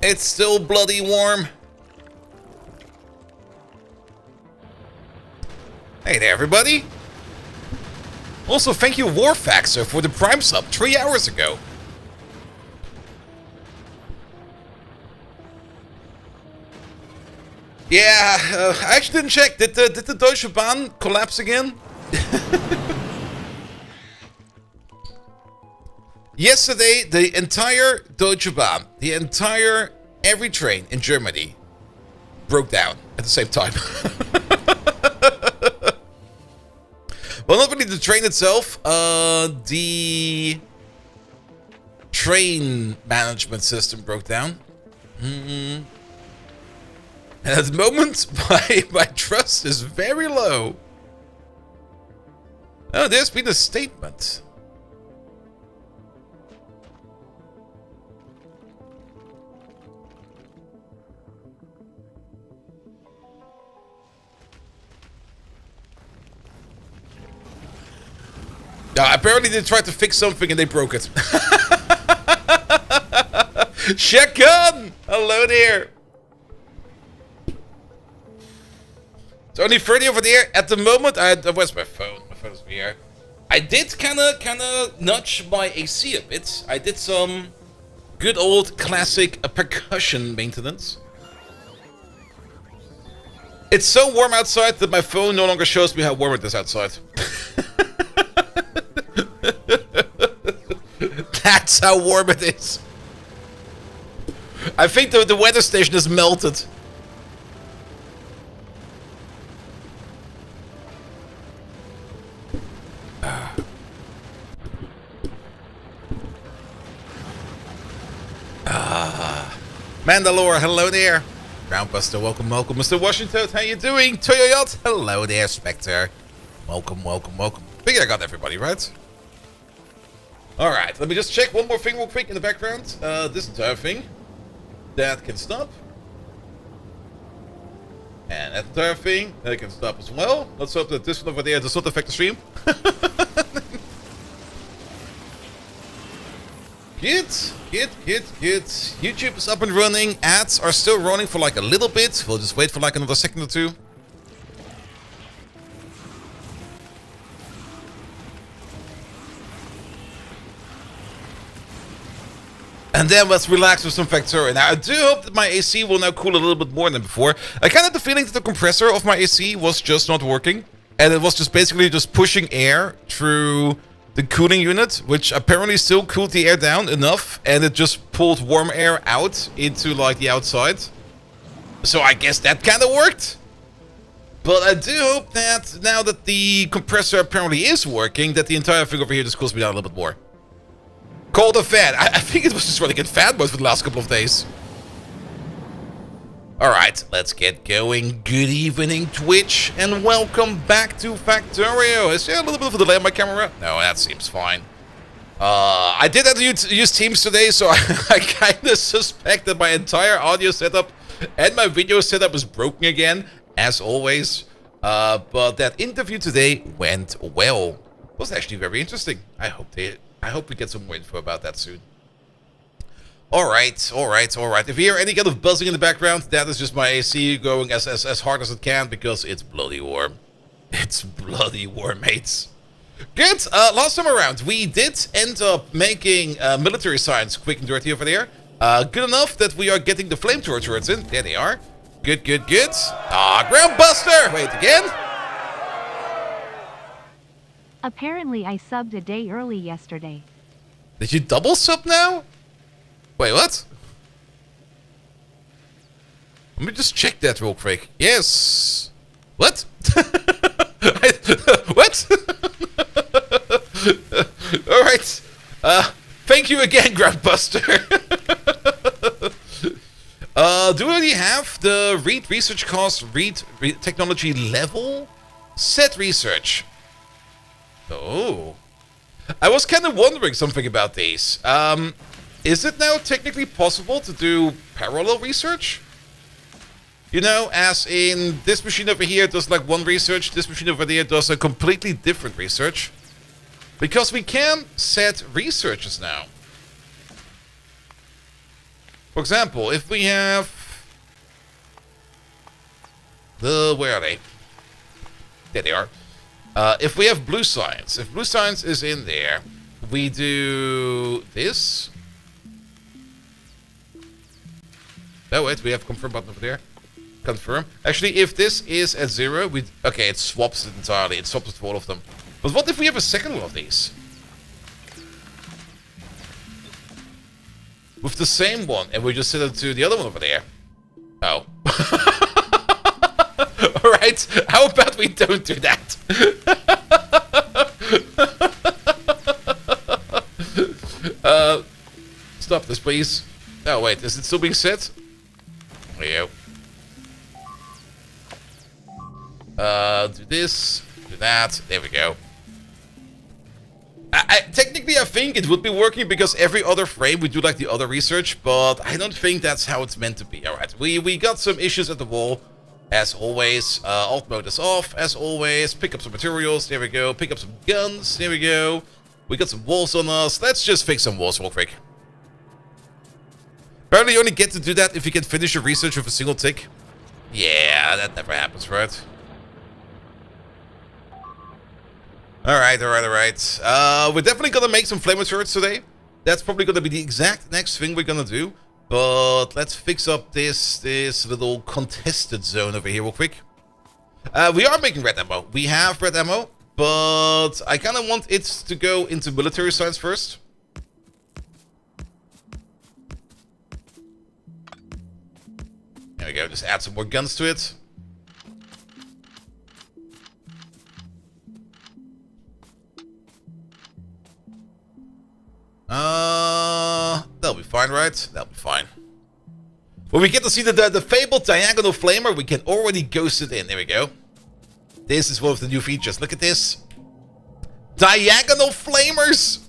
It's still bloody warm. Hey there, everybody. Also, thank you, Warfaxer, for the Prime sub 3 hours ago. Yeah, I actually didn't check. Did the Deutsche Bahn collapse again? Yesterday, the entire Deutsche Bahn, every train in Germany broke down at the same time. Well, not really the train itself, the train management system broke down. And at the moment, my trust is very low. Oh, there's been a statement. Apparently they tried to fix something and they broke it. Shotgun! Hello there. It's only 30 over there. At the moment, where's my phone? My phone's here. I did kinda nudge my AC a bit. I did some good old classic percussion maintenance. It's so warm outside that my phone no longer shows me how warm it is outside. That's how warm it is. I think the weather station is melted. Mandalore, hello there. Groundbuster, welcome. Mr. Washington, how you doing? Toyoyot, hello there. Spectre, welcome. Think I got everybody, right? Alright, let me just check one more thing real quick in the background. This entire thing. That can stop. And that entire thing, that can stop as well. Let's hope that this one over there does not affect the stream. Good. YouTube is up and running. Ads are still running for like a little bit. We'll just wait for like another second or two. And then let's relax with some Factorio. Now, I do hope that my AC will now cool a little bit more than before. I kind of had the feeling that the compressor of my AC was just not working. And it was just basically just pushing air through the cooling unit, which apparently still cooled the air down enough. And it just pulled warm air out into, like, the outside. So I guess that kind of worked. But I do hope that now that the compressor apparently is working, that the entire thing over here just cools me down a little bit more. Cold or fan? I think it was just running in fan mode for the last couple of days. Alright, let's get going. Good evening, Twitch, and welcome back to Factorio. Is there a little bit of a delay on my camera? No, that seems fine. I did have to use Teams today, so I kind of suspect that my entire audio setup and my video setup is broken again, as always. But that interview today went well. It was actually very interesting. I hope we get some more info about that soon. Alright. If you hear any kind of buzzing in the background, that is just my AC going as hard as it can because it's bloody warm. It's bloody warm, mates. Good. Last time around, we did end up making military science quick and dirty over there. Good enough that we are getting the flamethrower turrets in. There they are. Good, good, good. Ah, ground buster! Wait, again? Apparently I subbed a day early yesterday. Did you double sub now? Wait, what? Let me just check that real quick. Yes. What? What? Alright. Thank you again, Groundbuster. Do we already have the read research cost, read technology level? Set research. Oh. I was kind of wondering something about these. Is it now technically possible to do parallel research? You know, as in this machine over here does like one research, this machine over there does a completely different research. Because we can set researches now. For example, if we have where are they? There they are. If we have blue science, if blue science is in there, we do this. Oh wait, we have confirm button over there. Confirm. Actually, if this is at 0, okay, it swaps it entirely. It swaps it for all of them. But what if we have a second one of these? With the same one, and we just set it to the other one over there. Oh. Alright, how about we don't do that? Stop this, please. Oh, wait, is it still being set? There you go. Do this, do that, there we go. Technically, I think it would be working because every other frame we do like the other research, but I don't think that's how it's meant to be. Alright, we got some issues at the wall, as always. Alt mode is off, as always. Pick up some materials, there we go. Pick up some guns, there we go. We got some walls on us. Let's just fix some walls real quick. Apparently you only get to do that if you can finish your research with a single tick. Yeah, that never happens, right? Alright. We're definitely gonna make some flamer turrets today. That's probably gonna be the exact next thing we're gonna do. But let's fix up this little contested zone over here real quick. We are making red ammo. We have red ammo, but I kind of want it to go into military science first. There we go. Just add some more guns to it. That'll be fine, right? That'll be fine. When we get to see the fabled diagonal flamer, we can already ghost it in. There we go. This is one of the new features. Look at this. Diagonal flamers!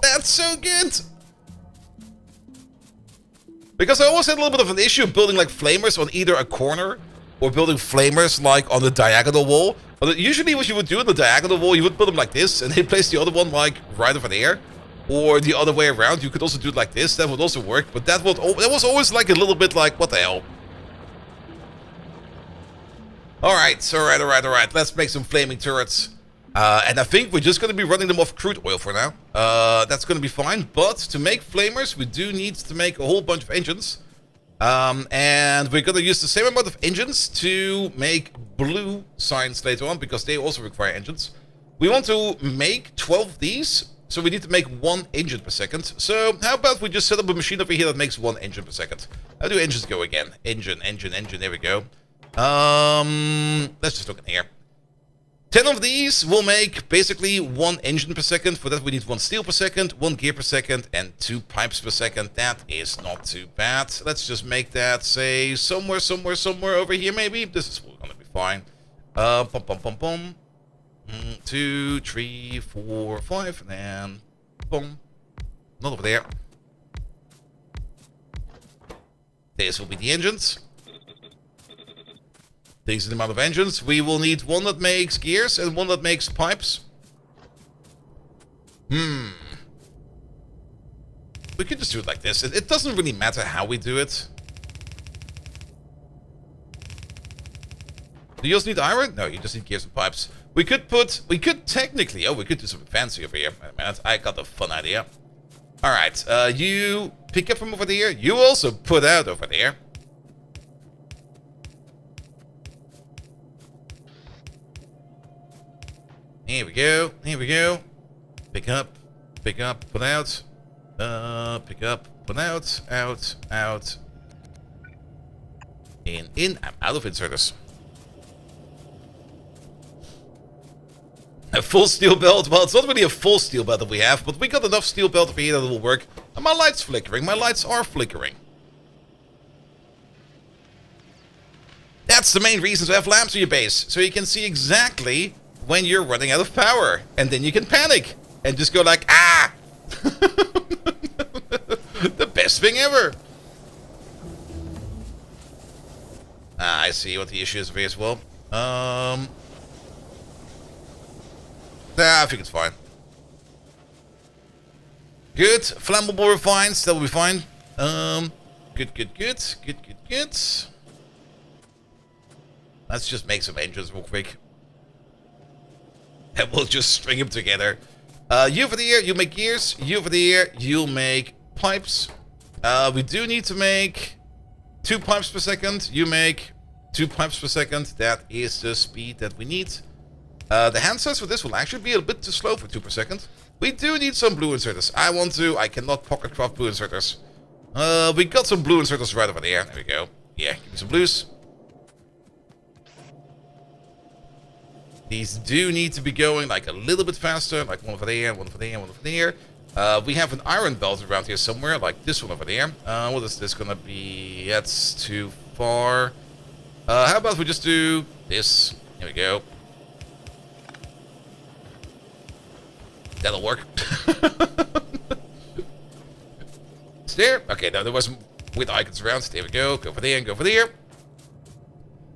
That's so good! Because I always had a little bit of an issue building like flamers on either a corner or building flamers like on the diagonal wall. But usually what you would do on the diagonal wall, you would build them like this and then place the other one like right over there. Or the other way around, you could also do it like this. That would also work, but that was always like a little bit like, what the hell? Alright. Let's make some flaming turrets. And I think we're just going to be running them off crude oil for now. That's going to be fine. But to make flamers, we do need to make a whole bunch of engines. And we're going to use the same amount of engines to make blue science later on, because they also require engines. We want to make 12 of these. So we need to make 1 engine per second. So how about we just set up a machine over here that makes 1 engine per second? How do engines go again? Engine. There we go. Let's just look in here. 10 of these will make basically 1 engine per second. For that we need 1 steel per second, 1 gear per second, and 2 pipes per second. That is not too bad. Let's just make that, say, somewhere over here maybe. This is going to be fine. 2, 3, 4, 5, and then boom. Not over there. This will be the engines. Decent amount of engines. We will need 1 that makes gears and 1 that makes pipes. We could just do it like this. It doesn't really matter how we do it. Do you also need iron? No, you just need gears and pipes. We could technically, we could do something fancy over here. Man, I got a fun idea. Alright, you pick up from over there. You also put out over there. Here we go. Here we go. Pick up, put out. Pick up, put out, out. In. I'm out of inserters. A full steel belt? Well, it's not really a full steel belt that we have, but we got enough steel belt over here that it will work. And my light's flickering. My lights are flickering. That's the main reason to have lamps on your base. So you can see exactly when you're running out of power. And then you can panic. And just go like, ah! The best thing ever. I see what the issue is over here as well. I think it's fine. Good. Flammable refines. That will be fine. Good. Let's just make some engines real quick. And we'll just string them together. You over there, you make gears. You over there, you'll make pipes. We do need to make 2 pipes per second. You make 2 pipes per second. That is the speed that we need. The hand size for this will actually be a bit too slow for 2 per second. We do need some blue inserters. I cannot pocket craft blue inserters. We got some blue inserters right over there. There we go. Yeah, give me some blues. These do need to be going like a little bit faster, like one over there, one over there, one over there. We have an iron belt around here somewhere, like this one over there. What is this gonna be? That's too far. How about we just do this? Here we go. That'll work. It's there. Okay, no, there wasn't with icons around. There we go. Go for there and go for there.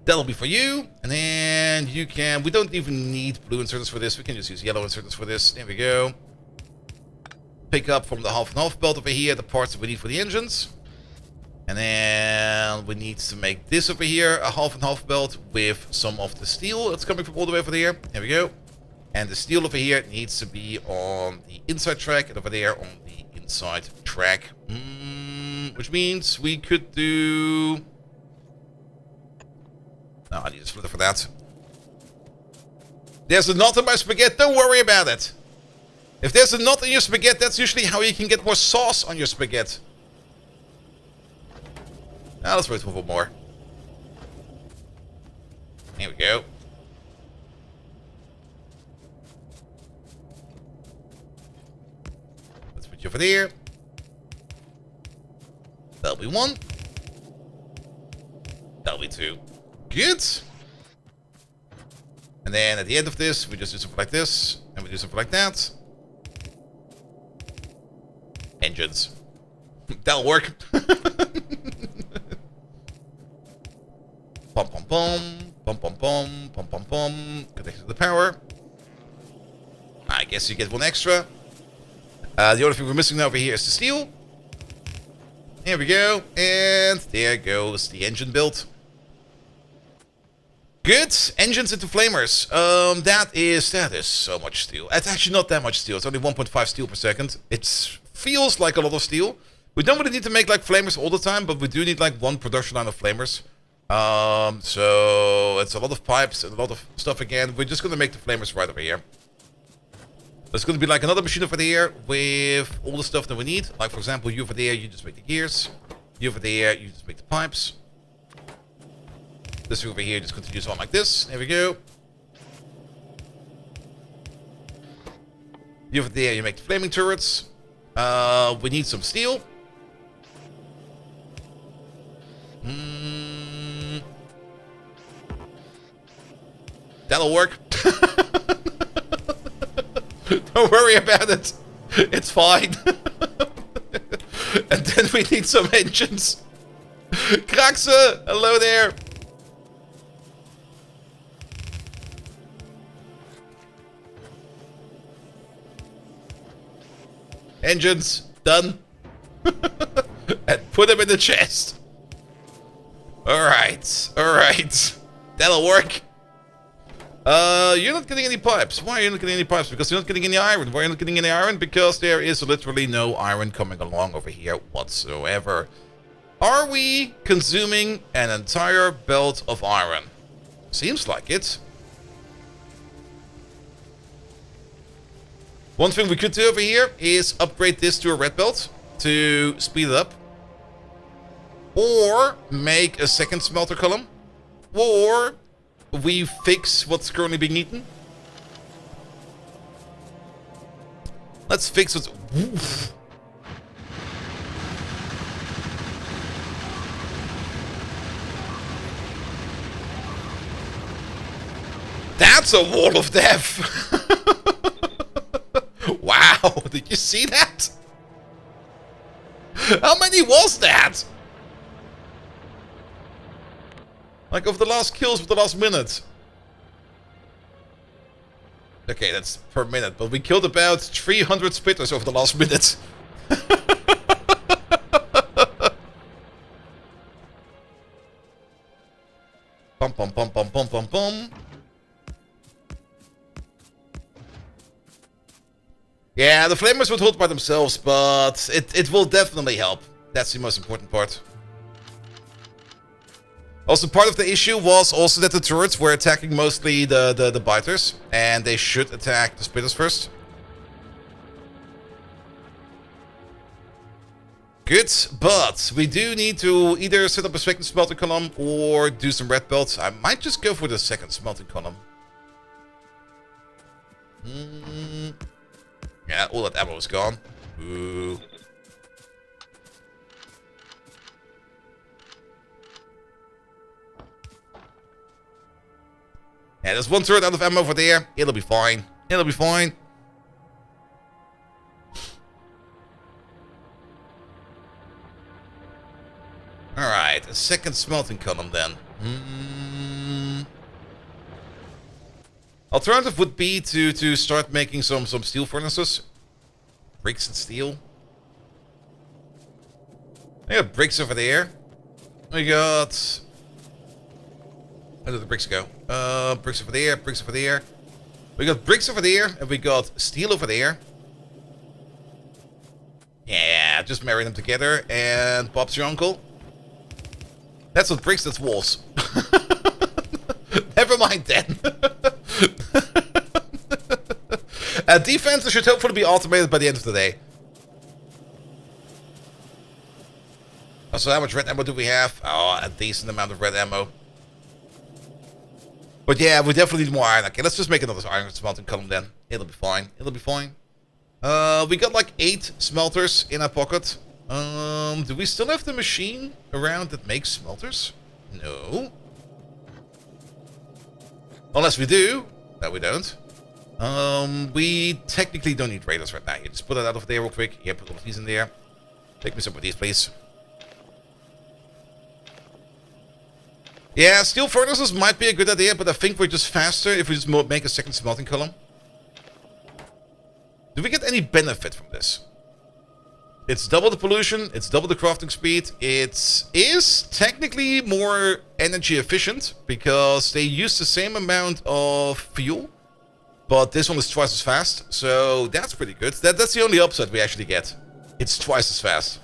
That'll be for you. And then you can... We don't even need blue inserters for this. We can just use yellow inserters for this. There we go. Pick up from the half and half belt over here the parts that we need for the engines. And then we need to make this over here a half and half belt with some of the steel that's coming from all the way over there. There we go. And the steel over here needs to be on the inside track and over there on the inside track. Which means we could do... No, I need a splitter for that. There's a knot in my spaghetti. Don't worry about it. If there's a knot in your spaghetti, that's usually how you can get more sauce on your spaghetti. Now let's wait for one more. Here we go. Let's put you over there. That'll be 1. That'll be 2. Good. And then at the end of this, we just do something like this, and we do something like that. Engines. That'll work. Pum pum pum, pum pum pum, pum pum pum. Connected to the power. I guess you get 1 extra. The only thing we're missing now over here is the steel. Here we go, and there goes the engine build. Good. Engines into flamers. That is so much steel. It's actually not that much steel. It's only 1.5 steel per second. It feels like a lot of steel. We don't really need to make like flamers all the time, but we do need like 1 production line of flamers. So it's a lot of pipes and a lot of stuff again. We're just gonna make the flamers right over here. There's gonna be like another machine over there with all the stuff that we need. Like for example, you over there, you just make the gears. You over there, you just make the pipes. This over here just continues on like this. There we go. You over there, you make the flaming turrets. We need some steel. That'll work. Don't worry about it. It's fine. And then we need some engines. Kraxe, hello there. Engines, done. And put them in the chest. Alright, alright. That'll work. You're not getting any pipes. Why are you not getting any pipes? Because you're not getting any iron. Why are you not getting any iron? Because there is literally no iron coming along over here whatsoever. Are we consuming an entire belt of iron? Seems like it. One thing we could do over here is upgrade this to a red belt to speed it up. Or make a second smelter column. Or we fix what's currently being eaten. Let's fix what's... Oof. That's a wall of death! Wow, did you see that? How many was that? Like of the last kills of the last minute. Okay, that's per minute, but we killed about 300 spitters over the last minute. Pum pum pum pum pum pum pum. Yeah, the flamers would hold by themselves, but it will definitely help. That's the most important part. Also, part of the issue was also that the turrets were attacking mostly the biters, and they should attack the spitters first. Good, but we do need to either set up a second smelting column or do some red belts. I might just go for the second smelting column. Yeah, all that ammo is gone. Ooh. Yeah, there's one turret out of ammo over there. It'll be fine. It'll be fine. Alright, a second smelting column then. Alternative would be to start making some steel furnaces. Bricks and steel. We got bricks over there. We got... Where did the bricks go? Bricks over there, bricks over there. We got bricks over there, and we got steel over there. Yeah, just marry them together, and Bob's your uncle. That's not bricks, that's walls. Never mind then. Defense should hopefully be automated by the end of the day. So how much red ammo do we have? Oh, a decent amount of red ammo. But yeah, we definitely need more iron. Okay, let's just make another iron smelting column then. It'll be fine. It'll be fine. We got like 8 smelters in our pocket. Do we still have the machine around that makes smelters? No. Unless we do. No, we don't. We technically don't need raiders right now. You just put it out of there real quick. Yeah, put all of these in there. Take me some of these, please. Yeah, steel furnaces might be a good idea, but I think we're just faster if we just make a second smelting column. Do we get any benefit from this? It's double the pollution, it's double the crafting speed, it is technically more energy efficient because they use the same amount of fuel, but this one is twice as fast, so that's pretty good. That's the only upside we actually get. It's twice as fast.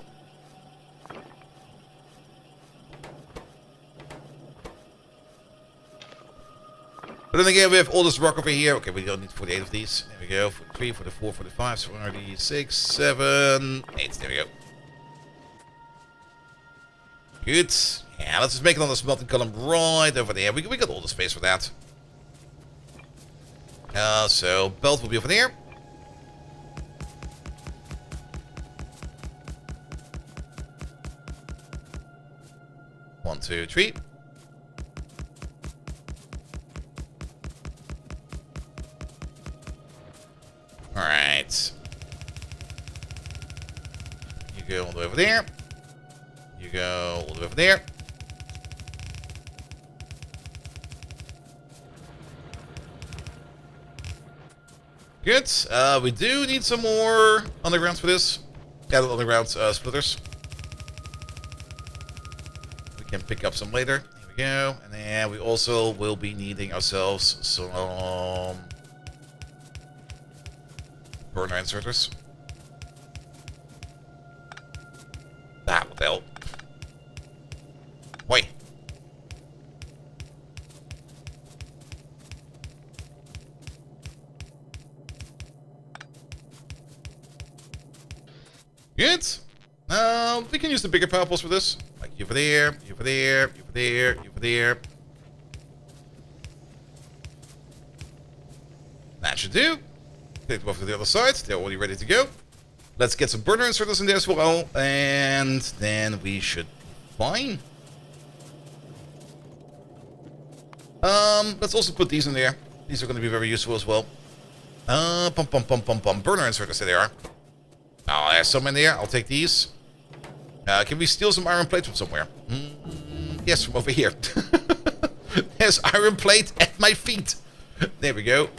But then again, we have all this rock over here. Okay, we don't need 48 of these. There we go. 43, 44, 45, 46, 7, 8. There we go. Good. Yeah, let's just make another smelting column right over there. We got all the space for that. So, belt will be over there. One, two, three. Alright. You go all the way over there. You go all the way over there. Good. We do need some more undergrounds for this. Yeah, the underground splitters. We can pick up some later. Here we go. And then we also will be needing ourselves some burner inserters. That would help. Wait. Good. We can use the bigger power poles for this. Like over there, over there, over there, over there. That should do. Take them off to the other side. They're already ready to go. Let's get some burner inserters in there as well. And then we should be fine. Let's also put these in there. These are going to be very useful as well. Burner inserters, there they are. Oh, there's some in there. I'll take these. Can we steal some iron plates from somewhere? Yes, from over here. There's iron plate at my feet. There we go.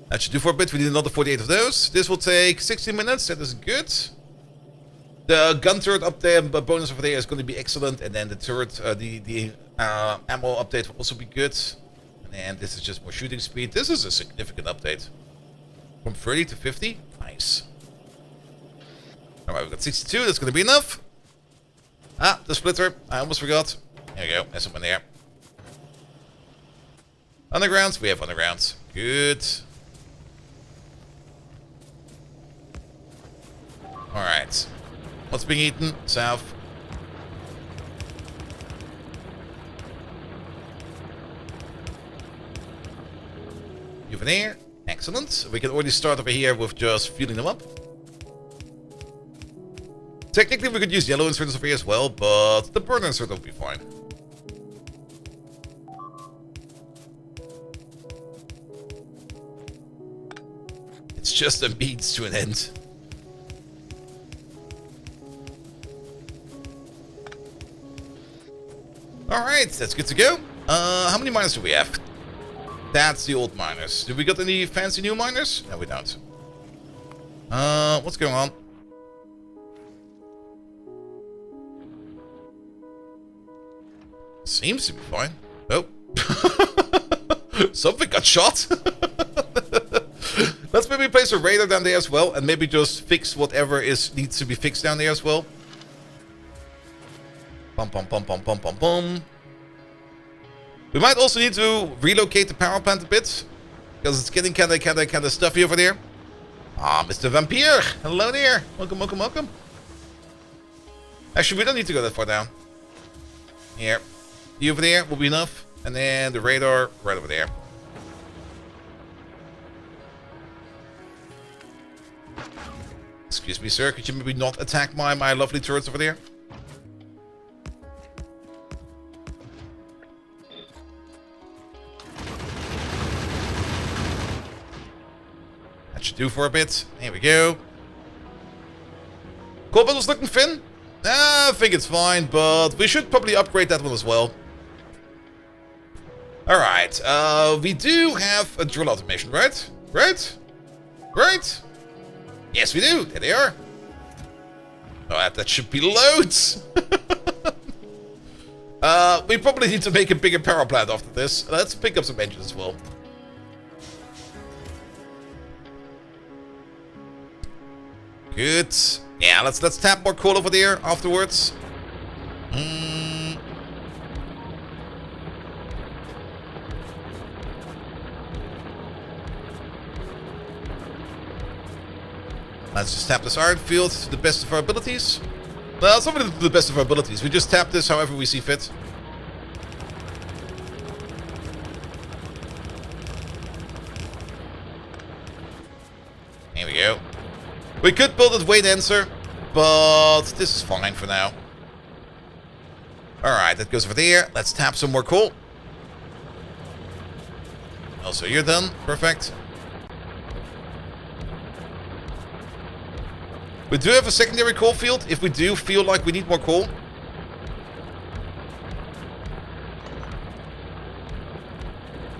That should do for a bit. We need another 48 of those. This will take 60 minutes. That is good. The gun turret up there, bonus over there is going to be excellent. And then the turret, the ammo update will also be good. And this is just more shooting speed. This is a significant update. From 30 to 50. Nice. Alright, we've got 62. That's going to be enough. Ah, the splitter. I almost forgot. There we go. There's someone there. Undergrounds. We have undergrounds. Good. Alright. What's being eaten? South. Over there. Excellent. We can already start over here with just fueling them up. Technically, we could use yellow inserters over here as well, but the burner insert will be fine. It's just a means to an end. Alright, that's good to go. How many miners do we have? That's the old miners. Do we got any fancy new miners? No, we don't. What's going on? Seems to be fine. Oh. Something got shot. Let's maybe place a radar down there as well, and maybe just fix whatever needs to be fixed down there as well. Bum bum bum bum bum bum bum. We might also need to relocate the power plant a bit, because it's getting kind of stuffy over there. Ah, Mr. Vampire, hello there. Welcome, welcome, welcome. Actually, we don't need to go that far down. Here, you over there will be enough, and then the radar right over there. Excuse me, sir. Could you maybe not attack my lovely turrets over there? Should do for a bit. Here we go. Core bundle's looking thin. I think it's fine, but we should probably upgrade that one as well. Alright, we do have a drill automation, right? Right? Right? Yes, we do. There they are. Oh, that should be loads. We probably need to make a bigger power plant after this. Let's pick up some engines as well. Good. Yeah, let's tap more coal over there afterwards. Let's just tap this iron field to the best of our abilities. Well, it's not really to the best of our abilities. We just tap this however we see fit. Here we go. We could build it way denser, but this is fine for now. Alright, that goes over there. Let's tap some more coal. Also, you're done. Perfect. We do have a secondary coal field if we do feel like we need more coal.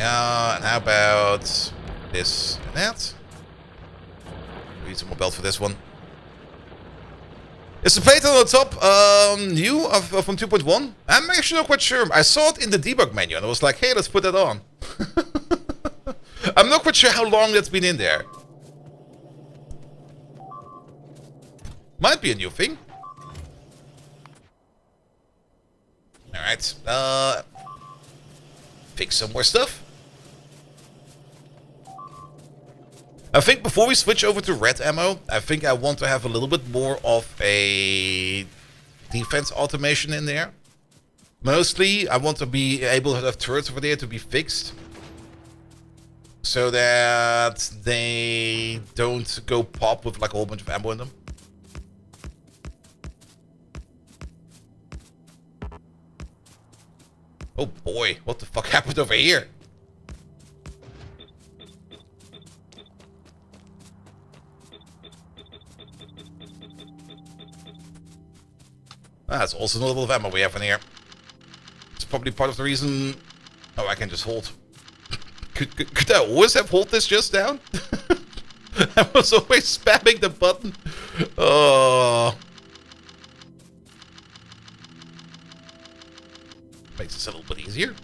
And how about this and that? We need some more belt for this one. Is the plate on the top new from 2.1? I'm actually not quite sure. I saw it in the debug menu and I was like, hey, let's put that on. I'm not quite sure how long that's been in there. Might be a new thing. Alright. Fix some more stuff. I think before we switch over to red ammo, I think I want to have a little bit more of a defense automation in there. Mostly, I want to be able to have turrets over there to be fixed. So that they don't go pop with like a whole bunch of ammo in them. Oh boy, what the fuck happened over here? That's also the level of ammo we have in here. It's probably part of the reason... Oh, I can just hold. Could I always have hold this just down? I was always spamming the button. Oh. Makes this a little bit easier.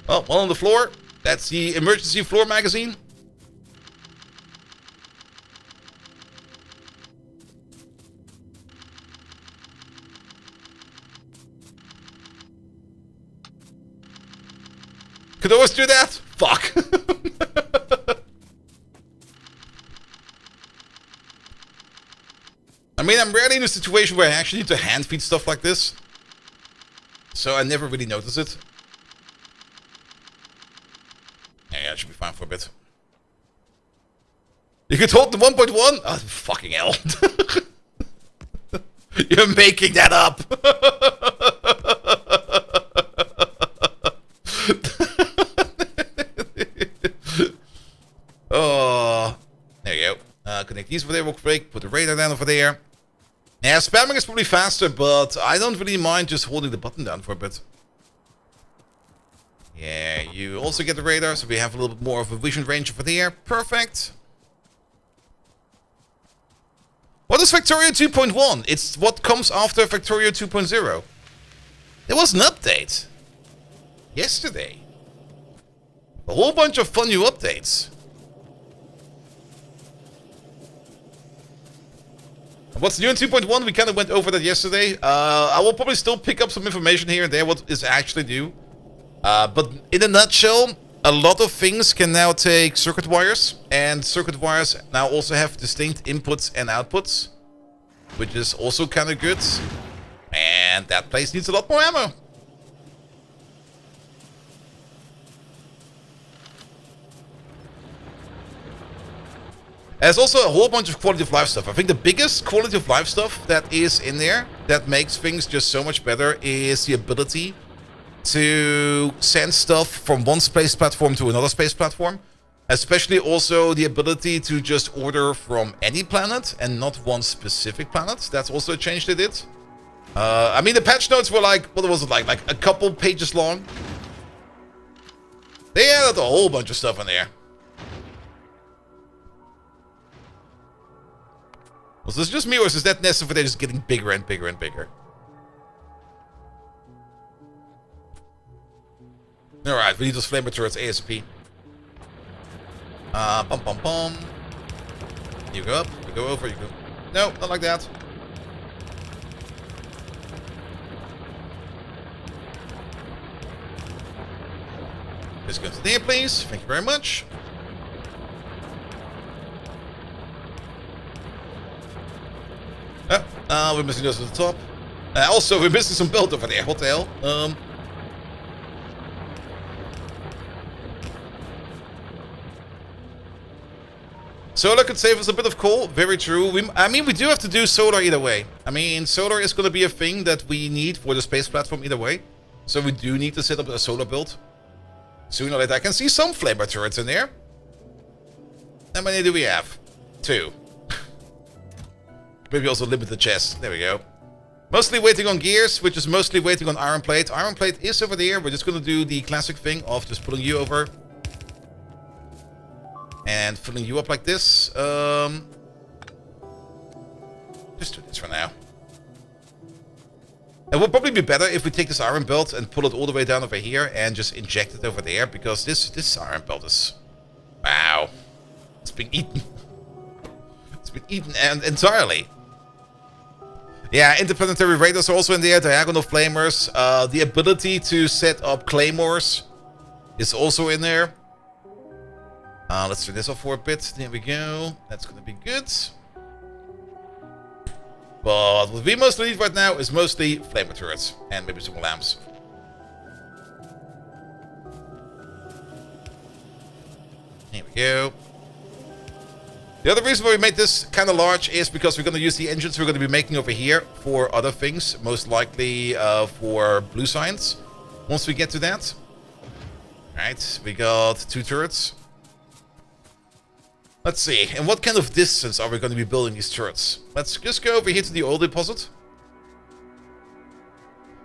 Oh, one on the floor. That's the emergency floor magazine. Could always do that? Fuck. I mean, I'm rarely in a situation where I actually need to hand feed stuff like this. So I never really notice it. Yeah, it should be fine for a bit. You could hold the 1.1? Oh, fucking hell. You're making that up. Oh, there you go. Connect these over there real quick. Put the radar down over there. Yeah, spamming is probably faster, but I don't really mind just holding the button down for a bit. Yeah, you also get the radar, so we have a little bit more of a vision range over there. Perfect. What is Factorio 2.1? It's what comes after Factorio 2.0. There was an update. Yesterday. A whole bunch of fun new updates. What's new in 2.1? We kind of went over that yesterday. I will probably still pick up some information here and there what is actually new. But in a nutshell, a lot of things can now take circuit wires. And circuit wires now also have distinct inputs and outputs. Which is also kind of good. And that place needs a lot more ammo. There's also a whole bunch of quality of life stuff. I think the biggest quality of life stuff that is in there that makes things just so much better is the ability to send stuff from one space platform to another space platform. Especially also the ability to just order from any planet and not one specific planet. That's also a change they did. I mean, the patch notes were like, what was it like? Like a couple pages long. They added a whole bunch of stuff in there. Was this just me, or is that nest over there just getting bigger and bigger and bigger? Alright, we need those flamer turrets ASAP. Bum bum bum. You go up, you go over, you go... No, not like that. Just go to there, please. Thank you very much. We're missing those at the top. Also, we're missing some belt over there. What the hell? Solar could save us a bit of coal. Very true. I mean, we do have to do solar either way. I mean, solar is going to be a thing that we need for the space platform either way. So we do need to set up a solar build. Sooner or later, I can see some flamer turrets in there. How many do we have? 2. Maybe also limit the chest. There we go. Mostly waiting on gears, which is mostly waiting on iron plate. Iron plate is over there. We're just going to do the classic thing of just pulling you over. And filling you up like this. Just do this for now. It would probably be better if we take this iron belt and pull it all the way down over here and just inject it over there, because this iron belt is... Wow. It's been eaten. It's been eaten entirely. Yeah, interplanetary radars are also in there, diagonal flamers. The ability to set up claymores is also in there. Let's turn this off for a bit. There we go. That's going to be good. But what we mostly need right now is mostly flamer turrets and maybe some lamps. Here we go. The other reason why we made this kind of large is because we're going to use the engines we're going to be making over here for other things, most likely for blue science, once we get to that. Alright, we got 2 turrets. Let's see, and what kind of distance are we going to be building these turrets? Let's just go over here to the oil deposit.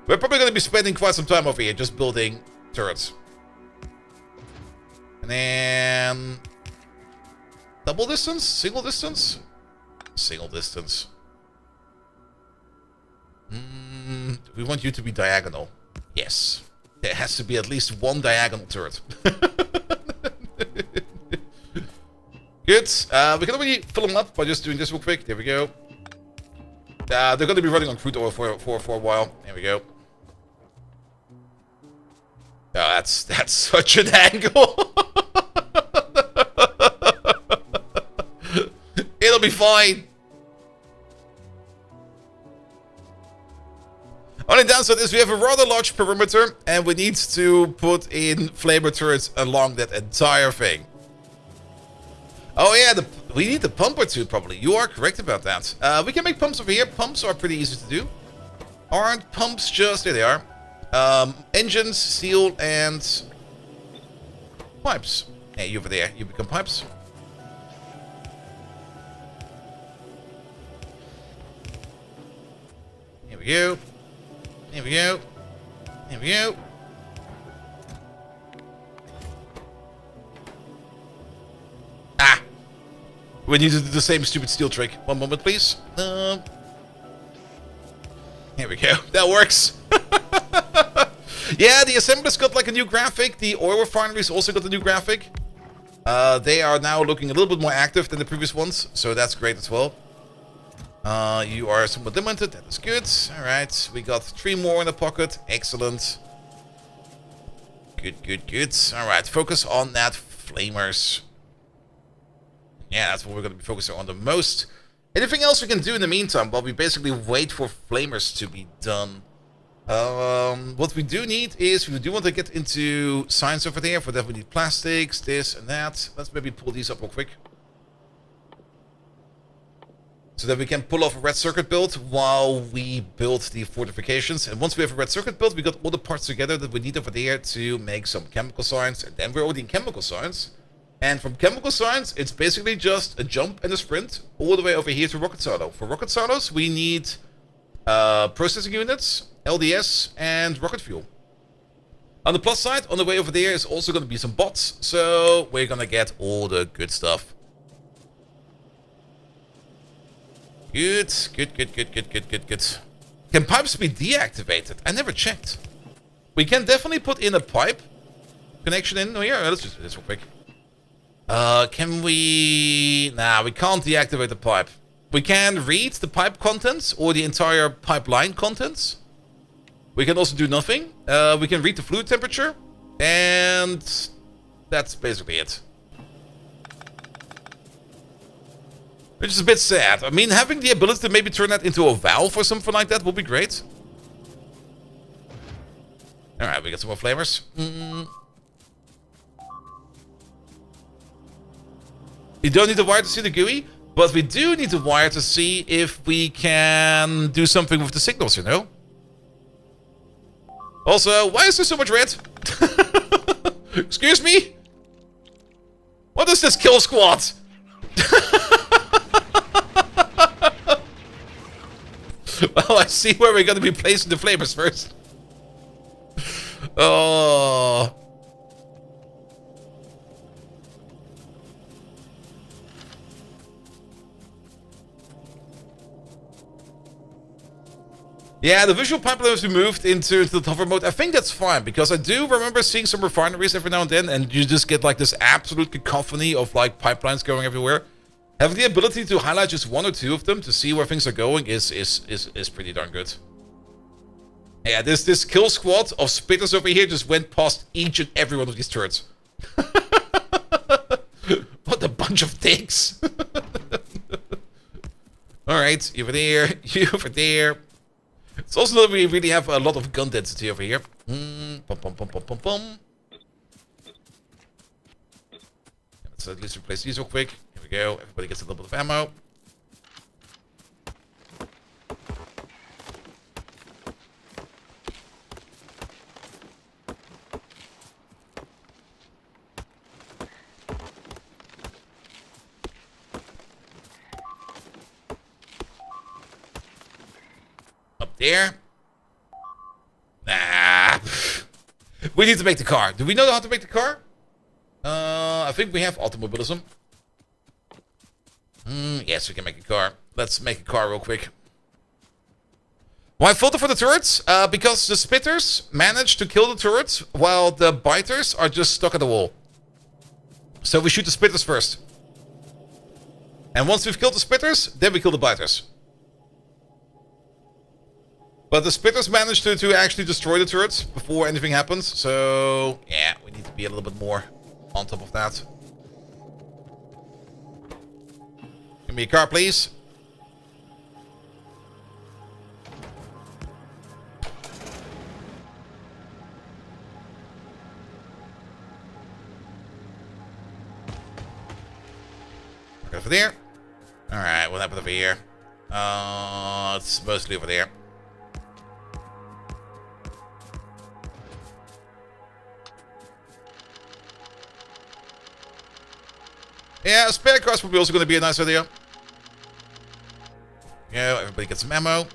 We're probably going to be spending quite some time over here just building turrets. And then... double distance? Single distance? Single distance. We want you to be diagonal. Yes. There has to be at least 1 diagonal turret. Good. We can already fill them up by just doing this real quick. There we go. They're going to be running on crude oil for a while. There we go. Oh, that's such an angle. It'll be fine. Only downside is we have a rather large perimeter, and we need to put in flamer turrets along that entire thing. Oh yeah, we need the pump or 2 probably. You are correct about that. We can make pumps over here. Pumps are pretty easy to do. Aren't pumps just... there they are. Engines, steel, and... pipes. Hey, you over there. You become pipes. Here we go. Here we go. Here we go. Ah! We need to do the same stupid steel trick. One moment, please. Here we go. That works. Yeah, the assembler's got like a new graphic. The oil refinery's also got a new graphic. They are now looking a little bit more active than the previous ones, so that's great as well. You are somewhat limited. That is good. Alright, we got 3 more in the pocket. Excellent. Good, good, good. Alright, focus on that flamers. Yeah, that's what we're going to be focusing on the most. Anything else we can do in the meantime? Well, we basically wait for flamers to be done. What we do need is, we do want to get into science over there. For that we need plastics, this and that. Let's maybe pull these up real quick. So that we can pull off a red circuit build while we build the fortifications. And once we have a red circuit built, we got all the parts together that we need over there to make some chemical science. And then we're already in chemical science. And from chemical science, it's basically just a jump and a sprint all the way over here to rocket silo. For rocket silos, we need processing units, LDS, and rocket fuel. On the plus side, on the way over there is also going to be some bots. So we're going to get all the good stuff. Good, good, good, good, good, good, good, good. Can pipes be deactivated? I never checked. We can definitely put in a pipe connection in. Oh yeah, let's just do this real quick. Can we... Nah, we can't deactivate the pipe. We can read the pipe contents or the entire pipeline contents. We can also do nothing. We can read the fluid temperature. And that's basically it. Which is a bit sad. I mean, having the ability to maybe turn that into a valve or something like that would be great. Alright, we got some more flamers. You don't need the wire to see the GUI, but we do need the wire to see if we can do something with the signals, you know? Also, why is there so much red? Excuse me? What is this kill squad? Well, I see where we're going to be placing the flamers first. Oh. Yeah, the visual pipeline has been moved into the hover mode. I think that's fine, because I do remember seeing some refineries every now and then, and you just get like this absolute cacophony of like pipelines going everywhere. Having the ability to highlight just one or two of them to see where things are going is pretty darn good. Yeah, this kill squad of spitters over here just went past each and every one of these turrets. What a bunch of dicks. Alright, you over there, you over there. It's also that we really have a lot of gun density over here. Bum, bum, bum, bum, bum, bum. Let's at least replace these real quick. Here we go. Everybody gets a little bit of ammo. Up there. Nah. We need to make the car. Do we know how to make the car? I think we have automobilism. Yes, we can make a car. Let's make a car real quick. Why filter for the turrets? Because the spitters manage to kill the turrets while the biters are just stuck at the wall. So we shoot the spitters first. And once we've killed the spitters, then we kill the biters. But the spitters manage to actually destroy the turrets before anything happens. So, yeah, we need to be a little bit more on top of that. Give me a car, please. Over there. Alright, what happened over here? It's mostly over there. Yeah, a spare car's probably also going to be a nice idea. Yeah, everybody gets some ammo.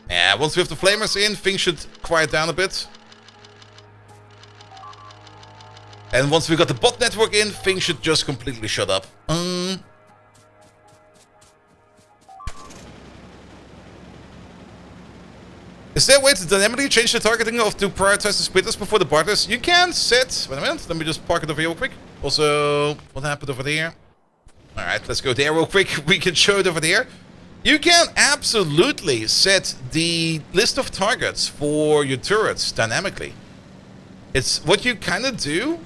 Yeah, once we have the flamers in, things should quiet down a bit. And once we got the bot network in, things should just completely shut up. Is there a way to dynamically change the targeting of to prioritize the spitters before the biters? You can set... Wait a minute, let me just park it over here real quick. Also, what happened over there? Alright, let's go there real quick. We can show it over there. You can absolutely set the list of targets for your turrets dynamically. It's what you kind of do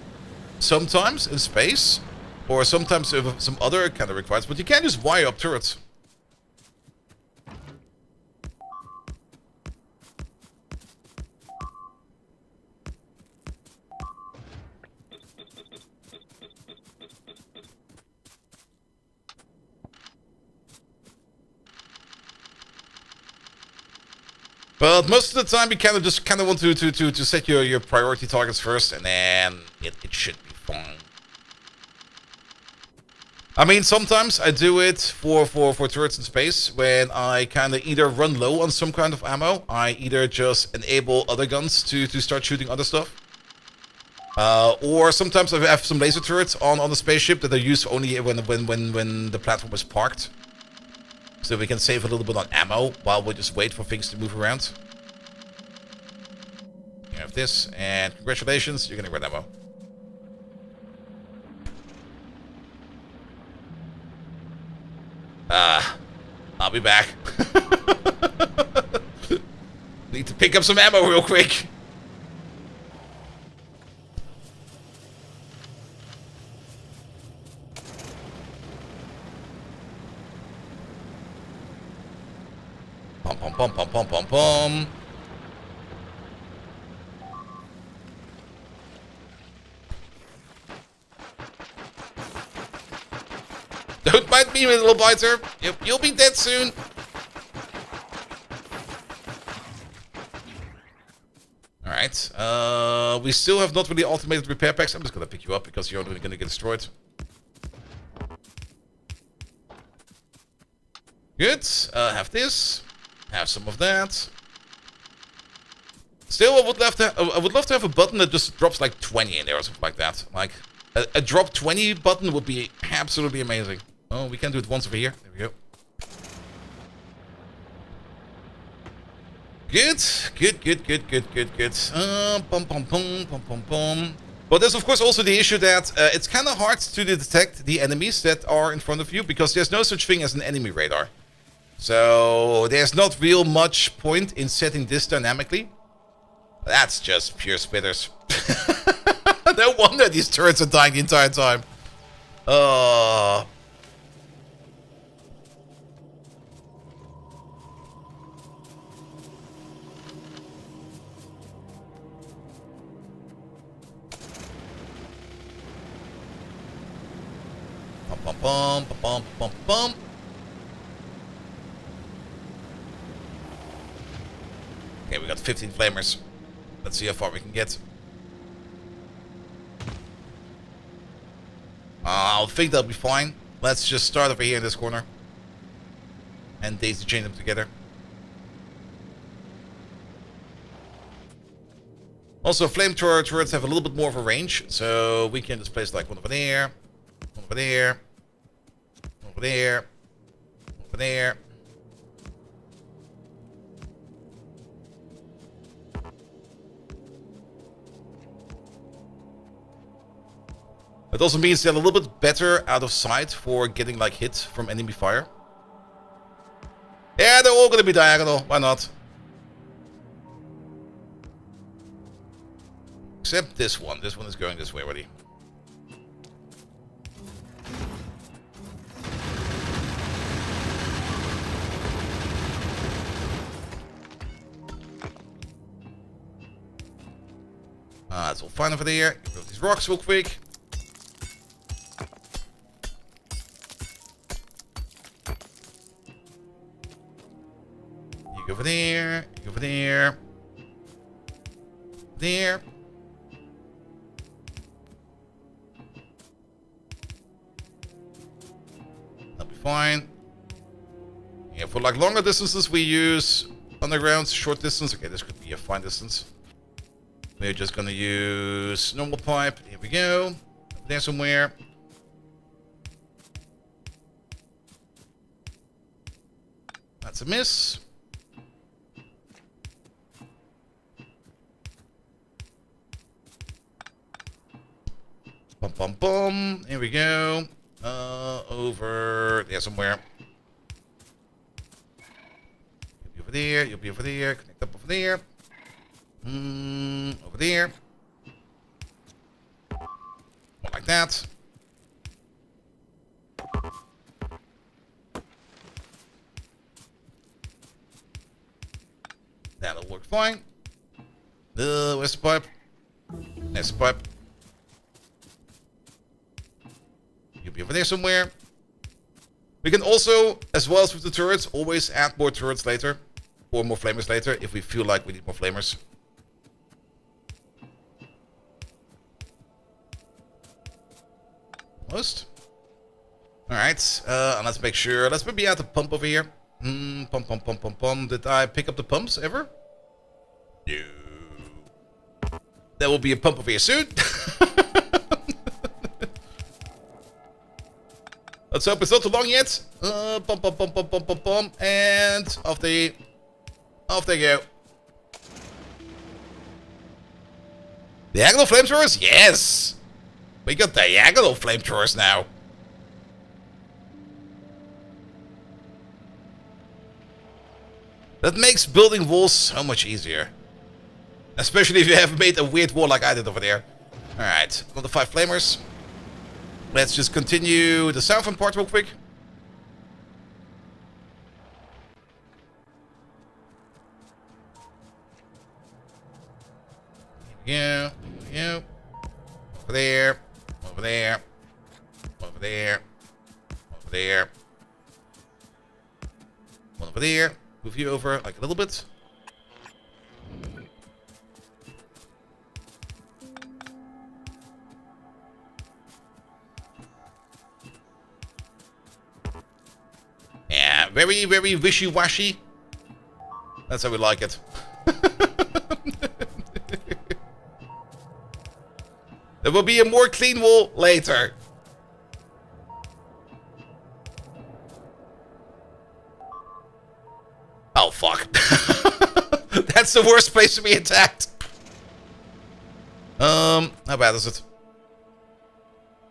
sometimes in space, or sometimes with some other kind of requirements, but you can't just wire up turrets. But most of the time, you kind of want to set your priority targets first, and then it should be fine. I mean, sometimes I do it for turrets in space when I kind of either run low on some kind of ammo. I either just enable other guns to start shooting other stuff, or sometimes I have some laser turrets on the spaceship that are used only when the platform is parked. So we can save a little bit on ammo while we just wait for things to move around. You have this, and congratulations, you're gonna get ammo. I'll be back. Need to pick up some ammo real quick. Pom pom pom pom pom. Don't bite me, little biter. You'll be dead soon. Alright. We still have not really automated repair packs. I'm just gonna pick you up because you're only gonna get destroyed. Good. Have this. Have some of that. Still, I would love to have a button that just drops like 20 in there or something like that. Like a drop 20 button would be absolutely amazing. Oh, we can do it once over here. There we go. Good. Bum, bum, bum, bum, bum, bum. But there's of course also the issue that it's kind of hard to detect the enemies that are in front of you because there's no such thing as an enemy radar. So there's not real much point in setting this dynamically. That's just pure spitters. No wonder these turrets are dying the entire time. Bum, bum, bum, bum, bum, bum. Okay, we got 15 flamers. Let's see how far we can get. I think that'll be fine. Let's just start over here in this corner. And daisy chain them together. Also, flamethrower turrets have a little bit more of a range. So we can just place like one over there. One over there. One over there. One over there. It also means they're a little bit better out of sight for getting like hit from enemy fire. Yeah, they're all gonna be diagonal. Why not? Except this one. This one is going this way already. It's all fine over there. Get rid of these rocks real quick. You go over there. You go over there. There. That'll be fine. Yeah, for like longer distances we use underground. Short distance. Okay, this could be a fine distance. We're just gonna use normal pipe. Here we go. Over there somewhere. That's a miss. Bum bum bum. Here we go. Over there somewhere. You'll be over there. You'll be over there. Connect up over there. Over there. More like that. That'll work fine. Where's the pipe? There's the pipe. You'll be over there somewhere. We can also, as well as with the turrets, always add more turrets later. Or more flamers later, if we feel like we need more flamers. Almost. Alright, and let's make sure. Let's maybe add the pump over here. Pump, pump, pump, pump, pump. Did I pick up the pumps ever? No. There will be a pump over here soon. Let's hope it's not too long yet. Pump, pump, pump, pump, pump, pump, pump. And off they go. Diagonal flamethrowers? Yes! We got diagonal flamethrowers now. That makes building walls so much easier. Especially if you have made a weird wall like I did over there. Alright, another 5 flamers. Let's just continue the southern part real quick. Here we go. Over there. Over there. Over there. Over there. One over there. Move you over like a little bit. Yeah, very, very wishy-washy. That's how we like it. There will be a more clean wall later. That's the worst place to be attacked. How bad is it?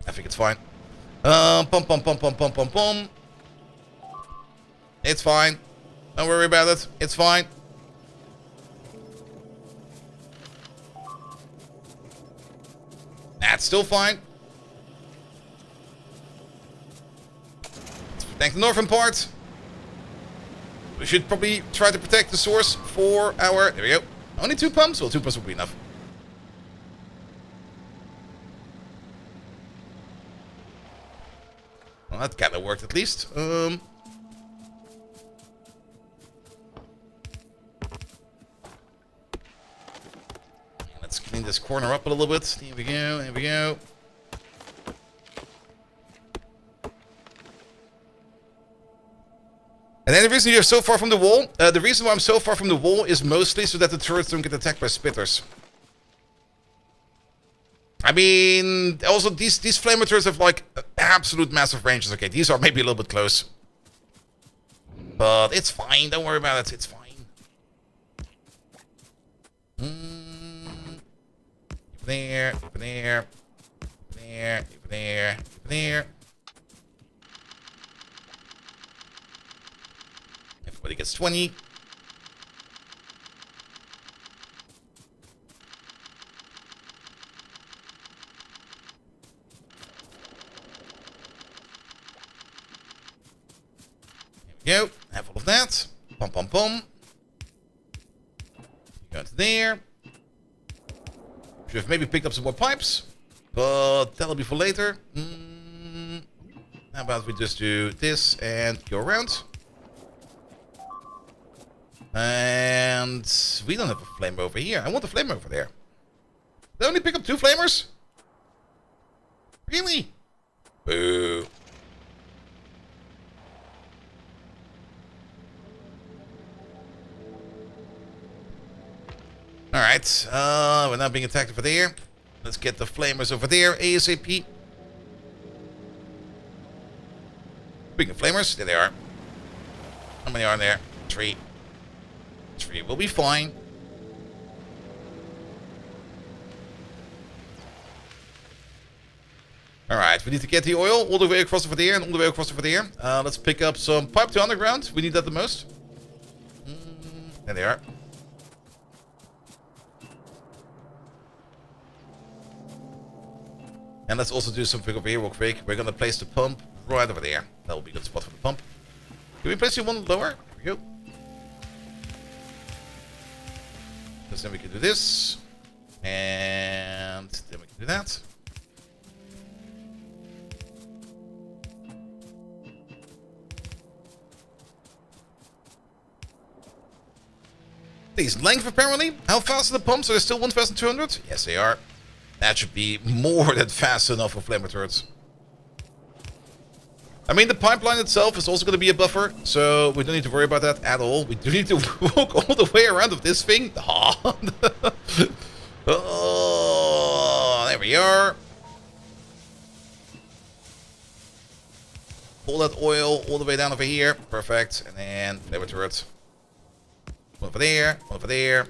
I think it's fine. Pum. It's fine. Don't worry about it. It's fine. That's still fine. Let's protect the northern part. We should probably try to protect the source for our... There we go. Only 2 pumps? Well, 2 pumps will be enough. Well, that kind of worked at least. Let's clean this corner up a little bit. Here we go. Here we go. And then the reason you're so far from the wall, the reason why I'm so far from the wall is mostly so that the turrets don't get attacked by spitters. I mean, also these flamer turrets have like absolute massive ranges. Okay, these are maybe a little bit close. But it's fine, don't worry about it, it's fine. There. Everybody gets 20. There we go. Have all of that. Pum. Go to there. Should have maybe picked up some more pipes, but that'll be for later. How about we just do this and go around? And we don't have a flame over here. I want a flame over there. Did I only pick up 2 flamers? Really? Boo. Alright, we're not being attacked over there. Let's get the flamers over there, ASAP. Speaking of flamers, there they are. How many are there? 3. 3 will be fine. Alright, we need to get the oil all the way across over there and all the way across over there. Let's pick up some pipe to underground. We need that the most. There they are. And let's also do something over here real quick. We're going to place the pump right over there. That will be a good spot for the pump. Can we place it one lower? There we go. Because then we can do this. And then we can do that. These length apparently. How fast are the pumps? Are they still 1,200? Yes, they are. That should be more than fast enough for flamer turrets. I mean, the pipeline itself is also going to be a buffer, so we don't need to worry about that at all. We do need to walk all the way around with this thing. Oh, there we are. Pull that oil all the way down over here. Perfect. And then flamer turrets. One over there. One over there.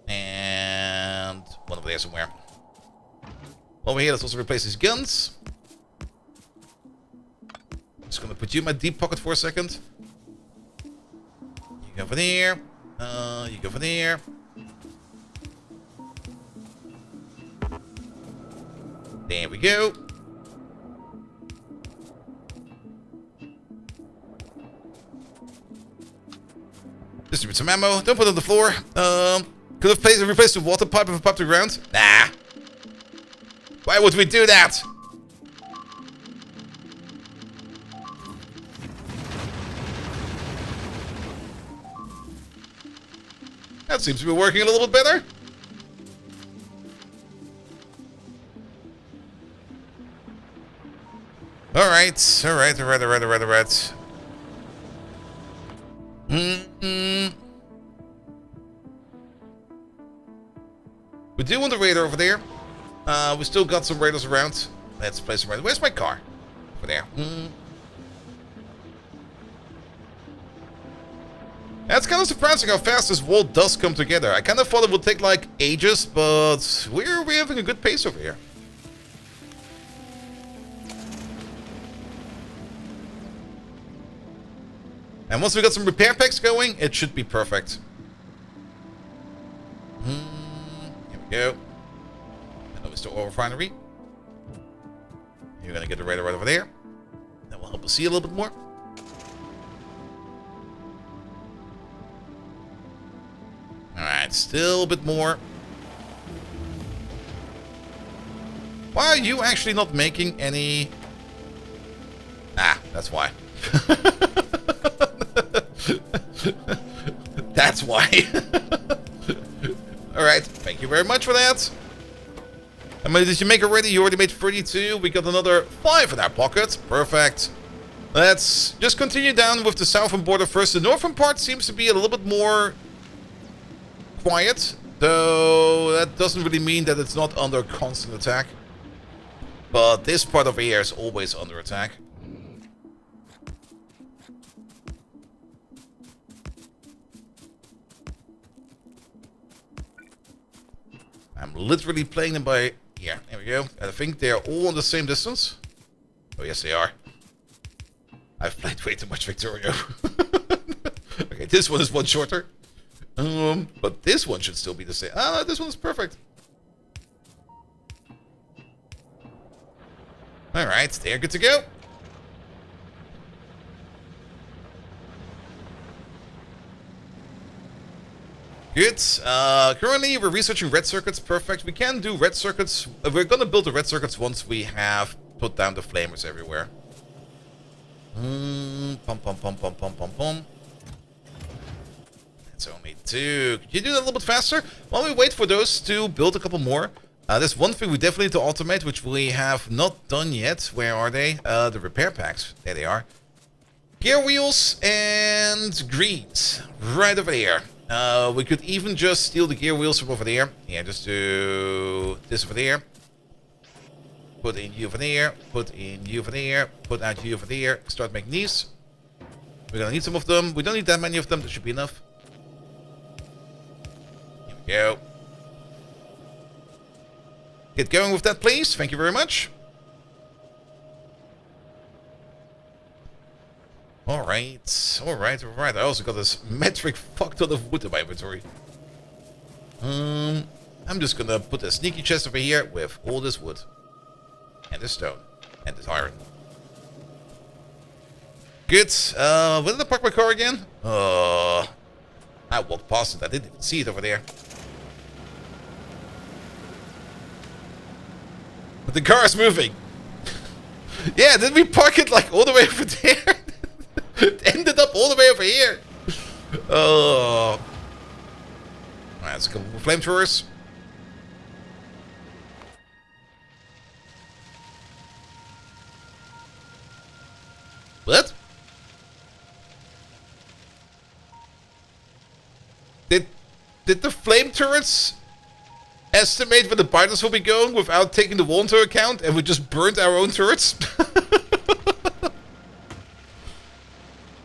And one over there somewhere. Over here, let's also replace these guns. Just gonna put you in my deep pocket for a second. You go over there. You go over there. There we go. Distribute some ammo. Don't put it on the floor. Could have replaced the water pipe with a pipe to the ground. Nah. Why would we do that? That seems to be working a little bit better. Alright. We do want a radar over there. We still got some radars around. Let's place some radars. Where's my car? Over there. That's kind of surprising how fast this wall does come together. I kind of thought it would take like ages, but we're having a good pace over here. And once we got some repair packs going, it should be perfect. Here we go. And over to our refinery. You're gonna get the radar right over there. That will help us see a little bit more. Alright, still a bit more. Why are you actually not making any... Ah, that's why. That's why. Alright, thank you very much for that. How many did you make already? You already made 32. We got another 5 in our pocket. Perfect. Let's just continue down with the southern border first. The northern part seems to be a little bit more quiet, though that doesn't really mean that it's not under constant attack. But this part over here is always under attack. I'm literally playing them by... Yeah, there we go. I think they're all on the same distance. Oh, yes, they are. I've played way too much Factorio. Okay, this one is one shorter. But this one should still be the same. Ah, this one's perfect. Alright, they're good to go. Good. Currently, we're researching red circuits. Perfect. We can do red circuits. We're going to build the red circuits once we have put down the flamers everywhere. Pum, pum, pum, pum, pum, pum, pum. It's only 2. Can you do that a little bit faster? While we wait for those to build a couple more, there's one thing we definitely need to automate, which we have not done yet. Where are they? The repair packs. There they are. Gear wheels and greens. Right over here. We could even just steal the gear wheels from over there. Yeah, just do this over there. Put in you over there. Put in you over there. Put out you over there. Start making these. We're gonna need some of them. We don't need that many of them. That should be enough. Here we go. Get going with that, please. Thank you very much. Alright, alright. I also got this metric fuck ton of wood in my inventory. I'm just gonna put a sneaky chest over here with all this wood. And this stone. And this iron. Good. Where did I park my car again? I walked past it. I didn't even see it over there. But the car is moving. Yeah, didn't we park it like all the way over there? It ended up all the way over here. Oh. Alright, let's go with flamethrowers. What? Did the flame turrets estimate where the biters will be going without taking the wall into account, and we just burned our own turrets?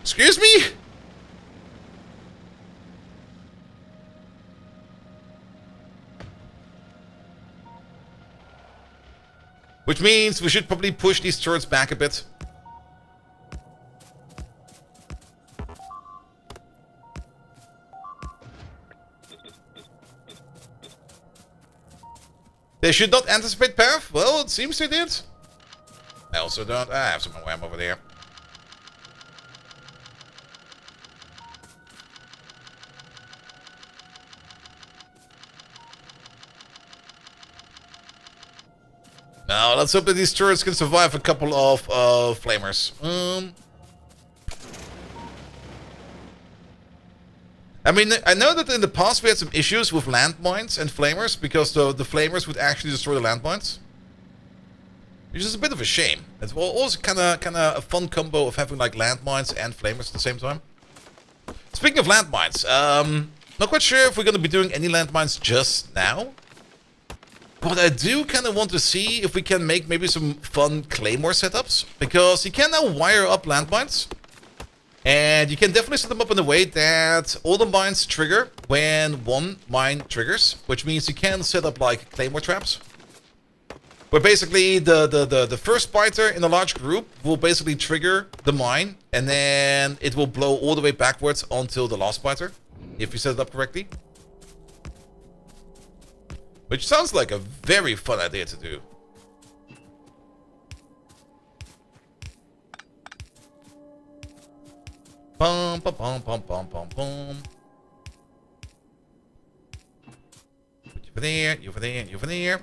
Excuse me? Which means we should probably push these turrets back a bit. They should not anticipate path? Well, it seems they did. I also don't. I have some wham over there. Now, let's hope that these turrets can survive a couple of flamers. I mean, I know that in the past we had some issues with landmines and flamers because the flamers would actually destroy the landmines. Which is a bit of a shame. It's also kind of a fun combo of having like landmines and flamers at the same time. Speaking of landmines, not quite sure if we're going to be doing any landmines just now. But I do kind of want to see if we can make maybe some fun claymore setups. Because you can now wire up landmines. And you can definitely set them up in a way that all the mines trigger when one mine triggers, which means you can set up like claymore traps. Where basically the first biter in a large group will basically trigger the mine, and then it will blow all the way backwards until the last biter, if you set it up correctly. Which sounds like a very fun idea to do. Bum, bum, bum, bum, bum, bum, bum. Put you over there, you over there, you over there.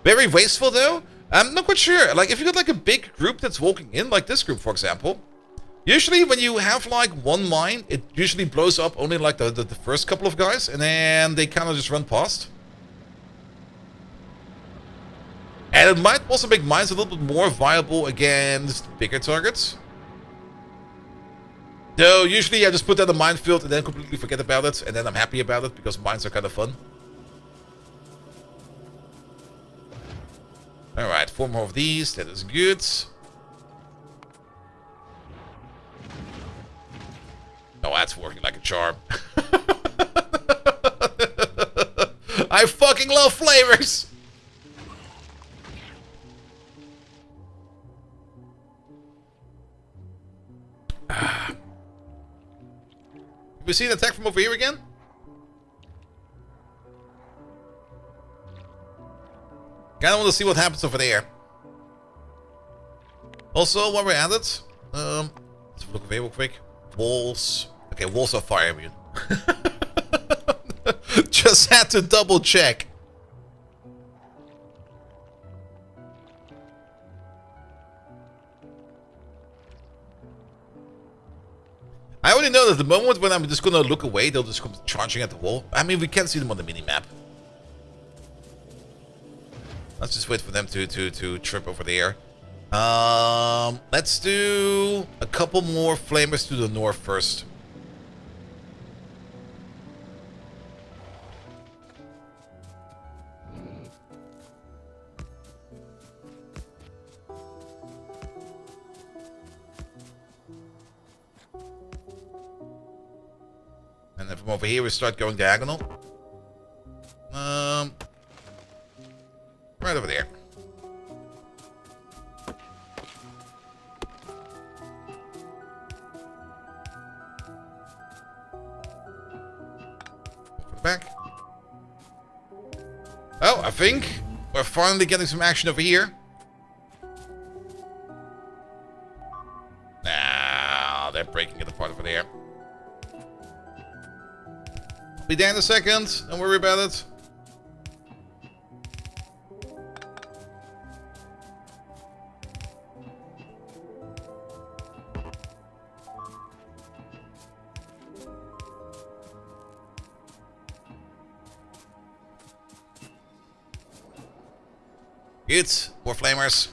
Very wasteful though. I'm not quite sure. Like if you got like a big group that's walking in, like this group for example. Usually when you have like one mine, it usually blows up only like the first couple of guys, and then they kind of just run past. And it might also make mines a little bit more viable against bigger targets. Though usually I just put down the minefield and then completely forget about it, and then I'm happy about it because mines are kind of fun. Alright, 4 more of these, that is good. Oh, that's working like a charm. I fucking love flavors! Have we seen an attack from over here again? Kinda want to see what happens over there. Also, while we're at it, let's look over here real quick. Walls. Okay, walls are fire immune. Just had to double check. I already know that the moment when I'm just gonna look away, they'll just come charging at the wall. I mean, we can see them on the mini-map. Let's just wait for them to trip over there. Let's do a couple more flamers to the north first. And then from over here we start going diagonal. Right over there. Back. Oh, I think we're finally getting some action over here. Nah, they're breaking it apart over there. Be there in a second. Don't worry about it. Good. More flamers.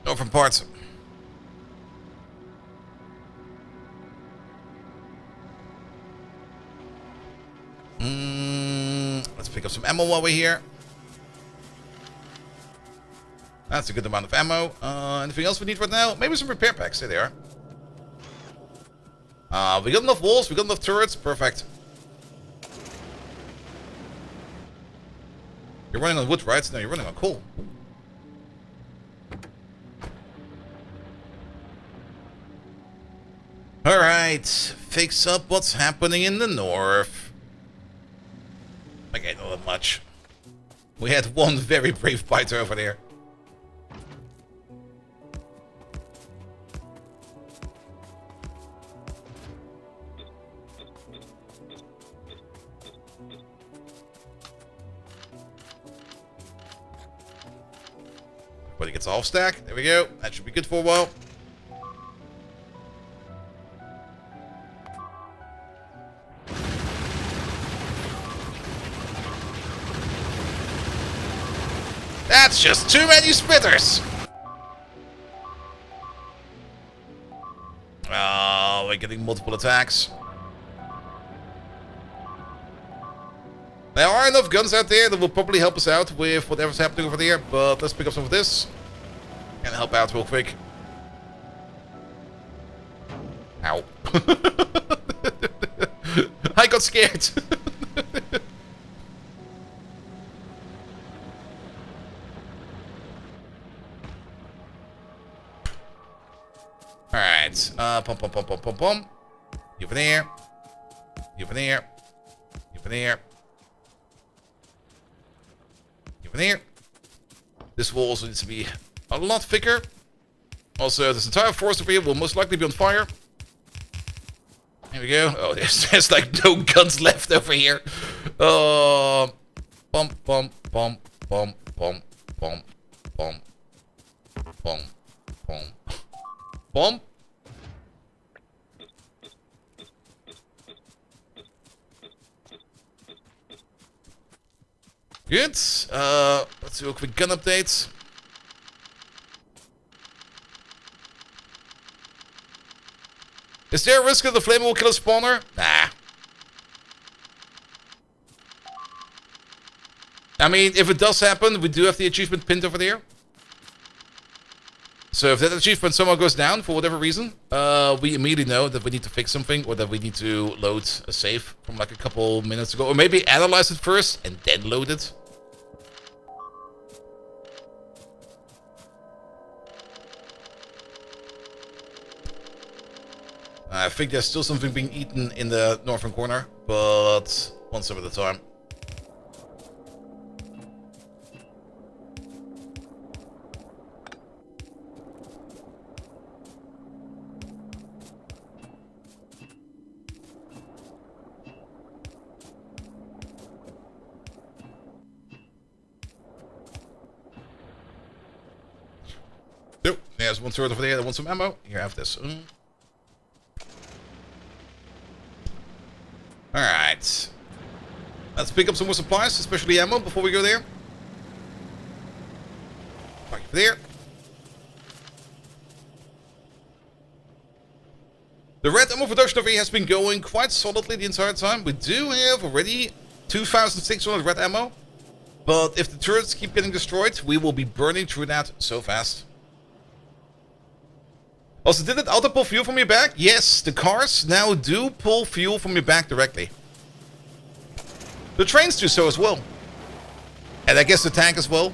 Go from parts. Let's pick up some ammo while we're here. That's a good amount of ammo. Anything else we need right now? Maybe some repair packs. There they are. We got enough walls. We got enough turrets. Perfect. You're running on wood, right? No, you're running on coal. Alright, fix up what's happening in the north. Okay, not that much. We had one very brave fighter over there. Everybody gets a half stack. There we go. That should be good for a while. That's just too many spitters! Oh, we're getting multiple attacks. There are enough guns out there that will probably help us out with whatever's happening over there, but let's pick up some of this and help out real quick. Ow. I got scared. Alright. Pom pom pom pom pom pom. You over there. You over there. You over there. You over there. This wall also needs to be a lot thicker. Also, this entire forest over here will most likely be on fire. Here we go. Oh, there's like no guns left over here. Bum, bum, bum, bum, bum, bum, bum, bum, bum. Bum. Good. Let's do a quick gun update. Is there a risk of the flame will kill a spawner? Nah. I mean, if it does happen, we do have the achievement pinned over there. So if that achievement somehow goes down for whatever reason, we immediately know that we need to fix something or that we need to load a save from like a couple minutes ago. Or maybe analyze it first and then load it. I think there's still something being eaten in the northern corner, but one step at a time. Nope, there's one turret over there that wants some ammo. Here, have this. Alright. Let's pick up some more supplies, especially ammo, before we go there. Park it there. The red ammo production over here has been going quite solidly the entire time. We do have already 2,600 red ammo. But if the turrets keep getting destroyed, we will be burning through that so fast. Also, did it auto pull fuel from your back? Yes, the cars now do pull fuel from your back directly. The trains do so as well. And I guess the tank as well.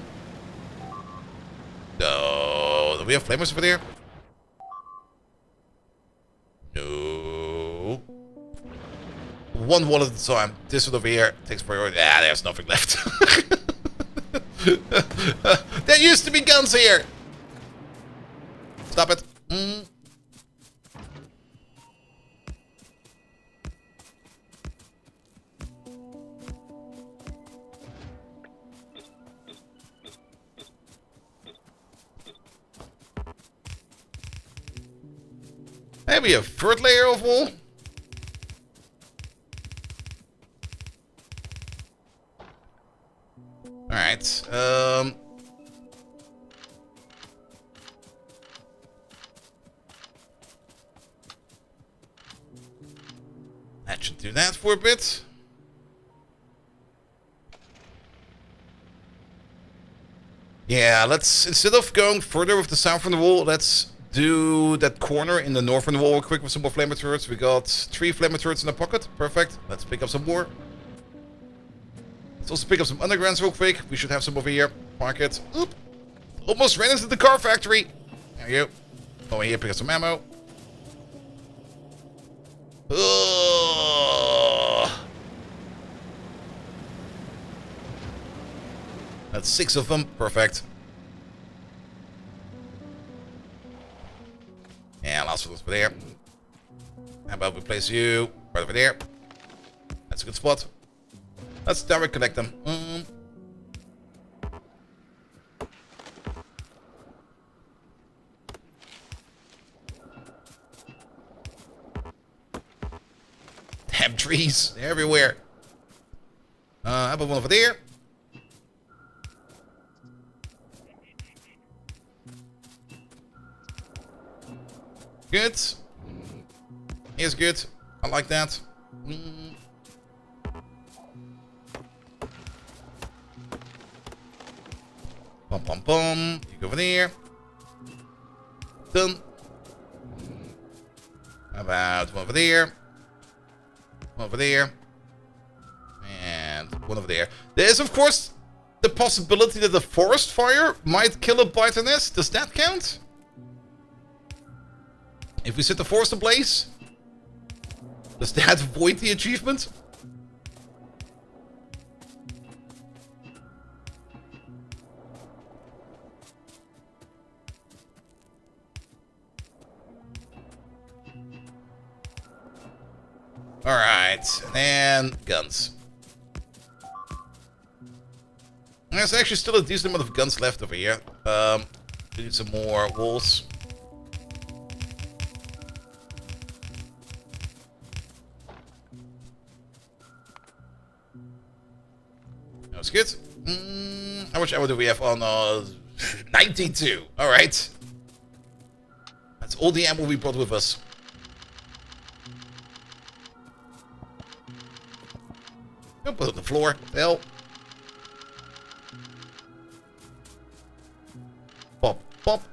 No, do we have flamers over there? No. One wall at a time. This one over here takes priority. Ah, there's nothing left. There used to be guns here. Stop it. Maybe a third layer of wall. Alright. That should do that for a bit. Yeah, let's, instead of going further with the southern wall, let's do that corner in the northern wall real quick with some more flamer turrets. We got 3 flamer turrets in the pocket. Perfect. Let's pick up some more. Let's also pick up some undergrounds real quick. We should have some over here. Park it. Oop. Almost ran into the car factory. There you go. Over here, pick up some ammo. Ugh. That's 6 of them. Perfect. And last one over there. How about we place you right over there? That's a good spot. Let's direct connect them. Damn trees. They're everywhere. How about one over there? Good. Here's good. I like that. Bum bum bum. You go over there. Done. about one over there? One over there. And one over there. There's, of course, the possibility that the forest fire might kill a Pythoness. Does that count? If we set the forest ablaze? Does that void the achievement? Alright, and guns. There's actually still a decent amount of guns left over here. We need some more walls. That was good. How much ammo do we have on 92? Alright. That's all the ammo we brought with us. Don't put it on the floor. Hell. Pop, pop.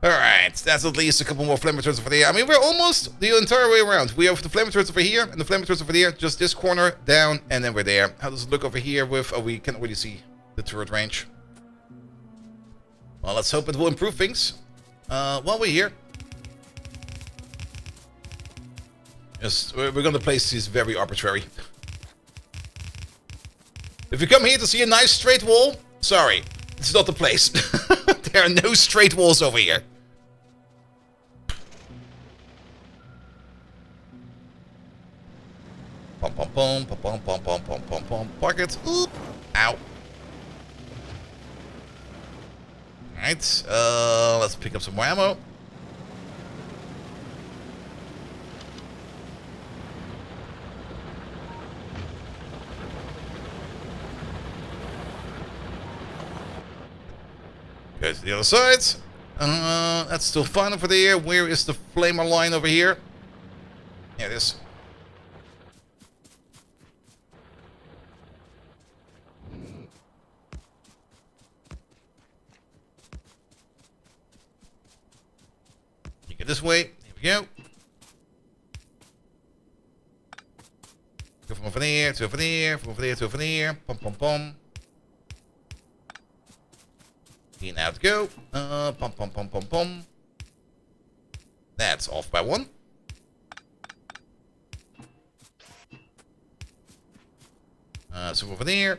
Alright, that's at least a couple more flame returns over there. I mean, we're almost the entire way around. We have the flame returns over here and the flame returns over there. Just this corner, down, and then we're there. How does it look over here with... Oh, we can't really see the turret range. Well, let's hope it will improve things. While we're here. Yes, we're going to place these very arbitrary. If you come here to see a nice straight wall, sorry, it's not the place. There are no straight walls over here. Pom pom pom pom pom pom pom pom pom pom. Park it. Oop. Ow. Alright, let's pick up some more ammo. Go to the other side. That's still fine over there. Where is the flamer line over here? Here it is. You get this way. Here we go. Go from over there to over there, from over there to over there. Pom pom pom. Now to go. Pom pom pom pom pom. That's off by one. So over there.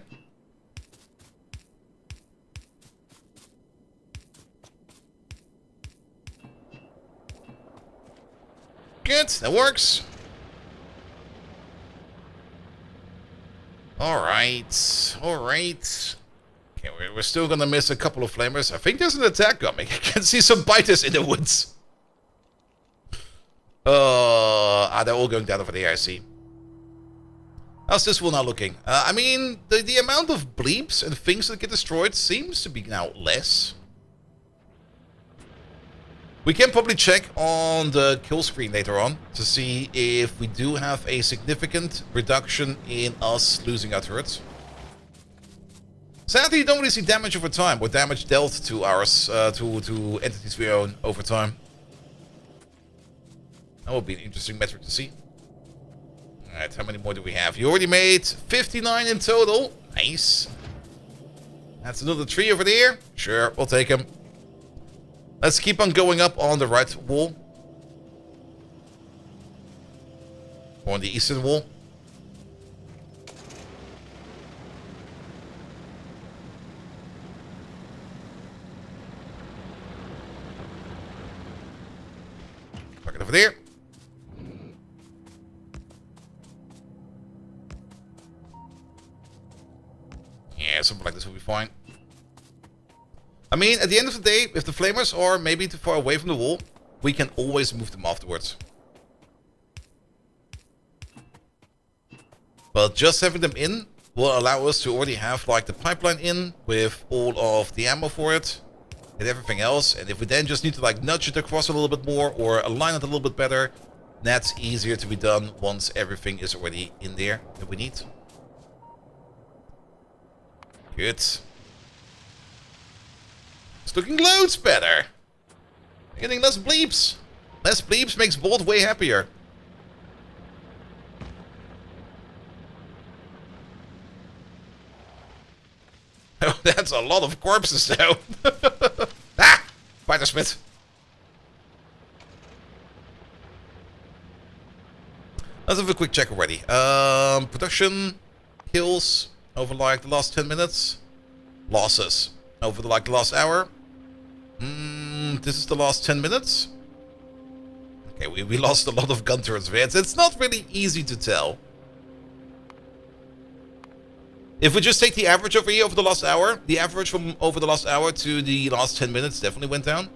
Good, that works. Alright, alright. Okay, we're still gonna miss a couple of flamers. I think there's an attack coming. I can see some biters in the woods. They're all going down over there, I see. How's this one now looking? I mean, the amount of bleeps and things that get destroyed seems to be now less. We can probably check on the kill screen later on to see if we do have a significant reduction in us losing our turrets. Sadly, you don't really see damage over time, or damage dealt to ours, to entities we own over time. That would be an interesting metric to see. Alright, how many more do we have? You already made 59 in total. Nice. That's another 3 over there. Sure, we'll take them. Let's keep on going up on the right wall. Or on the eastern wall. Park it over there. Yeah, something like this will be fine. I mean, at the end of the day, if the flamers are maybe too far away from the wall, we can always move them afterwards. But just having them in will allow us to already have like the pipeline in with all of the ammo for it and everything else. And if we then just need to like nudge it across a little bit more or align it a little bit better, that's easier to be done once everything is already in there that we need. Good. It's looking loads better. We're getting less bleeps. Less bleeps makes Bolt way happier. Oh, that's a lot of corpses though. Ah! Spider Smith. Let's have a quick check already. Production, kills over like the last 10 minutes. Losses over the last hour. This is the last 10 minutes. Okay, we lost a lot of gun turrets. It's not really easy to tell. If we just take the average over here over the last hour, the average from over the last hour to the last 10 minutes definitely went down.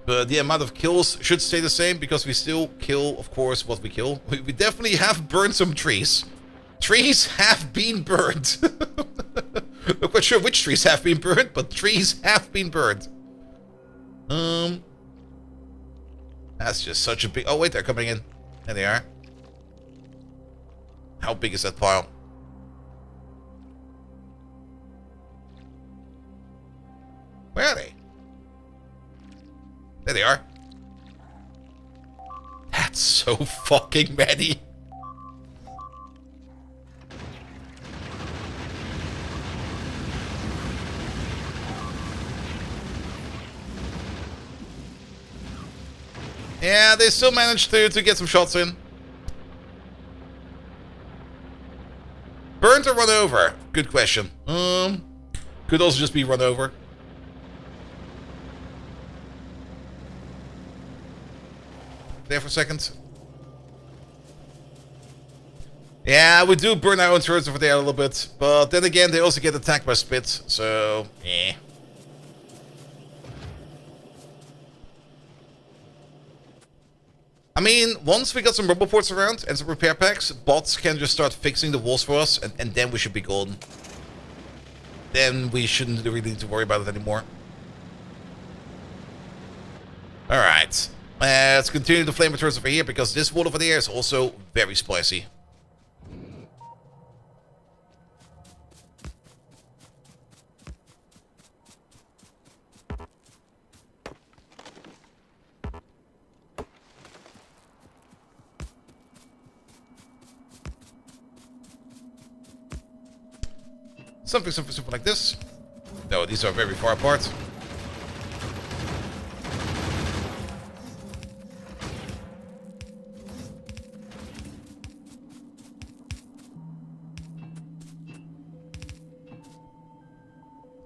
But the amount of kills should stay the same because we still kill, of course, what we kill. We definitely have burned some trees. Trees have been burned. Not quite sure which trees have been burned, but trees have been burned. That's just such a big... Oh, wait, they're coming in. There they are. How big is that pile? Where are they? There they are. That's so fucking many. Yeah, they still managed to get some shots in. Burned or run over? Good question. Could also just be run over. There for a second. Yeah, we do burn our own turrets over there a little bit. But then again, they also get attacked by spits. So, eh. I mean, once we got some rubber ports around and some repair packs, bots can just start fixing the walls for us, and then we should be golden. Then we shouldn't really need to worry about it anymore. Alright. Let's continue the flame turrets over here, because this wall over there is also very spicy. Something like this. No, these are very far apart.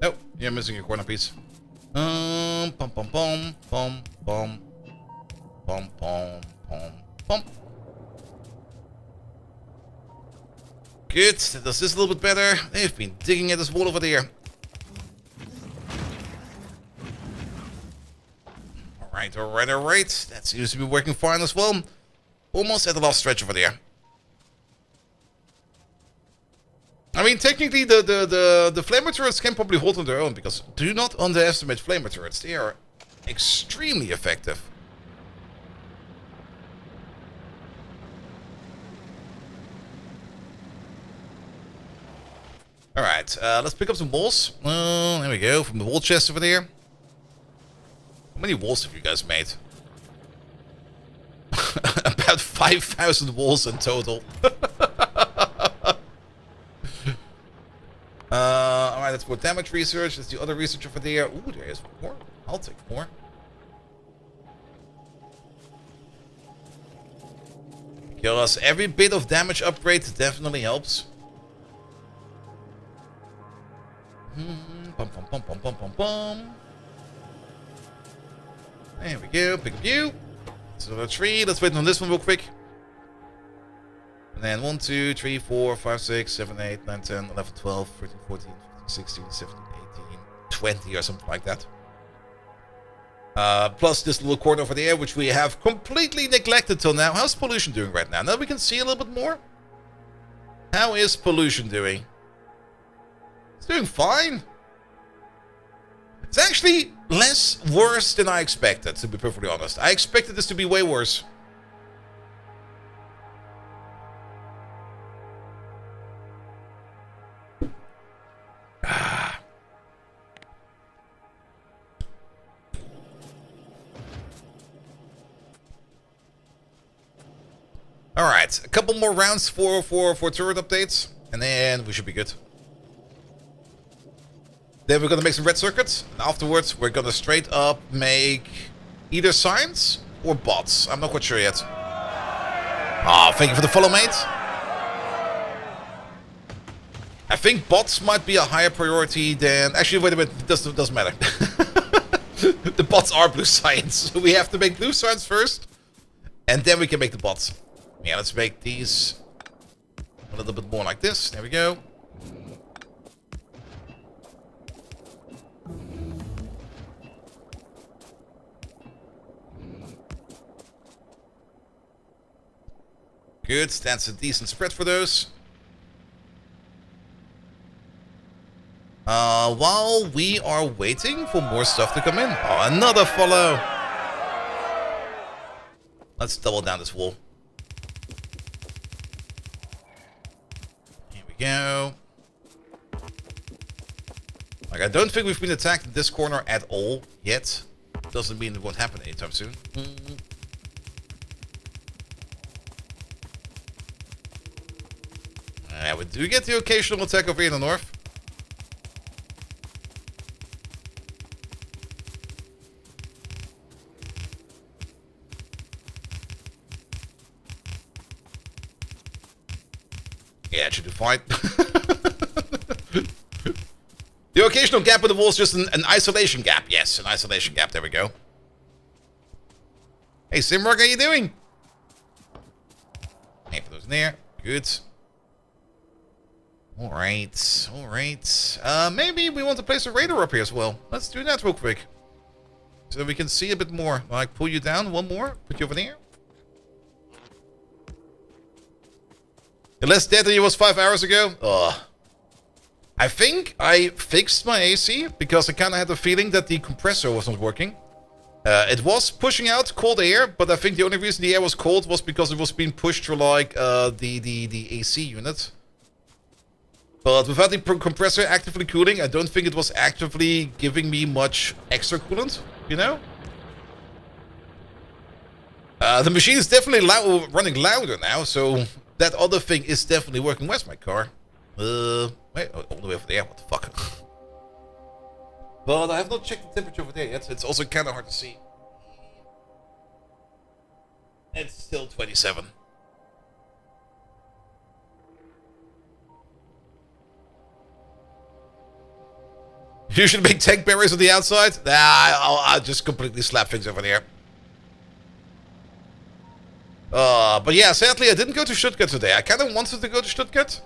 Nope, you're missing your corner piece. Pom pom pom pom pom pom pom pom. Good, that does this a little bit better. They've been digging at this wall over there. Alright. That seems to be working fine as well. Almost at the last stretch over there. I mean, technically, the flamer turrets can probably hold on their own, because do not underestimate flamer turrets. They are extremely effective. Alright, let's pick up some walls. There we go, from the wall chest over there. How many walls have you guys made? About 5,000 walls in total. Alright, that's for damage research. That's the other research over there. Ooh, there is more. I'll take more. Because every bit of damage upgrade definitely helps. Bum, bum, bum, bum, bum, bum, bum. There we go. Pick up you. So 3. Let's wait on this one real quick. And then 1, 2, 3, 4, 5, 6, 7, 8, 9, 10, 11, 12, 13, 14, 15, 16, 17, 18, 20 or something like that. Plus this little corner over there, which we have completely neglected till now. How's pollution doing right now? Now we can see a little bit more. How is pollution doing? It's doing fine. It's actually less worse than I expected, to be perfectly honest. I expected this to be way worse. Alright, a couple more rounds for turret updates, and then we should be good. Then we're gonna make some red circuits, and afterwards we're gonna straight up make either signs or bots. I'm not quite sure yet. Ah, thank you for the follow, mate. I think bots might be a higher priority than... Actually, wait a minute, it doesn't matter. The bots are blue signs, so we have to make blue signs first, and then we can make the bots. Yeah, let's make these a little bit more like this. There we go. Good, that's a decent spread for those. While we are waiting for more stuff to come in. Oh, another follow. Let's double down this wall. Here we go. Like, I don't think we've been attacked in this corner at all yet. Doesn't mean it won't happen anytime soon. We do get the occasional attack over here in the north. Yeah, it should do fine. The occasional gap in the wall is just an isolation gap. Yes, an isolation gap. There we go. Hey, Simrock, how you doing? Hey, for those in there. Good. Alright, alright. Maybe we want to place a radar up here as well. Let's do that real quick. So we can see a bit more. Like, pull you down one more. Put you over there. You're less dead than you was 5 hours ago? Ugh. I think I fixed my AC because I kind of had the feeling that the compressor was not working. It was pushing out cold air, but I think the only reason the air was cold was because it was being pushed through, like, the AC unit. But without the compressor actively cooling, I don't think it was actively giving me much extra coolant, you know? The machine is definitely running louder now, so that other thing is definitely working. Where's my car? Wait, all the way over there, what the fuck? But I have not checked the temperature over there yet, so it's also kind of hard to see. It's still 27. You should make tank barriers on the outside? Nah, I'll just completely slap things over there. But yeah, sadly I didn't go to Stuttgart today. I kind of wanted to go to Stuttgart.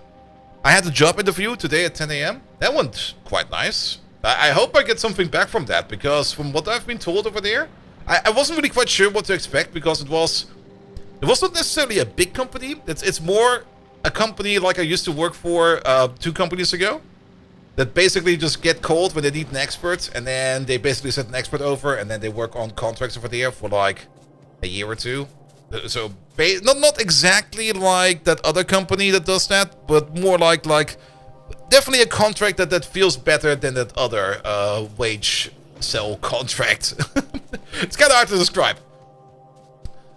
I had a job interview today at 10 AM. That went quite nice. I hope I get something back from that, because from what I've been told over there, I wasn't really quite sure what to expect, because it was not necessarily a big company. It's more a company like I used to work for 2 companies ago. That basically just get called when they need an expert, and then they basically send an expert over, and then they work on contracts over there for like a year or 2. So not exactly like that other company that does that, but more like definitely a contract that feels better than that other wage cell contract. It's kind of hard to describe.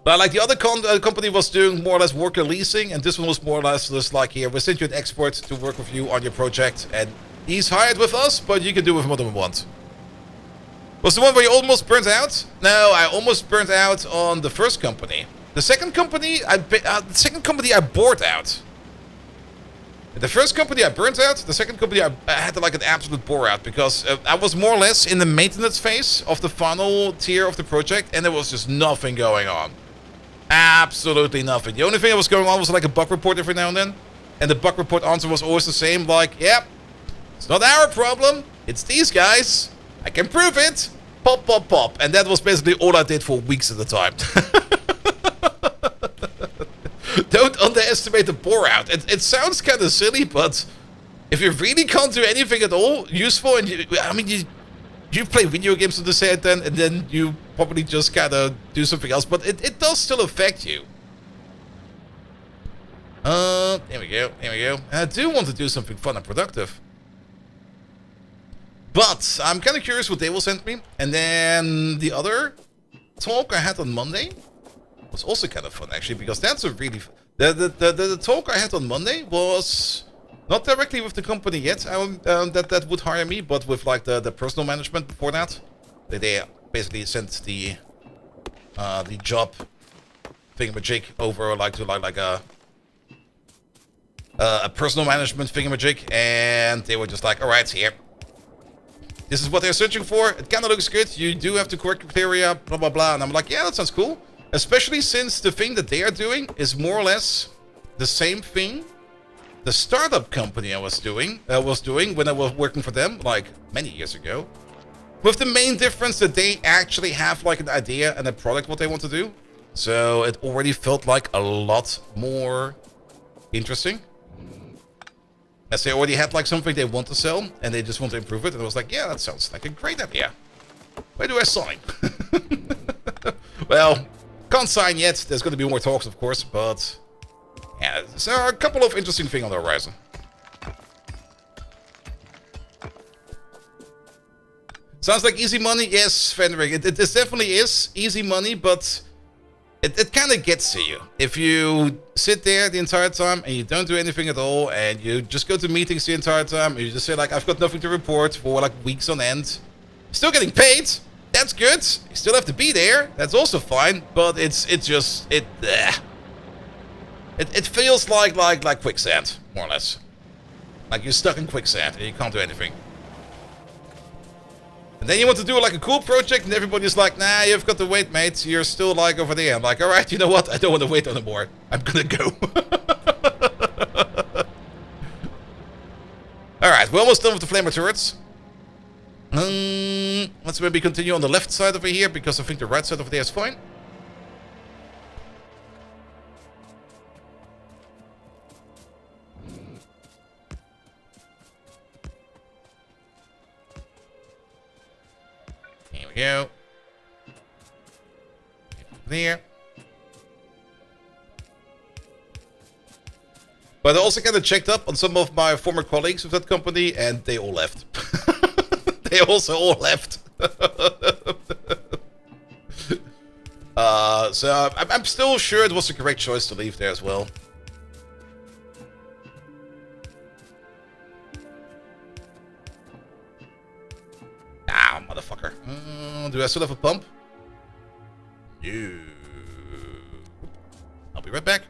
But like the other company was doing more or less worker leasing, and this one was more or less just like, here, we'll send you an expert to work with you on your project, and he's hired with us, but you can do with him whatever you want. Was the one where you almost burnt out? No, I almost burnt out on the first company. The second company, I bored out. The first company I burnt out. The second company I had like an absolute bore out, because I was more or less in the maintenance phase of the final tier of the project, and there was just nothing going on. Absolutely nothing. The only thing that was going on was like a bug report every now and then, and the bug report answer was always the same, like, yep, it's not our problem, it's these guys. I can prove it. Pop, pop, pop. And that was basically all I did for weeks at a time. Don't underestimate the bore out. It sounds kind of silly, but if you really can't do anything at all useful, and you play video games to the side then, and then you probably just kind of do something else, but it does still affect you. There we go, there we go. And I do want to do something fun and productive. But I'm kind of curious what they will send me. And then the other talk I had on Monday was also kind of fun, actually, because that's a really... The talk I had on Monday was not directly with the company yet that would hire me, but with like the personal management before that. They basically sent the job thingamajig over like to like a personal management thingamajig, and they were just like, all right, here. This is what they're searching for. It kind of looks good. You do have the correct criteria, blah, blah, blah. And I'm like, yeah, that sounds cool. Especially since the thing that they are doing is more or less the same thing the startup company I was doing when I was working for them, like many years ago. With the main difference that they actually have like an idea and a product what they want to do. So it already felt like a lot more interesting. As they already had like something they want to sell and they just want to improve it. And I was like, yeah, that sounds like a great idea. Where do I sign? Well, can't sign yet. There's going to be more talks, of course, but yeah, there are a couple of interesting things on the horizon. Sounds like easy money? Yes, Fenric. It definitely is easy money, but it kind of gets to you. If you sit there the entire time and you don't do anything at all, and you just go to meetings the entire time, and you just say like, I've got nothing to report for like weeks on end. Still getting paid. That's good. You still have to be there. That's also fine. But it feels like quicksand, more or less. Like you're stuck in quicksand and you can't do anything. And then you want to do like a cool project and everybody's like, nah, you've got to wait, mate. You're still like over there. I'm like, all right, you know what? I don't want to wait anymore. I'm gonna go. All right, we're almost done with the flamer turrets. Let's maybe continue on the left side over here because I think the right side over there is fine. Here we go. There. But I also kind of checked up on some of my former colleagues of that company, and they all left. They also all left. So I'm still sure it was the correct choice to leave there as well. Ah, motherfucker. Do I still have a pump? No. I'll be right back.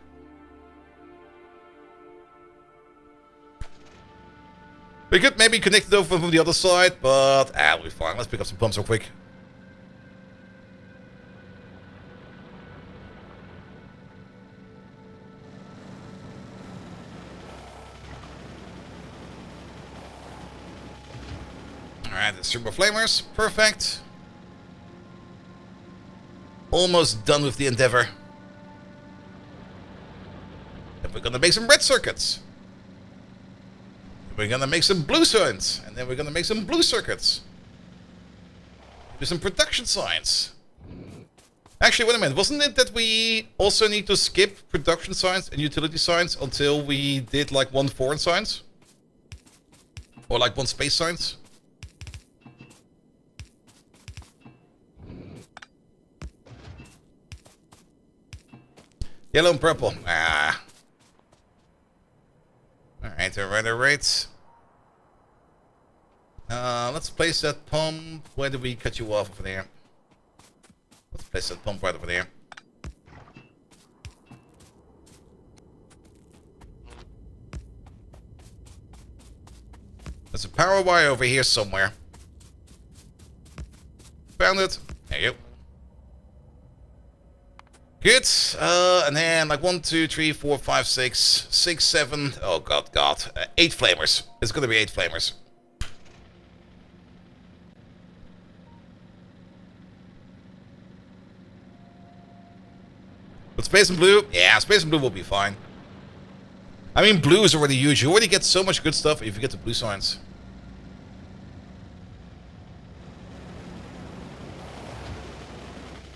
We could maybe connect it over from the other side, but we'll be fine. Let's pick up some pumps real quick. Alright, there's 3 more flamers. Perfect. Almost done with the endeavor. Then we're gonna make some red circuits. We're gonna make some blue signs, and then we're gonna make some blue circuits. Do some production signs. Actually, wait a minute. Wasn't it that we also need to skip production signs and utility signs until we did like 1 foreign signs? Or like 1 space signs? Yellow and purple. Ah. Alright, alright. Let's place that pump. Where did we cut you off over there? Let's place that pump right over there. There's a power wire over here somewhere. Found it. There you go. Good. And then like 1, 2, 3, 4, 5, 6, 6, 7. Oh god. 8 flamers. It's gonna be 8 flamers. But space and blue, yeah, space and blue will be fine. I mean, blue is already huge. You already get so much good stuff if you get the blue signs.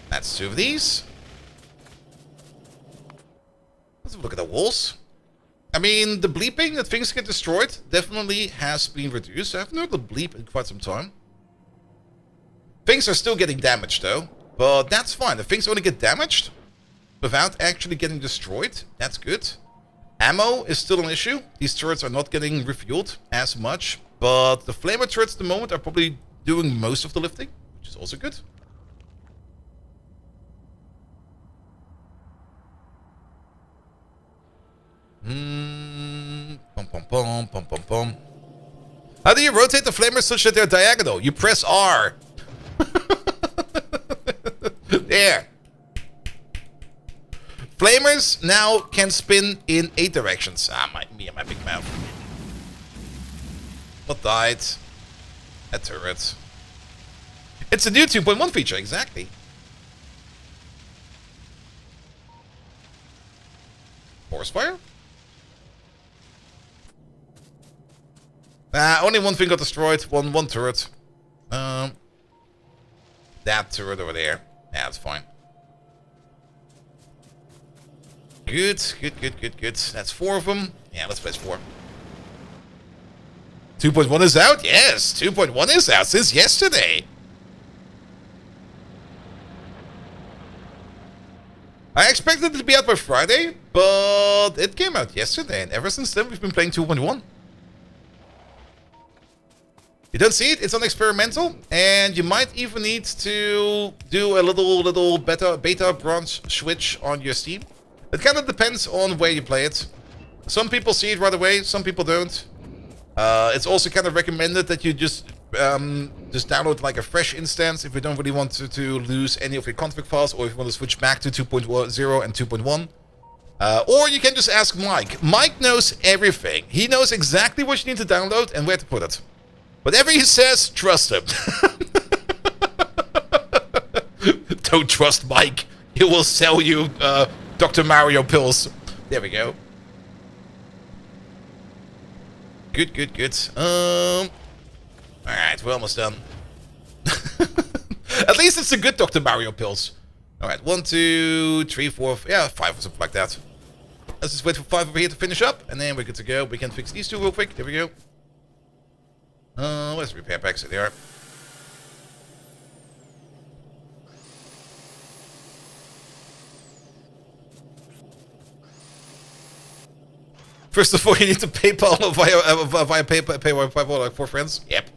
That's 2 of these. Let's have a look at the walls. I mean, the bleeping that things get destroyed definitely has been reduced. I haven't heard the bleep in quite some time. Things are still getting damaged, though. But that's fine. If things only get damaged, without actually getting destroyed. That's good. Ammo is still an issue. These turrets are not getting refueled as much, but the flamer turrets at the moment are probably doing most of the lifting, which is also good. Pom pom pom pom pom pom. How do you rotate the flamers such that they're diagonal? You press R. There. Flamers now can spin in 8 directions. Me and my big mouth. What died? A turret. It's a new 2.1 feature, exactly. Forest fire? Only one thing got destroyed. One turret. That turret over there. Yeah, that's fine. Good. That's 4 of them. Yeah, let's place 4. 2.1 is out? Yes, 2.1 is out since yesterday. I expected it to be out by Friday, but it came out yesterday, and ever since then we've been playing 2.1. You don't see it? It's on experimental, and you might even need to do a little beta branch switch on your Steam. It kind of depends on where you play it. Some people see it right away, some people don't. It's also kind of recommended that you just download like a fresh instance if you don't really want to lose any of your config files, or if you want to switch back to 2.0 and 2.1. Or you can just ask Mike. Mike knows everything. He knows exactly what you need to download and where to put it. Whatever he says, trust him. Don't trust Mike. He will sell you Dr. Mario pills. There we go. Good. Alright, we're almost done. At least it's a good Dr. Mario pills. Alright, 1, 2, 3, 4, yeah, 5 or something like that. Let's just wait for 5 over here to finish up, and then we're good to go. We can fix these 2 real quick. There we go. Where's the repair packs? There they are. First of all, you need to PayPal via PayPal like 4 friends. Yep.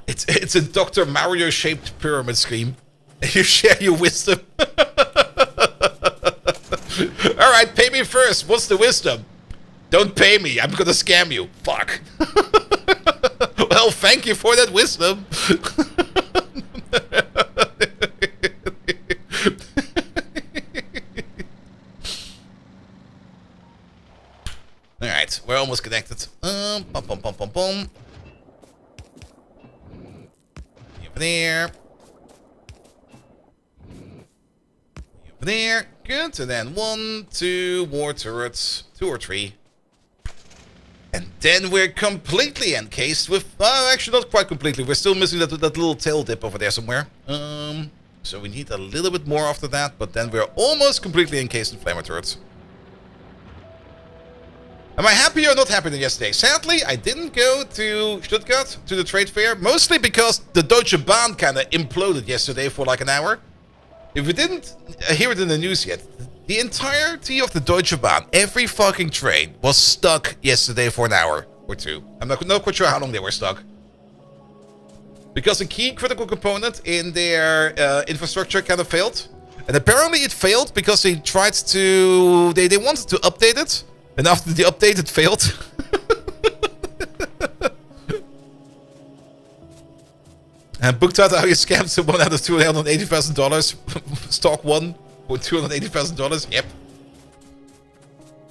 It's a Dr. Mario shaped pyramid scheme. You share your wisdom. All right, pay me first. What's the wisdom? Don't pay me. I'm gonna scam you. Fuck. Well, thank you for that wisdom. Alright, we're almost connected. Pum. Over there. Over there. Good. And then 1, 2 more turrets. 2 or 3. And then we're completely encased with... actually, not quite completely. We're still missing that little tail dip over there somewhere. So we need a little bit more after that. But then we're almost completely encased in flamer turrets. Am I happier or not happier than yesterday? Sadly, I didn't go to Stuttgart, to the trade fair. Mostly because the Deutsche Bahn kind of imploded yesterday for like an hour. If we didn't hear it in the news yet... The entirety of the Deutsche Bahn, every fucking train, was stuck yesterday for an hour or 2. I'm not quite sure how long they were stuck. Because a key critical component in their infrastructure kind of failed. And apparently it failed because they tried to... They wanted to update it. And after the update, it failed. And booked out how you scammed someone out of $280,000. Stock 1. For $280,000. Yep.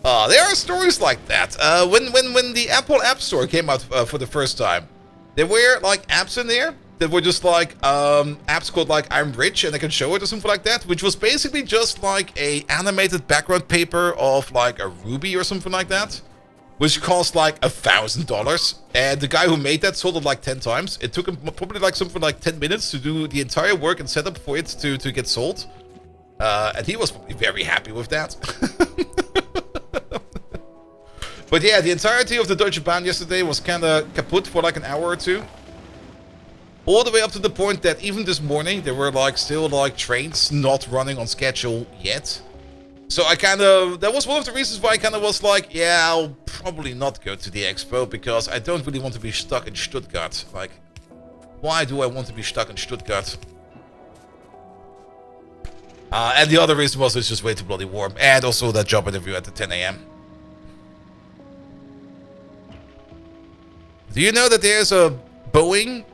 There are stories like that. When the Apple App Store came out for the first time, there were like apps in there that were just like apps called like I'm Rich and I can show it or something like that, which was basically just like a animated background paper of like a Ruby or something like that, which cost like $1,000. And the guy who made that sold it like 10 times. It took him probably like something like 10 minutes to do the entire work and setup for it to get sold. And he was very happy with that. But yeah, the entirety of the Deutsche Bahn yesterday was kind of kaput for like an hour or 2. All the way up to the point that even this morning there were like still like trains not running on schedule yet. So I kind of, that was one of the reasons why I kind of was like, yeah, I'll probably not go to the expo because I don't really want to be stuck in Stuttgart. Like, why do I want to be stuck in Stuttgart? And the other reason was it's just way too bloody warm. And also that job interview at the 10 a.m. Do you know that there's a Boeing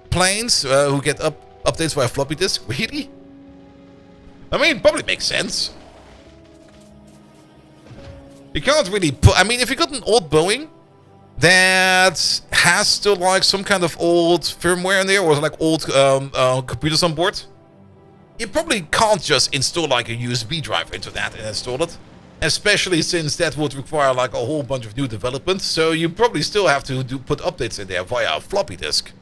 planes who get updates via floppy disk? Really? I mean, probably makes sense. You can't really put... I mean, if you got an old Boeing that has still like some kind of old firmware in there or like old computers on board, you probably can't just install like a USB drive into that and install it. Especially since that would require like a whole bunch of new development. So you probably still have to put updates in there via a floppy disk.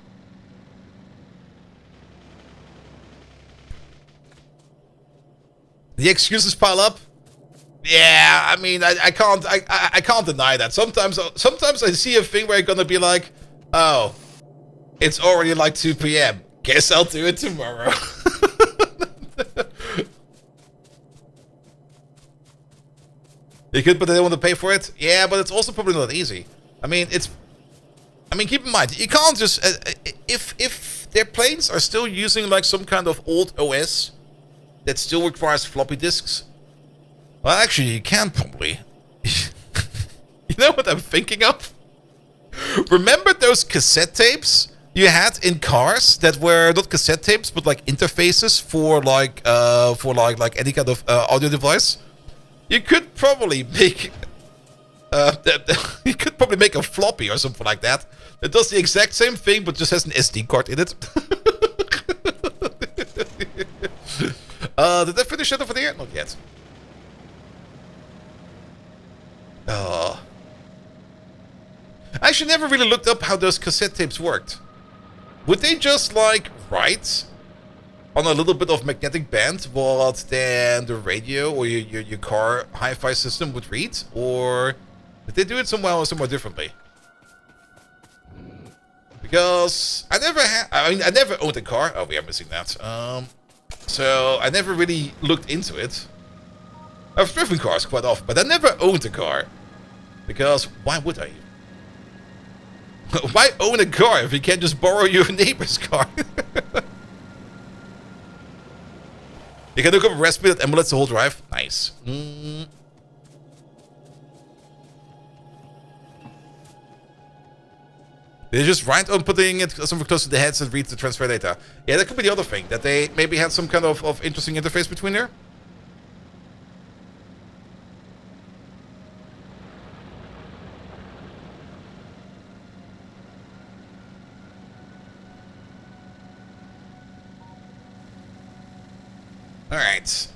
The excuses pile up. Yeah, I mean, I can't deny that. Sometimes I see a thing where you're gonna be like, oh, it's already like 2 p.m. Guess I'll do it tomorrow. You could, but they don't want to pay for it. Yeah, but it's also probably not easy. I mean, keep in mind, you can't just if their planes are still using like some kind of old OS that still requires floppy disks. Well, actually, you can probably. You know what I'm thinking of? Remember those cassette tapes you had in cars that were not cassette tapes, but like interfaces for like any kind of audio device? You could probably make you could probably make a floppy or something like that. It does the exact same thing, but just has an SD card in it. Did I finish that over there? Not yet. Oh. I actually never really looked up how those cassette tapes worked. Would they just like write on a little bit of magnetic band what then the radio or your car hi-fi system would read? Or did they do it somewhere differently? Because I never owned a car. Oh, we are missing that. So I never really looked into it. I've driven cars quite often, but I never owned a car. Because why would I? Why own a car if you can't just borrow your neighbor's car? You can look up a recipe that emulates the whole drive. Nice. They just write on putting it somewhere close to the heads and read the transfer data. Yeah, that could be the other thing. That they maybe had some kind of interesting interface between there. Alright.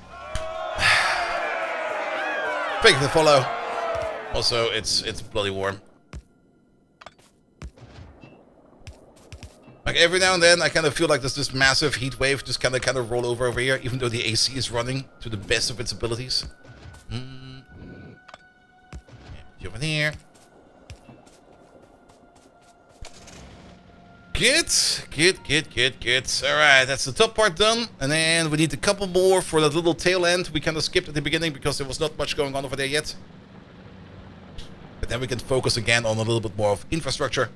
Thank you for the follow. Also, it's bloody warm. Like every now and then I kind of feel like there's this massive heat wave just kind of roll over here, even though the AC is running to the best of its abilities. Over there. Good. Alright, that's the top part done. And then we need a couple more for that little tail end we kind of skipped at the beginning because there was not much going on over there yet. But then we can focus again on a little bit more of infrastructure.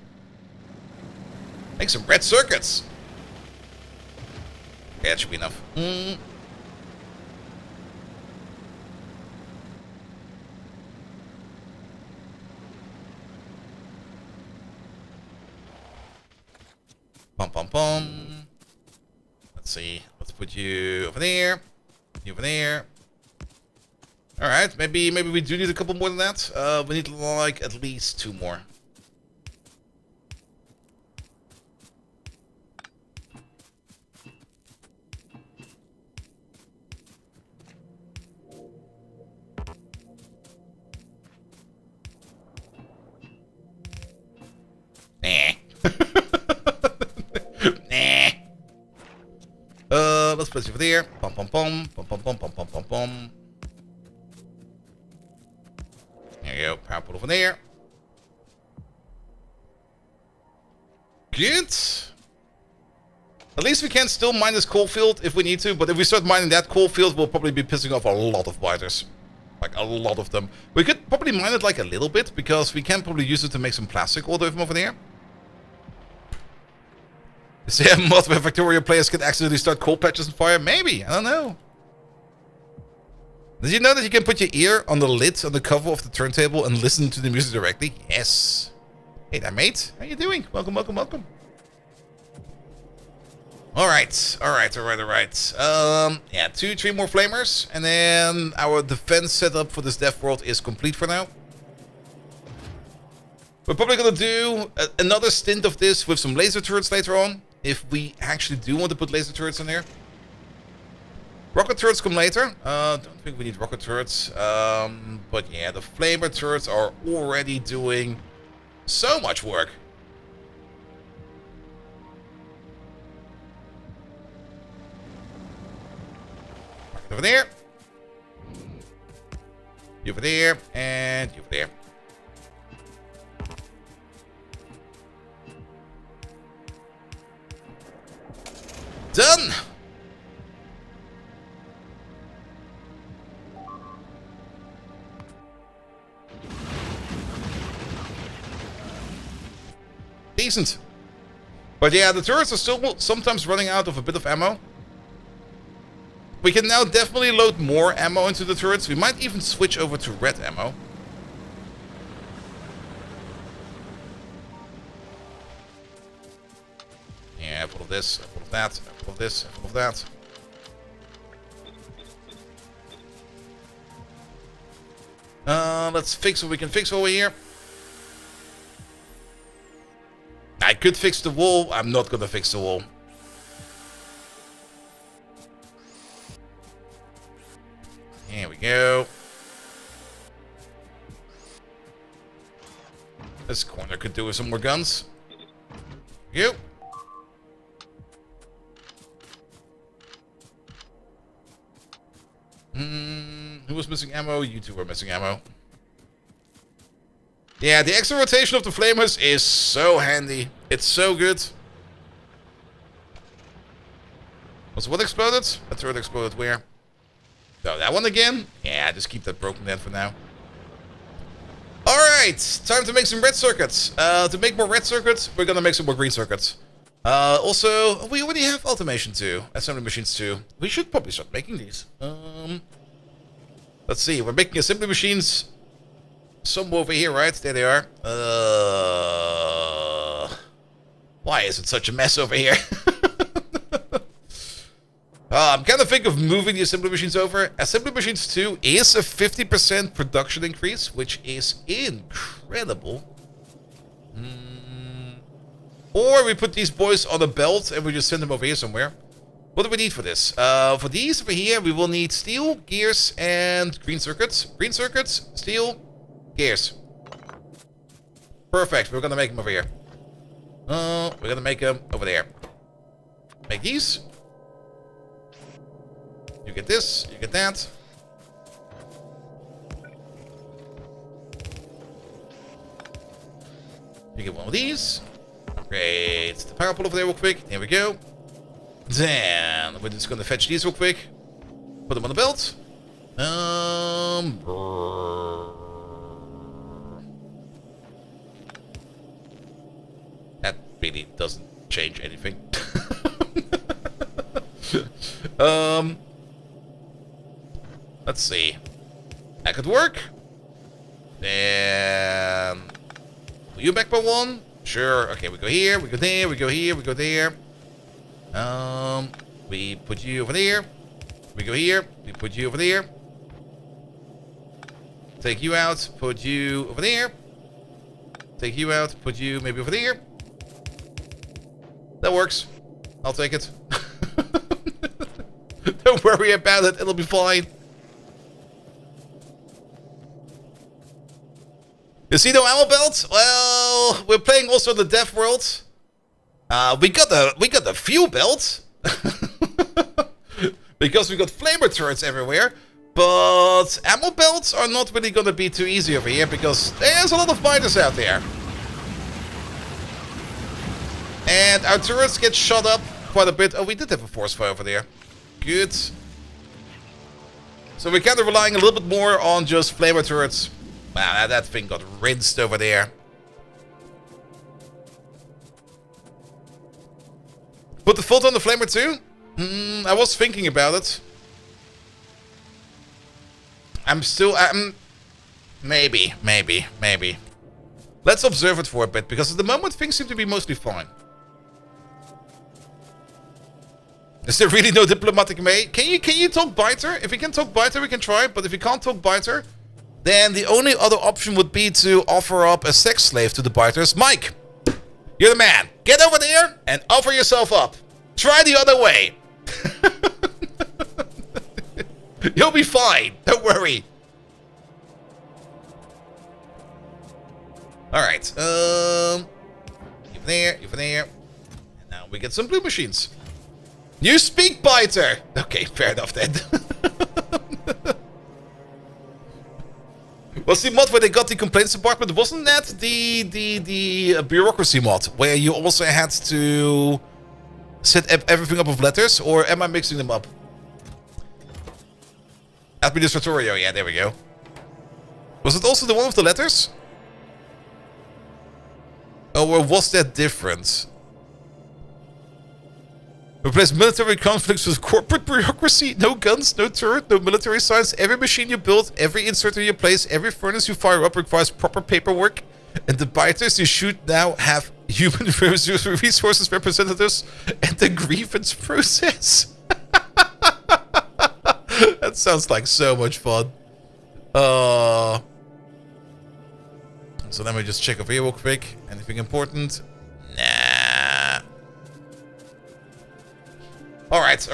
Make some red circuits. Okay, that should be enough. Pum. Let's see. Let's put you over there. You over there. All right. Maybe we do need a couple more than that. We need like at least 2 more. Let's place you over there. Pum. There you go. Power put over there. Good. At least we can still mine this coal field if we need to, but if we start mining that coal field, we'll probably be pissing off a lot of biters. Like, a lot of them. We could probably mine it, like, a little bit, because we can probably use it to make some plastic all the way from over there. Is there a mod where Factorio players can accidentally start coal patches on fire? Maybe, I don't know. Did you know that you can put your ear on the lid on the cover of the turntable and listen to the music directly? Yes. Hey there, mate. How you doing? Welcome, welcome, welcome. Alright. Yeah, 3 more flamers. And then our defense setup for this death world is complete for now. We're probably going to do another stint of this with some laser turrets later on. If we actually do want to put laser turrets in there. Rocket turrets come later. Don't think we need rocket turrets. But yeah, the flamer turrets are already doing so much work. Over there. You over there. And you over there. Done! Decent. But yeah, the turrets are still sometimes running out of a bit of ammo. We can now definitely load more ammo into the turrets. We might even switch over to red ammo. Yeah, full of this, full of that, full of this, full of that. Let's fix what we can fix over here. I could fix the wall. I'm not gonna fix the wall. Here we go. This corner could do with some more guns. You. Who was missing ammo? You two were missing ammo. Yeah, the extra rotation of the flamers is so handy. It's so good. Was what exploded? A turret exploded where? Oh, that one again? Yeah, just keep that broken then for now. Alright, time to make some red circuits. To make more red circuits, we're gonna make some more green circuits. Also, we already have automation too. Assembly machines too. We should probably start making these. Let's see, we're making assembly machines somewhere over here, right? There they are. Why is it such a mess over here? I'm kind of thinking of moving the assembly machines over. Assembly machines 2 is a 50% production increase, which is incredible. Or we put these boys on a belt and we just send them over here somewhere. What do we need for this? For these over here, we will need steel, gears, and green circuits. Green circuits, steel, gears. Perfect. We're gonna make them over here. We're gonna make them over there. Make these. You get this, you get that. You get one of these. Upgrade the power pole over there real quick. There we go. Then we're just gonna fetch these real quick. Put them on the belt. That really doesn't change anything. Let's see. That could work. Then will you back by one? Sure. Okay, we go here, we go there, we go here, we go there. We put you over there. We go here, we put you over there. Take you out, put you over there. Take you out, put you maybe over there. That works. I'll take it. Don't worry about it, it'll be fine. You see no ammo belt? Well, we're playing also the Death World. We got the fuel belt. Because we got flamer turrets everywhere. But ammo belts are not really gonna be too easy over here because there's a lot of fighters out there. And our turrets get shot up quite a bit. Oh, we did have a force fire over there. Good. So we're kind of relying a little bit more on just flamer turrets. Wow, that thing got rinsed over there. Put the fault on the flamer too? I was thinking about it. I'm still... maybe. Let's observe it for a bit, because at the moment things seem to be mostly fine. Is there really no diplomatic way? Can you talk biter? If we can talk biter, we can try. But if we can't talk biter, then the only other option would be to offer up a sex slave to the biters. Mike, you're the man. Get over there and offer yourself up. Try the other way. You'll be fine. Don't worry. All right. Even there. And now we get some blue machines. You speak, biter! Okay, fair enough then. Was the mod where they got the complaints department? Wasn't that the bureaucracy mod? Where you also had to set everything up with letters? Or am I mixing them up? Factorio, yeah, there we go. Was it also the one with the letters? Or was that different? Replace military conflicts with corporate bureaucracy. No guns, no turret, no military science. Every machine you build, every inserter you place, every furnace you fire up requires proper paperwork. And the biters you shoot now have human resources representatives and the grievance process. That sounds like so much fun. So let me just check over here real quick. Anything important? Nah. Alright.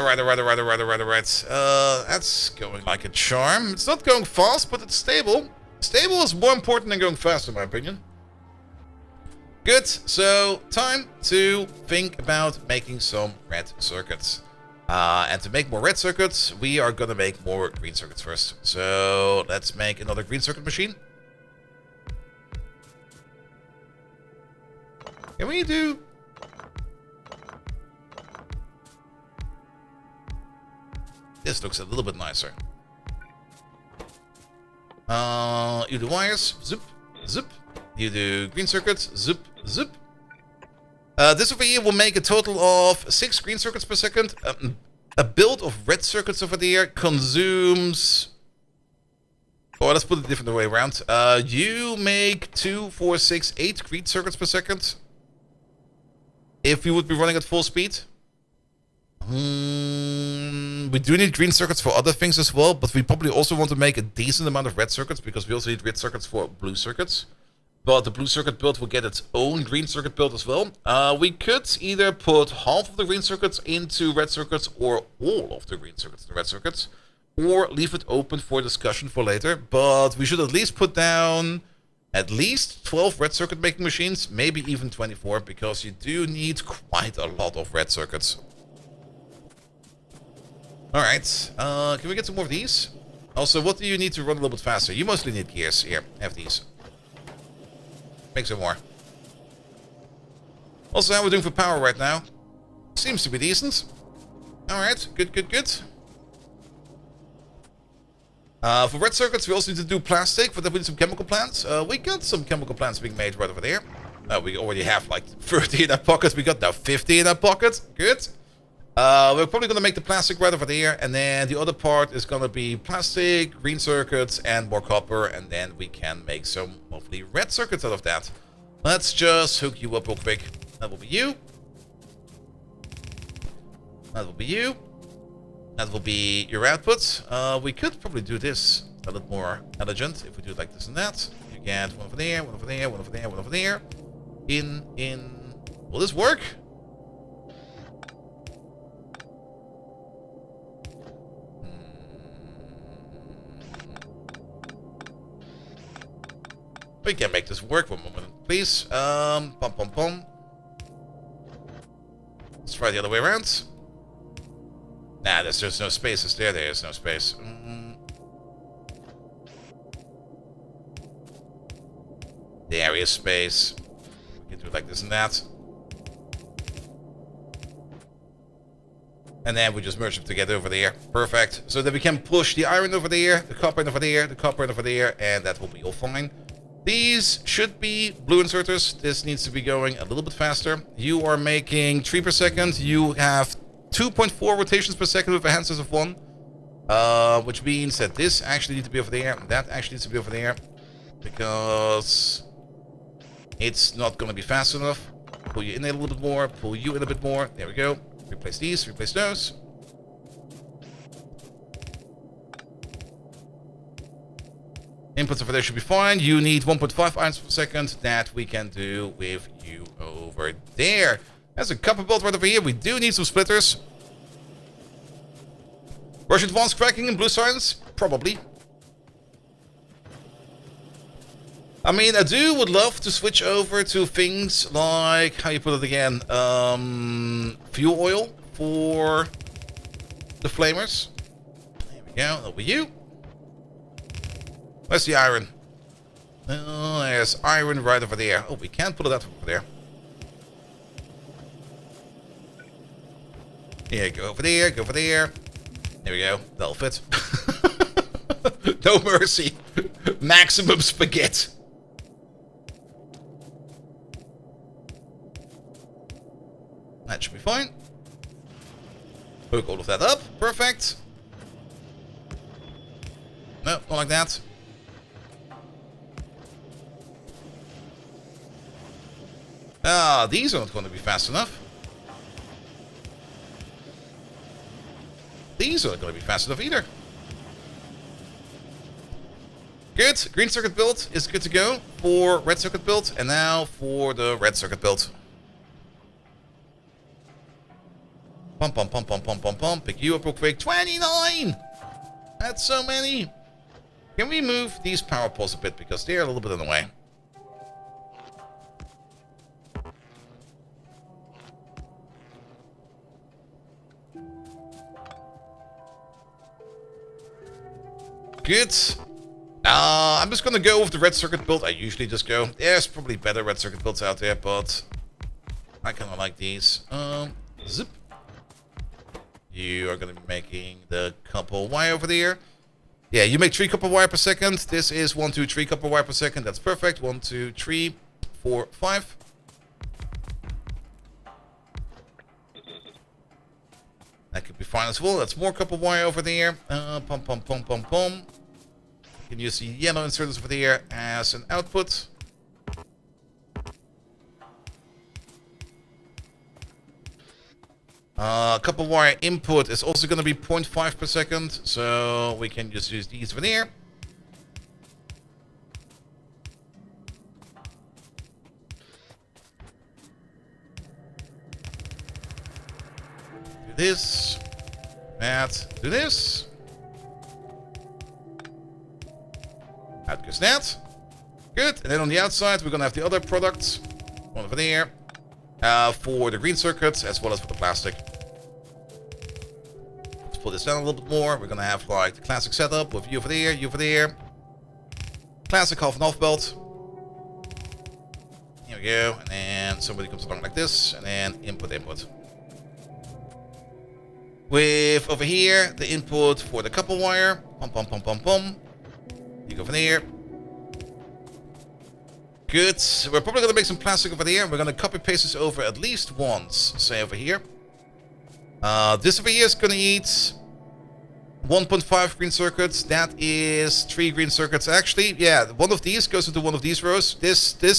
That's going like a charm. It's not going fast, but it's stable. Stable is more important than going fast, in my opinion. Good. So, time to think about making some red circuits. And to make more red circuits, we are gonna make more green circuits first. So, let's make another green circuit machine. Can we do... This looks a little bit nicer. You do wires, zip, zip. You do green circuits, zip, zip. This over here will make a total of 6 green circuits per second. A build of red circuits over there consumes... Oh, let's put it a different way around. You make 2, 4, 6, 8 green circuits per second. If we would be running at full speed. We do need green circuits for other things as well, but we probably also want to make a decent amount of red circuits because we also need red circuits for blue circuits. But the blue circuit build will get its own green circuit build as well. We could either put half of the green circuits into red circuits or all of the green circuits into red circuits, or leave it open for discussion for later. But we should at least put down at least 12 red circuit making machines, maybe even 24, because you do need quite a lot of red circuits. Alright, can we get some more of these? Also, what do you need to run a little bit faster? You mostly need gears. Here, have these. Make some more. Also, how we're doing for power right now? Seems to be decent. Alright, good. For red circuits, we also need to do plastic, but then we need some chemical plants. We got some chemical plants being made right over there. We already have like 30 in our pockets. We got now 50 in our pockets. Good. We're probably going to make the plastic right over there, and then the other part is going to be plastic, green circuits, and more copper, and then we can make some lovely red circuits out of that. Let's just hook you up real quick. That will be you. That will be you. That will be your output. We could probably do this a little more elegant if we do it like this and that. You get one over there, one over there, one over there, one over there. Will this work? We can make this work. One moment, please. Pom. Let's try the other way around. Nah, there's no space. Is there? There is no space. There is space. We can do it like this and that. And then we just merge them together over there. Perfect. So that we can push the iron over there, the copper over there, the copper over there, and that will be all fine. These should be blue inserters. This needs to be going a little bit faster. You are making 3 per second. You have 2.4 rotations per second with a hand size of 1. Which means that this actually needs to be over there, and that actually needs to be over there. Because it's not going to be fast enough. Pull you in there a little bit more, pull you in a bit more. There we go. Replace these, replace those. Inputs over there should be fine. You need 1.5 irons per second. That we can do with you over there. There's a copper bolt right over here. We do need some splitters. Russian advanced cracking and blue science? Probably. I mean, I would love to switch over to things like, how you put it again, fuel oil for the flamers. There we go, over you. Where's the iron? Oh, there's iron right over there. Oh, we can't put it out over there. Yeah, go over there, go over there. There we go, that'll fit. No mercy. Maximum spaghetti. That should be fine. Hook all of that up. Perfect. No, not like that. Ah, these are not going to be fast enough. These are not going to be fast enough either. Good. Green circuit build is good to go for red circuit build. And now for the red circuit build. Pum, pum, pum, pum, pum, pum, pum. Pick you up real quick. 29! That's so many. Can we move these power poles a bit? Because they're a little bit in the way. Good. I'm just going to go with the red circuit build. I usually just go. There's probably better red circuit builds out there, but I kind of like these. Zip. You are going to be making the copper wire over there. Yeah, you make 3 copper wire per second. This is 1, 2, 3 copper wire per second. That's perfect. 1, 2, 3, 4, 5. That could be fine as well. That's more copper wire over there. Pum, pum, pum, pum, pum. You can use the yellow inserters over there as an output. Copper wire input is also going to be 0.5 per second, so we can just use these over there. Do this, that, do this. Out goes that. Good, and then on the outside we're going to have the other products. One over there. For the green circuits as well as for the plastic. Let's pull this down a little bit more. We're gonna have like the classic setup with you over there, you over there. Classic half and half belt. Here we go, and then somebody comes along like this, and then input. With over here the input for the copper wire. Pum pum pum pum pum. You go over there. Good. We're probably going to make some plastic over there. We're going to copy paste this over at least once. Say over here. This over here is going to eat 1.5 green circuits. That is 3 green circuits. Actually, yeah, one of these goes into one of these rows.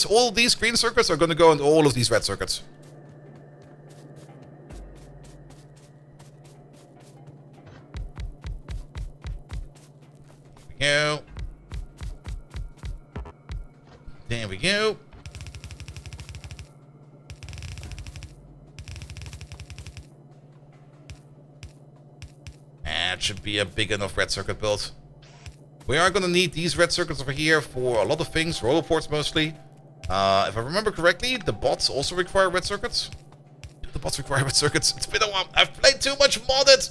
All these green circuits are going to go into all of these red circuits. Here we go. There we go. That should be a big enough red circuit build. We are going to need these red circuits over here for a lot of things, roller ports mostly. If I remember correctly, the bots also require red circuits. Do the bots require red circuits? It's been a while. I've played too much modded.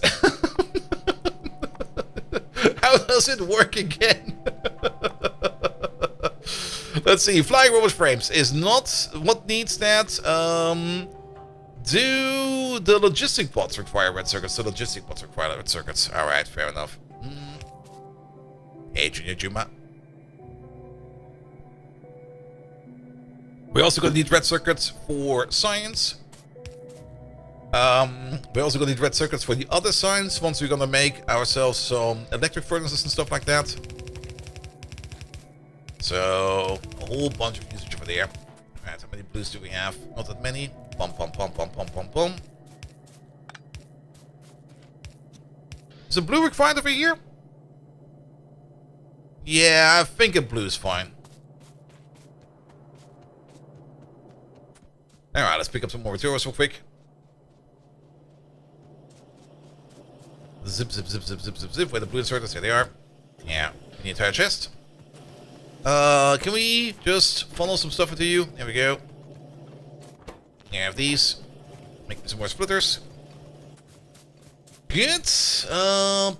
How does it work again? Let's see. Flying robot frames is not what needs that. Do Oh, the logistic pods require red circuits. The logistic pods require red circuits. Alright, fair enough. Hey, Junior Juma. We're also gonna need red circuits for science. We're also gonna need red circuits for the other science once we're gonna make ourselves some electric furnaces and stuff like that. So, a whole bunch of usage over there. Alright, how many blues do we have? Not that many. Pum, pum, pum, pum, pum, pum, pum. Is a blue required over here? Yeah, I think a blue is fine. Alright, let's pick up some more materials real quick. Zip, zip, zip, zip, zip, zip, zip. Where the blue inserters? Here they are. Yeah, the entire chest. Can we just funnel some stuff into you? There we go. Here I have these. Make me some more splitters. Good.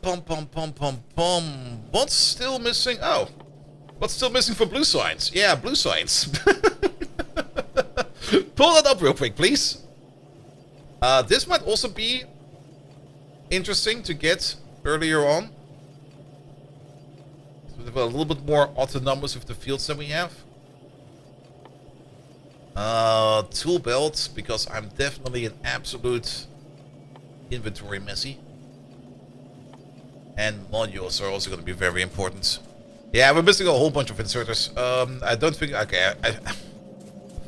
Pum, pum, pum, pum, pum. What's still missing? Oh. What's still missing for blue signs? Yeah, blue signs. Pull that up real quick, please. This might also be interesting to get earlier on. So we have a little bit more autonomous with the fields than we have. Tool belt, because I'm definitely an absolute inventory messy. And modules are also going to be very important. Yeah, we're missing a whole bunch of inserters. I don't think... Okay,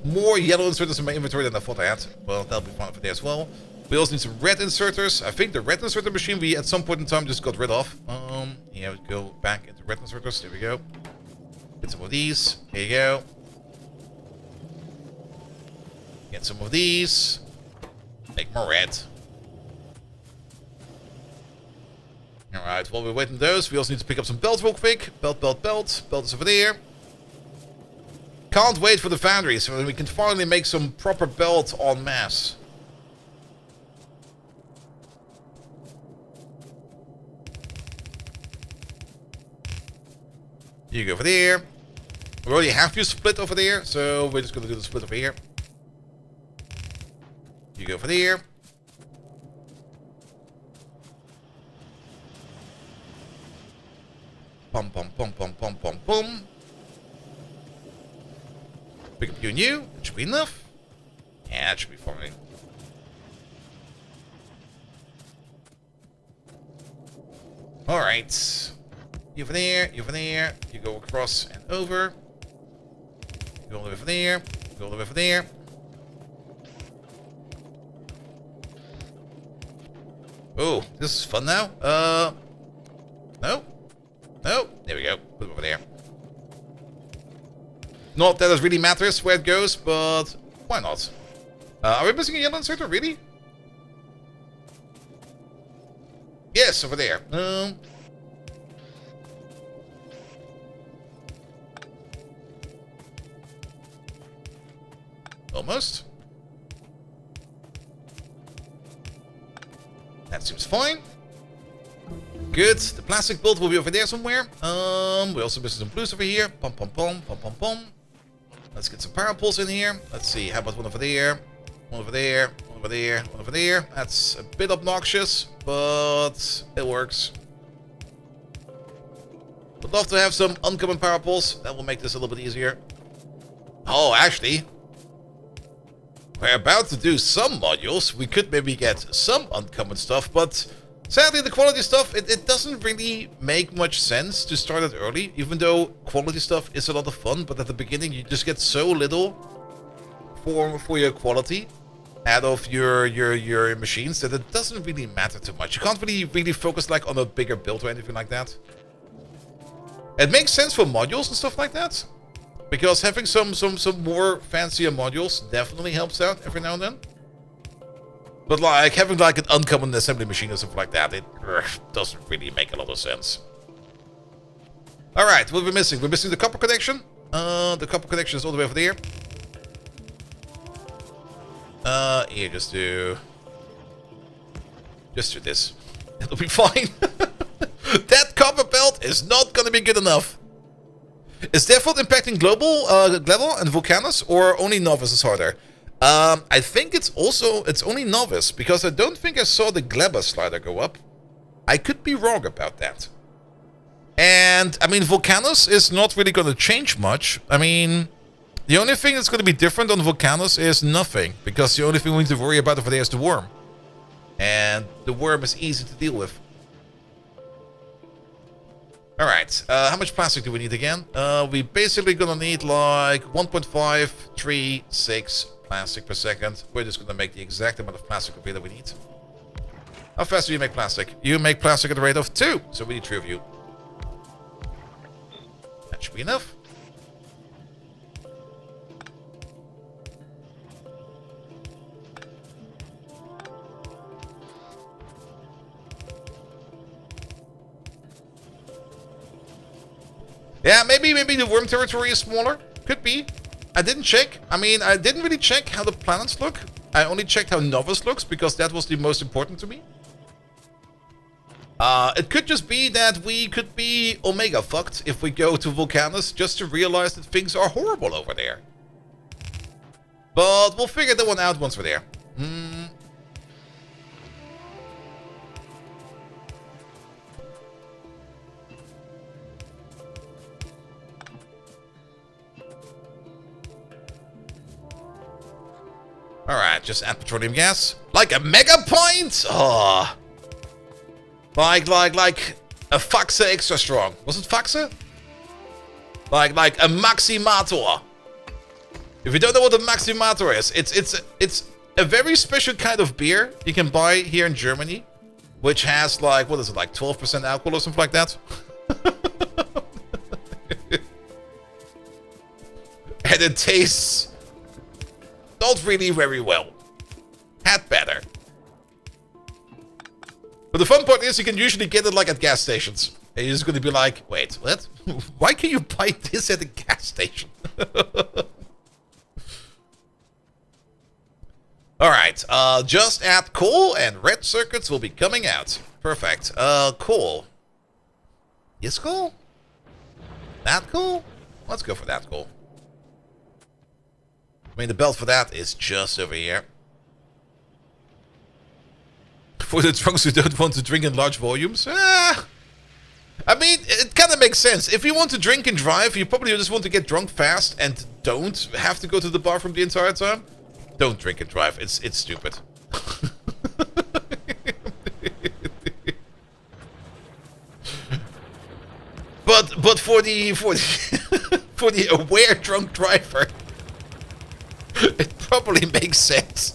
more yellow inserters in my inventory than I thought I had. Well, that'll be fine for there as well. We also need some red inserters. I think the red inserter machine we at some point in time just got rid of. Yeah, we go back into red inserters. There we go. Get some of these. Here you go. Get some of these. Make more red. Alright, while we're waiting those, we also need to pick up some belts real quick. Belt, belt, belt. Belt is over there. Can't wait for the foundry, so we can finally make some proper belt en masse. You go over there. We already have you split over there, so we're just going to do the split over here. You go over there. Pum, pum, pum, pum, pum, pum, pum. Pick up you and you. That should be enough. Yeah, that should be fine. Alright. You over there, you over there. You go across and over. You go all the way over there. You go all the way over there. Oh, this is fun now. No. No. There we go. Put it over there. Not that it really matters where it goes, but why not? Are we missing a yellow inserter? Really? Yes, over there. Almost. That seems fine. Good. The plastic build will be over there somewhere. We also missing some blues over here. Pum pum pum pum pum pum. Let's get some power poles in here. Let's see. How about one over there? One over there. One over there. One over there. That's a bit obnoxious, but it works. Would love to have some uncommon power poles. That will make this a little bit easier. Oh, actually, we're about to do some modules. We could maybe get some uncommon stuff, but sadly the quality stuff, it doesn't really make much sense to start it early, even though quality stuff is a lot of fun, but at the beginning you just get so little for your quality out of your machines that it doesn't really matter too much. You can't really focus like on a bigger build or anything like that. It makes sense for modules and stuff like that, because having some more fancier modules definitely helps out every now and then. But like having like an uncommon assembly machine or something like that, it doesn't really make a lot of sense. Alright, what are we missing? We're missing the copper connection. The copper connection is all the way over there. Here, just do this. It'll be fine. That copper belt is not gonna be good enough. Is default impacting global, Glevel and Vulcanus, or only Novice is harder? I think it's only novice, because I don't think I saw the Gleba slider go up. I could be wrong about that. And, I mean, Volcanus is not really going to change much. I mean, the only thing that's going to be different on Volcanus is nothing, because the only thing we need to worry about over there is the worm. And the worm is easy to deal with. Alright, how much plastic do we need again? We basically gonna need like 1.536 plastic per second. We're just gonna make the exact amount of plastic that we need. How fast do you make plastic? You make plastic at the rate of 2, so we need 3 of you. That should be enough. Yeah, maybe the worm territory is smaller. Could be. I didn't check. I mean, I didn't really check how the planets look. I only checked how Novus looks, because that was the most important to me. It could just be that we could be Omega fucked if we go to Volcanus, just to realize that things are horrible over there. But we'll figure that one out once we're there. Alright, just add petroleum gas. Like a mega point? Oh. Like a Faxa extra strong. Was it Faxa? Like a Maximator. If you don't know what a Maximator is, it's a very special kind of beer you can buy here in Germany, which has like, what is it, like 12% alcohol or something like that? And it tastes not really very well. Had better. But the fun part is you can usually get it like at gas stations. And you're just going to be like, wait, what? Why can you buy this at a gas station? Alright, just add coal and red circuits will be coming out. Perfect. Coal. Yes, coal? That coal? Let's go for that coal. I mean, the belt for that is just over here. For the drunks who don't want to drink in large volumes? I mean, it kind of makes sense. If you want to drink and drive, you probably just want to get drunk fast and don't have to go to the bathroom the entire time. Don't drink and drive. It's stupid. but for the for the aware drunk driver, it probably makes sense.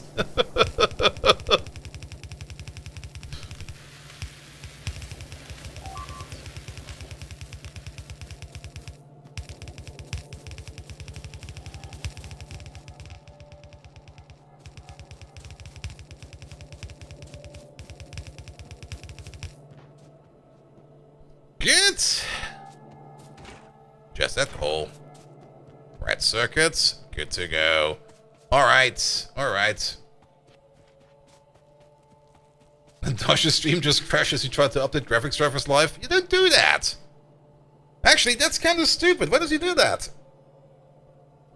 Good. Just that coal. Red circuits. Good to go. Alright. Alright. And Dasha's stream just crashes. You try to update graphics drivers live. You don't do that. Actually, that's kind of stupid. Why does he do that?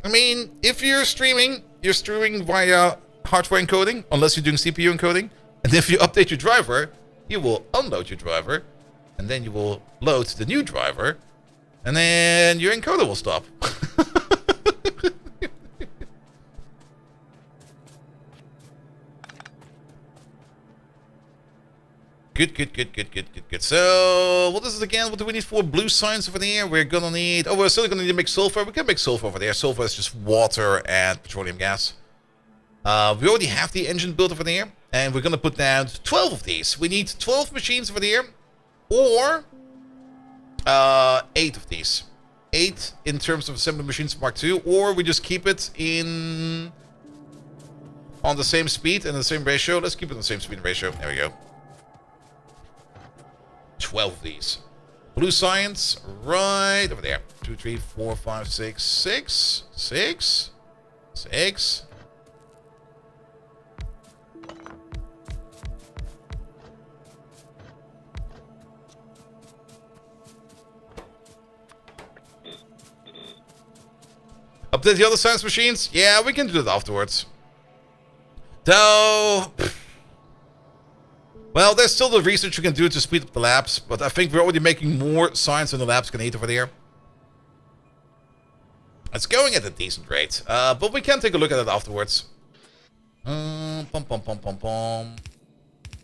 I mean, if you're streaming via hardware encoding, unless you're doing CPU encoding. And if you update your driver, you will unload your driver. And then you will load the new driver, and then your encoder will stop. Good. So, what is it again? What do we need for blue signs over there? We're gonna need... Oh, we're still gonna need to make sulfur. We can make sulfur over there. Sulfur is just water and petroleum gas. We already have the engine built over there, and we're gonna put down 12 of these. We need 12 machines over there. Or 8 of these. 8 in terms of assembly machines Mark II, or we just keep it in on the same speed and the same ratio. Let's keep it on the same speed and ratio. There we go. 12 of these. Blue science right over there. 2, 3, 4, 5, 6, 6, 6, 6. Update the other science machines? Yeah, we can do that afterwards. So, well, there's still the research we can do to speed up the labs, but I think we're already making more science than the labs can eat over there. It's going at a decent rate, but we can take a look at it afterwards. Pom pom pom pom pom.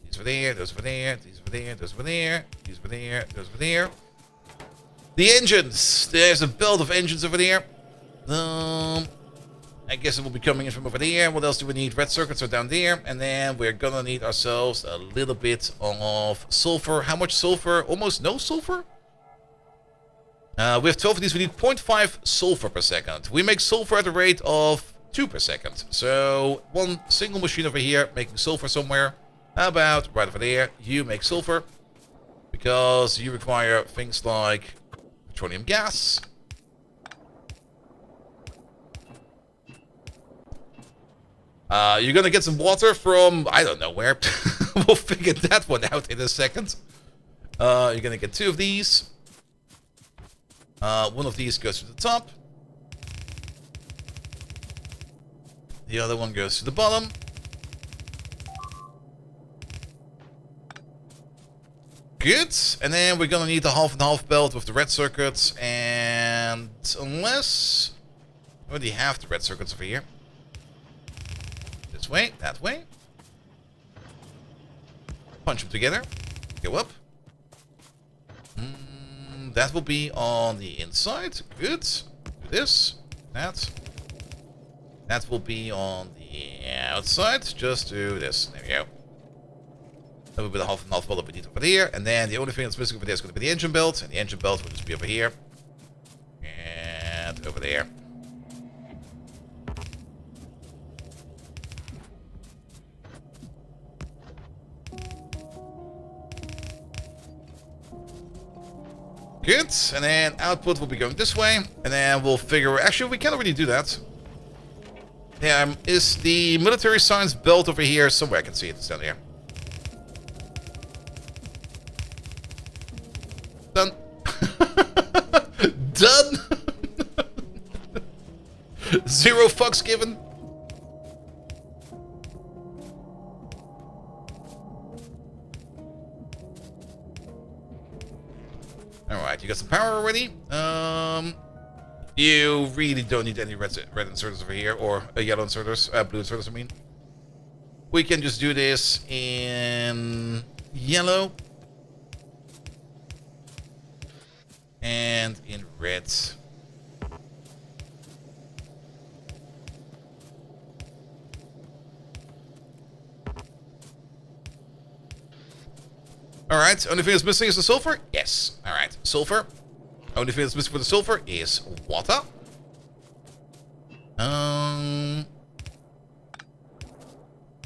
These over there, those over there, these over there, those over there, these over there, those over there. The engines. There's a belt of engines over there. I guess it will be coming in from over there. What else do we need? Red circuits are down there. And then we're gonna need ourselves a little bit of sulfur. How much sulfur? Almost no sulfur? We have 12 of these. We need 0.5 sulfur per second. We make sulfur at a rate of 2 per second. So one single machine over here making sulfur somewhere. How about right over there? You make sulfur. Because you require things like petroleum gas. You're gonna get some water from, I don't know where. We'll figure that one out in a second. You're gonna get 2 of these. One of these goes to the top. The other one goes to the bottom. Good. And then we're gonna need the half and half belt with the red circuits. And unless we already have the red circuits over here. This way, that way. Punch them together. Go up. That will be on the inside. Good. Do this. That. That will be on the outside. Just do this. There we go. That will be the half and half belt that we need over here. And then the only thing that's missing over there is going to be the engine belt. And the engine belt will just be over here. And over there. Good, and then output will be going this way, and then we'll figure... Actually, we can't already do that. Yeah, is the military science belt over here somewhere? I can see it. It's down here. Done. Done. 0 fucks given. Alright, you got some power already. You really don't need any red inserters over here, or yellow inserters, blue inserters, I mean. We can just do this in yellow. And in red. Alright, only thing that's missing is the sulfur? Yes. Alright, sulfur. Only thing that's missing for the sulfur is water.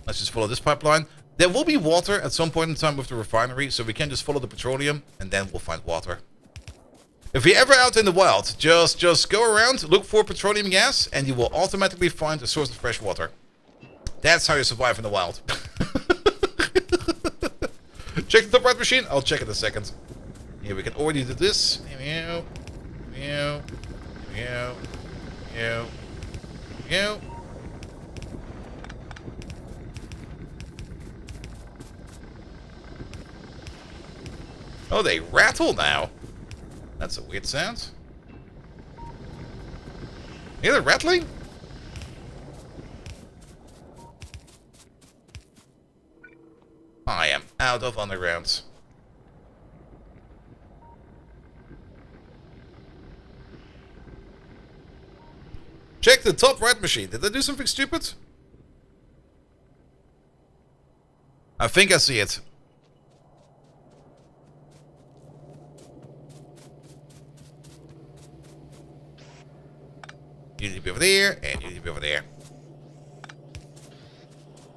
Let's just follow this pipeline. There will be water at some point in time with the refinery, so we can just follow the petroleum, and then we'll find water. If you're ever out in the wild, just go around, look for petroleum gas, and you will automatically find a source of fresh water. That's how you survive in the wild. Check the top right machine. I'll check in a second. Here we can already do this. Oh, they rattle now. That's a weird sound. Hear the rattling? I am out of undergrounds. Check the top right machine. Did I do something stupid? I think I see it. You need to be over there, and you need to be over there.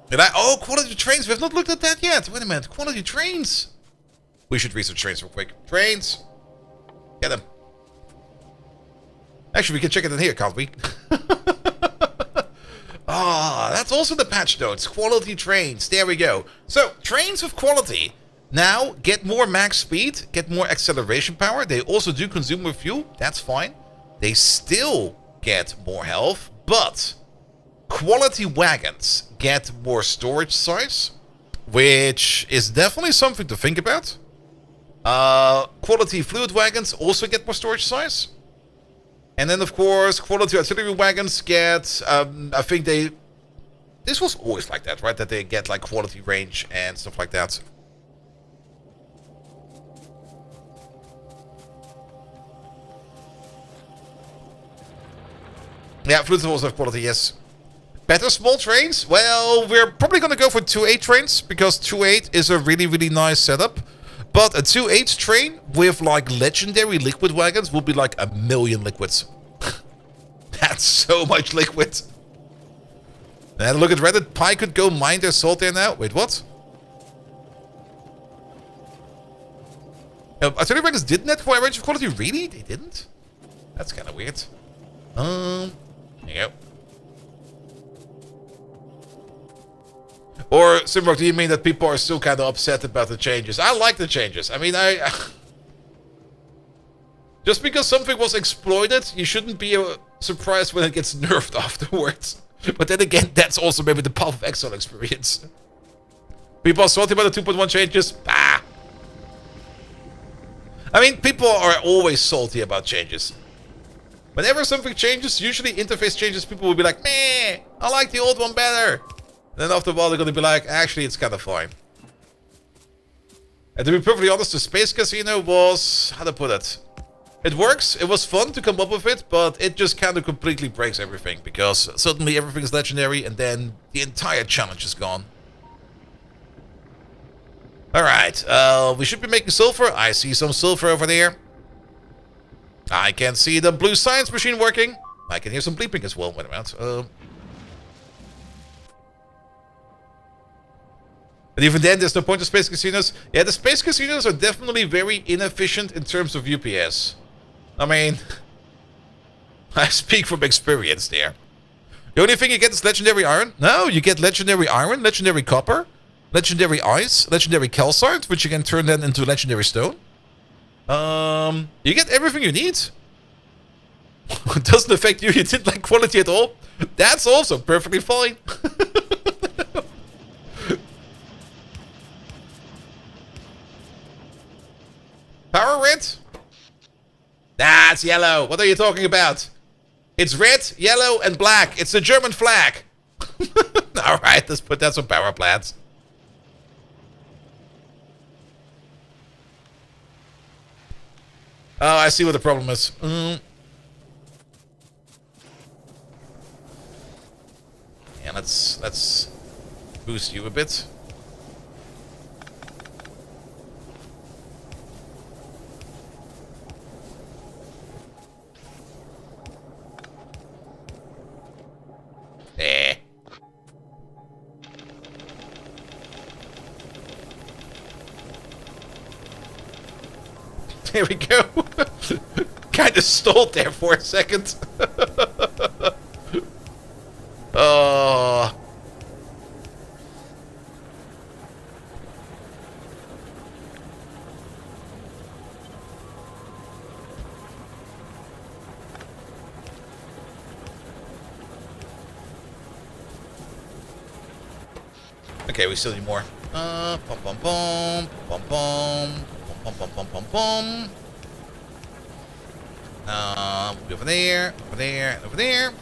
Did I? Oh, quality trains. We have not looked at that yet. Wait a minute. Quality trains. We should research trains real quick. Trains. Get them. Actually, we can check it in here, can't we? Ah, that's also the patch notes. Quality trains. There we go. So, trains of quality now get more max speed, get more acceleration power. They also do consume more fuel. That's fine. They still get more health, but quality wagons get more storage size, which is definitely something to think about. Quality fluid wagons also get more storage size. And then, of course, quality artillery wagons get, I think they... This was always like that, right? That they get, like, quality range and stuff like that. Yeah, fluid also have quality, yes. Better small trains? Well, we're probably going to go for 2.8 trains, because 2.8 is a really, really nice setup. But a 2.8 train with, like, legendary liquid wagons will be like 1,000,000 liquids. That's so much liquid. And look at Reddit. Pi could go mine their salt there now. Wait, what? Artillery wagons didn't have a range of quality? Really? They didn't? That's kind of weird. There you go. Or, Simrock, do you mean that people are still kind of upset about the changes? I like the changes. I mean, just because something was exploited, you shouldn't be surprised when it gets nerfed afterwards. But then again, that's also maybe the Path of Exile experience. People are salty about the 2.1 changes? Bah! I mean, people are always salty about changes. Whenever something changes, usually interface changes, people will be like, meh, I like the old one better. Then after a while, they're going to be like, actually, it's kind of fine. And to be perfectly honest, the Space Casino was... How to put it? It works. It was fun to come up with it, but it just kind of completely breaks everything. Because suddenly everything is legendary, and then the entire challenge is gone. Alright, we should be making sulfur. I see some sulfur over there. I can see the blue science machine working. I can hear some bleeping as well. Wait a minute. But even then, there's no point to space casinos. Yeah, the space casinos are definitely very inefficient in terms of UPS. I mean, I speak from experience there. The only thing you get is legendary iron. No, you get legendary iron, legendary copper, legendary ice, legendary calcite, which you can turn then into legendary stone. You get everything you need. It doesn't affect you. You didn't like quality at all. That's also perfectly fine. Power red? That's yellow. What are you talking about? It's red, yellow, and black. It's the German flag. Alright, let's put that some power plants. Oh, I see what the problem is. Yeah, let's boost you a bit. There. There we go. Kind of stalled there for a second. Oh. Okay, we still need more. Pom pom pom, pom pom, pom pom pom pom pom. Over there, over there, and over there.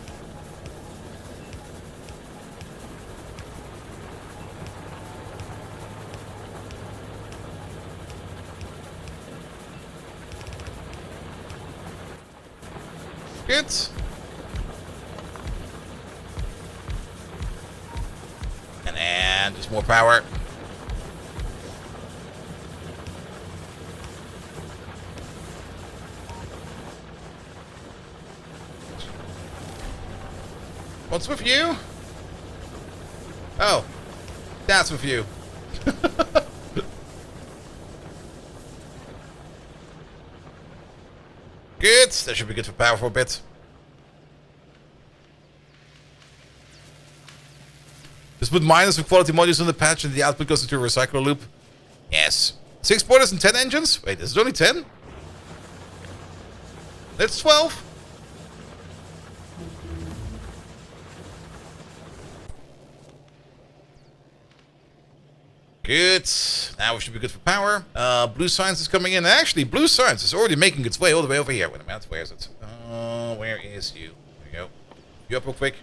Good. And just more power. What's with you? Oh, that's with you. Good. That should be good for power for a bit. Just put minus with quality modules on the patch and the output goes into a recycler loop. Yes. 6 boilers and 10 engines? Wait, is it only 10? It's 12. Good. Now we should be good for power. Blue science is coming in. Actually, blue science is already making its way all the way over here. Wait a minute. Where is it? Where is you? There you go. You up real quick.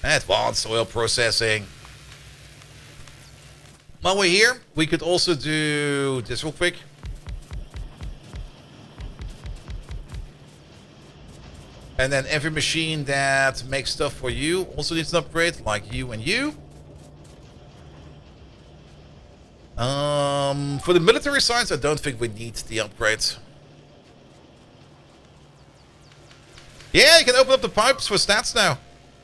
Advanced oil processing. While we're here, we could also do this real quick. And then every machine that makes stuff for you also needs an upgrade, like you and you. For the military science, I don't think we need the upgrade. Yeah, you can open up the pipes for stats now.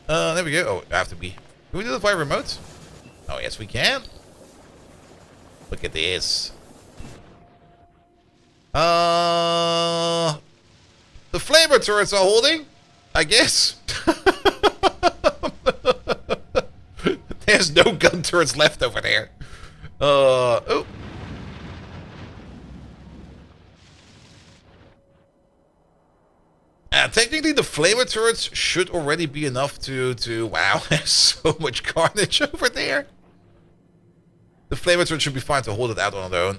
There we go. Oh, I have to be. Can we do that via remote? Oh, yes, we can. Look at this. The flavor turrets are holding, I guess. There's no gun turrets left over there. Oh. Technically, the flavor turrets should already be enough to wow, there's so much carnage over there. The flavor turret should be fine to hold it out on their own.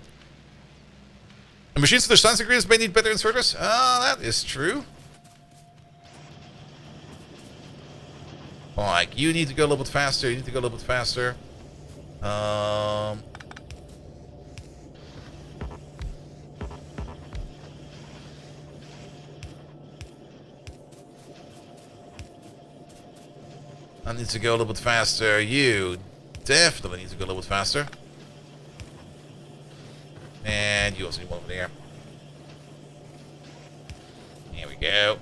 The machines with their science ingredients may need better inserters. That is true. Like, you need to go a little bit faster. You need to go a little bit faster. I need to go a little bit faster. You definitely need to go a little bit faster. And you also need one over there. Here we go.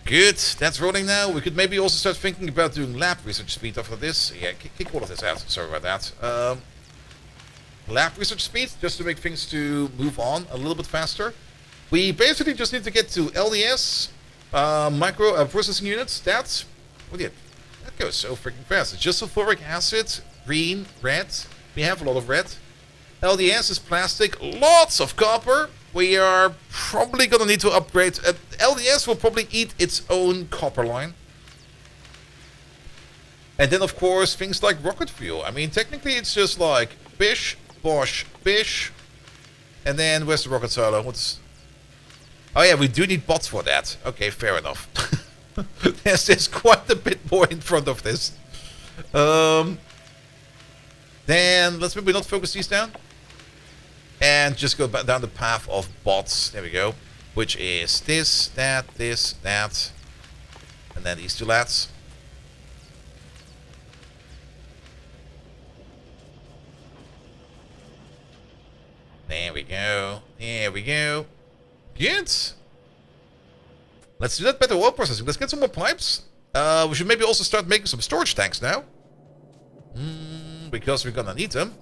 Good, that's rolling now. We could maybe also start thinking about doing lab research speed after this. Yeah, kick all of this out. Sorry about that. Lab research speed, just to make things to move on a little bit faster. We basically just need to get to LDS, micro processing units. That goes so freaking fast. It's just sulfuric acid, green, red. We have a lot of red. LDS is plastic, lots of copper. We are probably going to need to upgrade. LDS will probably eat its own copper line. And then, of course, things like rocket fuel. I mean, technically, it's just like bish, bosh, bish. And then, where's the rocket silo? Oh, yeah, we do need bots for that. Okay, fair enough. There's quite a bit more in front of this. Then, let's maybe not focus these down. And just go down the path of bots. There we go. Which is this, that. And then these two lads. There we go. Good. Let's do that better oil processing. Let's get some more pipes. We should maybe also start making some storage tanks now. Because we're gonna need them.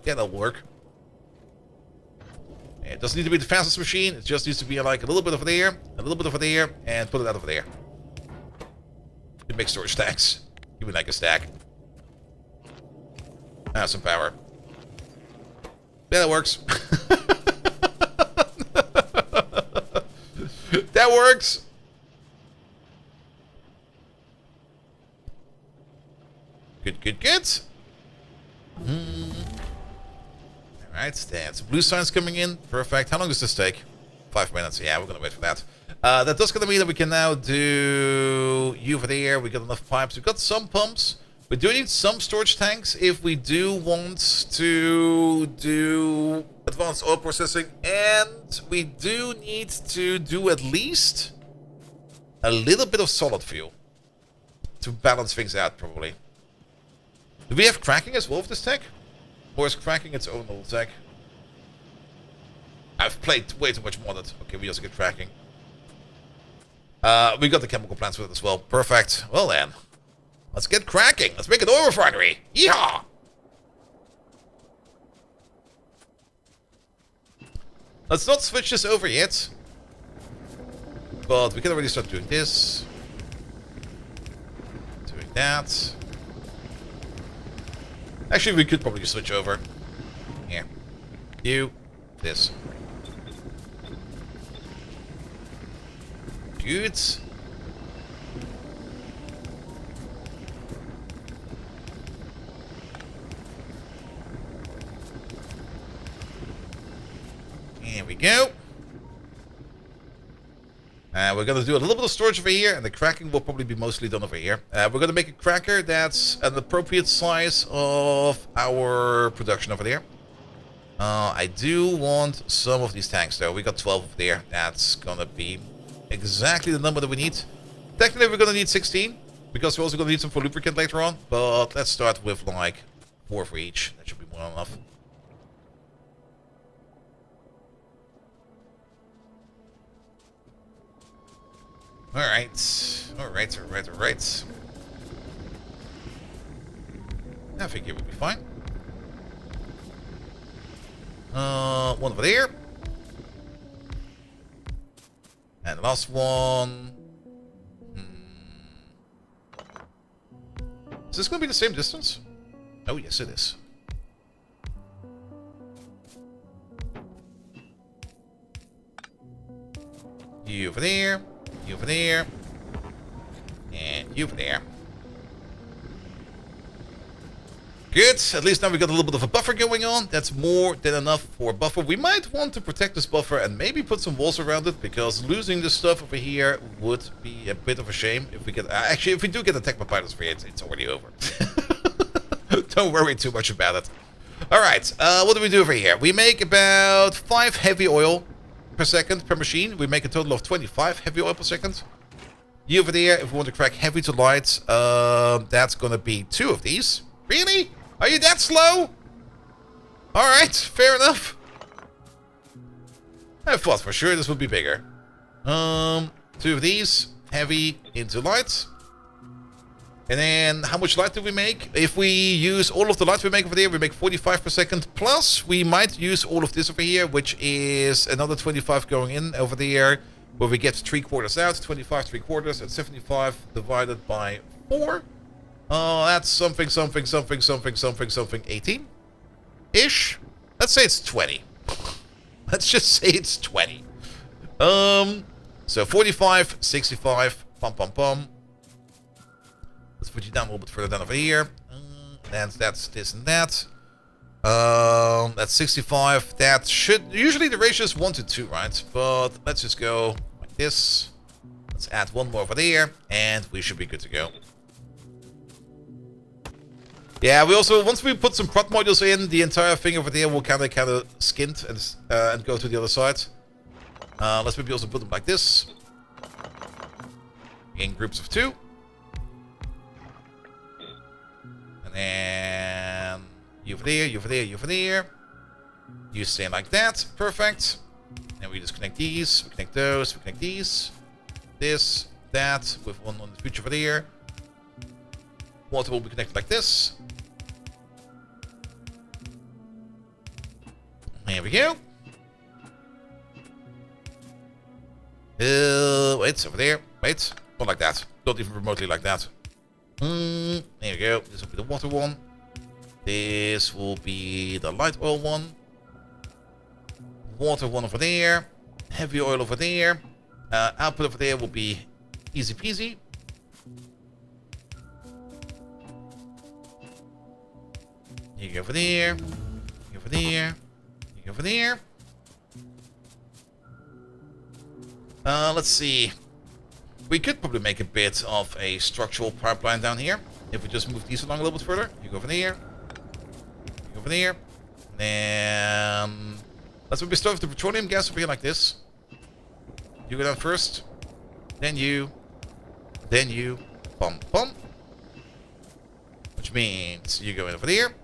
Yeah, that'll work. It doesn't need to be the fastest machine. It just needs to be like a little bit over there, a little bit over there, and put it out over there. You make storage stacks. Give me like a stack. Some power. Yeah, that works. That works. Good. Alright, that's blue signs coming in. Perfect. How long does this take? 5 minutes. Yeah, we're gonna wait for that. That does gonna mean that we can now do you over there. We got enough pipes. We've got some pumps. We do need some storage tanks if we do want to do advanced oil processing. And we do need to do at least a little bit of solid fuel to balance things out, probably. Do we have cracking as well with this tech? Or is cracking its own little tech? I've played way too much modded. Okay, we also get cracking. We got the chemical plants with it as well. Perfect. Well then. Let's get cracking. Let's make an oil refinery. Yeehaw! Let's not switch this over yet. But we can already start doing this. Doing that. Actually, we could probably switch over. Here. You. This. good. Here we go. We're going to do a little bit of storage over here, and the cracking will probably be mostly done over here. We're going to make a cracker that's an appropriate size of our production over there. I do want some of these tanks, though. We got 12 over there. That's going to be exactly the number that we need. Technically, we're going to need 16, because we're also going to need some for lubricant later on. But let's start with, like, 4 for each. That should be more than enough. Alright. Alright. I think it will be fine. One over there. And the last one. Is this going to be the same distance? Oh, yes, it is. You over there. You over there. And you over there. Good. At least now we got a little bit of a buffer going on. That's more than enough for a buffer. We might want to protect this buffer and maybe put some walls around it, because losing this stuff over here would be a bit of a shame. If we get actually, if we do get attacked by pirates over here, it's already over. Don't worry too much about it. All right. What do we do over here? We make about 5 heavy oil per second per machine. We make a total of 25 heavy oil per second. You over there, if we want to crack heavy to light, that's going to be 2 of these. Really? Are you that slow? Alright, fair enough. I thought for sure this would be bigger. 2 of these, heavy into light. And then, how much light do we make? If we use all of the light we make over there, we make 45 per second. Plus, we might use all of this over here, which is another 25 going in over there, where we get 3/4 out. 25 3/4 at 75 divided by 4. Oh, that's something, 18-ish. Let's say it's 20. Let's just say it's 20. So 45, 65, pum. Let's put you down a little bit further down over here. That's this and that. That's 65. That should... Usually the ratio is 1 to 2, right? But let's just go like this. Let's add 1 more over there. And we should be good to go. Yeah, we also... Once we put some prod modules in, the entire thing over there will kind of skint and go to the other side. Let's maybe also put them like this. In groups of 2. And you over there, you over there, you over there. You stay like that. Perfect. And we just connect these. We connect those. We connect these. This. That. With one on the switch over there. Water will be connected like this. There we go. Wait, over there. Wait. Not like that. Not even remotely like that. There we go. This will be the water one. This will be the light oil one. Water one over there. Heavy oil over there. Output over there will be easy peasy. You go over there. You over there. You go over there. Let's see. We could probably make a bit of a structural pipeline down here. If we just move these along a little bit further. You go over there. You go over there. And let's maybe start with the petroleum gas over here like this. You go down first. Then you. Then you. Bum, bum. Which means you go in over there.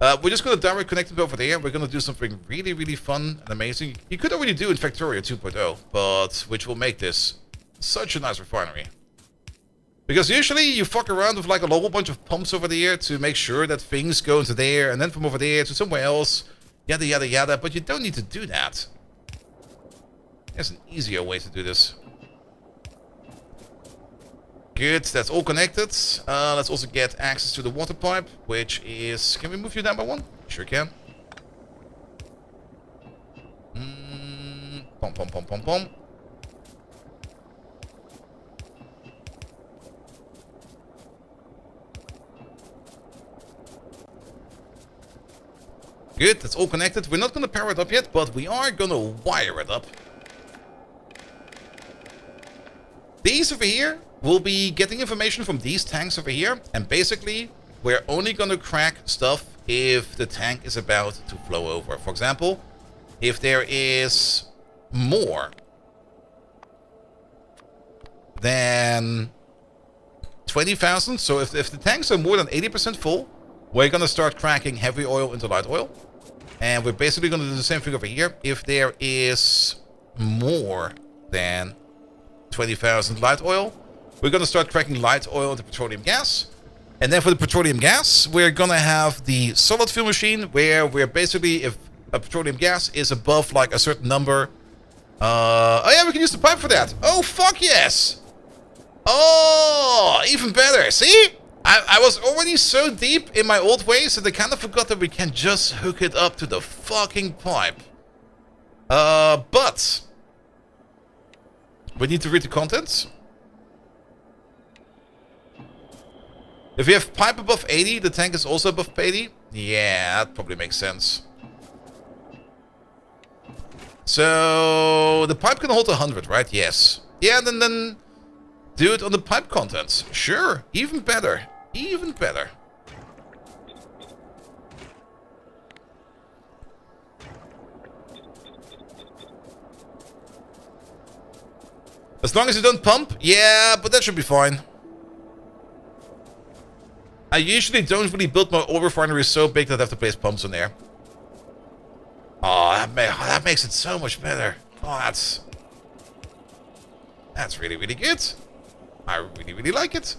We're just going to direct connect it over there. We're going to do something really, really fun and amazing. You could already do in Factorio 2.0, but which will make this such a nice refinery. Because usually you fuck around with like a whole bunch of pumps over there to make sure that things go into there, and then from over there to somewhere else, yada yada yada, but you don't need to do that. There's an easier way to do this. Good, that's all connected. Let's also get access to the water pipe, which is... Can we move you down by 1? Sure can. Pom pom pom pom pom. Good, that's all connected. We're not going to power it up yet, but we are going to wire it up. These over here will be getting information from these tanks over here. And basically, we're only going to crack stuff if the tank is about to flow over. For example, if there is more than 20,000. So if the tanks are more than 80% full, we're going to start cracking heavy oil into light oil. And we're basically going to do the same thing over here. If there is more than 20,000 light oil, we're going to start cracking light oil into petroleum gas. And then for the petroleum gas, we're going to have the solid fuel machine, where we're basically, if a petroleum gas is above like a certain number... oh yeah, we can use the pipe for that. Oh, fuck yes! Oh, even better. See? I was already so deep in my old ways that I kind of forgot that we can just hook it up to the fucking pipe. But... we need to read the contents. If you have pipe above 80, the tank is also above 80. Yeah, that probably makes sense. So, the pipe can hold 100, right? Yes. Yeah, then do it on the pipe contents. Sure, even better. Even better. As long as you don't pump, yeah, but that should be fine. I usually don't really build my oil refinery so big that I have to place pumps in there. Oh, that makes it so much better. Oh, that's really, really good. I really, really like it.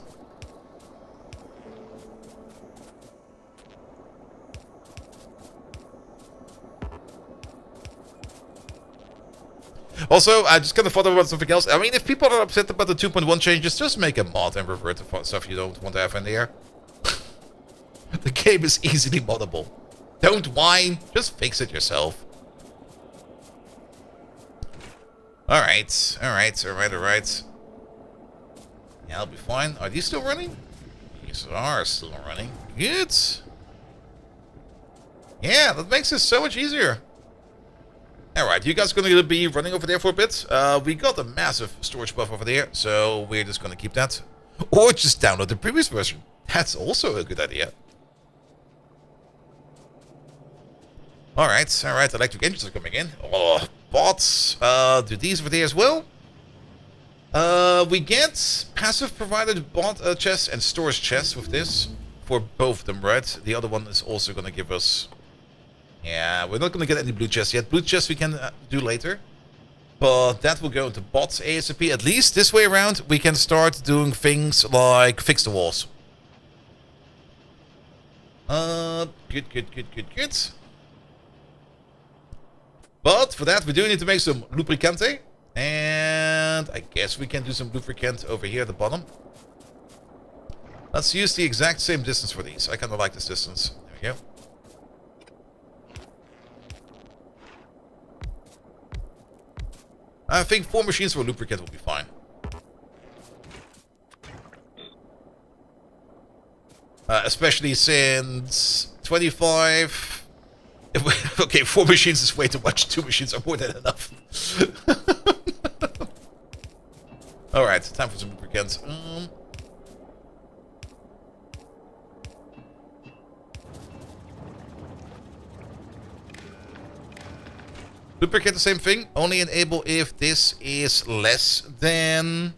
Also, I just kind of thought about something else. I mean, if people are upset about the 2.1 changes, just make a mod and revert to stuff you don't want to have in there. The game is easily moddable. Don't whine, just fix it yourself. Alright. Yeah, I'll be fine. Are these still running? These are still running. Good. Yeah, that makes it so much easier. Alright, you guys are going to be running over there for a bit. We got a massive storage buff over there, so we're just going to keep that. Or just download the previous version. That's also a good idea. Alright, electric engines are coming in. Oh, bots. Do these over there as well? We get passive provided bot chests and storage chests with this. For both of them, right? The other one is also going to give us... yeah, we're not going to get any blue chests yet. Blue chests we can do later. But that will go into bots ASAP. At least this way around, we can start doing things like fix the walls. Good. But for that, we do need to make some lubricante. And I guess we can do some lubricant over here at the bottom. Let's use the exact same distance for these. I kind of like this distance. There we go. I think 4 machines for lubricant will be fine. Especially since 25... okay, 4 machines is way too much. 2 machines are more than enough. Alright, time for some lubricants. Lubricant the same thing, only enable if this is less than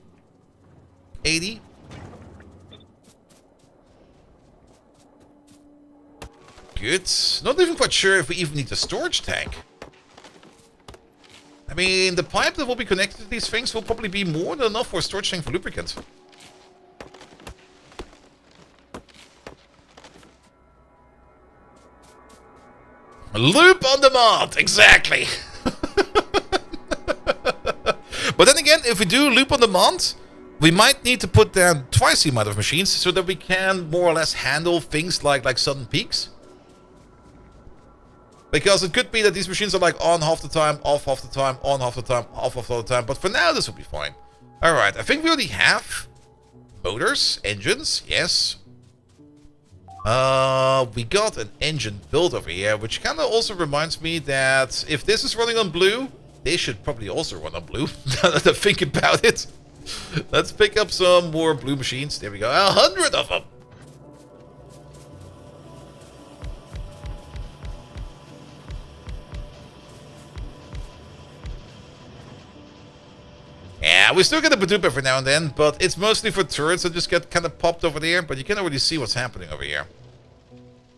80. Good. Not even quite sure if we even need a storage tank. I mean, the pipe that will be connected to these things will probably be more than enough for a storage tank for lubricant. Loop on demand, exactly. But then again, if we do loop on demand, we might need to put down twice the amount of machines so that we can more or less handle things like sudden peaks. Because it could be that these machines are like on half the time, off half the time, on half the time, off half the time. But for now, this will be fine. Alright, I think we already have motors, engines, yes. We got an engine built over here, which kind of also reminds me that if this is running on blue, they should probably also run on blue. Now that I think about it. Let's pick up some more blue machines. There we go. 100 of them. Yeah, we still get a Badoop every now and then, but it's mostly for turrets that just get kind of popped over there, but you can already see what's happening over here.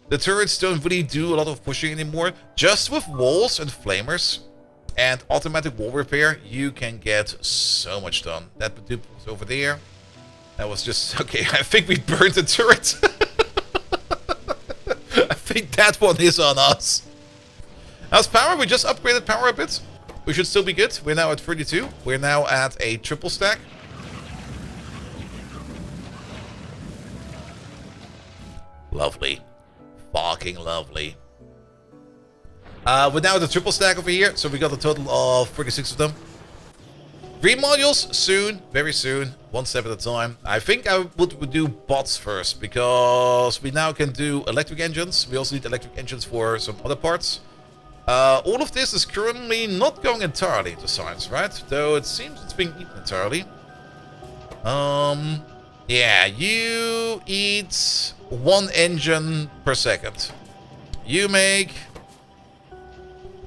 The turrets don't really do a lot of pushing anymore. Just with walls and flamers and automatic wall repair, you can get so much done. That Badoop was over there. That was just... Okay, I think we burned the turret. I think that one is on us. How's power? We just upgraded power a bit. We should still be good. We're now at 32. We're now at a triple stack. Lovely. Fucking lovely. We're now at the triple stack over here. So we got a total of 36 of them. 3 modules soon. Very soon. One step at a time. I think I would do bots first. Because we now can do electric engines. We also need electric engines for some other parts. All of this is currently not going entirely into science, right? Though it seems it's being eaten entirely. Yeah, you eat 1 engine per second. You make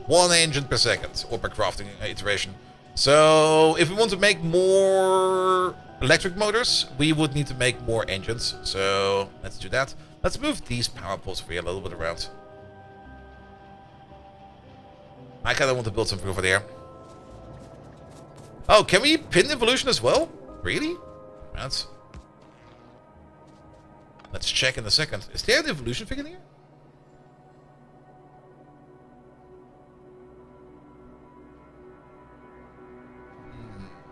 1 engine per second, or per crafting iteration. So, if we want to make more electric motors, we would need to make more engines. So, let's do that. Let's move these power poles for you a little bit around. I kind of want to build something over there. Oh, can we pin evolution as well? Really? Let's check in a second. Is there an evolution thing in here?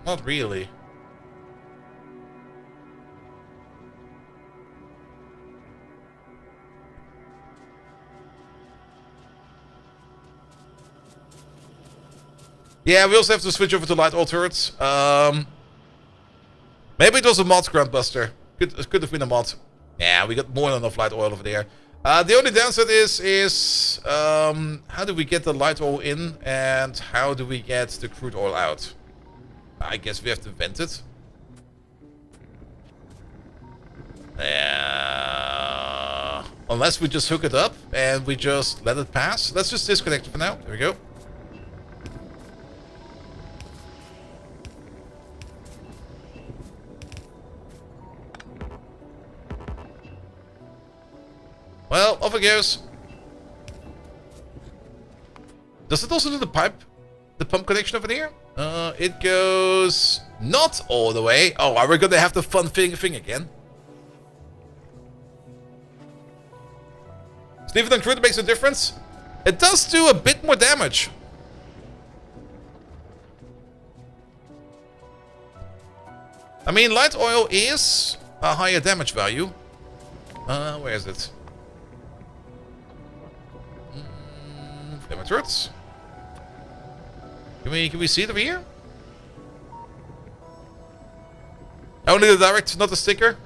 Not really. Yeah, we also have to switch over to light oil turrets. Maybe it was a mod, Grandbuster. It could have been a mod. Yeah, we got more than enough light oil over there. The only downside is how do we get the light oil in and how do we get the crude oil out? I guess we have to vent it. Unless we just hook it up and we just let it pass. Let's just disconnect it for now. There we go. Well, off it goes. Does it also do the pump connection over there? It goes not all the way. Oh, are we gonna have the fun thing again? Leave it on crude makes a difference. It does do a bit more damage. I mean, light oil is a higher damage value. Where is it? Flame turrets. Can we see it over here? Only the direct, not the sticker.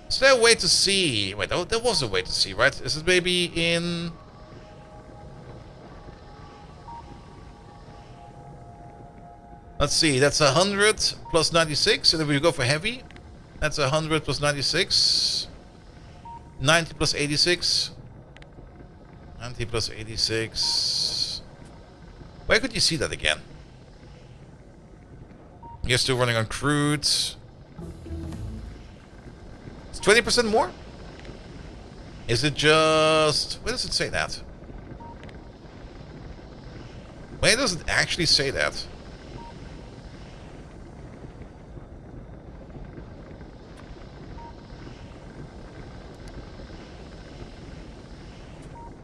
Is there a way to see? Wait, oh, there was a way to see, right? Is it maybe in? Let's see. That's 100 plus 96, and if we go for heavy, that's 100 plus 96. 90 plus 86. 90 plus 86. Where could you see that again? You're still running on crude. It's 20% more? Is it just... Where does it say that? Where does it actually say that?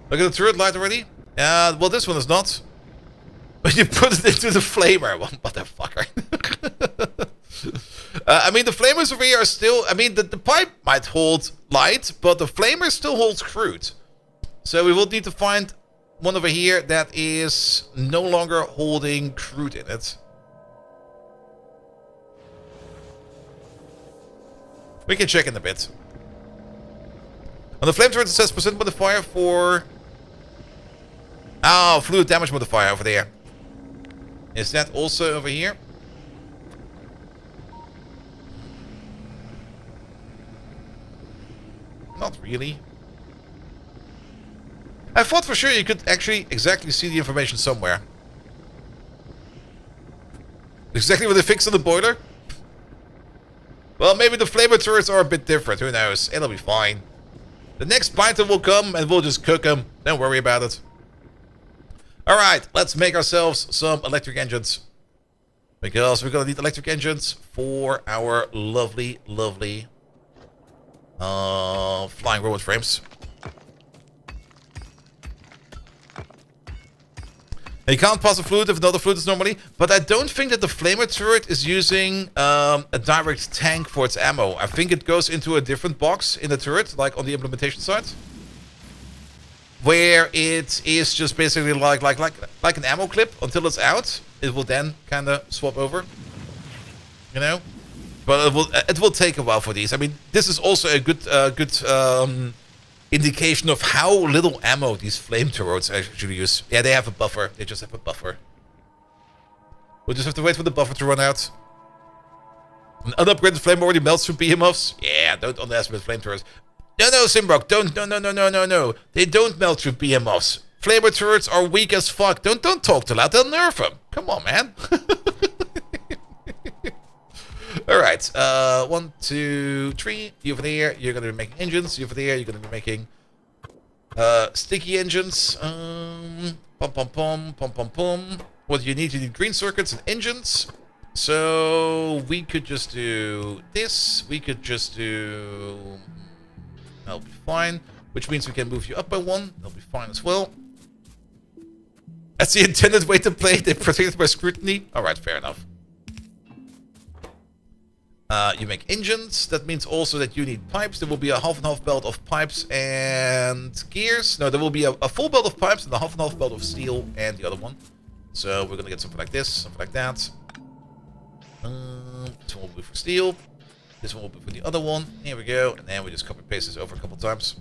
Look at the turret light already. Well, this one is not. But you put it into the flamer. Well, motherfucker. I mean, the flamers over here are still... I mean, the pipe might hold light, but the flamer still holds crude. So we will need to find one over here that is no longer holding crude in it. We can check in a bit. On the flame turret, it says percent modifier for... Oh, fluid damage modifier over there. Is that also over here? Not really. I thought for sure you could actually exactly see the information somewhere. Exactly what they fixed on the boiler? Well, maybe the flavor turrets are a bit different. Who knows? It'll be fine. The next Python will come and we'll just cook them. Don't worry about it. Alright, let's make ourselves some electric engines. Because we're gonna need electric engines for our lovely, lovely flying robot frames. You can't pass a fluid if another fluid is normally, but I don't think that the flamer turret is using a direct tank for its ammo. I think it goes into a different box in the turret, like on the implementation side, where it is just basically like an ammo clip until it's out. It will then kind of swap over, you know. But it will take a while for these. I mean, this is also a good indication of how little ammo these flame turrets actually use. Yeah, they have a buffer. They just have a buffer. We'll just have to wait for the buffer to run out. An unupgraded flame already melts through behemoths. Yeah, don't underestimate flame turrets. No, Simbrock, don't. No. They don't melt through behemoths. Flamer turrets are weak as fuck. Don't talk too loud. They'll nerf them. Come on, man. Alright, 1, 2, 3. You over there, you're gonna be making engines. You over there, you're gonna be making sticky engines. Pom. What do you need? You need green circuits and engines. So we could just do this. We could just do... That'll be fine. Which means we can move you up by 1. That'll be fine as well. That's the intended way to play. They're protected by scrutiny. Alright, fair enough. You make engines. That means also that you need pipes. There will be a half and half belt of pipes and gears. No, there will be a full belt of pipes and a half and half belt of steel and the other one. So we're gonna get something like this, something like that. This one will be for steel. This one will be for the other one. Here we go. And then we just copy paste this over a couple times.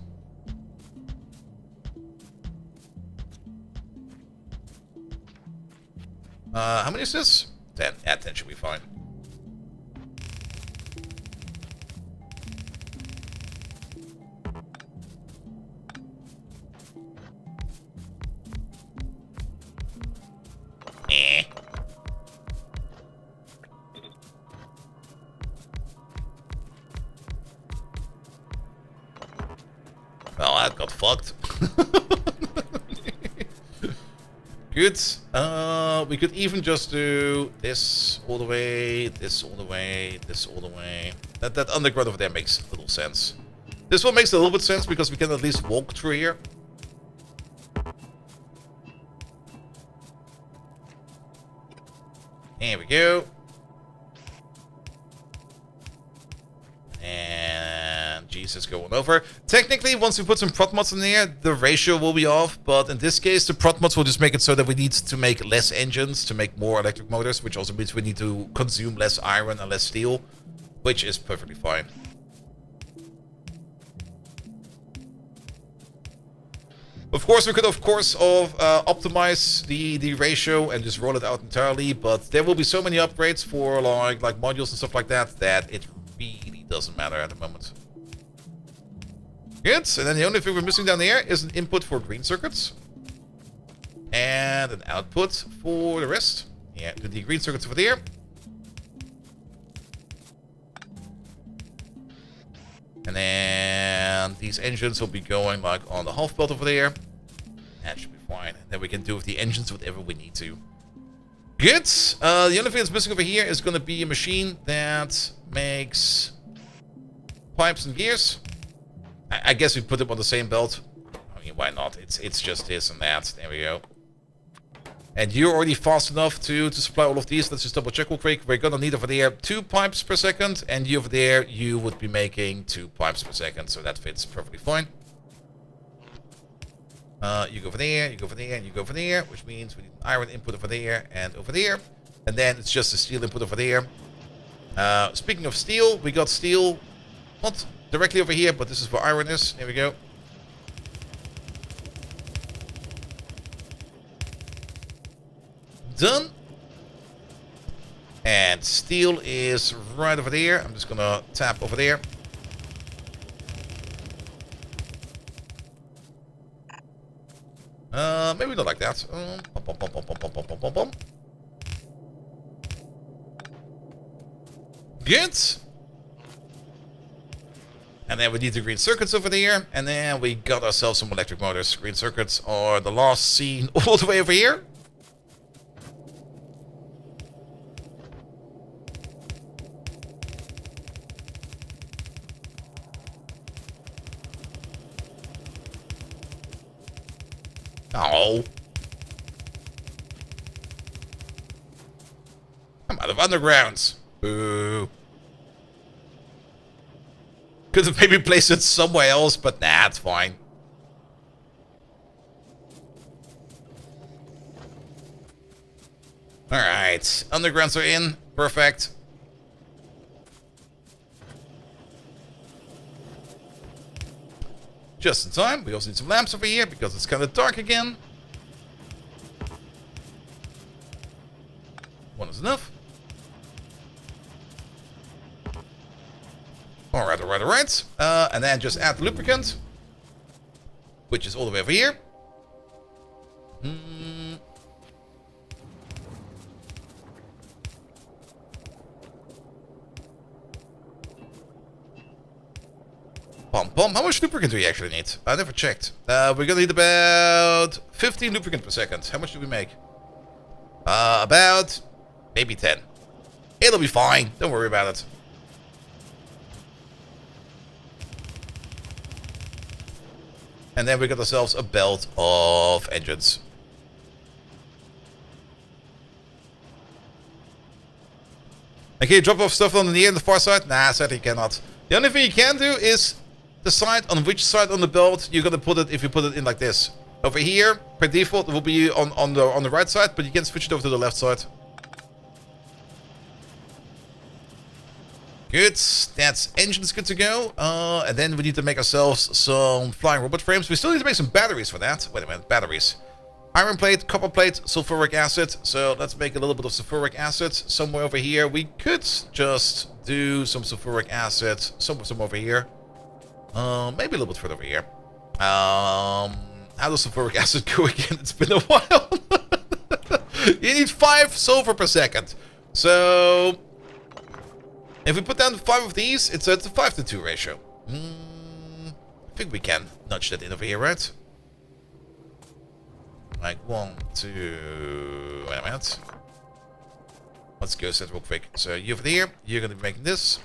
How many is this? 10. Yeah, 10 should be fine. Well, that got fucked. Good. We could even just do this all the way, this all the way, this all the way. That underground over there makes little sense. This one makes a little bit sense because we can at least walk through here. There we go. And Jesus going over. Technically, once we put some prot mods in there, the ratio will be off. But in this case, the prot mods will just make it so that we need to make less engines to make more electric motors, which also means we need to consume less iron and less steel, which is perfectly fine. Of course, we could, optimize the ratio and just roll it out entirely, but there will be so many upgrades for like modules and stuff like that it really doesn't matter at the moment. Good, and then the only thing we're missing down here is an input for green circuits. And an output for the rest. Yeah, the green circuits over there. And then these engines will be going like on the half belt over there. That should be fine. And then we can do with the engines whatever we need to. Good. The only thing that's missing over here is going to be a machine that makes pipes and gears. I guess we put them on the same belt. I mean, why not? It's just this and that. There we go. And you're already fast enough to supply all of these. Let's just double check real quick. We're gonna need over there 2 pipes per second, and you over there, you would be making 2 pipes per second, so that fits perfectly fine. You go over there, you go over there, and you go over there, which means we need an iron input over there and over there. And then it's just a steel input over there. Speaking of steel, we got steel Not directly over here, but this is where iron is. Here we go. Done. And steel is right over there. I'm just gonna tap over there. Maybe not like that. Good. And then we need the green circuits over there. And then we got ourselves some electric motors. Green circuits are the last seen all the way over here. Oh. I'm out of undergrounds. Boo. Could have maybe placed it somewhere else, but nah, it's fine. Alright. Undergrounds are in. Perfect. Just in time. We also need some lamps over here because it's kind of dark again. One is enough. Alright, alright, alright. And then just add the lubricant, which is all the way over here. How much lubricant do we actually need? I never checked. We're gonna need about 15 lubricant per second. How much do we make? About maybe 10. It'll be fine. Don't worry about it. And then we got ourselves a belt of engines. Okay, drop off stuff on the near and the far side? Nah, sadly you cannot. The only thing you can do is decide on which side on the belt you're gonna put it if you put it in like this. Over here, per default, it will be on the right side, but you can switch it over to the left side. Good, that's engines good to go. And then we need to make ourselves some flying robot frames. We still need to make some batteries for that. Wait a minute, batteries. Iron plate, copper plate, sulfuric acid. So let's make a little bit of sulfuric acid somewhere over here. We could just do some sulfuric acid somewhere over here. Maybe a little bit further over here. How does sulfuric acid go again? It's been a while. You need 5 sulfur per second. So if we put down 5 of these, it's a 5-to-2 ratio. I think we can nudge that in over here, right? Like 1, 2... Wait a minute. Let's go set real quick. So you over here, you're going to be making this.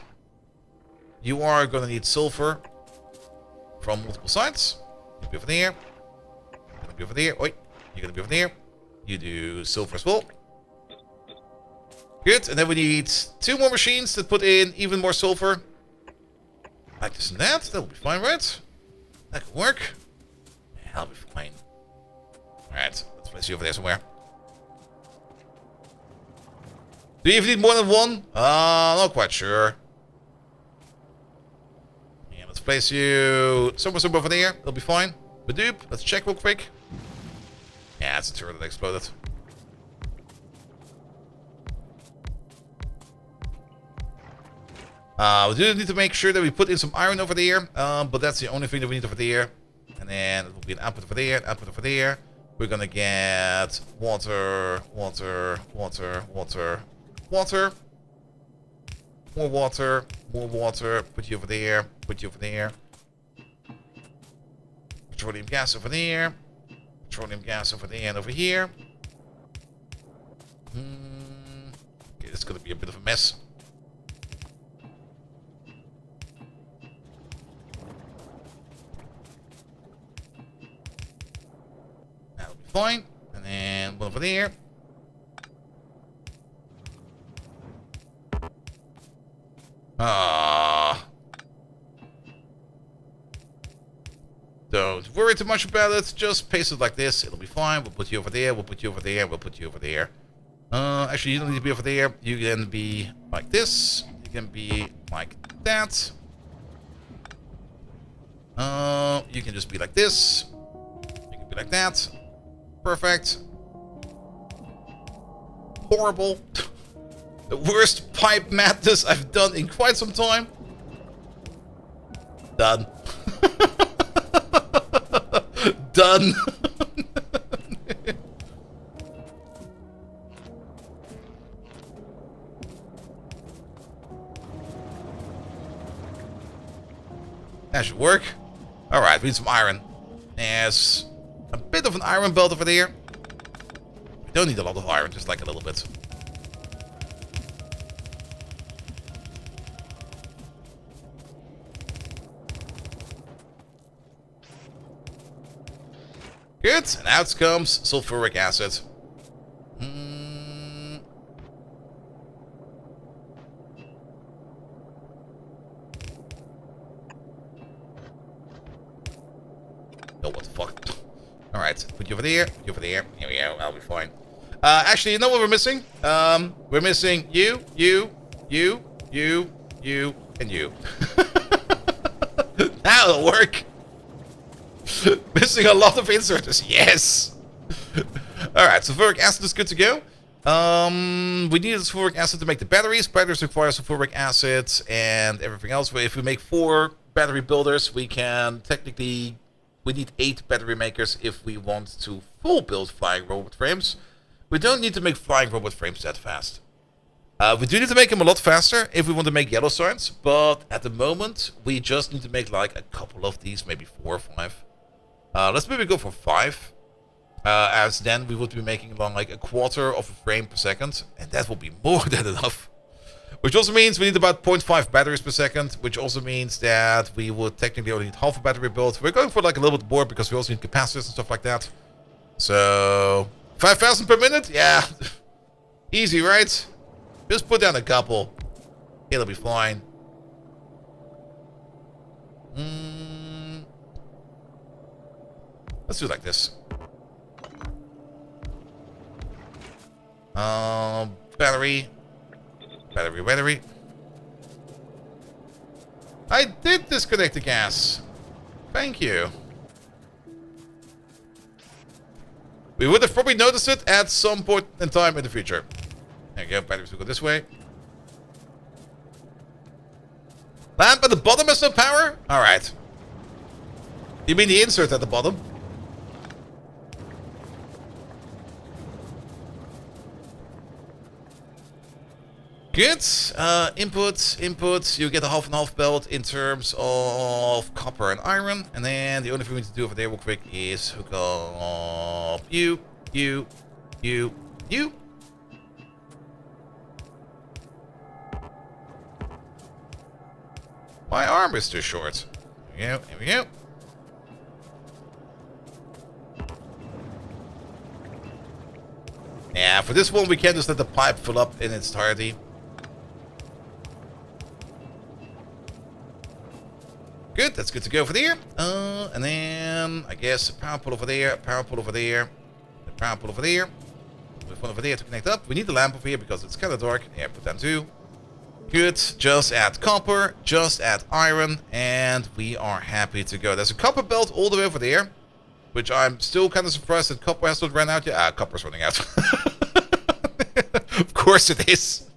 You are going to need sulfur from multiple sides. You'll be over there. You're going to be over there. Oi. You're going to be over there. You do sulfur as well. Good. And then we need 2 more machines that put in even more sulfur. Like this and that. That'll be fine, right? That can work. Yeah, that'll be fine. Alright. Let's place you over there somewhere. Do you even need more than 1? Not quite sure. Yeah, let's place you somewhere over there. It'll be fine. Badoop. Let's check real quick. Yeah, it's a turret that exploded. We do need to make sure that we put in some iron over there, but that's the only thing that we need over there. And then it will be an output over there, an output over there. We're gonna get water, water, water, water, water. More water, more water. Put you over there, put you over there. Petroleum gas over there. Petroleum gas over there and over here. Okay, it's gonna be a bit of a mess. That'll be fine. And then one over there. Don't worry too much about it. Just paste it like this. It'll be fine. We'll put you over there. We'll put you over there. We'll put you over there. Actually, you don't need to be over there. You can be like this. You can be like that. You can just be like this. You can be like that. Perfect. Horrible. The worst pipe madness I've done in quite some time. Done. Done. That should work. Alright, we need some iron. There's a bit of an iron belt over there. We don't need a lot of iron, just like a little bit. Good, and out comes sulfuric acid. Oh, what the fuck? Alright, put you over there, put you over there. Here we go, I'll be fine. Actually, you know what we're missing? We're missing you, and you. That'll work. Missing a lot of inserters. Yes. Alright, sulfuric acid is good to go. We need sulfuric acid to make the batteries. Batteries require sulfuric acid and everything else. If we make 4 battery builders, we can technically... We need 8 battery makers if we want to full build flying robot frames. We don't need to make flying robot frames that fast. We do need to make them a lot faster if we want to make yellow signs. But at the moment, we just need to make like a couple of these, maybe 4 or 5. Let's maybe go for 5. As then we would be making along like a quarter of a frame per second. And that will be more than enough. Which also means we need about 0.5 batteries per second. Which also means that we would technically only need half a battery build. We're going for like a little bit more because we also need capacitors and stuff like that. So 5,000 per minute? Yeah. Easy, right? Just put down a couple. It'll be fine. Let's do it like this. Battery. Battery. I did disconnect the gas. Thank you. We would have probably noticed it at some point in time in the future. There you go, batteries will go this way. Lamp at the bottom has no power? Alright. You mean the insert at the bottom? Good. Input. You get a half and half belt in terms of copper and iron. And then the only thing we need to do over there real quick is hook up you. My arm is too short. Here we go. Yeah, for this one we can't just let the pipe fill up in its entirety. Good, that's good to go for there. And then I guess a power pole over there, a power pole over there, a power pole over there. With one over there to connect up. We need the lamp over here because it's kind of dark. Yeah, put that too. Good, just add copper, just add iron, and we are happy to go. There's a copper belt all the way over there, which I'm still kind of surprised that copper has not run out yet. Copper's running out. Of course it is.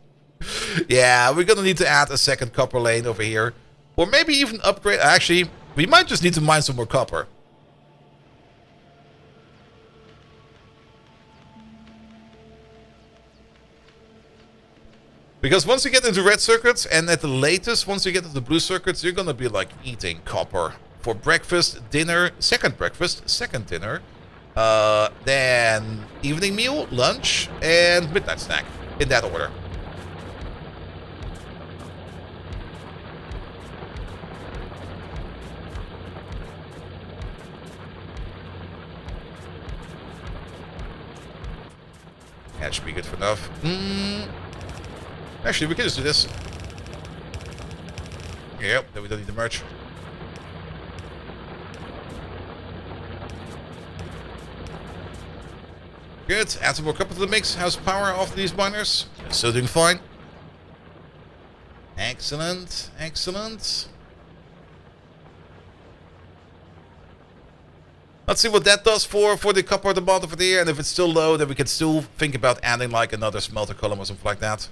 Yeah, we're gonna need to add a second copper lane over here. Or maybe even upgrade. Actually, we might just need to mine some more copper. Because once you get into red circuits, and at the latest, once you get into blue circuits, you're gonna be like eating copper. For breakfast, dinner, second breakfast, second dinner. Then evening meal, lunch, and midnight snack. In that order. That should be good for enough. Actually, we can just do this. Yep, then we don't need the merch. Good. Add some more copper to the mix. How's power after these miners? Still doing fine. Excellent. Let's see what that does for the copper demand over there. And if it's still low, then we can still think about adding like another smelter column or something like that.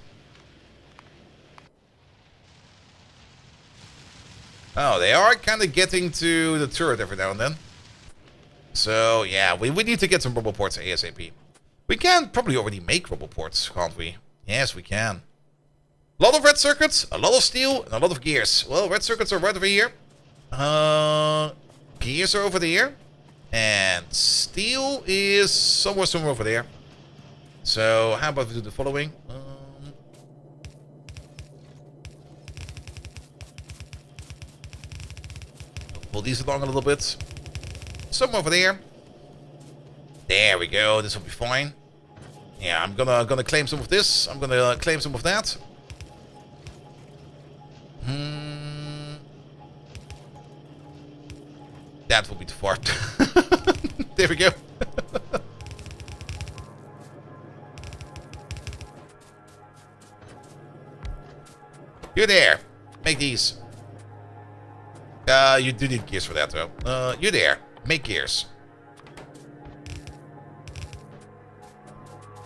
Oh, they are kind of getting to the turret every now and then. So, yeah, we need to get some roboports ASAP. We can probably already make roboports, can't we? Yes, we can. A lot of red circuits, a lot of steel, and a lot of gears. Well, red circuits are right over here. Gears are over there. And steel is somewhere over there. So, how about we do the following? Pull these along a little bit. Somewhere over there. There we go. This will be fine. Yeah, I'm gonna claim some of this. I'm gonna claim some of that. That will be too far. There we go. You're there. Make these. You do need gears for that, though. You're there. Make gears.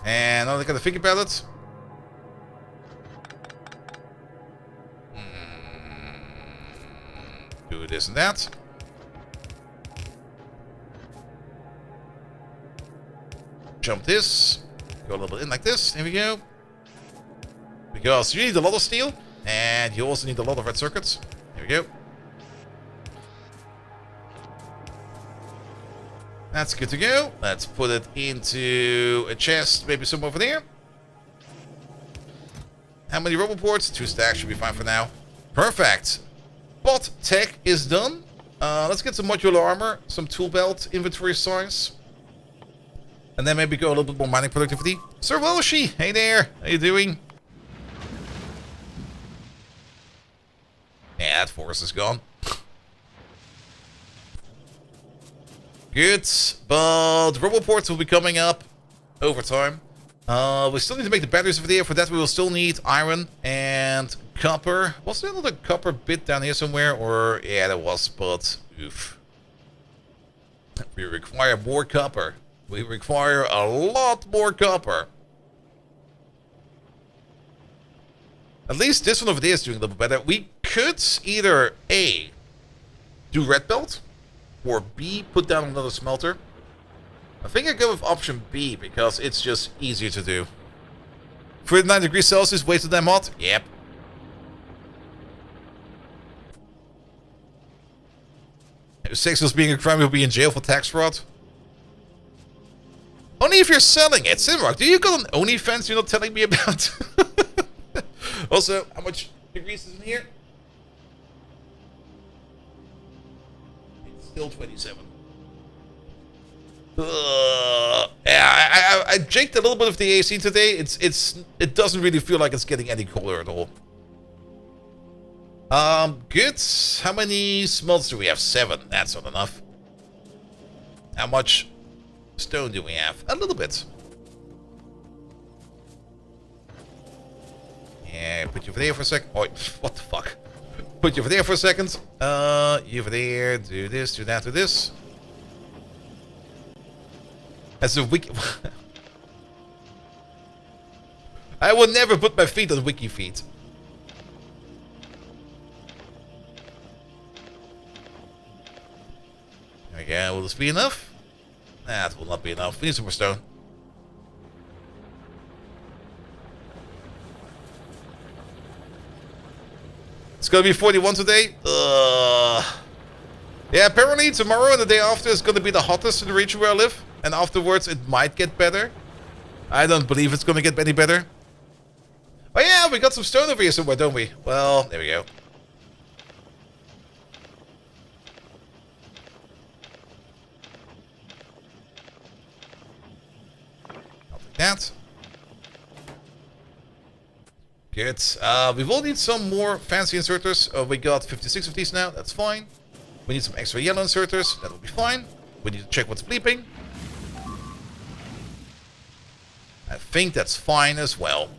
And now I gotta think about it. Do this and that. Jump this. Go a little bit in like this. There we go. Because you need a lot of steel. And you also need a lot of red circuits. There we go. That's good to go. Let's put it into a chest, maybe somewhere over there. How many roboports? 2 stacks should be fine for now. Perfect. Bot tech is done. Let's get some modular armor, some tool belt, inventory size. And then maybe go a little bit more mining productivity. Sir Welshi, hey there. How you doing? Yeah, that forest is gone. Good, but roboports will be coming up over time. We still need to make the batteries over there. For that, we will still need iron and copper. Was there another copper bit down here somewhere? Or, yeah, there was, but oof. We require more copper. We require a lot more copper. At least this one over there is doing a little bit better. We could either A, do red belt, or B, put down another smelter. I think I go with option B because it's just easier to do. 39 degrees Celsius, way too damn hot? Yep. If sex was being a crime, you'll be in jail for tax fraud. Only if you're selling it. Simrock, do you got an OnlyFans you're not telling me about? Also, how much degrees is in here? It's still 27. Yeah, I jaked a little bit of the AC today. It doesn't really feel like it's getting any colder at all. Good. How many smelts do we have? 7. That's not enough. How much stone do we have? A little bit. Yeah, put you over there for a sec. Oh, what the fuck? Put you over there for a second. You over there. Do this, do that, do this. That's a wiki. I will never put my feet on wiki feet. Okay, will this be enough? That will not be enough. We need some more stone. It's gonna be 41 today. Yeah, apparently tomorrow and the day after is gonna be the hottest in the region where I live. And afterwards it might get better. I don't believe it's gonna get any better. Oh yeah, we got some stone over here somewhere, don't we? Well, there we go. I'll take that. Good. We will need some more fancy inserters. We got 56 of these now. That's fine. We need some extra yellow inserters. That will be fine. We need to check what's bleeping. I think that's fine as well.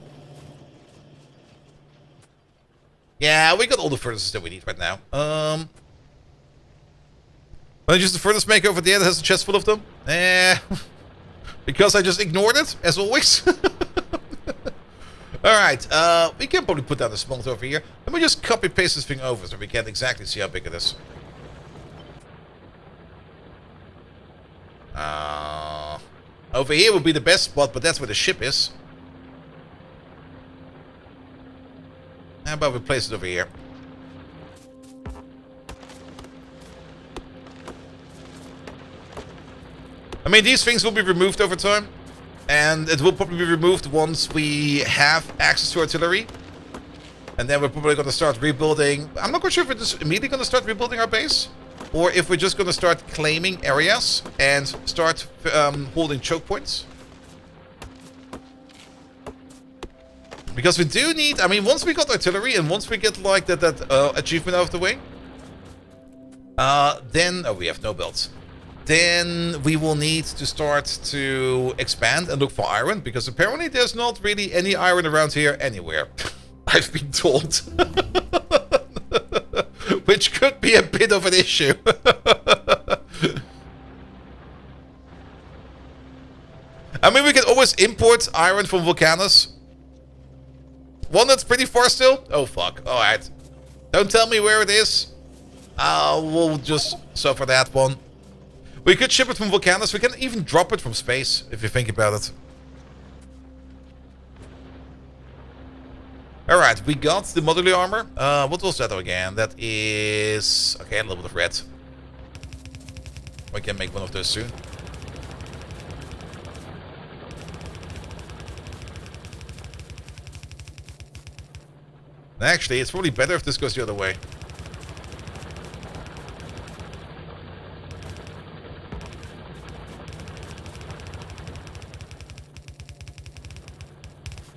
Yeah, we got all the furnaces that we need right now. When I use the furnace maker over there that has a chest full of them? Because I just ignored it, as always. Alright, we can probably put down the smolt over here. Let me just copy paste this thing over so we can exactly see how big it is. Over here would be the best spot, but that's where the ship is. How about we place it over here? I mean, these things will be removed over time. And it will probably be removed once we have access to artillery. And then we're probably going to start rebuilding. I'm not quite sure if we're just immediately going to start rebuilding our base. Or if we're just going to start claiming areas and start holding choke points. Because we do need... I mean, once we got artillery and once we get like that achievement out of the way. Then... Oh, we have no belts. Then we will need to start to expand and look for iron, because apparently there's not really any iron around here anywhere. I've been told. Which could be a bit of an issue. I mean, we can always import iron from Vulcanus. One that's pretty far still? Oh, fuck. Alright. Don't tell me where it is. We'll just suffer that one. We could ship it from Vulcanus. We can even drop it from space, if you think about it. Alright, we got the modular armor. What was that again? That is... Okay, a little bit of red. We can make one of those soon. Actually, it's probably better if this goes the other way.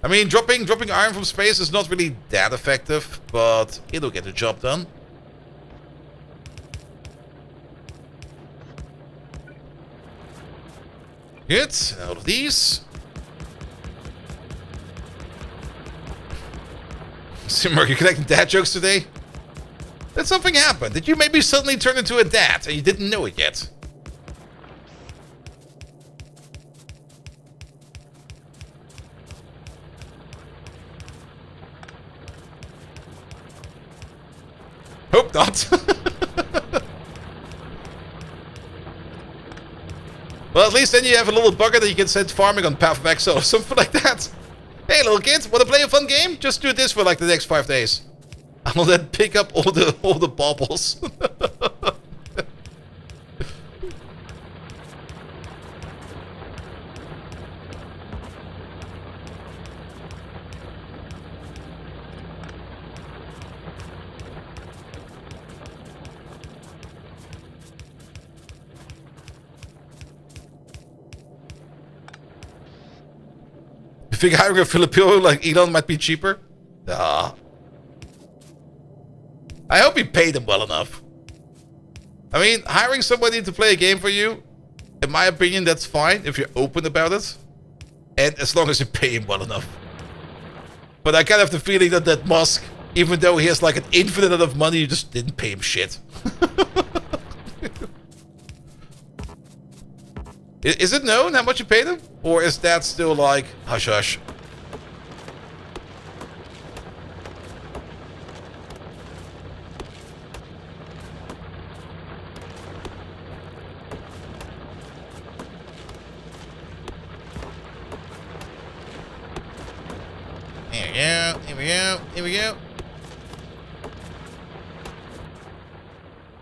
I mean, dropping iron from space is not really that effective, but it'll get the job done. Good. Out of these. Simmer, you collecting dad jokes today? Did something happen? Did you maybe suddenly turn into a dad and you didn't know it yet? Hope not. Well, at least then you have a little bugger that you can send farming on Path of Exile or something like that. Hey, little kid, want to play a fun game? Just do this for like the next 5 days. I'll then pick up all the baubles. You think hiring a Filipino like Elon might be cheaper? Nah. I hope you paid him well enough. I mean, hiring somebody to play a game for you, in my opinion, that's fine if you're open about it. And as long as you pay him well enough. But I kind of have the feeling that Musk, even though he has like an infinite amount of money, you just didn't pay him shit. Is it known how much you paid him? Or is that still like, hush hush? Here we go, here we go, here we go.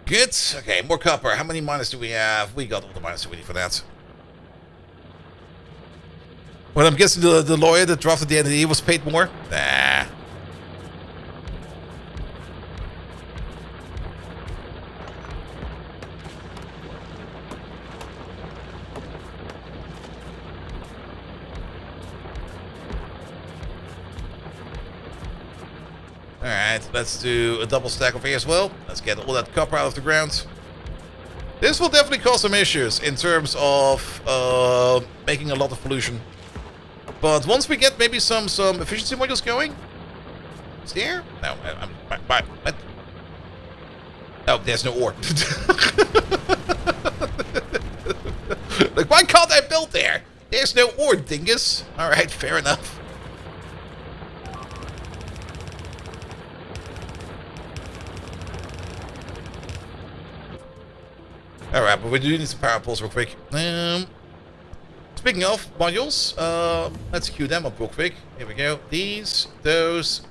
Good. Okay, more copper. How many miners do we have? We got all the miners that we need for that. Well, I'm guessing the lawyer that drafted the NDA was paid more? Nah. Alright, let's do a double stack over here as well. Let's get all that copper out of the ground. This will definitely cause some issues in terms of making a lot of pollution. But once we get maybe some efficiency modules going... Is there? No, what? Oh, there's no ore. Like, why can't I build there? There's no ore, dingus. Alright, fair enough. Alright, but we do need some power poles real quick. Speaking of modules, let's queue them up real quick. Here we go. These, those.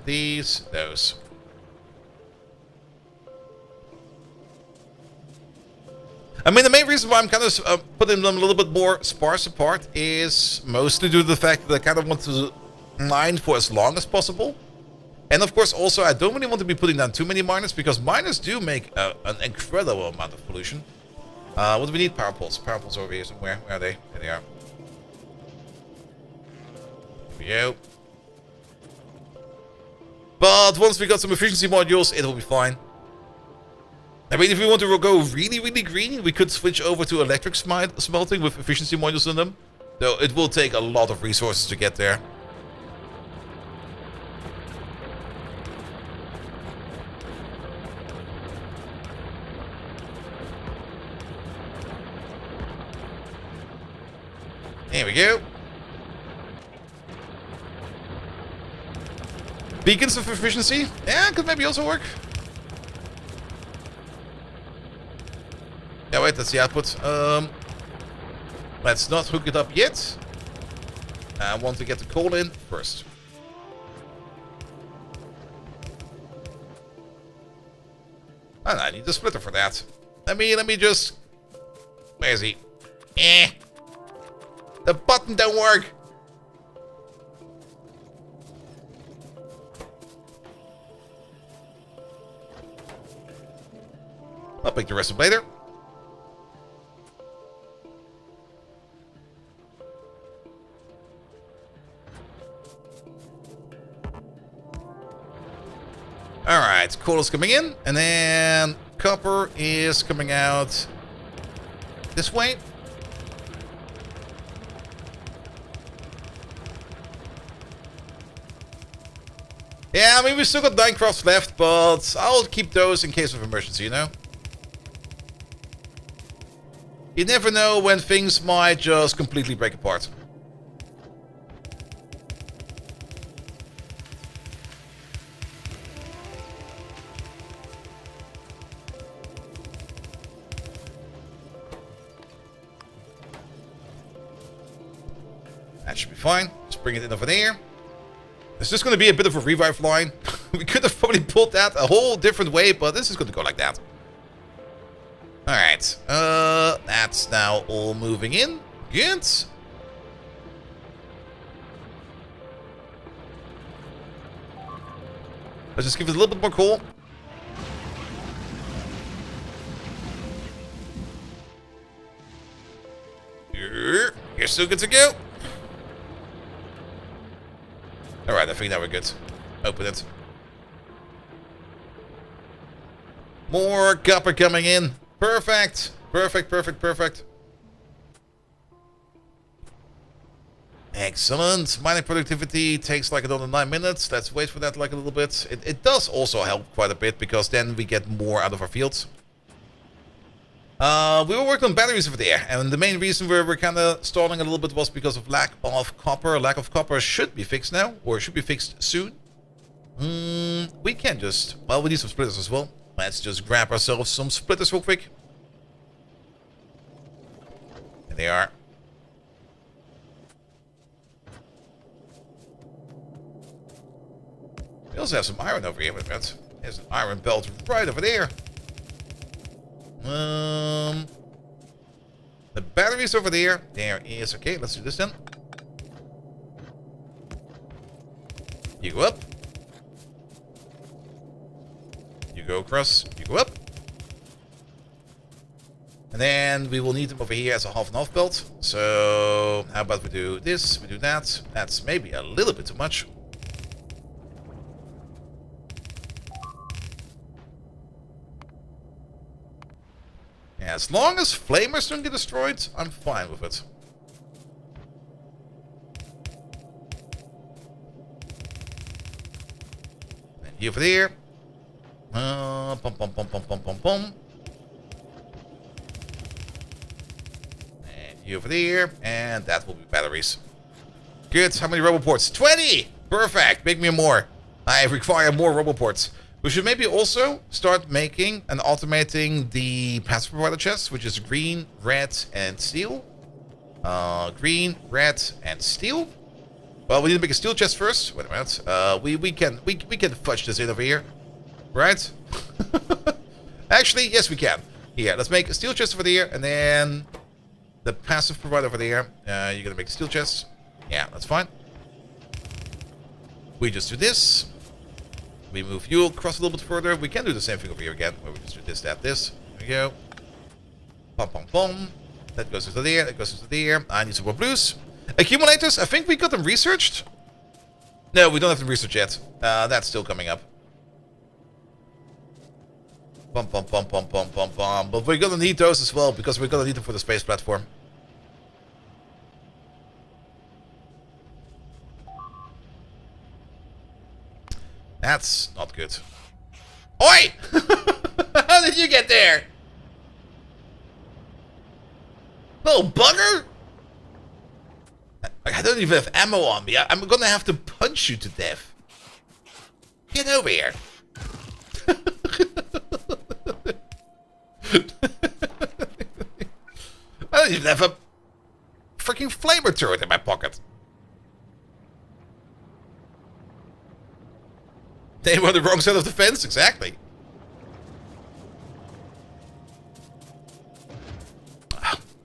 I mean, the main reason why I'm kind of putting them a little bit more sparse apart is mostly due to the fact that I kind of want to mine for as long as possible. And of course, also, I don't really want to be putting down too many miners, because miners do make an incredible amount of pollution. What do we need? Power poles. Power poles over here somewhere. Where are they? There they are. Here we go. But once we got some efficiency modules, it will be fine. I mean, if we want to go really, really green, we could switch over to electric smelting with efficiency modules in them. Though it will take a lot of resources to get there. There we go. Beacons of efficiency? Yeah, could maybe also work. Yeah, wait, that's the output. Let's not hook it up yet. I want to get the coal in first. And I need the splitter for that. Let me just... Where is he? The button don't work. I'll pick the rest up later. Alright, coal is coming in, and then copper is coming out this way. Yeah, I mean, we still got 9 crafts left, but I'll keep those in case of emergency, you know? You never know when things might just completely break apart. That should be fine. Just bring it in over there. It's just going to be a bit of a revive line. We could have probably pulled that a whole different way, but this is going to go like that. Alright. That's now all moving in. Good. Let's just give it a little bit more coal. You're still good to go. Alright, I think now we're good. Open it. More copper coming in. Perfect. Perfect. Excellent. Mining productivity takes like another 9 minutes. Let's wait for that like a little bit. It does also help quite a bit, because then we get more out of our fields. We were working on batteries over there, and the main reason we were kind of stalling a little bit was because of lack of copper. Lack of copper should be fixed now, or should be fixed soon. We can just... Well, we need some splitters as well. Let's just grab ourselves some splitters real quick. There they are. We also have some iron over here with that. There's an iron belt right over there. The battery's over there. There is. Okay, let's do this then. You go up. You go across. You go up. And then we will need them over here as a half and half belt. So how about we do this? We do that. That's maybe a little bit too much. As long as flamers don't get destroyed, I'm fine with it. And here over there. Pum, pum, pum, pum, pum, pum, pum. And You over there, and that will be batteries. Good. How many roboports? 20! Perfect. Make me more. I require more roboports. We should maybe also start making and automating the passive provider chests, which is green, red, and steel. Green, red, and steel. Well, we need to make a steel chest first. Wait a minute. We can fudge this in over here, right? Actually, yes, we can. Here, let's make a steel chest over there, and then the passive provider over there. You're gonna make a steel chest. Yeah, that's fine. We just do this. We move you across a little bit further. We can do the same thing over here again, where we just do this, that, this. There we go. Pom, pom, pom. That goes into there. That goes into there. I need some more blues. Accumulators. I think we got them researched. No, we don't have them researched yet. That's still coming up. Pom, pom, pom, pom, pom, pom, pom. But we're gonna need those as well, because we're gonna need them for the space platform. That's not good. Oi! How did you get there? Little bugger! I don't even have ammo on me. I'm gonna have to punch you to death. Get over here. I don't even have a freaking flamer turret in my pocket. They were on the wrong side of the fence, exactly.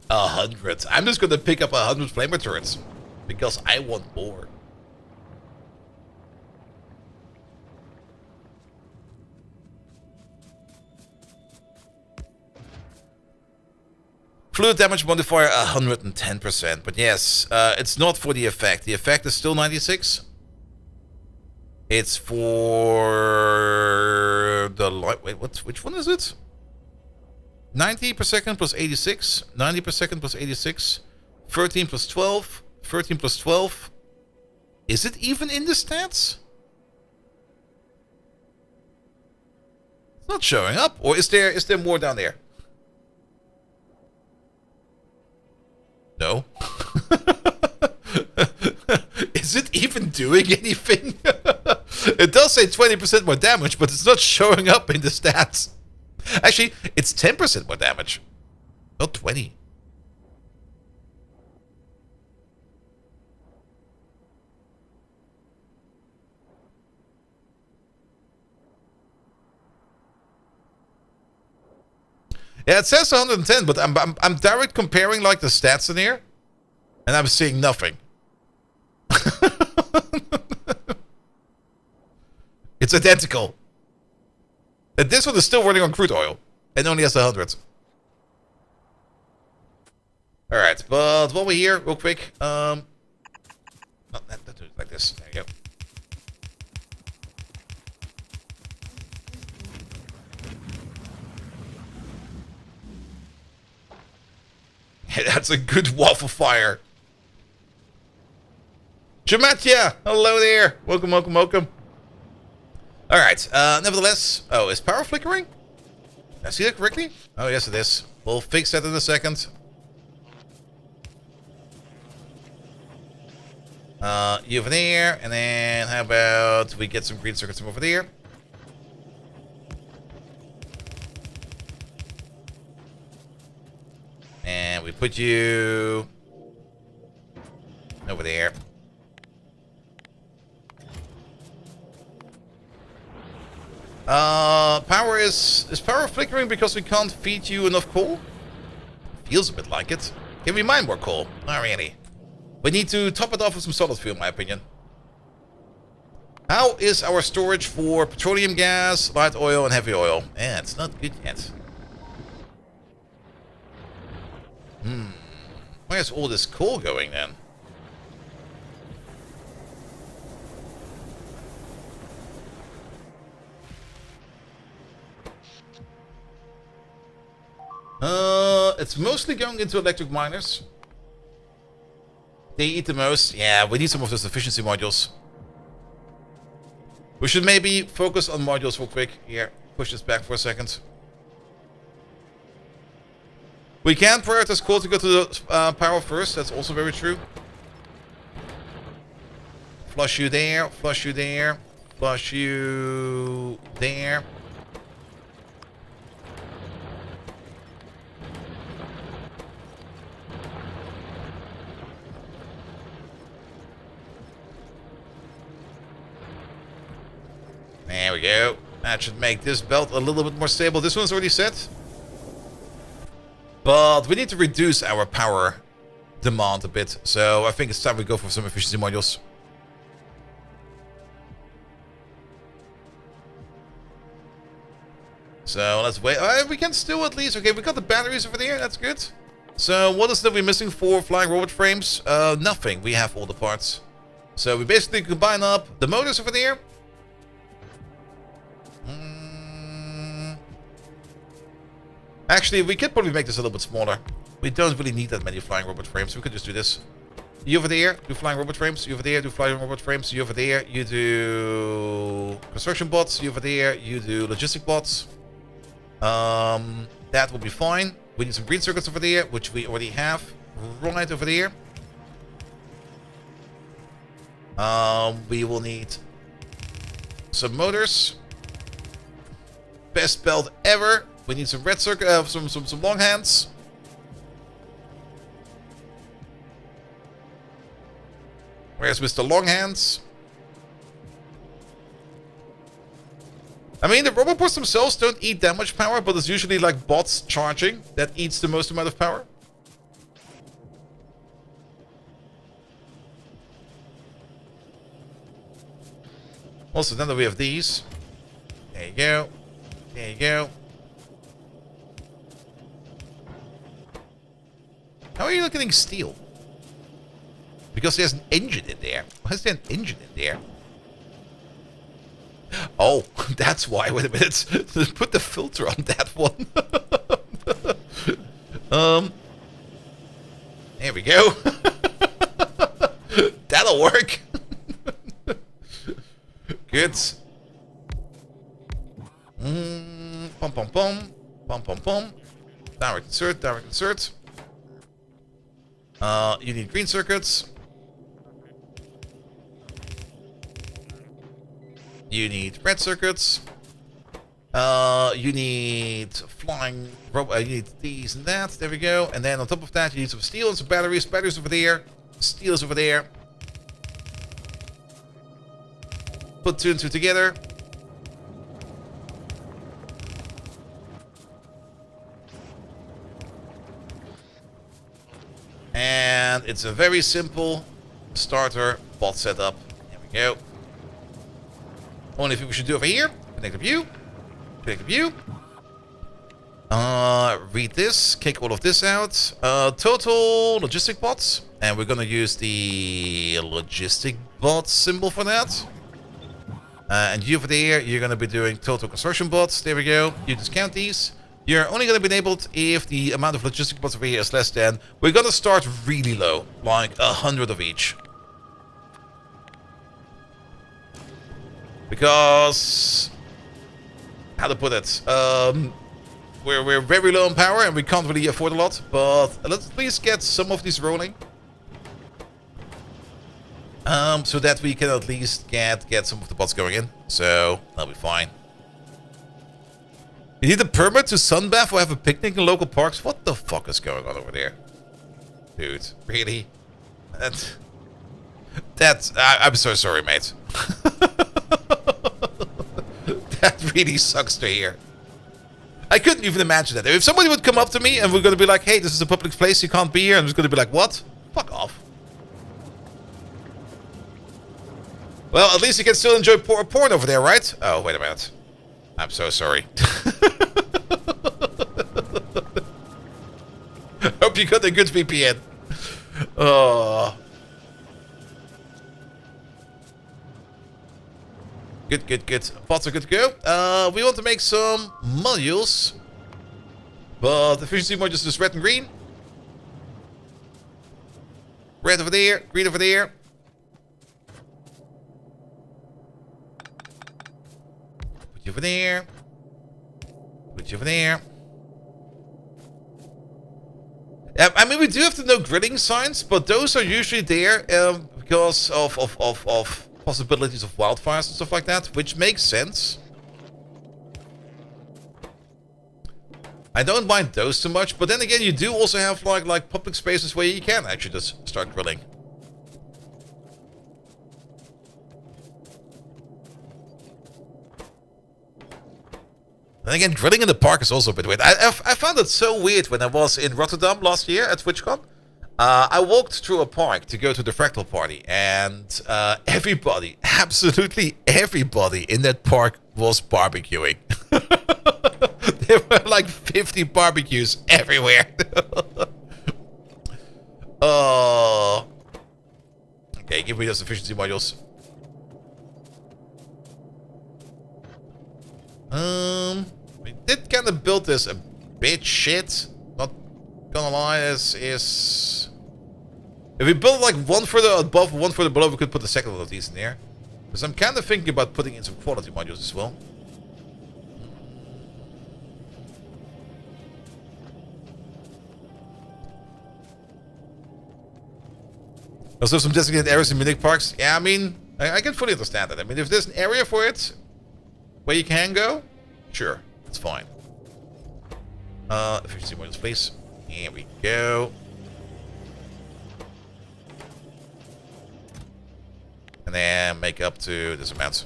100. I'm just gonna pick up 100 flamer turrets because I want more. Fluid damage modifier 110%, but yes, it's not for the effect. The effect is still 96. It's for the light. Wait, what? Which one is it? 90 per second plus 86. 90 per second plus 86. 13 plus 12. 13 plus 12. Is it even in the stats? It's not showing up. Or is there more down there? No. Is it even doing anything? It does say 20% more damage, but it's not showing up in the stats. Actually, it's 10% more damage. Not 20. Yeah, it says 110, but I'm direct comparing like the stats in here, and I'm seeing nothing. It's identical. And this one is still running on crude oil, and only has 100. All right, but while we're here, real quick, not do it like this. There you go. That's a good waffle fire. Jamatya, hello there. Welcome, welcome, welcome. All right. Nevertheless, oh, is power flickering? Did I see that correctly? Oh, yes, it is. We'll fix that in a second. You over there, and then how about we get some green circuits from over there? And we put you over there. Power is power flickering because we can't feed you enough coal? Feels a bit like it. Can we mine more coal? Not really. We need to top it off with some solid fuel, in my opinion. How is our storage for petroleum gas, light oil, and heavy oil? Yeah, it's not good yet. Where's all this coal going then? It's mostly going into electric miners. They eat the most. Yeah, we need some of those efficiency modules. We should maybe focus on modules real quick. Here, push this back for a second. We can prioritize coal to go to the power first. That's also very true. Flush you there. Flush you there. Flush you there. There we go. That should make this belt a little bit more stable. This one's already set. But we need to reduce our power demand a bit. So I think it's time we go for some efficiency modules. So let's wait. We can still at least... Okay, we got the batteries over there. That's good. So what is that we're missing for flying robot frames? Nothing. We have all the parts. So we basically combine up the motors over there. Actually, we could probably make this a little bit smaller. We don't really need that many flying robot frames. We could just do this. You over there, do flying robot frames. You over there, do flying robot frames. You over there, you do construction bots. You over there, you do logistic bots. That will be fine. We need some green circuits over there, which we already have right over there. We will need some motors. Best belt ever. We need some red circuit, some long hands. Where's Mr. Long Hands? I mean, the robot bots themselves don't eat that much power, but it's usually like bots charging that eats the most amount of power. Also, now that we have these, there you go, there you go. How are you not getting steel? Because there's an engine in there. Why is there an engine in there? Oh, that's why. Wait a minute. Put the filter on that one. There we go. That'll work. Good. Pom pom pom. Pom pom pom. Direct insert, direct insert. You need green circuits. You need red circuits. You need flying robot. You need these and that. There we go. And then on top of that, you need some steel and some batteries. Batteries over there. Steel is over there. Put two and two together. And it's a very simple starter bot setup. There we go. Only thing we should do over here. Connect the view. Connect the view. Read this. Kick all of this out. Total logistic bots. And we're gonna use the logistic bot symbol for that. And you over there, you're gonna be doing total construction bots. There we go. You discount these. You're only going to be enabled if the amount of logistic bots over here is less than... We're going to start really low, like 100 of each. Because... How to put it? We're very low on power and we can't really afford a lot. But let's at least get some of these rolling. So that we can at least get some of the bots going in. So, that'll be fine. You need a permit to sunbath or have a picnic in local parks? What the fuck is going on over there? Dude, really? I'm so sorry, mate. That really sucks to hear. I couldn't even imagine that. If somebody would come up to me and we're going to be like, hey, this is a public place, you can't be here. I'm just going to be like, what? Fuck off. Well, at least you can still enjoy porn over there, right? Oh, wait a minute. I'm so sorry. Hope you got a good VPN. Oh. Good. Bots are good to go. We want to make some modules. But efficiency modules is red and green. Red over there, green over there. Put you over there. Put you over there. I mean, we do have the no grilling signs, but those are usually there because of possibilities of wildfires and stuff like that, which makes sense. I don't mind those too much, but then again, you do also have like public spaces where you can actually just start grilling. And again, grilling in the park is also a bit weird. I found it so weird when I was in Rotterdam last year at TwitchCon. I walked through a park to go to the Fractal party, and everybody, absolutely everybody in that park was barbecuing. There were like 50 barbecues everywhere. Okay, give me those efficiency modules. We did kind of build this a bit shit. Not gonna lie, is if we build like one further above, one further below, we could put the second one of these in there. Because I'm kind of thinking about putting in some quality modules as well. Also, some designated areas in Munich parks. Yeah, I mean, I can fully understand that. I mean, if there's an area for it where you can go, sure, it's fine. Efficiency modules, please. Here we go. And then make up to this amount.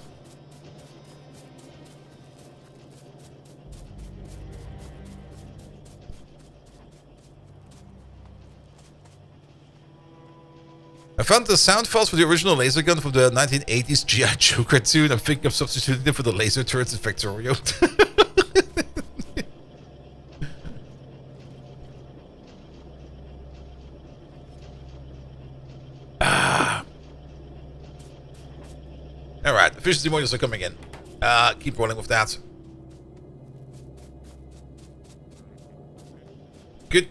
I found the sound files for the original laser gun from the 1980s G.I. Joe cartoon. I'm thinking of substituting them for the laser turrets in Factorio. Alright, efficiency modules are coming in. Keep rolling with that. Good.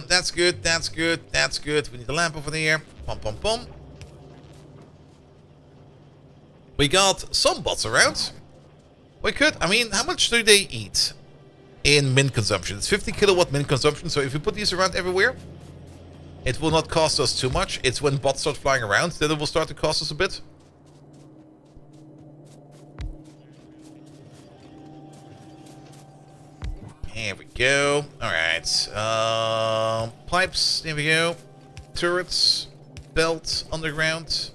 That's good. We need a lamp over there. Pom. We got some bots around. We could, I mean, how much do they eat in min consumption? It's 50 kilowatt min consumption, so if we put these around everywhere, it will not cost us too much. It's when bots start flying around that it will start to cost us a bit. Here we go. Alright. Pipes. There we go. Turrets. Belt. Underground.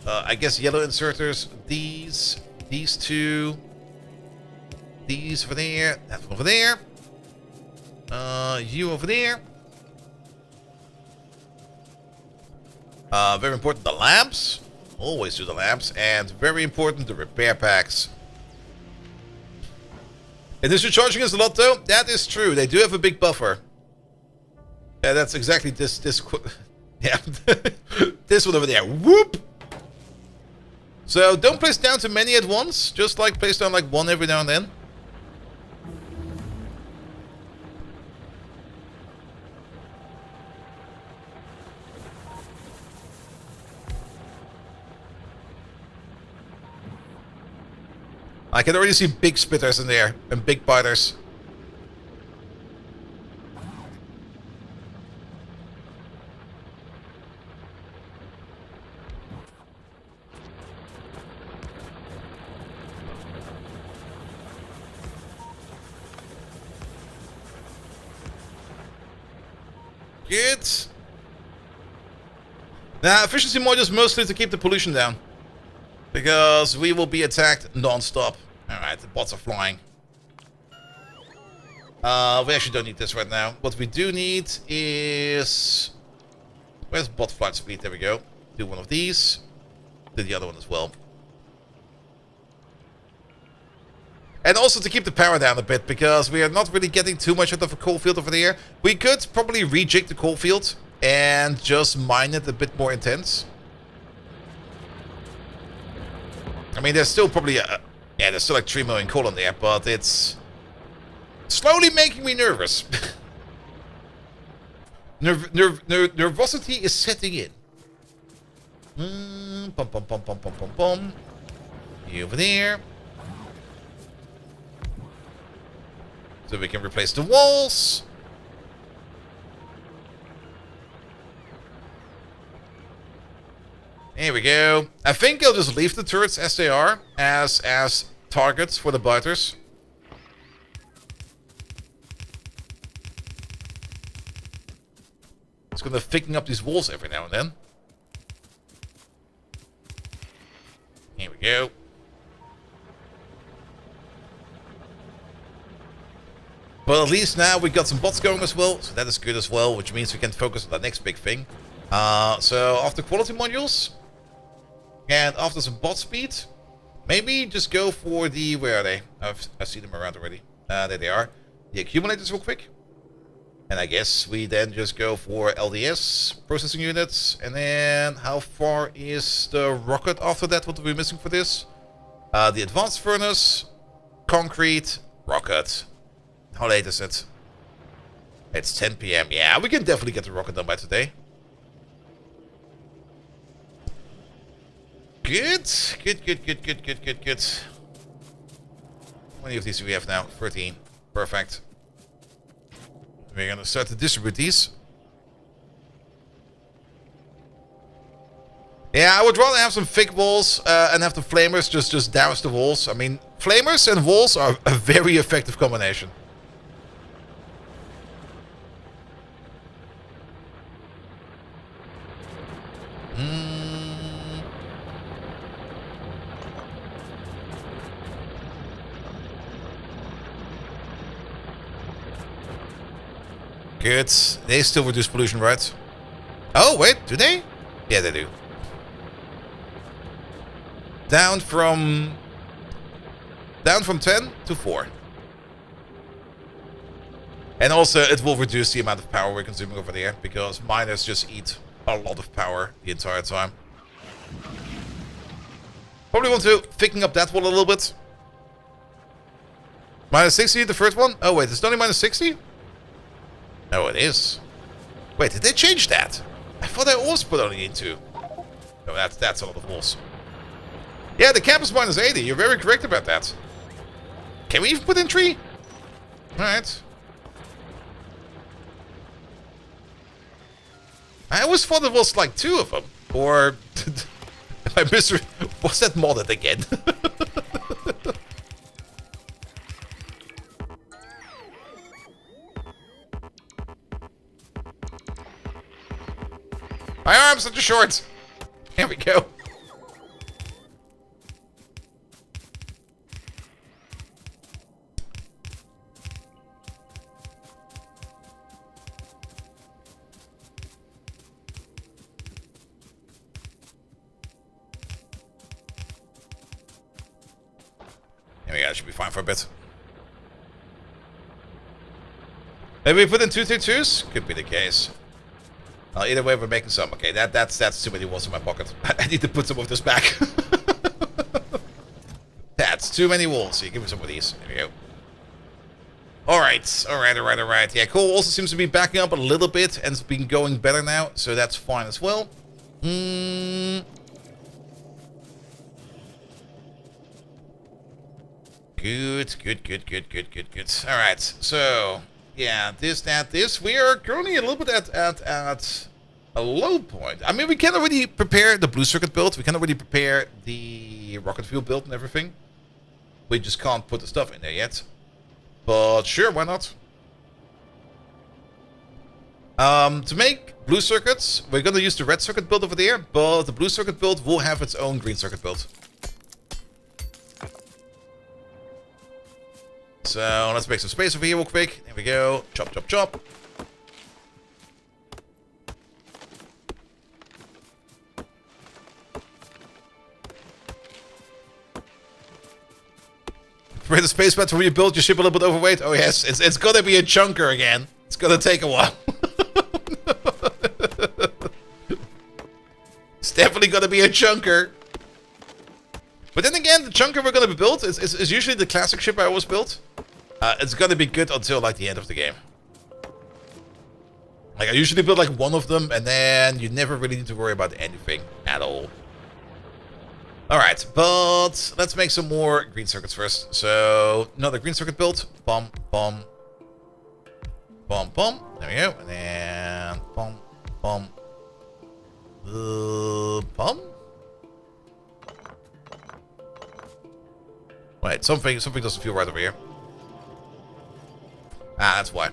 I guess yellow inserters. These. These two. These over there. That one over there. You over there. Very important, the lamps. Always do the lamps. And very important, the repair packs. Initial charging is a lot, though. That is true. They do have a big buffer. Yeah, that's exactly this. Yeah, this one over there. Whoop. So don't place down too many at once. Just like place down like one every now and then. I can already see big spitters in there and big biters. Good. Now, efficiency modules mostly to keep the pollution down. Because we will be attacked non-stop. Alright, the bots are flying. We actually don't need this right now. What we do need is... Where's bot flight speed? There we go. Do one of these. Do the other one as well. And also to keep the power down a bit, because we are not really getting too much out of a coal field over there. We could probably rejig the coal field and just mine it a bit more intense. I mean, there's still probably yeah, there's still like 3 million coal in there, but it's slowly making me nervous. Nervosity is setting in. Pom. You over there. So we can replace the walls. Here we go. I think I'll just leave the turrets as they are, as targets for the biters. It's gonna thicken up these walls every now and then. Here we go. But at least now we got some bots going as well, so that is good as well, which means we can focus on the next big thing. So after quality modules and after some bot speed, maybe just go for the, where are they? I see them around already. There they are. The accumulators real quick. And I guess we then just go for LDS processing units. And then how far is the rocket after that? What are we missing for this? The advanced furnace, concrete, rocket. How late is it? It's 10 PM. Yeah, we can definitely get the rocket done by today. Good. Good. How many of these do we have now? 13. Perfect. We're gonna start to distribute these. Yeah, I would rather have some thick walls and have the flamers just douse the walls. I mean, flamers and walls are a very effective combination. Good. They still reduce pollution, right? Oh, wait, do they? Yeah, they do. Down from 10 to 4. And also, it will reduce the amount of power we're consuming over there, because miners just eat a lot of power the entire time. Probably want to thicken up that wall a little bit. Minus 60, the first one? Oh, wait, it's only minus 60? No, it is. Wait, did they change that? I thought I always put only in 2. No, that's a lot of walls. Yeah, the cap is minus 80. You're very correct about that. Can we even put in 3? Alright. I always thought it was like 2 of them. Or... I was that modded again? My arms are too short. Here we go. There we go. Should be fine for a bit. Maybe we put in 222s? Could be the case. Well, either way, we're making some. Okay, that's too many walls in my pocket. I need to put some of this back. That's too many walls. So you give me some of these. There we go. Alright. Yeah, coal also seems to be backing up a little bit and it's been going better now, so that's fine as well. Good. Alright, so... yeah, this. We are currently a little bit at a low point. I mean, we can already prepare the blue circuit build. We can already prepare the rocket fuel build and everything. We just can't put the stuff in there yet. But sure, why not? To make blue circuits, we're going to use the red circuit build over there. But the blue circuit build will have its own green circuit build. So let's make some space over here real quick. There we go. Chop. Prepare the space pad to rebuild your ship a little bit overweight. Oh yes, it's gonna be a chunker again. It's gonna take a while. It's definitely gonna be a chunker. But then again, the chunker we're gonna build is usually the classic ship I always built. It's gonna be good until like the end of the game. Like I usually build like one of them, and then you never really need to worry about anything at all. Alright, but let's make some more green circuits first. So, another green circuit build. Bum. Boom, boom. There we go. And then boom, boom. Boom. Wait, something doesn't feel right over here. Ah, that's why.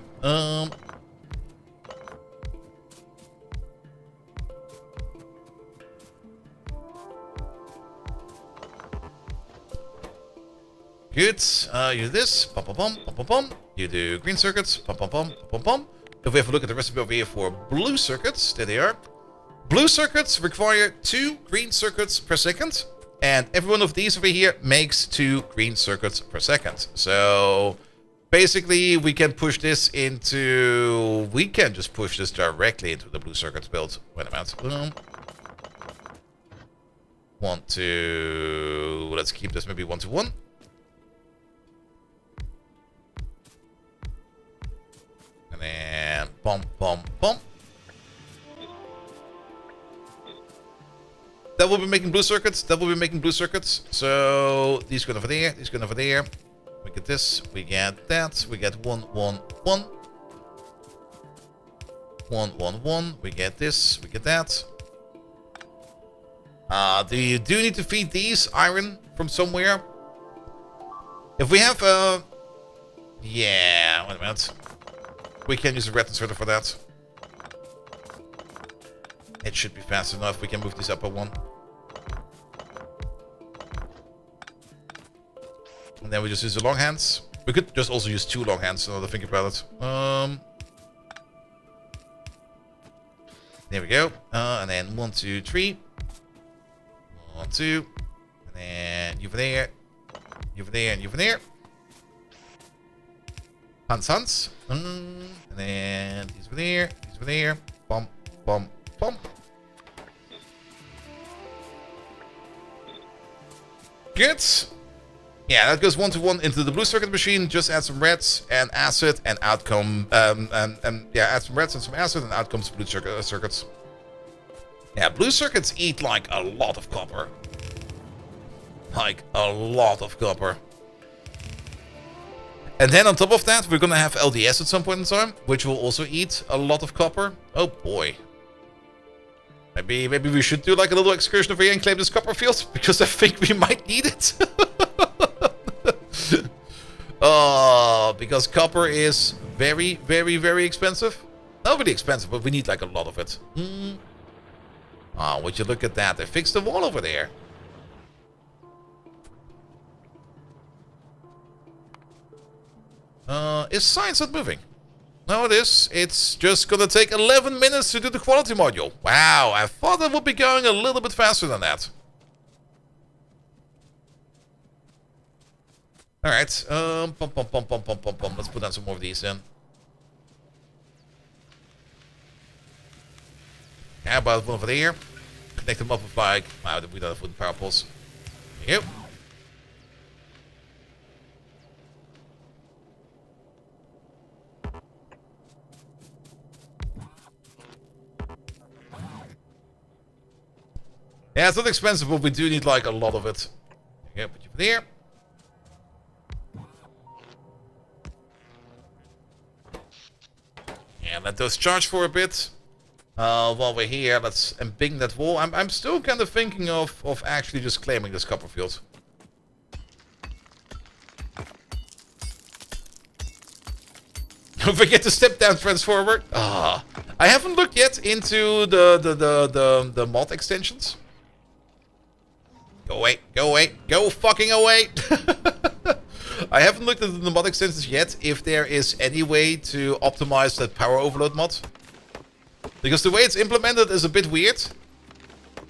Good. You do this. Bum, bum, bum, bum, bum, bum. You do green circuits. Bum, bum, bum, bum, bum. If we have a look at the recipe over here for blue circuits, there they are. Blue circuits require 2 green circuits per second. And every one of these over here makes 2 green circuits per second. So basically we can push this into... We can just push this directly into the blue circuits build. Wait a minute. 1, 2... Let's keep this maybe 1 to 1. And then bump, bump, bump. That will be making blue circuits. That will be making blue circuits. So these go over there. These go over there. We get this. We get that. We get 1, 1, 1. 1, 1, 1. We get this. We get that. You do need to feed these iron from somewhere. If we have yeah, wait a minute. We can use a red inserter for that. It should be fast enough. We can move this up by 1. And then we just use the long hands. We could just also use 2 long hands, now that I think about it. There we go. And then 1, 2, 3. 1, 2. And then you over there. You over there and you over there. Hans. And then these over there. These over there. Bump, bump, bump. Good. Yeah, that goes 1 to 1 into the blue circuit machine. Just add some reds and acid, and out come yeah, add some reds and some acid, and out comes blue circuits. Yeah, blue circuits eat like a lot of copper. Like a lot of copper. And then on top of that, we're gonna have LDS at some point in time, which will also eat a lot of copper. Oh boy. Maybe we should do like a little excursion over here and claim this copper field, because I think we might need it. Oh, because copper is very, very, very expensive. Not really expensive, but we need like a lot of it. Oh, would you look at that? They fixed the wall over there. Is science not moving? No, it is. It's just gonna take 11 minutes to do the quality module. Wow, I thought it would be going a little bit faster than that. Alright, let's put down some more of these in. How about one over there? Connect them up with like... Wow, we don't have wooden power poles. There you go. Yeah, it's not expensive, but we do need like a lot of it. Okay, put you over there. Yeah, let those charge for a bit. While we're here, let's embing that wall. I'm still kind of thinking of actually just claiming this copper field. Don't forget to step down transformer. Ah, I haven't looked yet into the mod extensions. Go away, go away, go fucking away. I haven't looked at the mod extensions yet, if there is any way to optimize that power overload mod. Because the way it's implemented is a bit weird.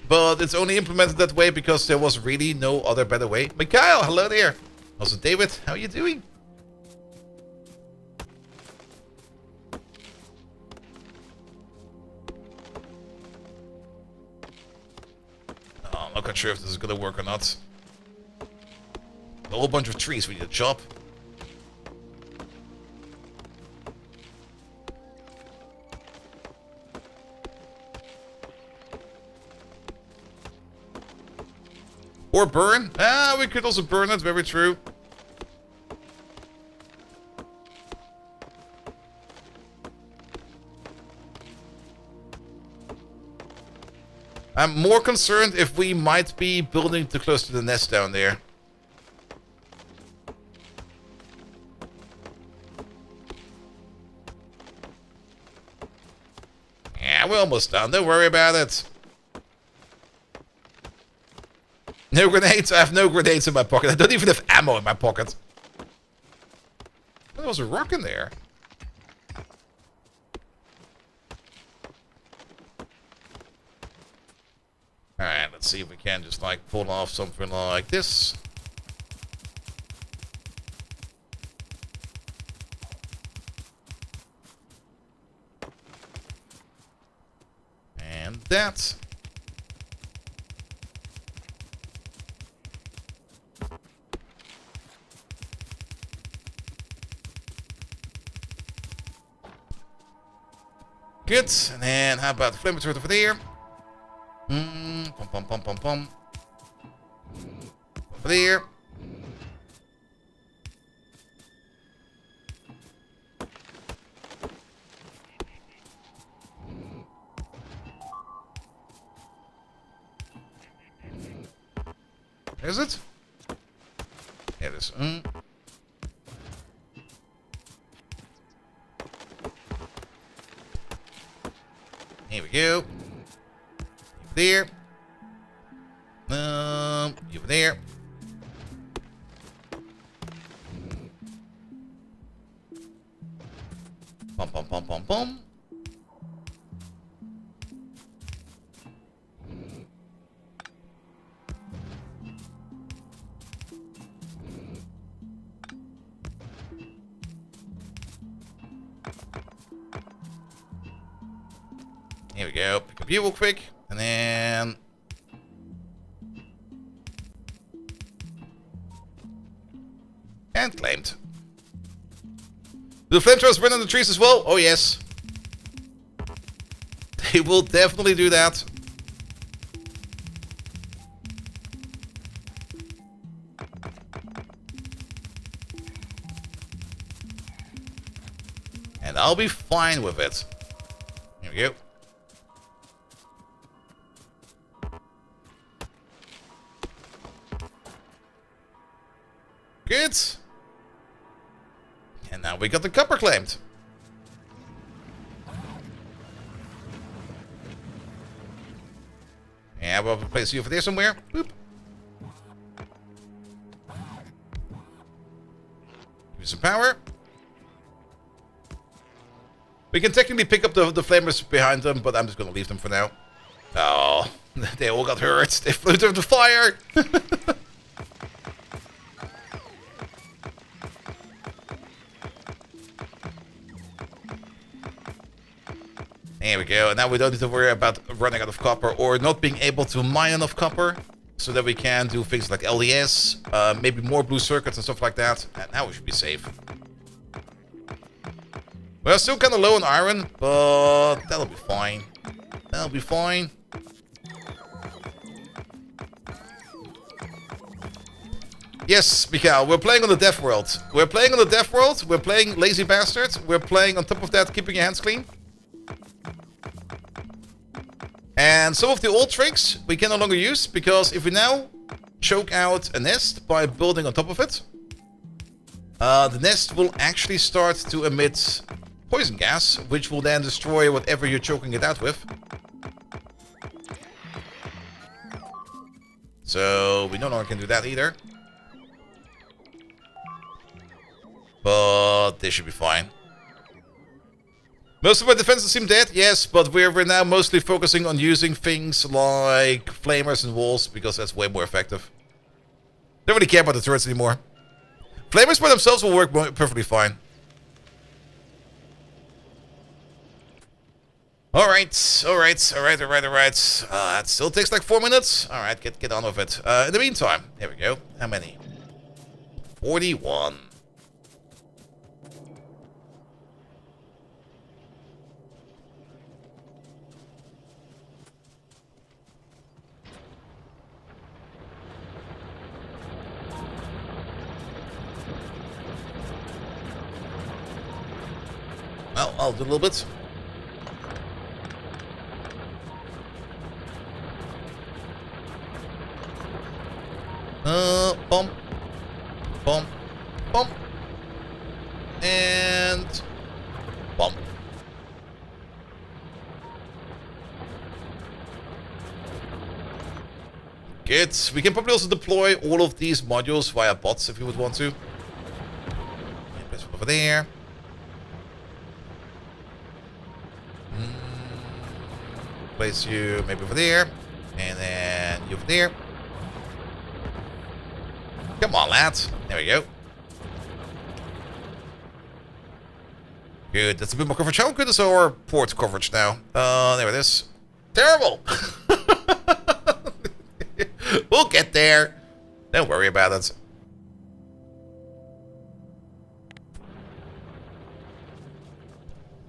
But it's only implemented that way because there was really no other better way. Mikhail, hello there. Also David, how are you doing? Oh, I'm not quite sure if this is gonna work or not. A whole bunch of trees we need to chop. Or burn. Ah, we could also burn it, very true. I'm more concerned if we might be building too close to the nest down there. Yeah, we're almost done. Don't worry about it. No grenades? I have no grenades in my pocket. I don't even have ammo in my pocket. There was a rock in there. Alright, let's see if we can just like pull off something like this. And that. Good. And then how about the flamethrower over there? Pom pom pom pom pom. Over there. Is it? Yeah, it is. Here we go. There. Over there. Pom pom pom pom pom. Here we go. Pick up you real quick. And then... And claimed. Do the flamethrowers burn on the trees as well? Oh yes. They will definitely do that. And I'll be fine with it. Here we go. Good. And now we got the copper claimed. Yeah, we'll place you over there somewhere. Boop. Give me some power. We can technically pick up the flamers behind them, but I'm just going to leave them for now. Oh, they all got hurt. They flew through the fire. There we go. And now we don't need to worry about running out of copper or not being able to mine enough copper so that we can do things like LES, maybe more blue circuits and stuff like that. And now we should be safe. We're still kind of low on iron, but that'll be fine. That'll be fine. Yes, Mikael, we're playing on the Death World. We're playing on the Death World. We're playing Lazy Bastard. We're playing on top of that, keeping your hands clean. And some of the old tricks we can no longer use, because if we now choke out a nest by building on top of it, the nest will actually start to emit poison gas, which will then destroy whatever you're choking it out with. So we no longer can do that either. But they should be fine. Most of our defenses seem dead, yes, but we're now mostly focusing on using things like flamers and walls, because that's way more effective. Don't really care about the turrets anymore. Flamers by themselves will work perfectly fine. Alright. It still takes like 4 minutes. Alright, get on with it. In the meantime, here we go. How many? 41. Well, I'll do a little bit. And bump. Good. We can probably also deploy all of these modules via bots if you would want to. Place over there. Place you maybe over there. And then you over there. Come on, lads. There we go. Good. That's a bit more coverage. How good is our port coverage now? There it is. Terrible. We'll get there. Don't worry about it.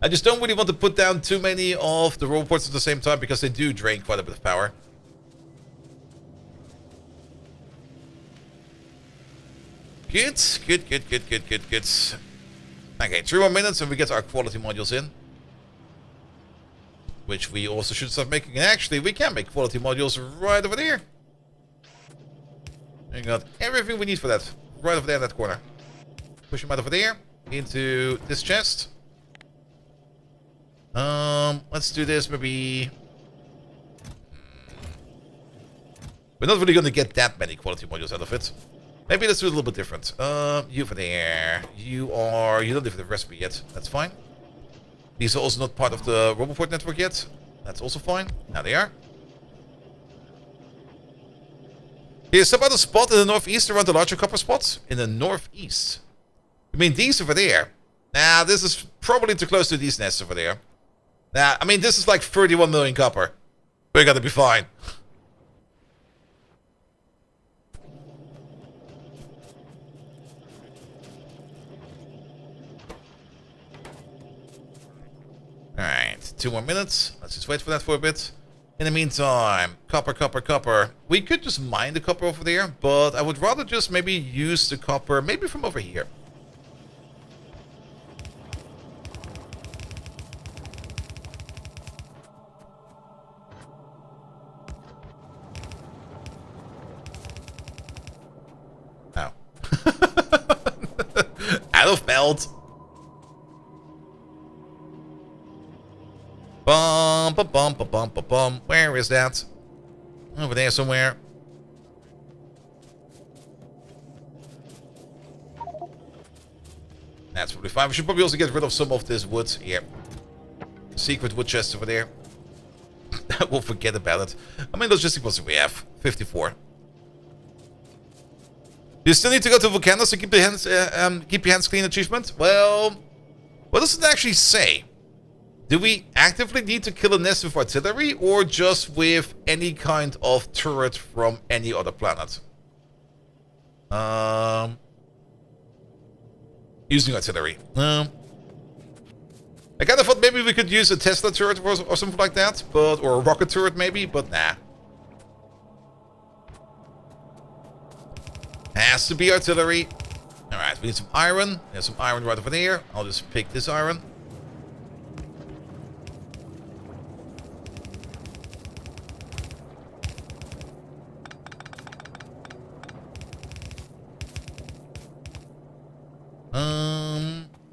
I just don't really want to put down too many of the robots at the same time because they do drain quite a bit of power. Good, good, good, good, good, good, good. Okay, 3 more minutes and we get our quality modules in. Which we also should start making. And actually, we can make quality modules right over there. We got everything we need for that. Right over there in that corner. Push them out over there. Into this chest. Let's do this maybe. We're not really going to get that many quality modules out of it. Maybe let's do it a little bit different. You over there. You don't live in the recipe yet. That's fine. These are also not part of the Roboport network yet. That's also fine. Now they are. Here's some other spot in the northeast around the larger copper spots. In the northeast. I mean, these over there. Nah, this is probably too close to these nests over there. Nah, I mean, this is like 31 million copper. We're gonna be fine. Alright, 2 more minutes. Let's just wait for that for a bit. In the meantime, copper, copper, copper. We could just mine the copper over there, but I would rather just maybe use the copper maybe from over here. Oh. Out of belt. Bum, ba, bum, ba, bum, ba, bum. Where is that? Over there somewhere. That's probably fine. We should probably also get rid of some of this wood here. Secret wood chest over there. We'll forget about it. I mean, logistic what we have. 54. You still need to go to Volcanoes to keep your hands clean achievement? Well, what does it actually say? Do we actively need to kill a nest with artillery or just with any kind of turret from any other planet? Using artillery. I kind of thought maybe we could use a Tesla turret or something like that, but or a rocket turret maybe, but nah. Has to be artillery. Alright, we need some iron. There's some iron right over there. I'll just pick this iron.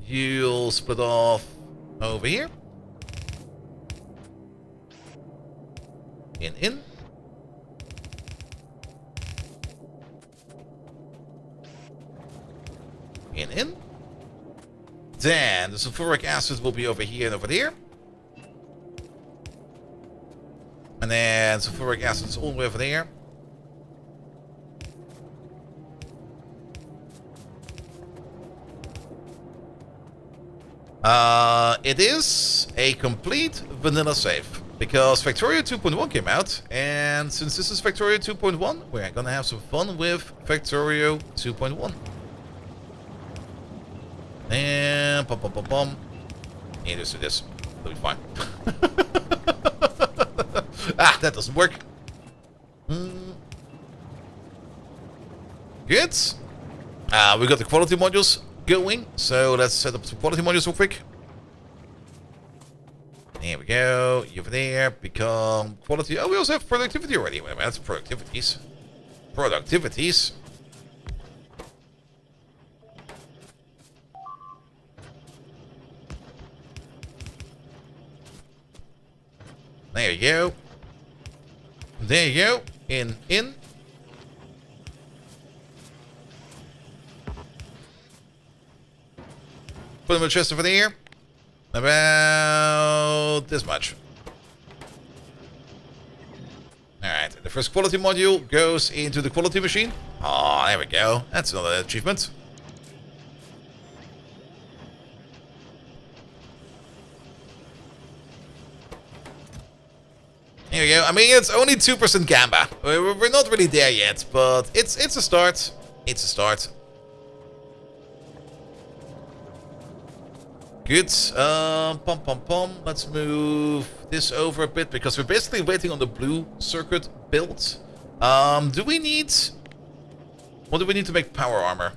You'll split off over here. In. In. Then the sulfuric acid will be over here and over there. And then sulfuric acid is all the way over there. It is a complete vanilla save because Factorio 2.1 came out, and since this is Factorio 2.1, we're gonna have some fun with Factorio 2.1. And bum. Yeah, just do this. It'll be fine. Ah, that doesn't work. Good. We got the quality modules going, so let's set up some quality modules real quick. There we go. You over there. Become quality. Oh, we also have productivity already. Wait a minute. That's productivities. Productivities. There you go. There you go. In. Put them in the chest over there. About this much. Alright, the first quality module goes into the quality machine. Oh, there we go. That's another achievement. Here we go. I mean, it's only 2% Gamba. We're not really there yet, but it's a start. It's a start. Good. Let's move this over a bit because we're basically waiting on the blue circuit build. Do we need... What do we need to make power armor?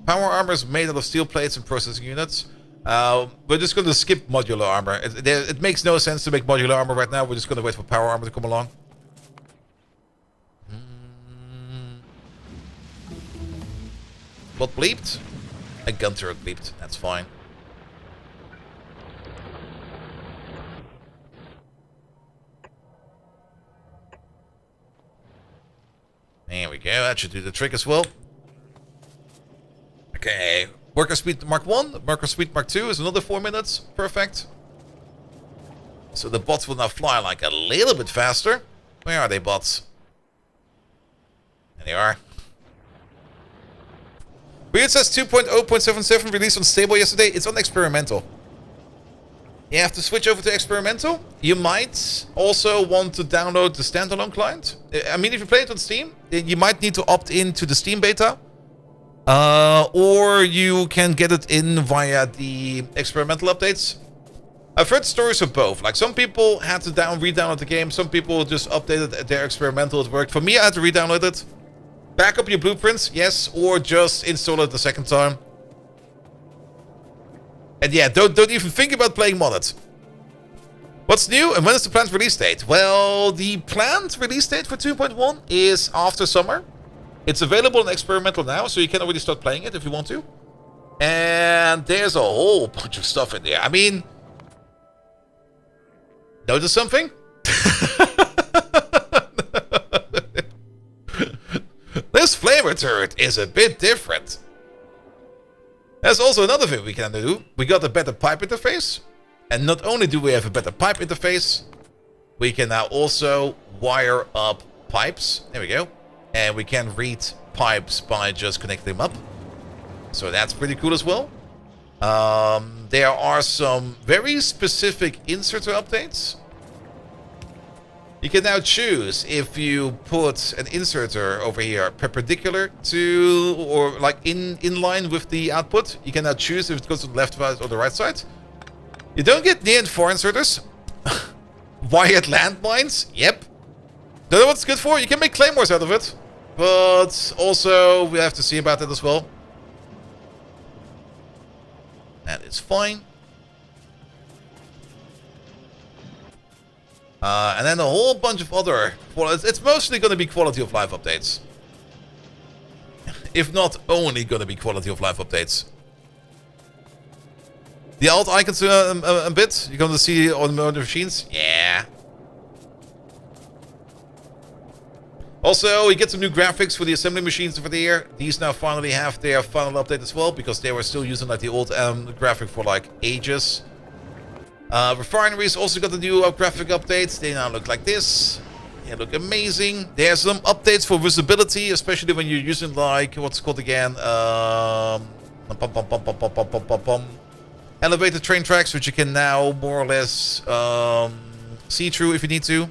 Power armor is made out of steel plates and processing units. We're just going to skip modular armor. It makes no sense to make modular armor right now. We're just going to wait for power armor to come along. What bleeped? A gun turret bleeped. That's fine. There we go. That should do the trick as well. Okay. Worker speed Mark 1. Worker speed Mark 2 is another 4 minutes. Perfect. So the bots will now fly like a little bit faster. Where are they, bots? There they are. Weird says 2.0.77 released on stable yesterday. It's on experimental. You have to switch over to experimental. You might also want to download the standalone client. I mean, if you play it on Steam, you might need to opt into the Steam beta. Or you can get it in via the experimental updates. I've heard stories of both. Like, some people had to re-download the game. Some people just updated their experimental. It worked. For me, I had to re-download it. Back up your blueprints, yes, or just install it the second time. And yeah, don't even think about playing modded. What's new and when is the planned release date? Well, the planned release date for 2.1 is after summer. It's available in experimental now, so you can already start playing it if you want to. And there's a whole bunch of stuff in there. I mean, notice something? This flavor turret is a bit different. There's also another thing we can do. We got a better pipe interface. And not only do we have a better pipe interface, we can now also wire up pipes. There we go. And we can read pipes by just connecting them up. So that's pretty cool as well. There are some very specific inserter updates. You can now choose if you put an inserter over here perpendicular to, or like in line with the output. You can now choose if it goes to the left side or the right side. You don't get near and far inserters. Wired landmines. Yep. Don't know what it's good for. You can make claymores out of it. But also, we have to see about that as well. That is fine. And then a whole bunch of other... Well, it's mostly going to be quality of life updates. If not only going to be quality of life updates. The alt icons a bit. You're going to see on the machines. Yeah. Also, we get some new graphics for the assembly machines over there. These now finally have their final update as well, because they were still using like the old graphic for like ages. Refineries also got the new graphic updates. They now look like this. They look amazing. There's some updates for visibility, especially when you're using like, what's it called again? Elevated train tracks, which you can now more or less see through if you need to.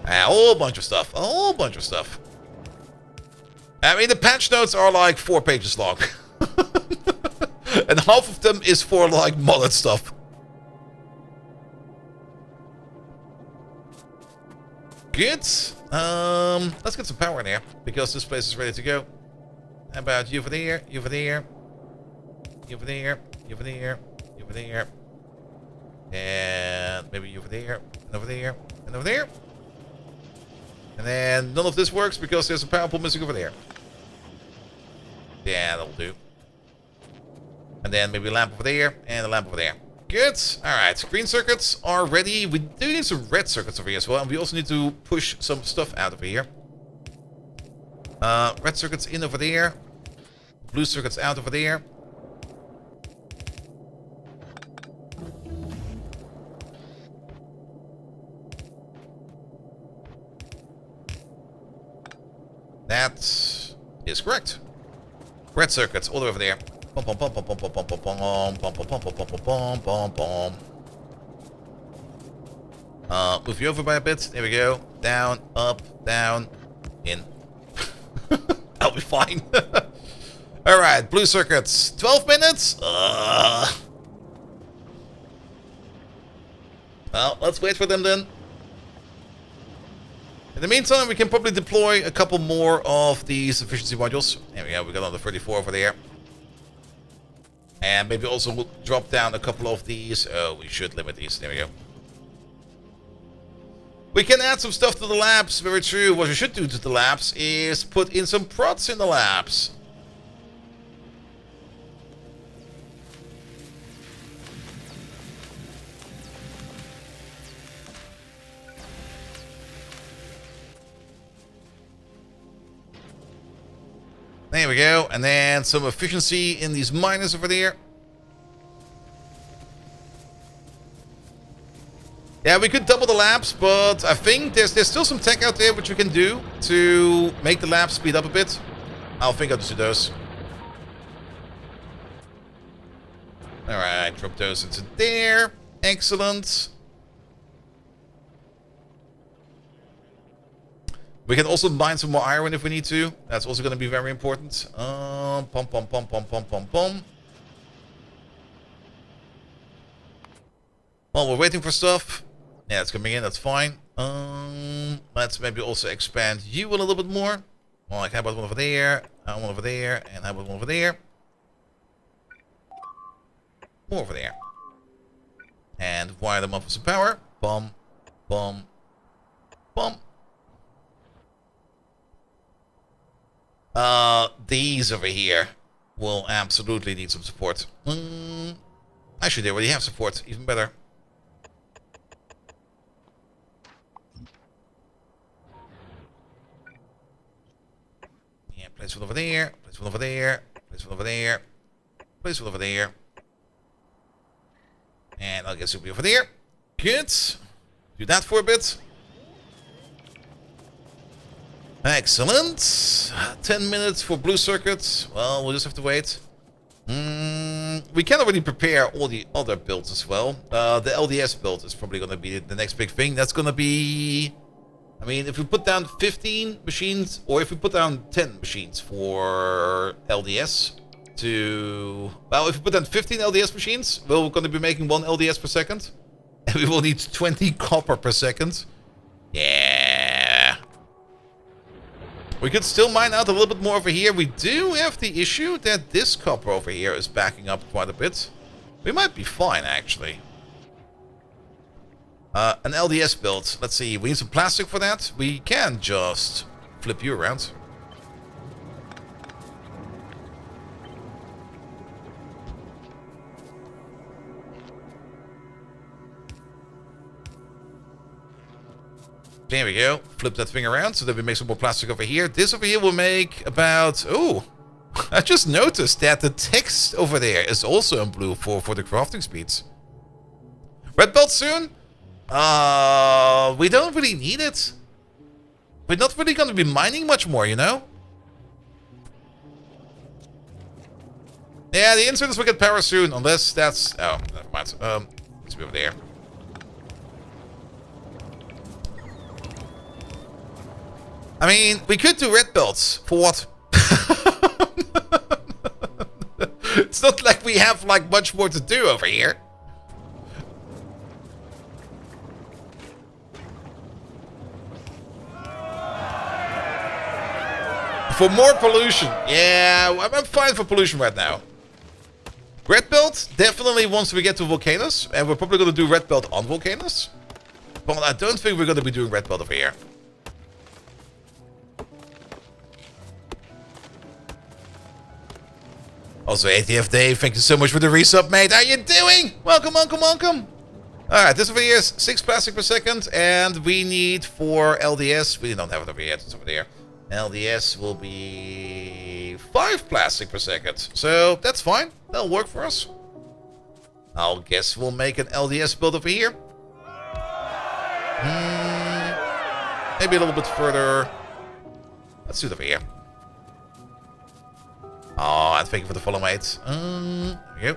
A whole bunch of stuff. A whole bunch of stuff. I mean, the patch notes are like 4 pages long. And half of them is for like modded stuff. Good. Let's get some power in here, because this place is ready to go. How about you over there, you over there, you over there, you over there, you over there. And maybe you over there, and over there, and over there. And then none of this works because there's a power pole missing over there. Yeah, that'll do. And then maybe a lamp over there and a lamp over there. Good. Alright, green circuits are ready. We do need some red circuits over here as well. And we also need to push some stuff out over here. Red circuits in over there. Blue circuits out over there. That is correct. Red circuits all the way over there. Bum, bum, bum, bum, bum, bum, bum, bum, bum, bum, bum, bum, bum, bum, bum, bum. Move you over by a bit. There we go. Down, up, down, in. I'll be fine. Alright, blue circuits. 12 minutes? Well, let's wait for them then. In the meantime, we can probably deploy a couple more of these efficiency modules. There we go, we got another 34 over there. And maybe also we'll drop down a couple of these. Oh, we should limit these. There we go. We can add some stuff to the labs, very true. What we should do to the labs is put in some prods in the labs. There we go. And then some efficiency in these miners over there. Yeah, we could double the labs, but I think there's still some tech out there which we can do to make the labs speed up a bit. I'll think I'll just do those. Alright, drop those into there. Excellent. We can also mine some more iron if we need to. That's also going to be very important. Pom, pom, pom, pom, pom, pom, pom. Well, we're waiting for stuff. Yeah, it's coming in. That's fine. Let's maybe also expand you a little bit more. Well, like, how about one over there? One over there. And how about one over there? More over there. And wire them up with some power. Bum, bum, bum. These over here will absolutely need some support. Actually, they already have support. Even better. Yeah, place one over there. Place one over there. Place one over there. Place one over there. And I'll get Soupy over there. Good. Do that for a bit. Excellent. 10 minutes for blue circuits. Well, we'll just have to wait. We can already prepare all the other builds as well. The LDS build is probably going to be the next big thing. That's going to be... I mean, if we put down 15 machines, or if we put down 10 machines for LDS to... Well, if we put down 15 LDS machines, we're going to be making 1 LDS per second. And we will need 20 copper per second. Yeah. We could still mine out a little bit more over here. We do have the issue that this copper over here is backing up quite a bit. We might be fine, actually. An LDS build. Let's see. We need some plastic for that. We can just flip you around. There we go. Flip that thing around so that we make some more plastic over here. This over here will make about... Oh, I just noticed that the text over there is also in blue for the crafting speeds. Red belt soon? We don't really need it. We're not really going to be mining much more, you know? Yeah, the inserters will get power soon, unless that's... Oh, never mind. Let's be over there. I mean, we could do red belts. For what? It's not like we have, like, much more to do over here. For more pollution. Yeah, I'm fine for pollution right now. Red belt, definitely once we get to volcanoes. And we're probably going to do red belt on volcanoes. But I don't think we're going to be doing red belt over here. Also, 80th Dave, thank you so much for the resub, mate. How you doing? Welcome, welcome, welcome. Alright, this over here is 6 plastic per second, and we need for LDS, we don't have it over here, it's over there. LDS will be 5 plastic per second, so that's fine. That'll work for us. I'll guess we'll make an LDS build over here. Maybe a little bit further. Let's do it over here. Oh, and thank you for the follow, mate. There we go.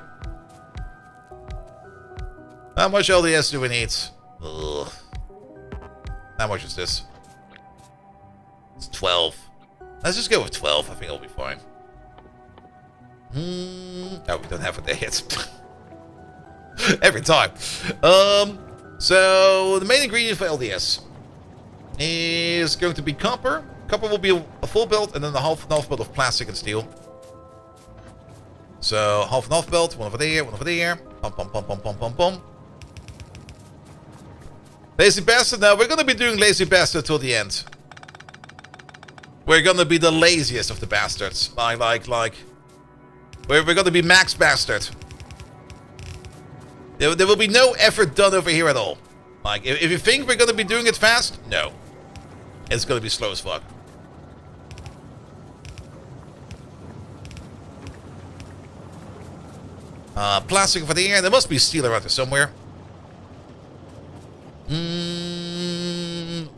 How much LDS do we need? Ugh. How much is this? It's 12. Let's just go with 12. I think it'll be fine. No, we don't have it there yet. Every time. So, the main ingredient for LDS is going to be copper. Copper will be a full belt and then a half and half belt of plastic and steel. So, half and half belt, one over there, one over there. Pum, pum, pum, pum, pum, pum, pum. Lazy Bastard. Now, we're going to be doing Lazy Bastard till the end. We're going to be the laziest of the bastards. Like. We're going to be Max Bastard. There will be no effort done over here at all. Like, if you think we're going to be doing it fast, no. It's going to be slow as fuck. Plastic over there. There must be steel around here somewhere.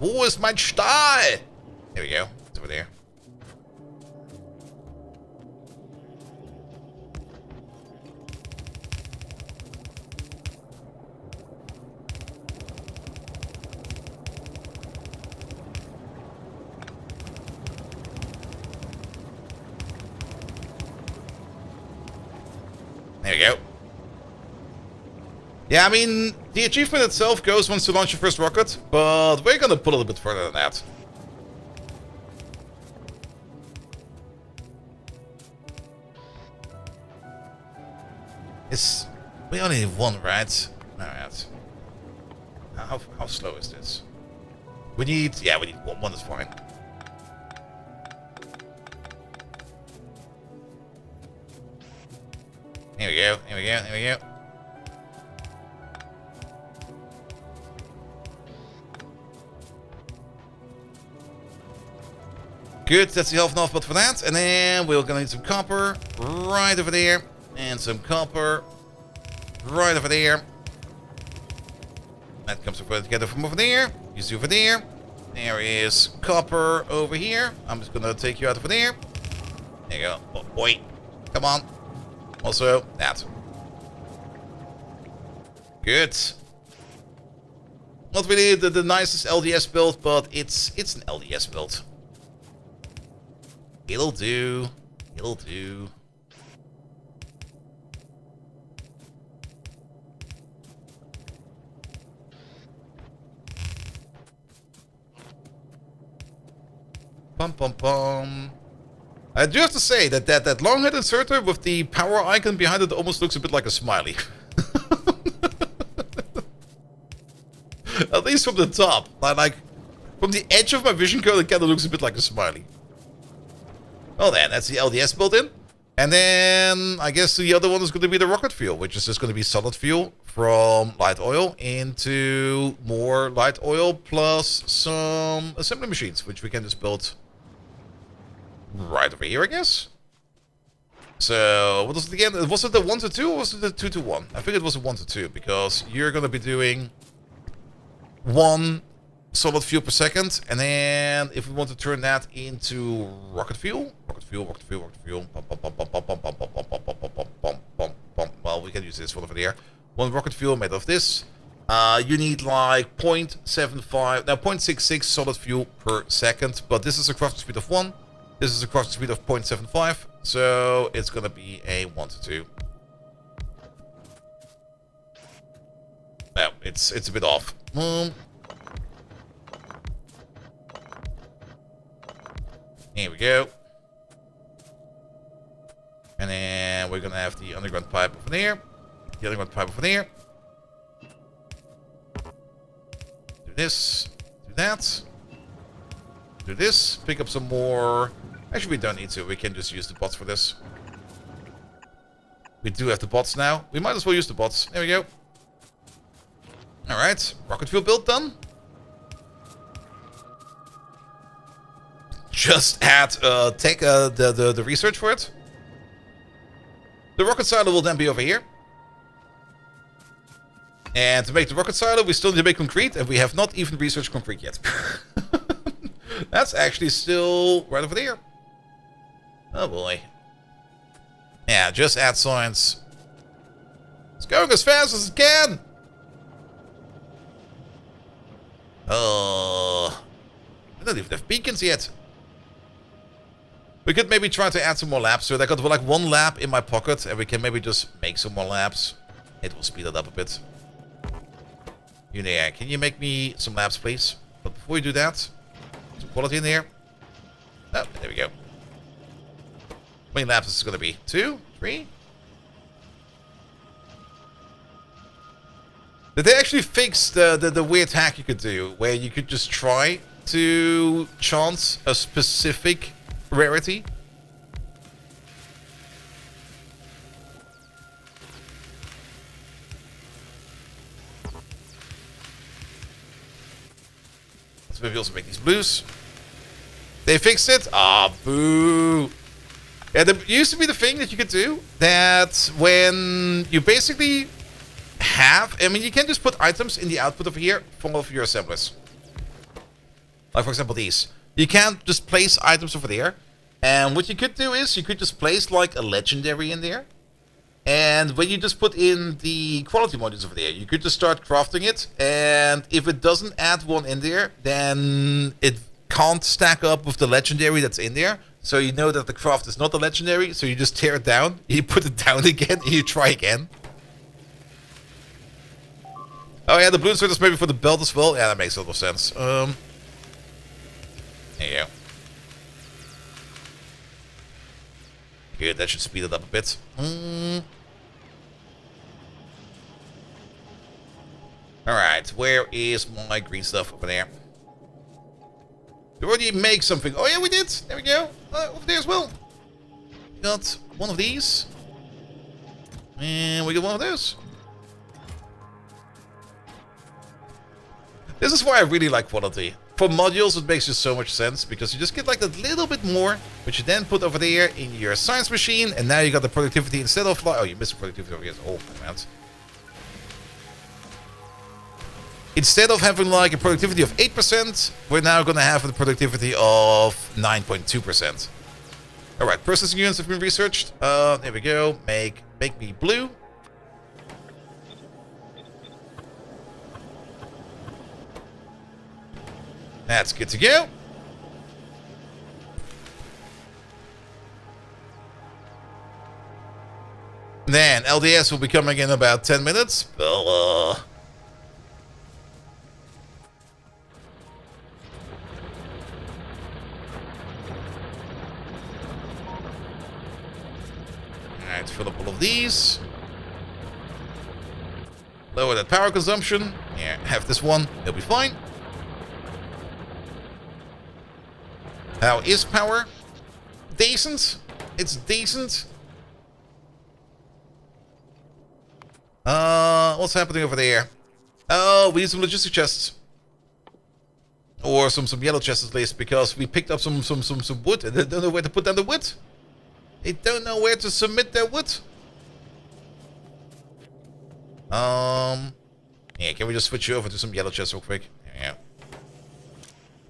Wo ist mein Stahl? There we go. It's over there. There we go. Yeah, I mean, the achievement itself goes once you launch your first rocket, but we're gonna put a little bit further than that. We only need one, right? Alright. How slow is this? We need one. One is fine. Here we go, here we go, here we go. Good, that's the half and half, but for that. And then we're gonna need some copper right over there. And some copper right over there. That comes together from over there. You see over there. There is copper over here. I'm just gonna take you out over there. There you go. Oh, boy. Come on. Also, that. Good. Not really the nicest LDS build, but it's an LDS build. It'll do. It'll do. Pum pum pum. I do have to say that long-head inserter with the power icon behind it almost looks a bit like a smiley. At least from the top. Like, from the edge of my vision code, it kind of looks a bit like a smiley. Well then, that's the LDS built in. And then, I guess the other one is going to be the rocket fuel, which is just going to be solid fuel from light oil into more light oil plus some assembly machines, which we can just build right over here, I guess. So, what was it again? Was it the 1 to 2 or was it the 2 to 1? I think it was a 1 to 2 because you're going to be doing 1 solid fuel per second. And then if we want to turn that into rocket fuel, well, we can use this one over there. 1 rocket fuel made of this. You need like 0.66 solid fuel per second, but this is a crafting speed of 1. This is a crafting speed of 0.75, so it's gonna be a 1 to 2. No, it's a bit off. Here we go. And then we're gonna have the underground pipe over there. The underground pipe over there. Do this. Do that. Do this. Pick up some more. Actually, we don't need to. We can just use the bots for this. We do have the bots now. We might as well use the bots. There we go. Alright, rocket fuel build done. Just add the research for it. The rocket silo will then be over here. And to make the rocket silo, we still need to make concrete, and we have not even researched concrete yet. That's actually still right over there. Oh boy. Yeah, just add science. It's going as fast as it can. I don't even have beacons yet. We could maybe try to add some more labs to it. I got like 1 lab in my pocket, and we can maybe just make some more labs. It will speed it up a bit. Yeah, can you make me some labs, please? But before you do that, some quality in here. Oh, there we go. How many labs is this going to be? 2? 3? Did they actually fix the weird hack you could do, where you could just try to chance a specific rarity? Let's maybe also make these blues. They fixed it? Ah, boo. Yeah, there used to be the thing that you could do, that when you basically have... I mean, you can just put items in the output over here from all of your assemblers. Like, for example, these. You can't just place items over there. And what you could do is, you could just place, like, a legendary in there. And when you just put in the quality modules over there, you could just start crafting it. And if it doesn't add one in there, then it can't stack up with the legendary that's in there. So you know that the craft is not a legendary, so you just tear it down, you put it down again, and you try again. Oh yeah, the blue sword is maybe for the belt as well. Yeah, that makes a lot of sense. There you go. Good, that should speed it up a bit. Alright, where is my green stuff over there? We already make something. Oh yeah, we did. There we go. Over there as well. We got one of these. And we got one of those. This is why I really like quality. For modules, it makes just so much sense, because you just get like a little bit more, which you then put over there in your science machine, and now you got the productivity instead of like... Oh, you missed the productivity over here. Oh, man. Instead of having like a productivity of 8%, we're now going to have a productivity of 9.2%. Alright, processing units have been researched. There we go. Make me blue. That's good to go. Then LDS will be coming in about 10 minutes. Well, Alright, fill up all of these. Lower that power consumption. Yeah, have this one. It'll be fine. How is power? Decent. It's decent. What's happening over there? Oh, we need some logistic chests. Or some yellow chests at least, because we picked up some wood and they don't know where to put down the wood. They don't know where to submit their wood. Yeah, can we just switch you over to some yellow chests real quick? Yeah.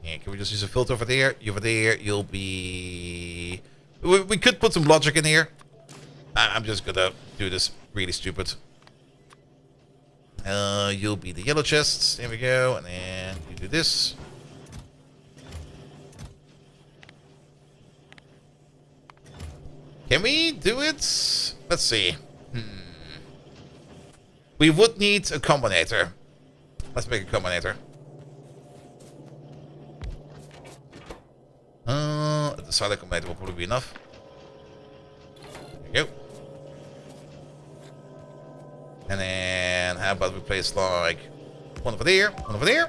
Yeah, can we just use a filter over there? Over there, you'll be... We could put some logic in here. I'm just gonna do this really stupid. You'll be the yellow chests. There we go. And then you do this. Can we do it? Let's see. We would need a combinator. Let's make a combinator. The silent combinator will probably be enough. There we go. And then how about we place like one over there, one over there.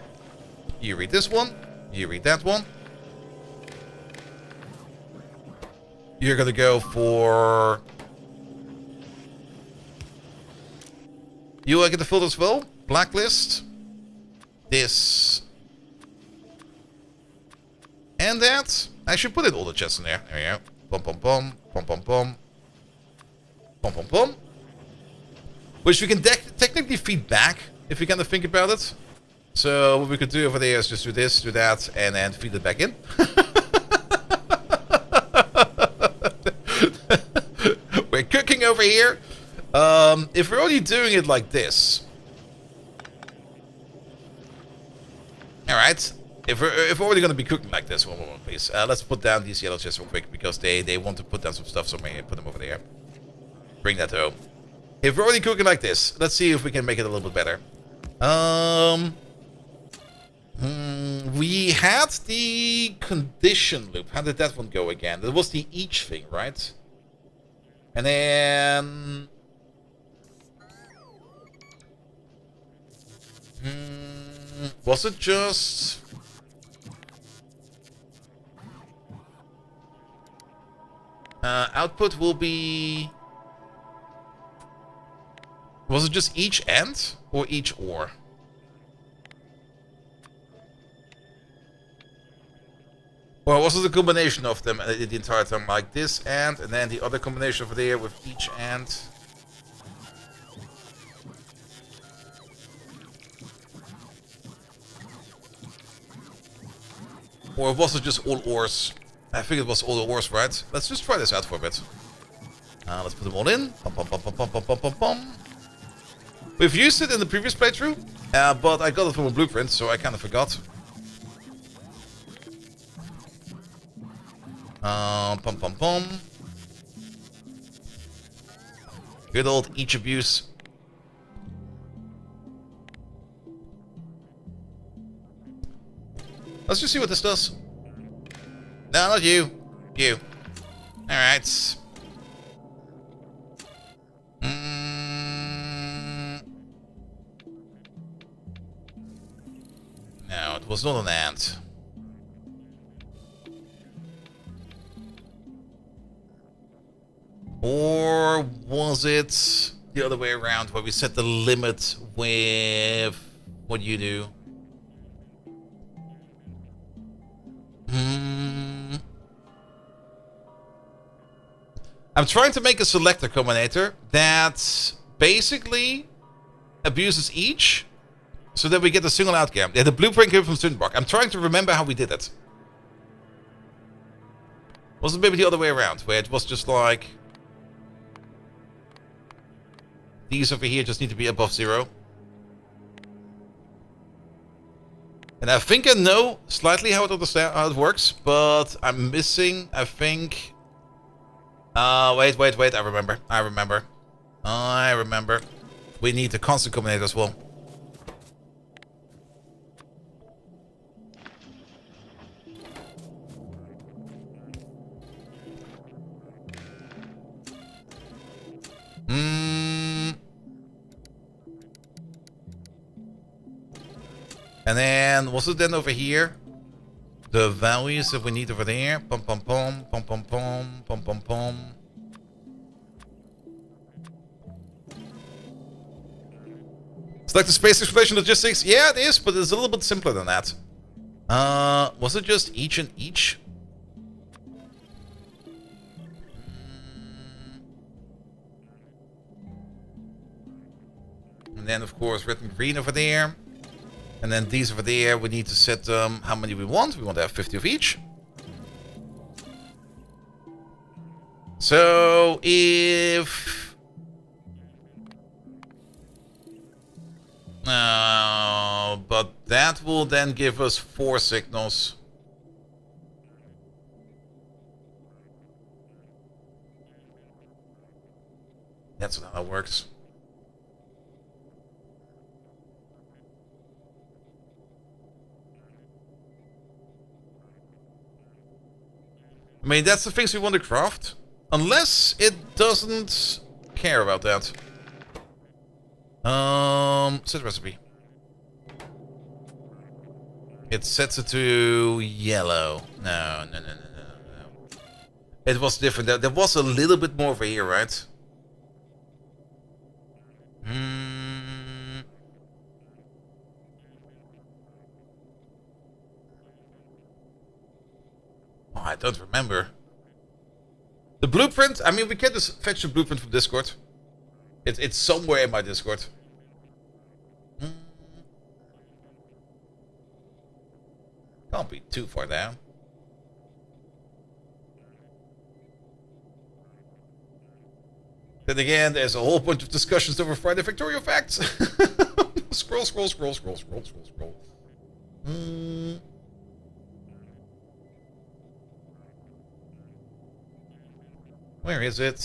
You read this one. You read that one. You're gonna go for You get the filter as well. Blacklist. This. And that. I should put in all the chests in there. There we go. Bum bum bum. Bum bum bum. Bum bum bum. Which we can technically feed back, if you kind of think about it. So what we could do over there is just do this, do that, and then feed it back in. We're cooking over here. If we're only doing it like this. Alright. If we're already going to be cooking like this, one moment please. Let's put down these yellow chests real quick, because they want to put down some stuff, so maybe put them over there. Bring that home. If we're already cooking like this, let's see if we can make it a little bit better. We had the condition loop. How did that one go again? That was the each thing, right? And then... was it just... output will be... Was it just each end or each ore? Or was it a combination of them the entire time, like this end, and then the other combination over there with each end? Or was it just all ores? I think it was all the ores, right? Let's just try this out for a bit. Let's put them all in. Bum, bum, bum, bum, bum, bum, bum, bum. We've used it in the previous playthrough, but I got it from a blueprint, so I kind of forgot. Pum pum pum. Good old each abuse. Let's just see what this does. No, not you. You. Alright. No, it was not an ant. Or was it the other way around, where we set the limit with what you do? I'm trying to make a selector combinator that basically abuses each, so that we get a single outcome. Yeah, the blueprint came from Sundbach. I'm trying to remember how we did it. Was it maybe the other way around, where it was just like... these over here just need to be above 0. And I think I know slightly how it works, but I'm missing, I think... wait, I remember. We need the constant combinator as well. And then, was it then over here? The values that we need over there. Pum pum pum, pum pum pum, pum pum pum. It's like the space exploration logistics. Yeah, it is, but it's a little bit simpler than that. Was it just each and each? And then, of course, red and green over there. And then these over there, we need to set how many we want. We want to have 50 of each. So, if... but that will then give us 4 signals. That's not how it works. I mean, that's the things we want to craft. Unless it doesn't care about that. Set recipe. It sets it to yellow. No. It was different. There was a little bit more over here, right? don't remember. The blueprint? I mean, we can just fetch the blueprint from Discord. It's somewhere in my Discord. Can't be too far down. Then again, there's a whole bunch of discussions over Friday Factorio facts. Scroll. Where is it?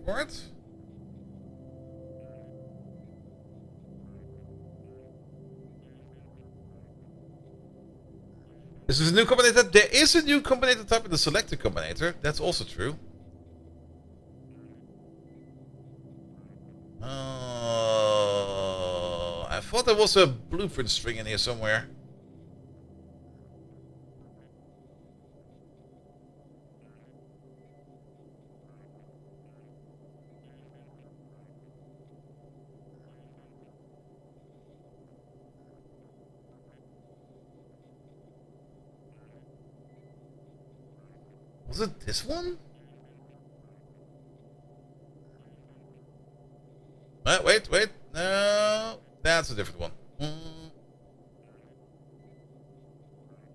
For it? This is a new combinator. There is a new combinator type in the selector combinator. That's also true. I thought there was a blueprint string in here somewhere. Was it this one? Wait. No, that's a different one.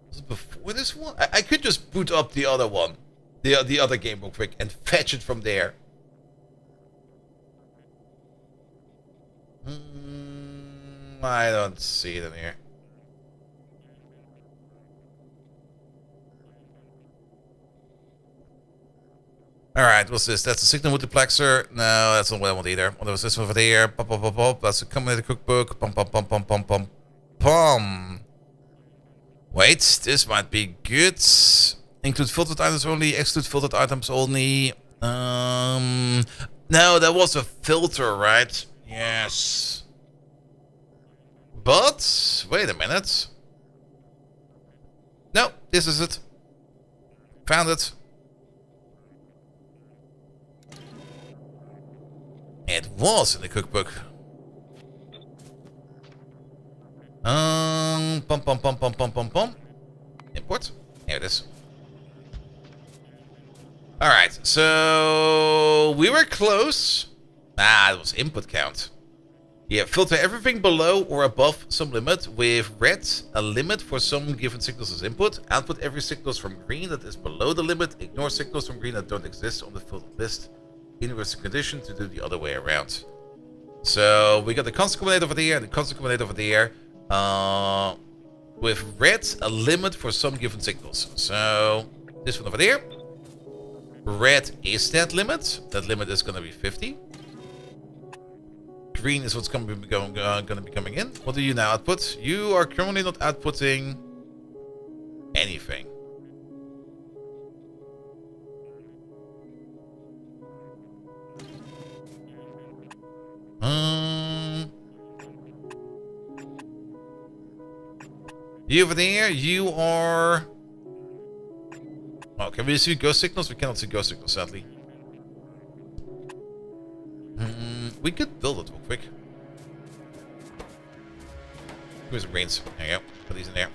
Was it before this one? I could just boot up the other one. The other game real quick and fetch it from there. I don't see it in here. Alright, what's this? That's a signal multiplexer. No, that's not what I want either. What was this one over there? Pop, pop, pop, pop. That's a combinator cookbook. Pum, pum, pum, pum, pum, pum, pum. Wait, this might be good. Include filtered items only. Exclude filtered items only. No, that was a filter, right? Yes. But, wait a minute. No, this is it. Found it. It was in the cookbook. Pum. Import. Here it is. Alright, so we were close. It was input count. Yeah, filter everything below or above some limit with red, a limit for some given signals as input. Output every signals from green that is below the limit. Ignore signals from green that don't exist on the filtered list. Inverse condition to do the other way around. So we got the constant combinator over there and the constant combinator over there. With red, a limit for some given signals. So this one over there. Red is that limit. That limit is going to be 50. Green is what's going to be coming in. What do you now output? You are currently not outputting anything. You over there, you are... Oh, can we see ghost signals? We cannot see ghost signals, sadly. We could build it real quick. Where's the brains? There you go. Put these in there.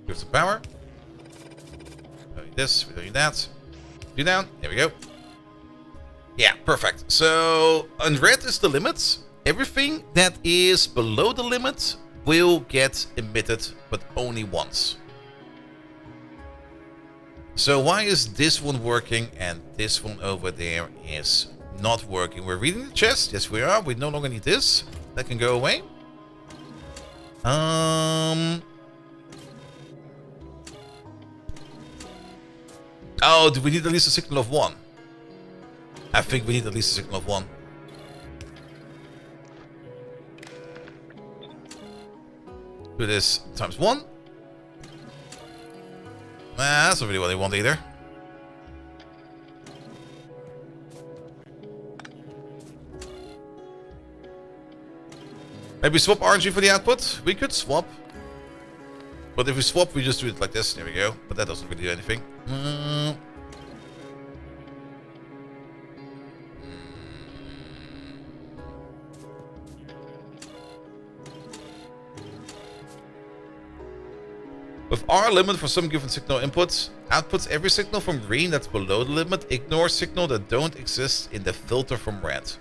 Here's the power. We don't need this, we don't need that. Do down. There we go. Yeah, perfect. So, on red is the limit. Everything that is below the limit will get emitted, but only once. So why is this one working and this one over there is not working? We're reading the chest. Yes, we are. We no longer need this. That can go away. Oh, do we need at least a signal of 1? I think we need at least a signal of 1. Do this times 1. Nah, that's not really what I want either. Maybe swap RNG for the output? We could swap. But if we swap, we just do it like this. There we go. But that doesn't really do anything. With R limit for some given signal inputs, outputs every signal from green that's below the limit, ignore signal that don't exist in the filter from red.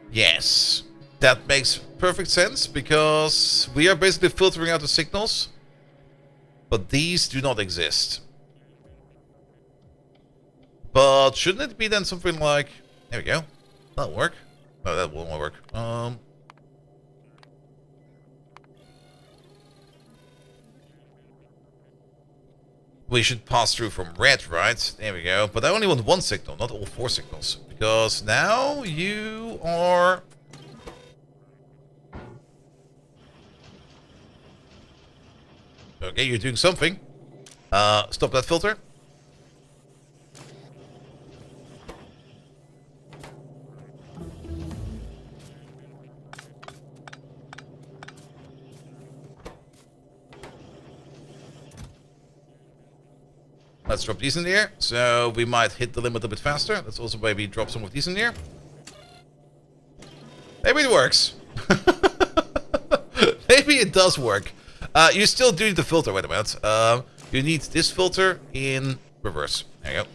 Yes, that makes perfect sense because we are basically filtering out the signals, but these do not exist. But shouldn't it be then something like, there we go, that'll work. No, that won't work. We should pass through from red, right? There we go. But I only want one signal, not all 4 signals. Because now you are... Okay, you're doing something. Stop that filter. Let's drop these in the air, so we might hit the limit a bit faster. Let's also maybe drop some of these in the air. Maybe it works. Maybe it does work. You still do need the filter, wait a minute. You need this filter in reverse. There you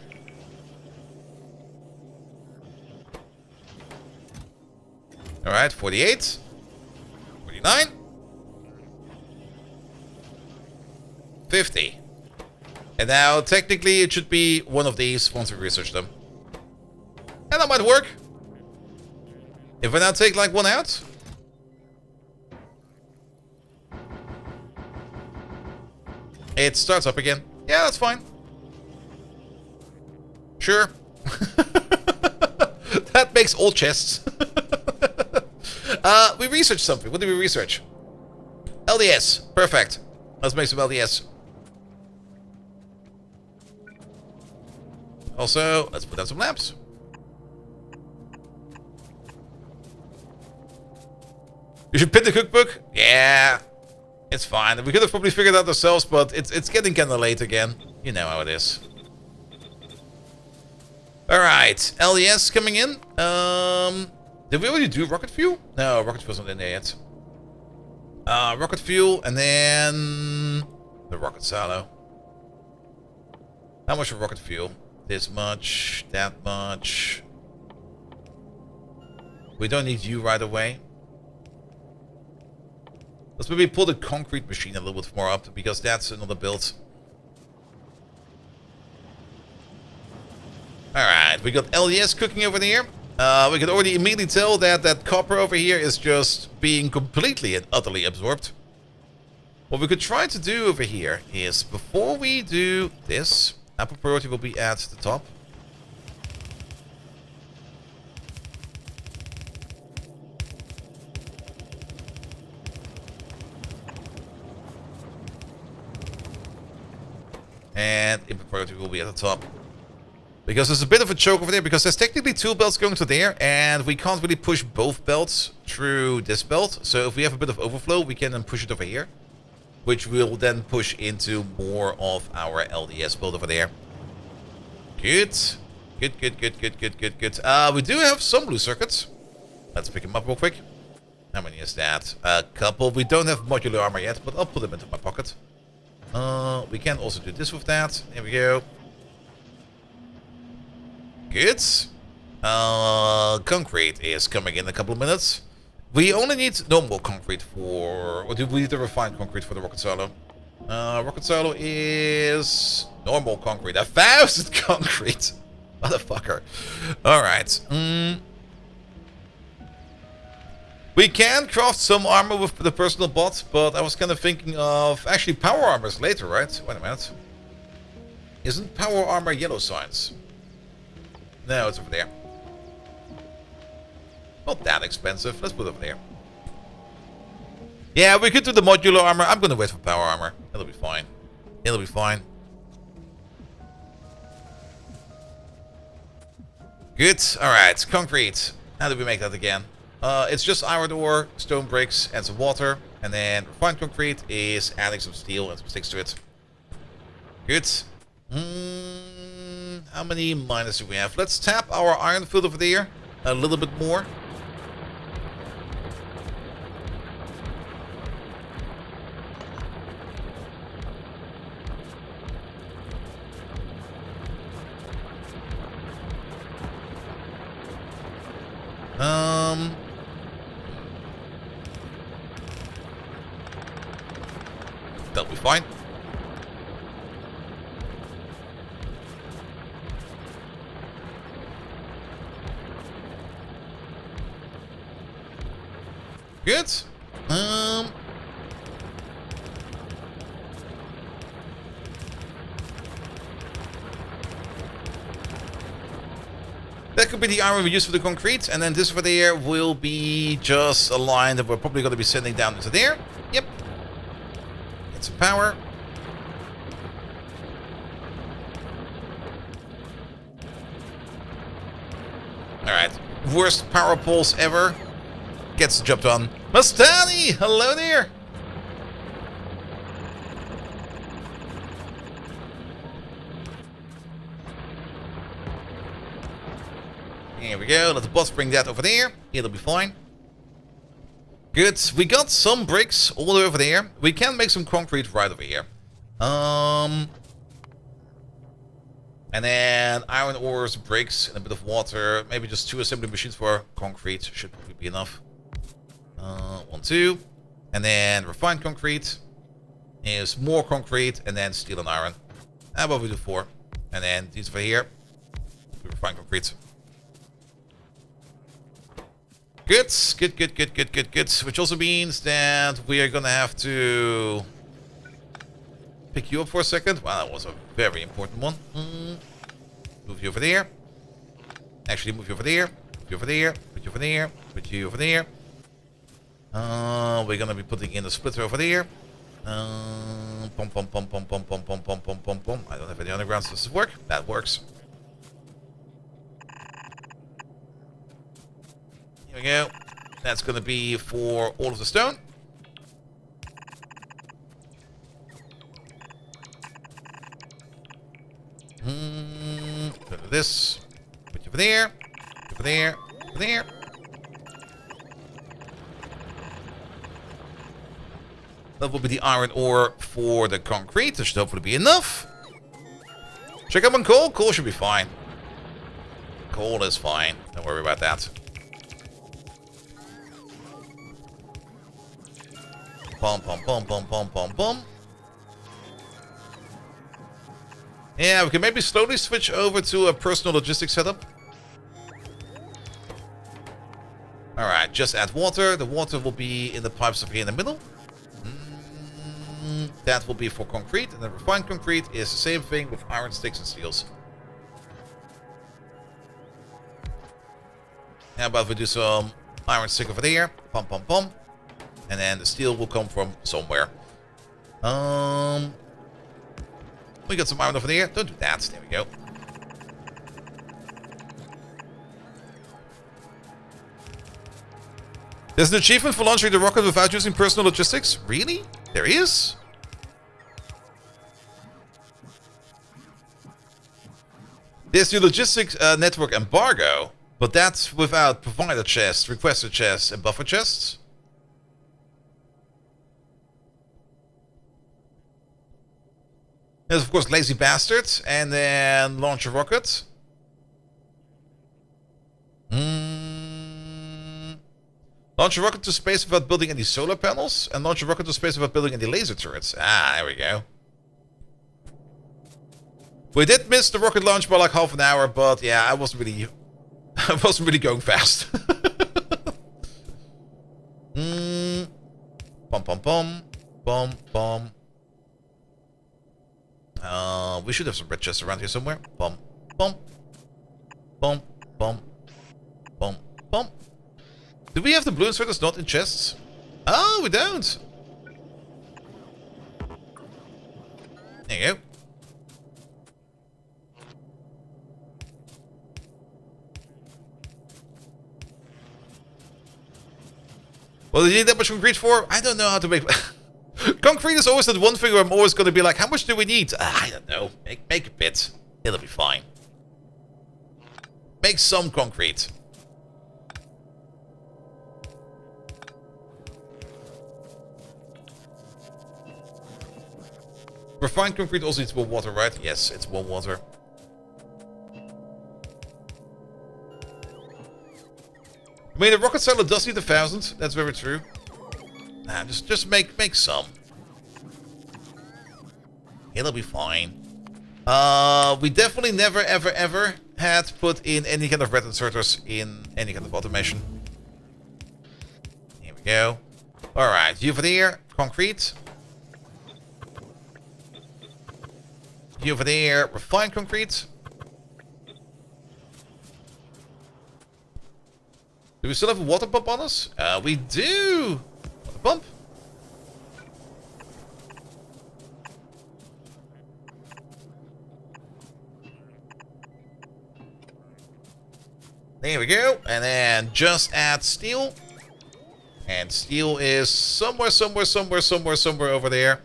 go. Alright, 48. 49. 50. And now, technically, it should be one of these once we research them. And that might work. If I now take, like, one out. It starts up again. Yeah, that's fine. Sure. That makes all chests. We researched something. What did we research? LDS. Perfect. Let's make some LDS. Also, let's put down some lamps. You should pin the cookbook? Yeah. It's fine. We could have probably figured it out ourselves, but it's getting kind of late again. You know how it is. Alright. LES coming in. Did we already do rocket fuel? No, rocket fuel's not in there yet. Rocket fuel, and then the rocket silo. How much for rocket fuel? This much, that much. We don't need you right away. Let's maybe pull the concrete machine a little bit more up, because that's another build. Alright, we got LES cooking over there. We can already immediately tell that that copper over here is just being completely and utterly absorbed. What we could try to do over here is, before we do this, apple priority will be at the top. And input priority will be at the top. Because there's a bit of a choke over there, because there's technically 2 belts going to there, and we can't really push both belts through this belt. So if we have a bit of overflow, we can then push it over here, which will then push into more of our LDS build over there. Good. Good, good, good, good, good, good, good. We do have some blue circuits. Let's pick them up real quick. How many is that? A couple. We don't have modular armor yet, but I'll put them into my pocket. We can also do this with that. There we go. Good. Concrete is coming in a couple of minutes. We only need normal concrete for... Or do we need the refined concrete for the rocket silo? Rocket silo is... normal concrete. 1,000 concrete! Motherfucker. Alright. We can craft some armor with the personal bot, but I was kind of thinking of... Actually, power armors later, right? Wait a minute. Isn't power armor yellow signs? No, it's over there. Not that expensive. Let's put it over there. Yeah, we could do the modular armor. I'm gonna wait for power armor. It'll be fine. It'll be fine. Good. Alright, concrete. How do we make that again? It's just iron ore, stone bricks, and some water. And then refined concrete is adding some steel and some sticks to it. Good. How many miners do we have? Let's tap our iron field over there a little bit more. That'll be fine. Good. That could be the iron we use for the concrete, and then this over there will be just a line that we're probably going to be sending down into there. Yep. Get some power. Alright. Worst power poles ever. Gets the job done. Mastani! Hello there! Here we go. Let the boss bring that over there. It'll be fine. Good. We got some bricks all the way over there. We can make some concrete right over here. And then iron ores, bricks, and a bit of water. Maybe just 2 assembly machines for concrete. Should probably be enough. 1, 2. And then refined concrete is more concrete, and then steel and iron. How about we do 4? And then these over here. Refined concrete. Good, good. Which also means that we are gonna have to pick you up for a second. Wow, that was a very important one. Move you over there. Actually, move you over there. Put you over there. Put you over there. Put you over there. We're gonna be putting in the splitter over there. Pom. I don't have any undergrounds. Does this work? That works. Here we go. That's going to be for all of the stone. Put this. Put you over there. Over there. Over there. That will be the iron ore for the concrete. There should hopefully be enough. Check up on coal. Coal should be fine. Coal is fine. Don't worry about that. Pom. Yeah, we can maybe slowly switch over to a personal logistics setup. Alright, just add water. The water will be in the pipes up here in the middle. That will be for concrete. And then refined concrete is the same thing with iron sticks and steels. How about we do some iron stick over there. Pom. And then the steel will come from somewhere. We got some iron over there. Don't do that. There we go. There's an achievement for launching the rocket without using personal logistics? Really? There is? There's the logistics network embargo, but that's without provider chests, requester chests, and buffer chests. There's, of course, Lazy Bastards, and then Launch a Rocket. Launch a rocket to space without building any solar panels, and launch a rocket to space without building any laser turrets. Ah, there we go. We did miss the rocket launch by like half an hour, but yeah, I wasn't really going fast. Pom. We should have some red chests around here somewhere. Pom. Do we have the blue inserters not in chests? Oh, we don't. There you go. Well, do you need that much concrete for? I don't know how to make... Concrete is always that one thing where I'm always going to be like, how much do we need? I don't know. Make a bit. It'll be fine. Make some concrete. Refined concrete also needs more water, right? Yes, it's more water. I mean, the rocket seller does need 1,000. That's very true. Nah, just make some. It'll be fine. We definitely never, ever, ever had put in any kind of red inserters in any kind of automation. Here we go. Alright, you over there, concrete. You over there, refined concrete. Do we still have a water pump on us? We do! Water pump. There we go. And then just add steel. And steel is somewhere over there.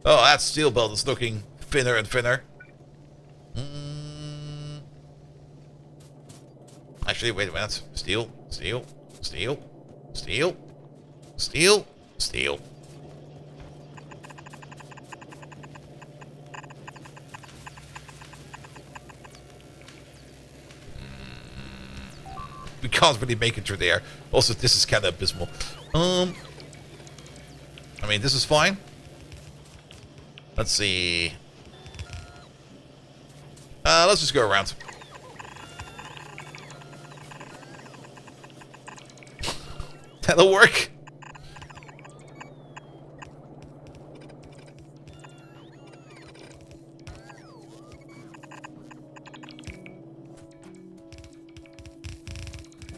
Oh, that steel belt is looking thinner and thinner. Actually, wait a minute. Steel. We can't really make it through there. Also, this is kind of abysmal. I mean, this is fine. Let's see. Let's just go around. That'll work.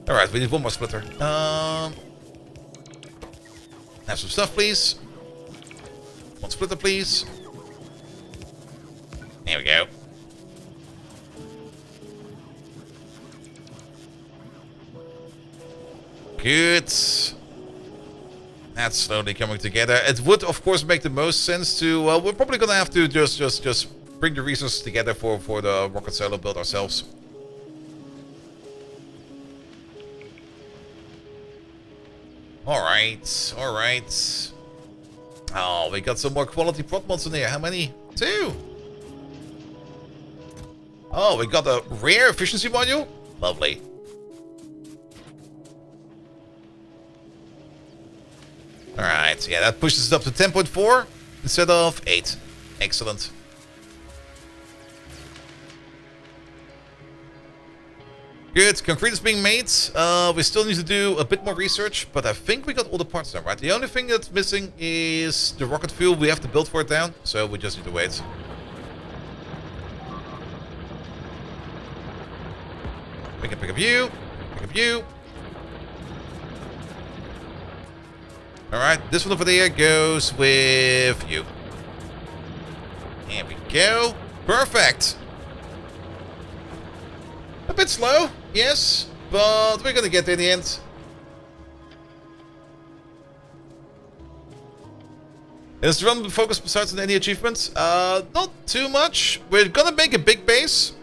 Alright, we need one more splitter. Have some stuff, please. One splitter, please. There we go. Good. That's slowly coming together. It would, of course, make the most sense to... Well, we're probably gonna have to just bring the resources together for the rocket solo build ourselves. Alright, alright. Oh, we got some more quality prop mods in there. How many? 2. Oh, we got a rare efficiency module? Lovely. Alright, yeah, that pushes it up to 10.4 instead of 8. Excellent. Good, concrete is being made. We still need to do a bit more research, but I think we got all the parts done, right? The only thing that's missing is the rocket fuel. We have to build for it down, so we just need to wait. We can pick up you. Pick up you. Alright, this one over there goes with you. There we go. Perfect. A bit slow, yes, but we're gonna get there in the end. Is the run focus besides on any achievements? Not too much. We're gonna make a big base.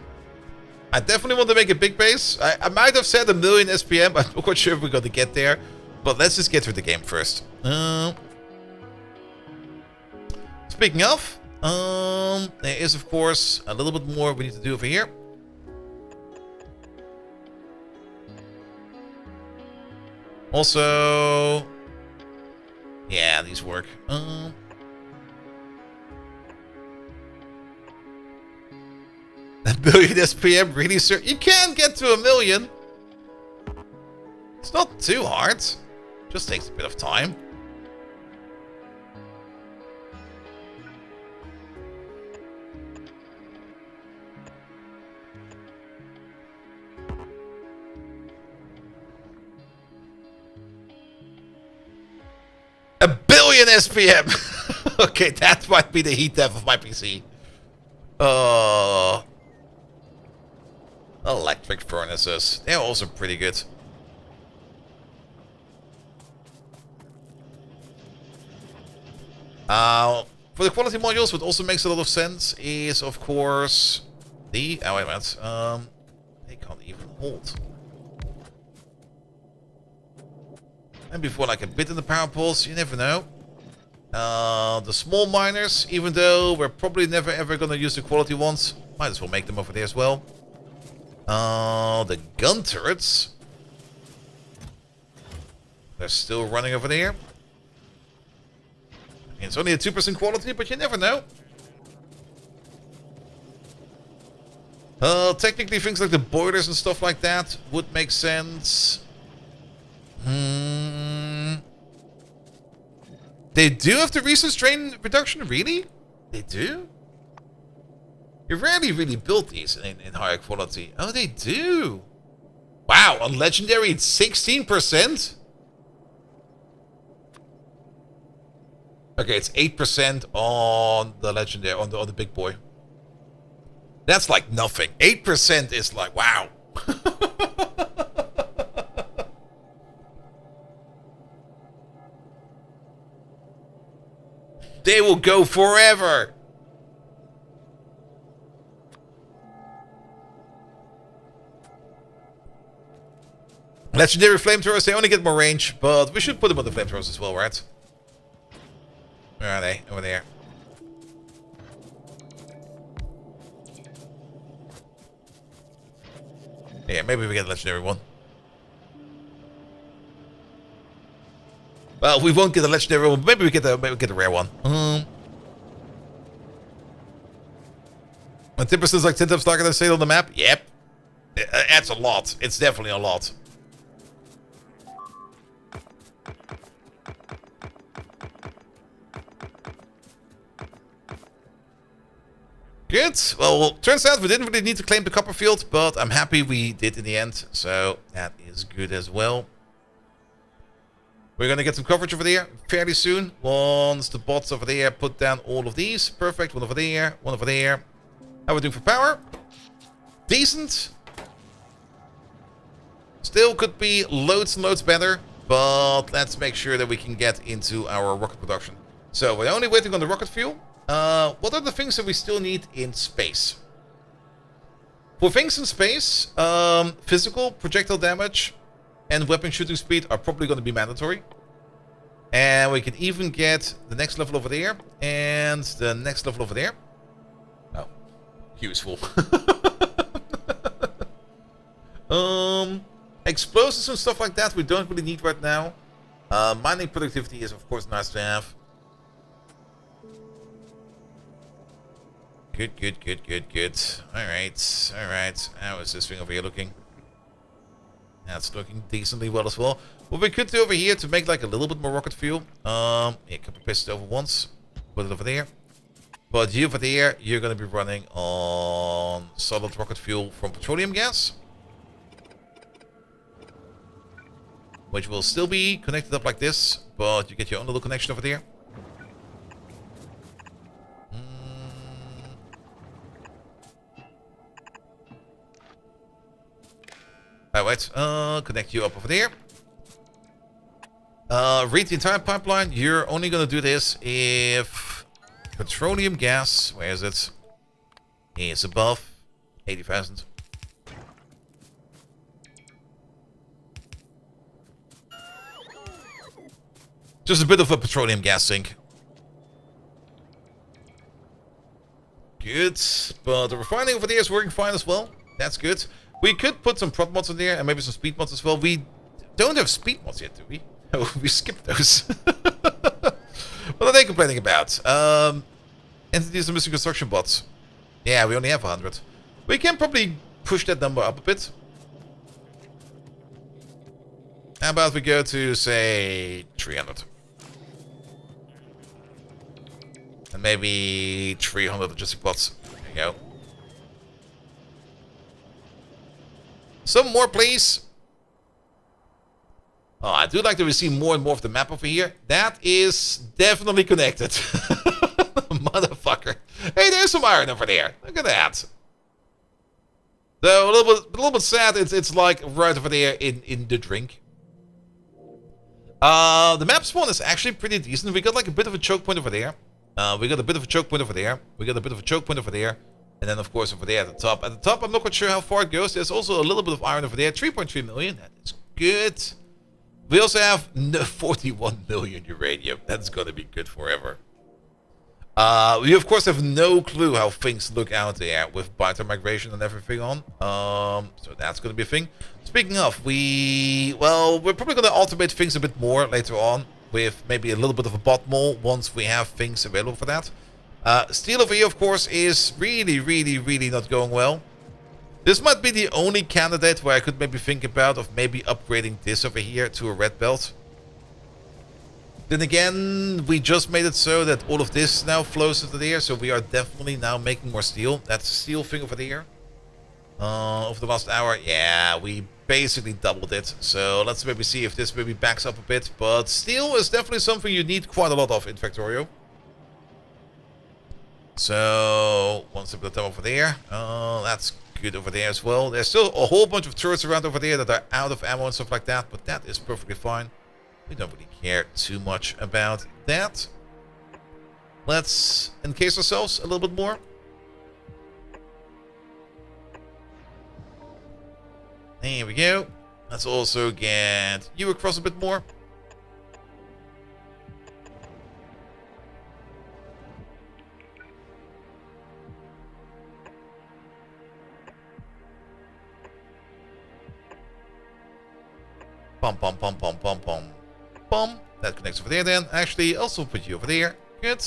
I definitely want to make a big base. I might have said 1,000,000 SPM, but I'm not quite sure if we're gonna get there. But let's just get through the game first. Speaking of, there is of course a little bit more we need to do over here. Also, yeah, these work. That 1,000,000 SPM, really, sir? You can get to 1,000,000. It's not too hard. Just takes a bit of time. million SPM. Okay, that might be the heat death of my PC. Electric furnaces. They're also pretty good. For the quality modules, what also makes a lot of sense is, of course, the... Oh, wait a minute. They can't even hold. And before, like, a bit in the power poles, you never know. The small miners, even though we're probably never ever going to use the quality ones, might as well make them over there as well. The gun turrets. They're still running over there. It's only a 2% quality, but you never know. Technically, things like the boilers and stuff like that would make sense. They do have the recent strain reduction, really? They do? You rarely really build these in higher quality. Oh, they do. Wow, on Legendary it's 16%? Okay, it's 8% on the Legendary, on the big boy. That's like nothing. 8% is like, wow. They will go forever. Legendary flamethrowers, they only get more range, but we should put them on the flamethrowers as well, right? Where are they? Over there. Yeah, maybe we get a legendary one. Well, we won't get a legendary one. Maybe we get a rare one. And 10% is like 10 times larger than sale on the map. Yep, that's a lot. It's definitely a lot. Good. Well, turns out we didn't really need to claim the copper field, but I'm happy we did in the end. So that is good as well. We're going to get some coverage over there fairly soon. Once the bots over there put down all of these. Perfect. One over there. One over there. How are we doing for power? Decent. Still could be loads and loads better. But let's make sure that we can get into our rocket production. So we're only waiting on the rocket fuel. What are the things that we still need in space? For things in space, physical, projectile damage, and weapon shooting speed are probably going to be mandatory. And we can even get the next level over there, and the next level over there. Oh, useful. Explosives and stuff like that we don't really need right now. Mining productivity is of course nice to have. Good. Alright. How is this thing over here looking? That's looking decently well as well. What we could do over here to make like a little bit more rocket fuel. Yeah, can we paste it over once? Put it over there. But you over there, you're going to be running on solid rocket fuel from petroleum gas. Which will still be connected up like this, but you get your own little connection over there. Alright, connect you up over there. Read the entire pipeline. You're only going to do this if petroleum gas, where is it? Is above 80,000. Just a bit of a petroleum gas sink. Good, but the refining over there is working fine as well. That's good. We could put some prop mods in there and maybe some speed mods as well. We don't have speed mods yet, do we? Oh, we skipped those. What are they complaining about? Entities and missing construction bots. Yeah, we only have 100. We can probably push that number up a bit. How about we go to, say, 300? And maybe 300 logistic bots. There you go. Some more, please. Oh, I do like that we see more and more of the map over here. That is definitely connected. Motherfucker. Hey, there's some iron over there. Look at that. So a little bit sad. It's like right over there in the drink. The map spawn is actually pretty decent. We got like a bit of a choke point over there. We got a bit of a choke point over there. We got a bit of a choke point over there. And then, of course, over there at the top. At the top, I'm not quite sure how far it goes. There's also a little bit of iron over there. 3.3 million. That is good. We also have 41 million uranium. That's going to be good forever. We, of course, have no clue how things look out there with biotic migration and everything on. So that's going to be a thing. Speaking of, we're probably going to automate things a bit more later on with maybe a little bit of a bot mole once we have things available for that. Steel over here, of course, is really not going well. This might be the only candidate where I could maybe think about of maybe upgrading this over here to a red belt. Then again, we just made it so that all of this now flows into the air, so we are definitely now making more steel. That's a steel thing over there. Over the last hour, yeah, we basically doubled it. So let's maybe see if this maybe backs up a bit. But steel is definitely something you need quite a lot of in Factorio. So, one step at a time over there. That's good over there as well. There's still a whole bunch of turrets around over there that are out of ammo and stuff like that, but that is perfectly fine. We don't really care too much about that. Let's encase ourselves a little bit more. There we go. Let's also get you across a bit more. Pom. That connects over there then. Actually, also put you over there. Good.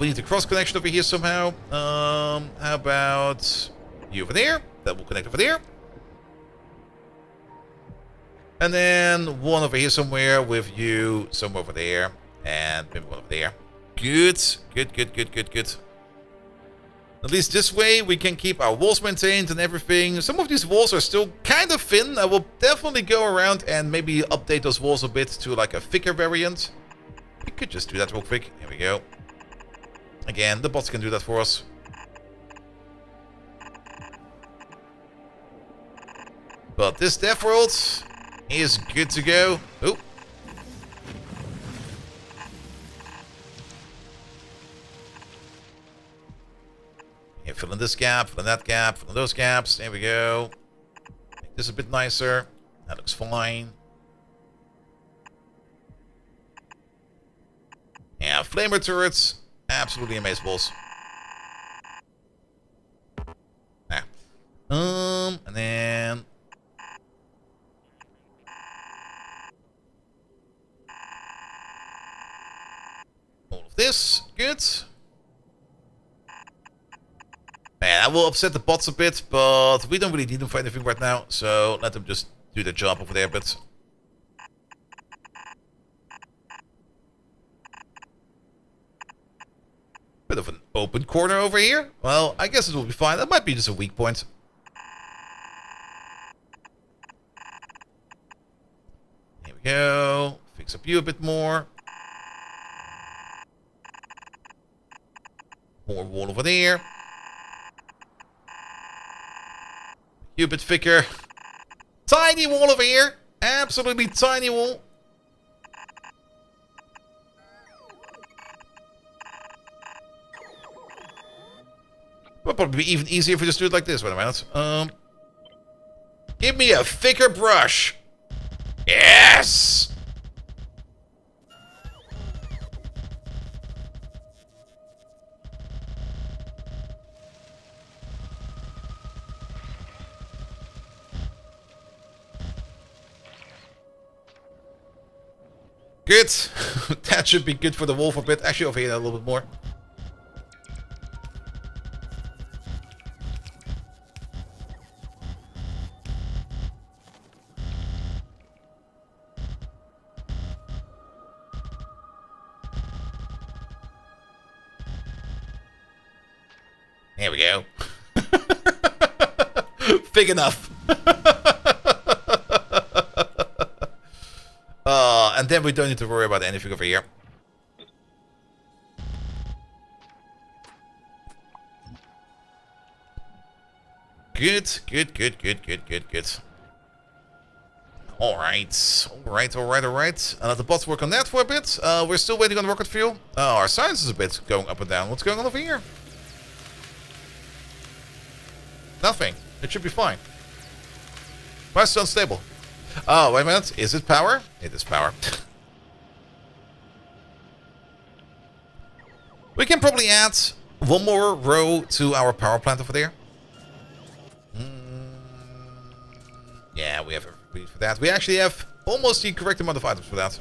We need a cross connection over here somehow. How about you over there? That will connect over there. And then one over here somewhere with you somewhere over there. And maybe one over there. Good. Good. At least this way we can keep our walls maintained and everything. Some of these walls are still kind of thin. I will definitely go around and maybe update those walls a bit to like a thicker variant. We could just do that real quick. Here we go. Again, the bots can do that for us. But this dev world is good to go. Oh. Yeah, fill in this gap, fill in that gap, fill in those gaps. There we go. Make this a bit nicer. That looks fine. Yeah, flamer turrets. Absolutely amazeballs. Yeah. And then all of this. Good. Man, I will upset the bots a bit, but we don't really need them for anything right now, so let them just do their job over there, but... Bit of an open corner over here. Well, I guess it will be fine. That might be just a weak point. Here we go. Fix up you a bit more. More wall over there. You a bit thicker. Tiny wall over here. Absolutely tiny wall. Would probably be even easier if we just do it like this. Wait a minute. Give me a thicker brush. Yes. Good. That should be good for the wolf a bit. Actually, over here a little bit more. There we go. Big enough. And then we don't need to worry about anything over here. Good. Alright. I'll let the bots work on that for a bit. We're still waiting on rocket fuel. Our science is a bit going up and down. What's going on over here? Nothing. It should be fine. Why is it unstable? Oh, wait a minute. Is it power? It is power. We can probably add one more row to our power plant over there. Yeah, we have everything for that. We actually have almost the correct amount of items for that.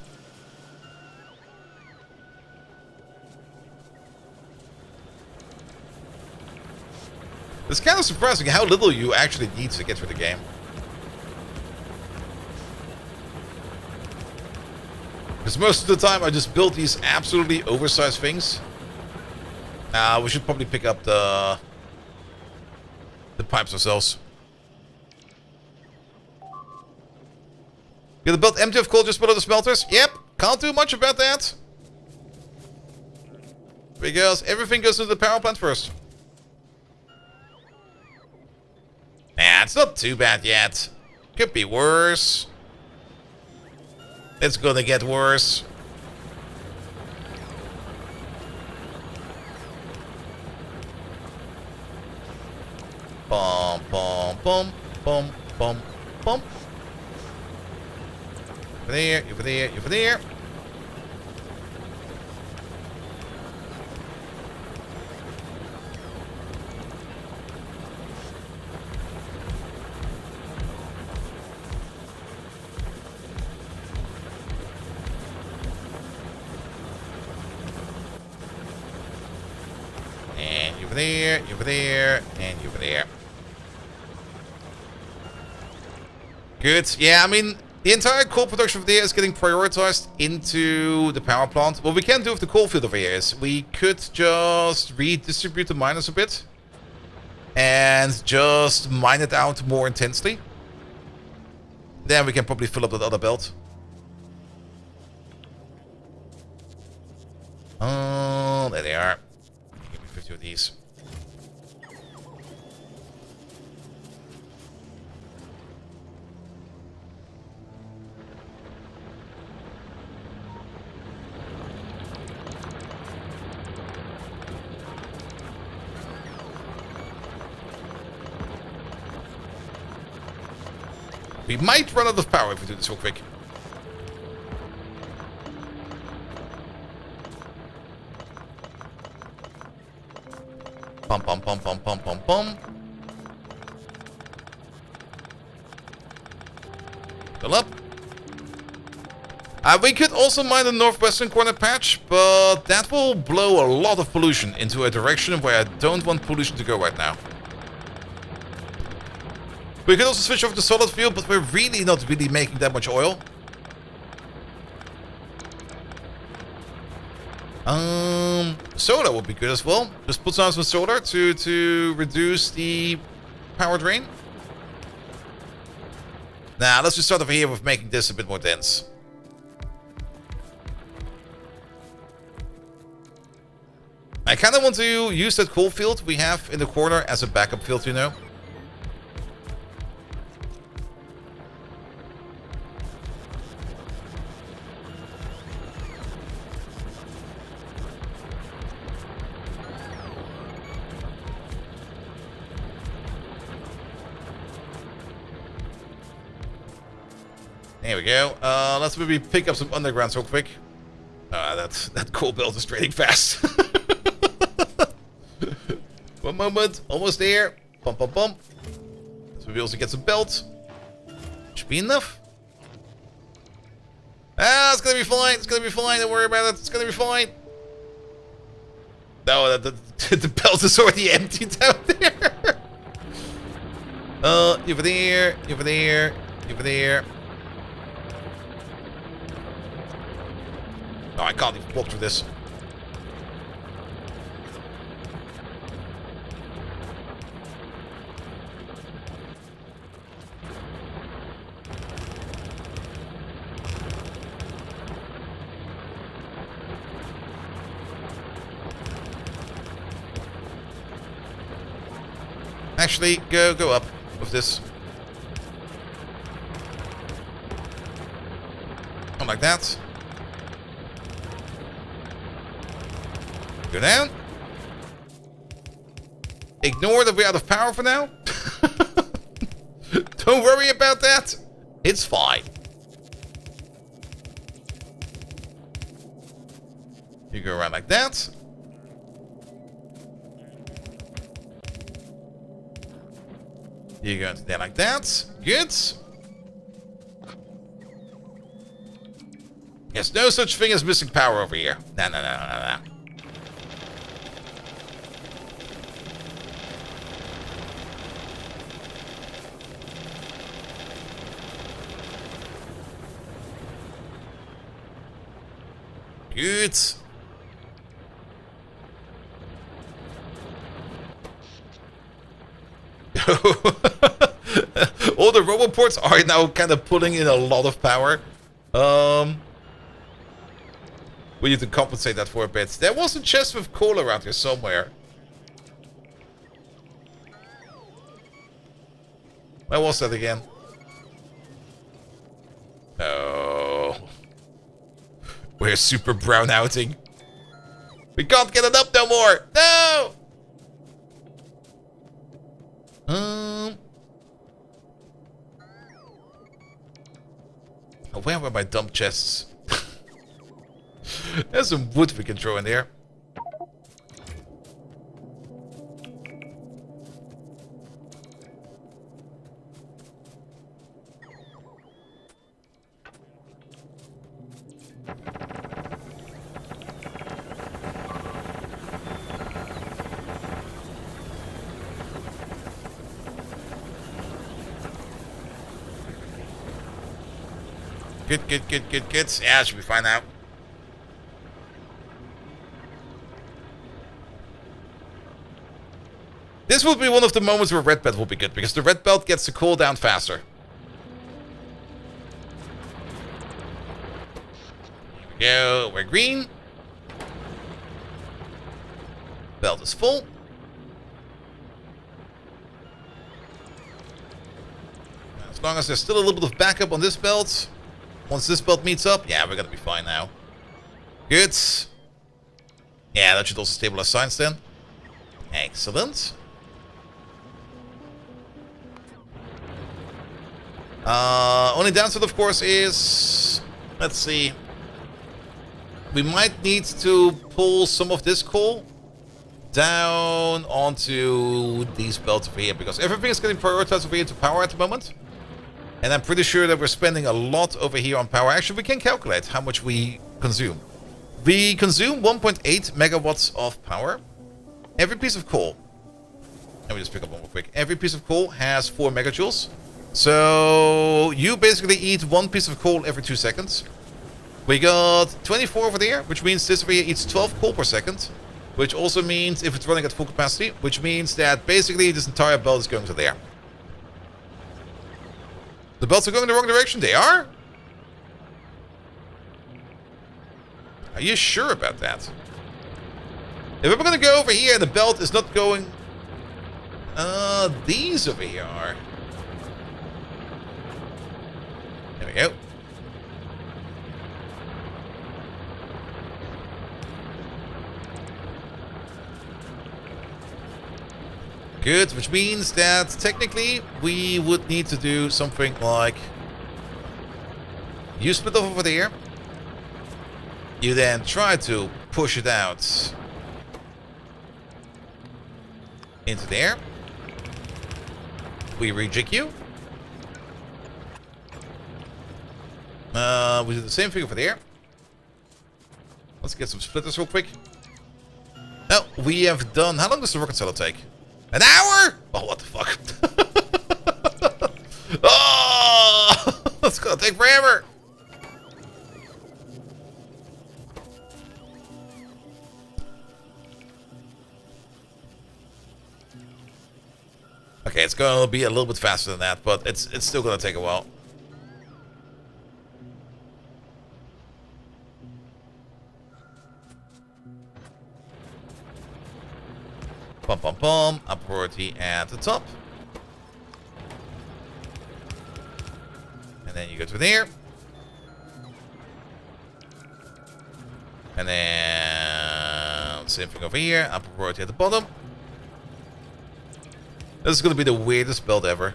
It's kind of surprising how little you actually need to get through the game. Because most of the time I just build these absolutely oversized things. We should probably pick up the pipes ourselves. Get the belt empty of coal just below the smelters? Yep, can't do much about that. Because everything goes to the power plant first. Nah, it's not too bad yet. Could be worse. It's gonna get worse. Bum, bum, bum, bum, bum, bum. Over there, over there, over there. And over there, over there, and over there. Good. Yeah, I mean, the entire coal production over there is getting prioritized into the power plant. What we can do with the coal field over here is we could just redistribute the miners a bit. And just mine it out more intensely. Then we can probably fill up that other belt. Oh, there they are. Give me 50 of these. We might run out of power if we do this real quick. Pum pum pum pum pum pum pum. Fill up. We could also mine the northwestern corner patch, but that will blow a lot of pollution into a direction where I don't want pollution to go right now. We could also switch over to solid fuel, but we're really not really making that much oil. Solar would be good as well. Just put down some solar to reduce the power drain. Now, let's just start over here with making this a bit more dense. I kind of want to use that coal field we have in the corner as a backup field, you know. There we go. Let's maybe pick up some undergrounds real quick. That coal belt is trading fast. One moment. Almost there. Bump, bump, bump. So we also get some belts. Should be enough. It's gonna be fine. It's gonna be fine. Don't worry about it. It's gonna be fine. No, the belt is already emptied down there. Over there. Over there. Over there. No, I can't even walk through this. Actually, go up with this. Not like that. Go down. Ignore that we're out of power for now. Don't worry about that. It's fine. You go around like that. You go into there like that. Good. Yes, no such thing as missing power over here. No. Good. All the roboports are now kind of pulling in a lot of power. We need to compensate that for a bit. There was a chest with coal around here somewhere. Where was that again? Oh. We're super brown outing. We can't get it up no more. No! Where were my dump chests? There's some wood we can throw in there. Good. Yeah, should be fine now. This will be one of the moments where red belt will be good, because the red belt gets to cool down faster. Here we go, we're green. Belt is full. As long as there's still a little bit of backup on this belt. Once this belt meets up, yeah, we're gonna be fine now. Good. Yeah, that should also stabilize science then. Excellent. Only downside, of course, is... Let's see. We might need to pull some of this coal down onto these belts over here, because everything is getting prioritized over here to power at the moment. And I'm pretty sure that we're spending a lot over here on power. Actually, we can calculate how much we consume. We consume 1.8 megawatts of power. Every piece of coal... Let me just pick up one more quick. Every piece of coal has 4 megajoules. So you basically eat one piece of coal every 2 seconds. We got 24 over there, which means this over here eats 12 coal per second. Which also means, if it's running at full capacity, which means that basically this entire belt is going to there. The belts are going in the wrong direction. They are? Are you sure about that? If I'm going to go over here and the belt is not going... these over here are... There we go. Good, which means that technically we would need to do something like... You split off over there. You then try to push it out into there. We rejig you. We do the same thing over there. Let's get some splitters real quick. No, we have done... How long does the rocket seller take? An hour? Oh, what the fuck? Oh! It's gonna take forever! Okay, it's gonna be a little bit faster than that, but it's still gonna take a while. Bum, bum, bum. Up priority at the top. And then you go to there. And then same thing over here. Upper priority at the bottom. This is going to be the weirdest build ever.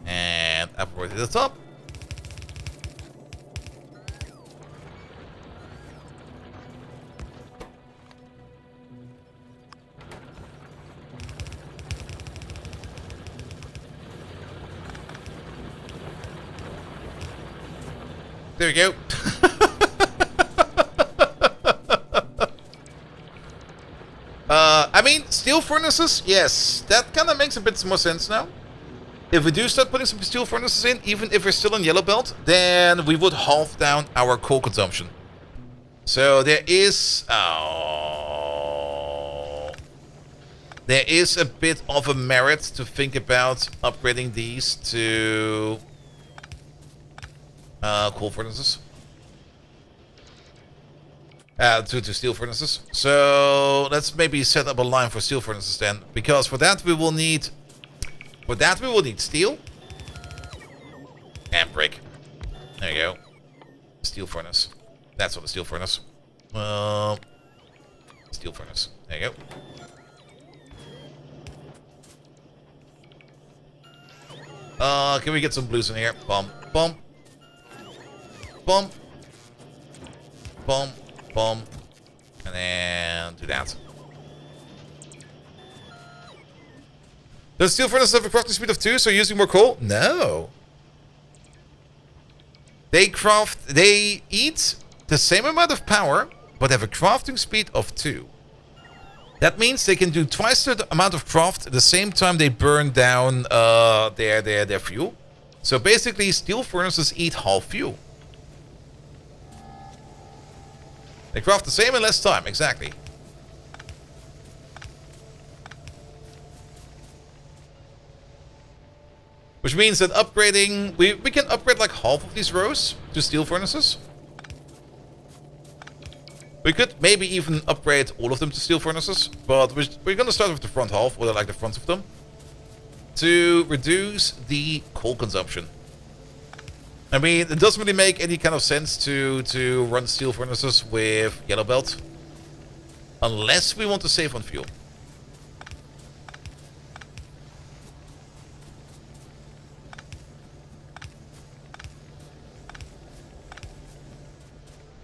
And upper priority at the top. There we go. I mean, steel furnaces, yes. That kind of makes a bit more sense now. If we do start putting some steel furnaces in, even if we're still in yellow belt, then we would halve down our coal consumption. So there is... there is a bit of a merit to think about upgrading these to... coal furnaces. To steel furnaces. So let's maybe set up a line for steel furnaces then, because for that we will need steel and brick. There you go. Steel furnace. That's what the steel furnace. Steel furnace. There you go. Can we get some blues in here? Bum, bum. Boom. Boom. Boom. And then do that. Does steel furnaces have a crafting speed of 2, so using more coal? No. They eat the same amount of power, but have a crafting speed of 2. That means they can do twice the amount of craft at the same time they burn down their fuel. So basically, steel furnaces eat half fuel. They craft the same in less time, exactly. Which means that upgrading... We can upgrade like half of these rows to steel furnaces. We could maybe even upgrade all of them to steel furnaces. But we're going to start with the front half, or like the front of them, to reduce the coal consumption. I mean, it doesn't really make any kind of sense to run steel furnaces with yellow belt. Unless we want to save on fuel.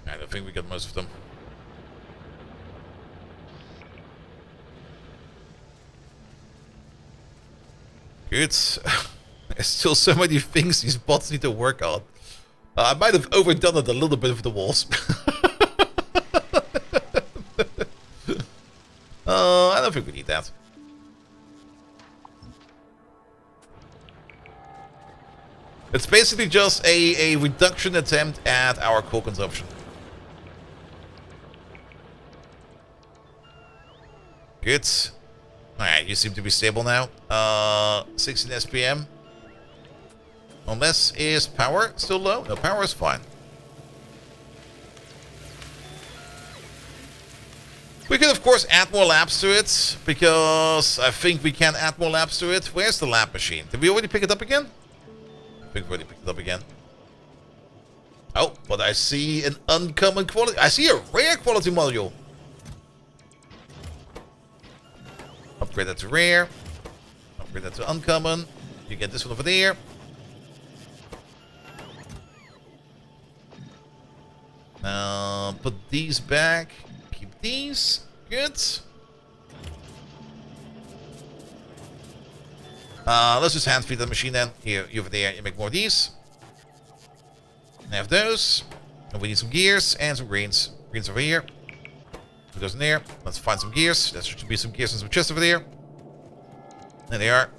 I don't think we got most of them. Good. There's still so many things these bots need to work on. I might have overdone it a little bit with the walls. I don't think we need that. It's basically just a reduction attempt at our coal consumption. Good. Alright, you seem to be stable now. 16 SPM. Unless, is power still low? No, power is fine. We could, of course, add more laps to it, because I think we can add more laps to it. Where's the lap machine? Did we already pick it up again? I think we already picked it up again. Oh, but I see an uncommon quality. I see a rare quality module. Upgrade that to rare. Upgrade that to uncommon. You get this one over there. Put these back. Keep these. Good. Let's just hand feed the machine then. Here, you over there. You make more of these. And have those. And we need some gears and some greens. Greens over here. Put those in there. Let's find some gears. There should be some gears and some chests over there. There they are.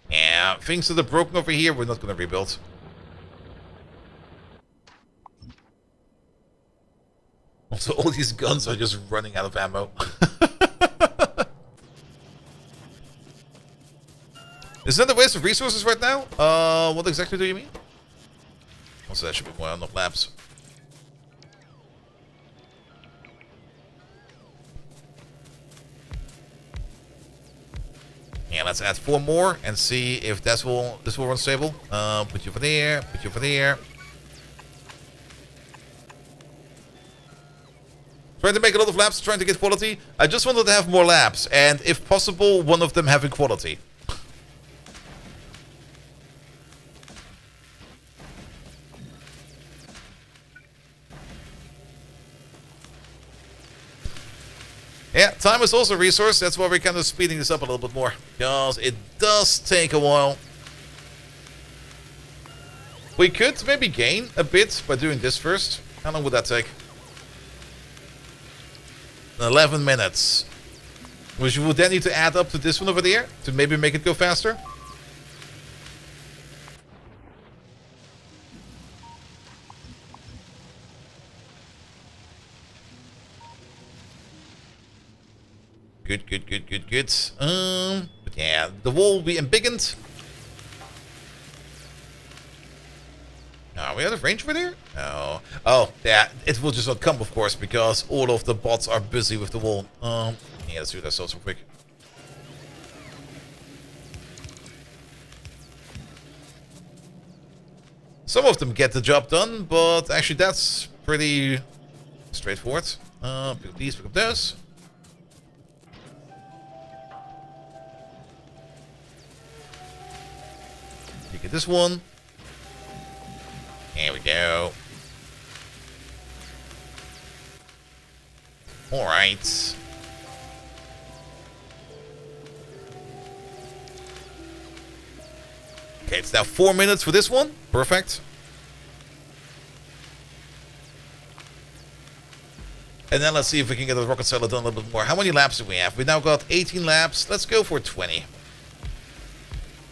Yeah, things that are broken over here, we're not going to rebuild. So all these guns are just running out of ammo. Is that a waste of resources right now? What exactly do you mean? Also, that should be more enough labs. Yeah, let's add 4 more and see if this will run stable. Put you over there, put you over there. Trying to make a lot of labs, trying to get quality. I just wanted to have more labs, and if possible, one of them having quality. Yeah, time is also a resource. That's why we're kind of speeding this up a little bit more. Because it does take a while. We could maybe gain a bit by doing this first. How long would that take? 11 minutes. Which would then need to add up to this one over there to maybe make it go faster. Good, good, good, good, good. But yeah, the wall will be embiggened. No, we out of range over there? No. Oh, yeah, it will just not come, of course, because all of the bots are busy with the wall. Yeah, let's do that so quick. Some of them get the job done, but actually that's pretty straightforward. Pick up these, pick up those. You get this one. There we go. Alright. Okay, it's now 4 minutes for this one. Perfect. And then let's see if we can get the rocket settler done a little bit more. How many laps do we have? We've now got 18 laps. Let's go for 20.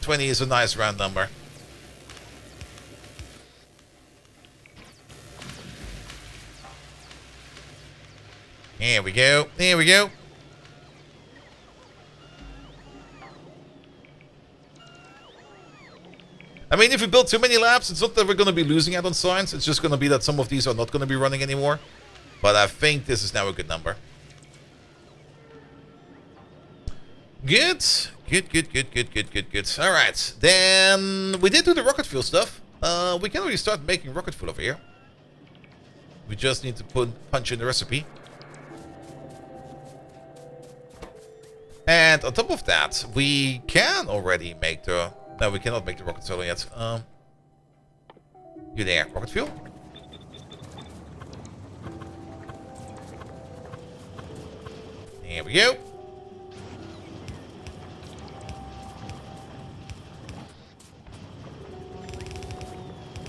20 is a nice round number. Here we go. Here we go. I mean, if we build too many laps, it's not that we're going to be losing out on science. It's just going to be that some of these are not going to be running anymore. But I think this is now a good number. Good. Good, good, good, good, good, good, good. Alright. Then we did do the rocket fuel stuff. We can already start making rocket fuel over here. We just need to punch in the recipe. And on top of that, we can already make the... No, we cannot make the rocket solo yet. You there, rocket fuel? Here we go.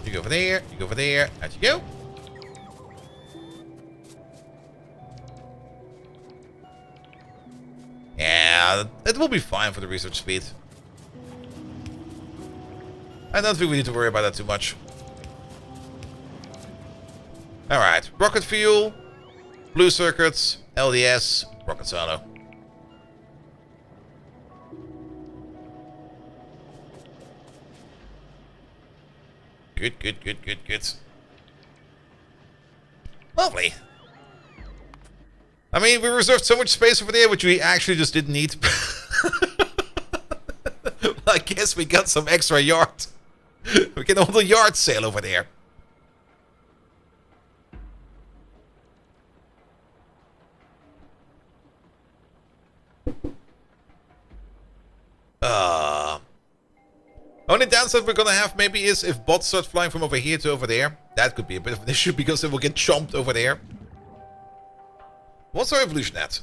You go over there, you go over there, out you go. Yeah, it will be fine for the research speed. I don't think we need to worry about that too much. Alright, rocket fuel, blue circuits, LDS, rocket solo. Good, good, good, good, good. Lovely. I mean, we reserved so much space over there, which we actually just didn't need. I guess we got some extra yard. We can hold a yard sale over there. Only downside we're gonna have maybe is if bots start flying from over here to over there. That could be a bit of an issue because they will get chomped over there. What's our evolution at?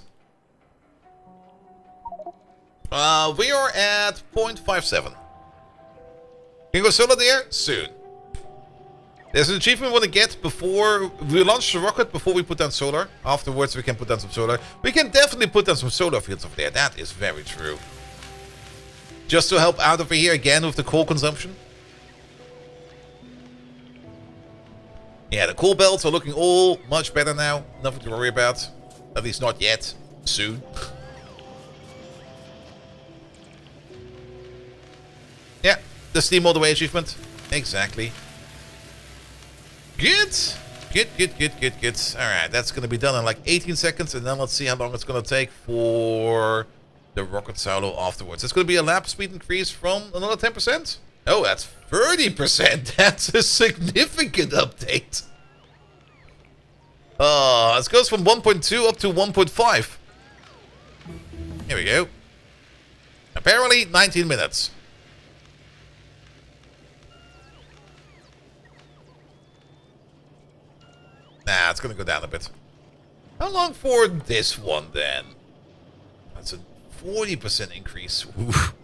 We are at 0.57. Can you go solar there? Soon. There's an achievement we want to get before we launch the rocket, before we put down solar. Afterwards we can put down some solar. We can definitely put down some solar fields over there. That is very true. Just to help out over here again with the coal consumption. Yeah, the cool belts are looking all much better now. Nothing to worry about. At least not yet. Soon. Yeah, the Steam All the Way achievement. Exactly. Good. Good. Alright, that's going to be done in like 18 seconds. And then let's see how long it's going to take for the rocket solo afterwards. It's going to be a lap speed increase from another 10%. Oh, that's 30%. That's a significant update. It goes from 1.2 up to 1.5. Here we go. Apparently 19 minutes. Nah, it's gonna go down a bit. How long for this one then? That's a 40% increase. Oof.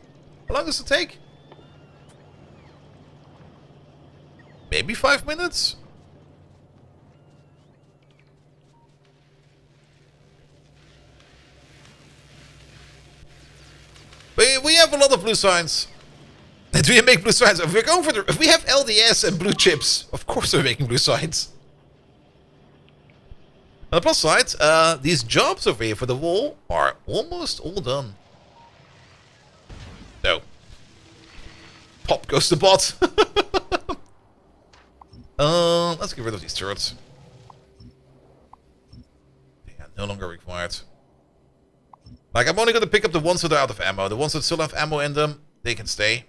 How long does it take? Maybe 5 minutes? We have a lot of blue signs. Do we make blue signs? If we're going for if we have LDS and blue chips, of course we're making blue signs. On the plus side, these jobs over here for the wall are almost all done. No. Pop goes the bot. Let's get rid of these turrets. They are no longer required. Like, I'm only going to pick up the ones that are out of ammo. The ones that still have ammo in them, they can stay.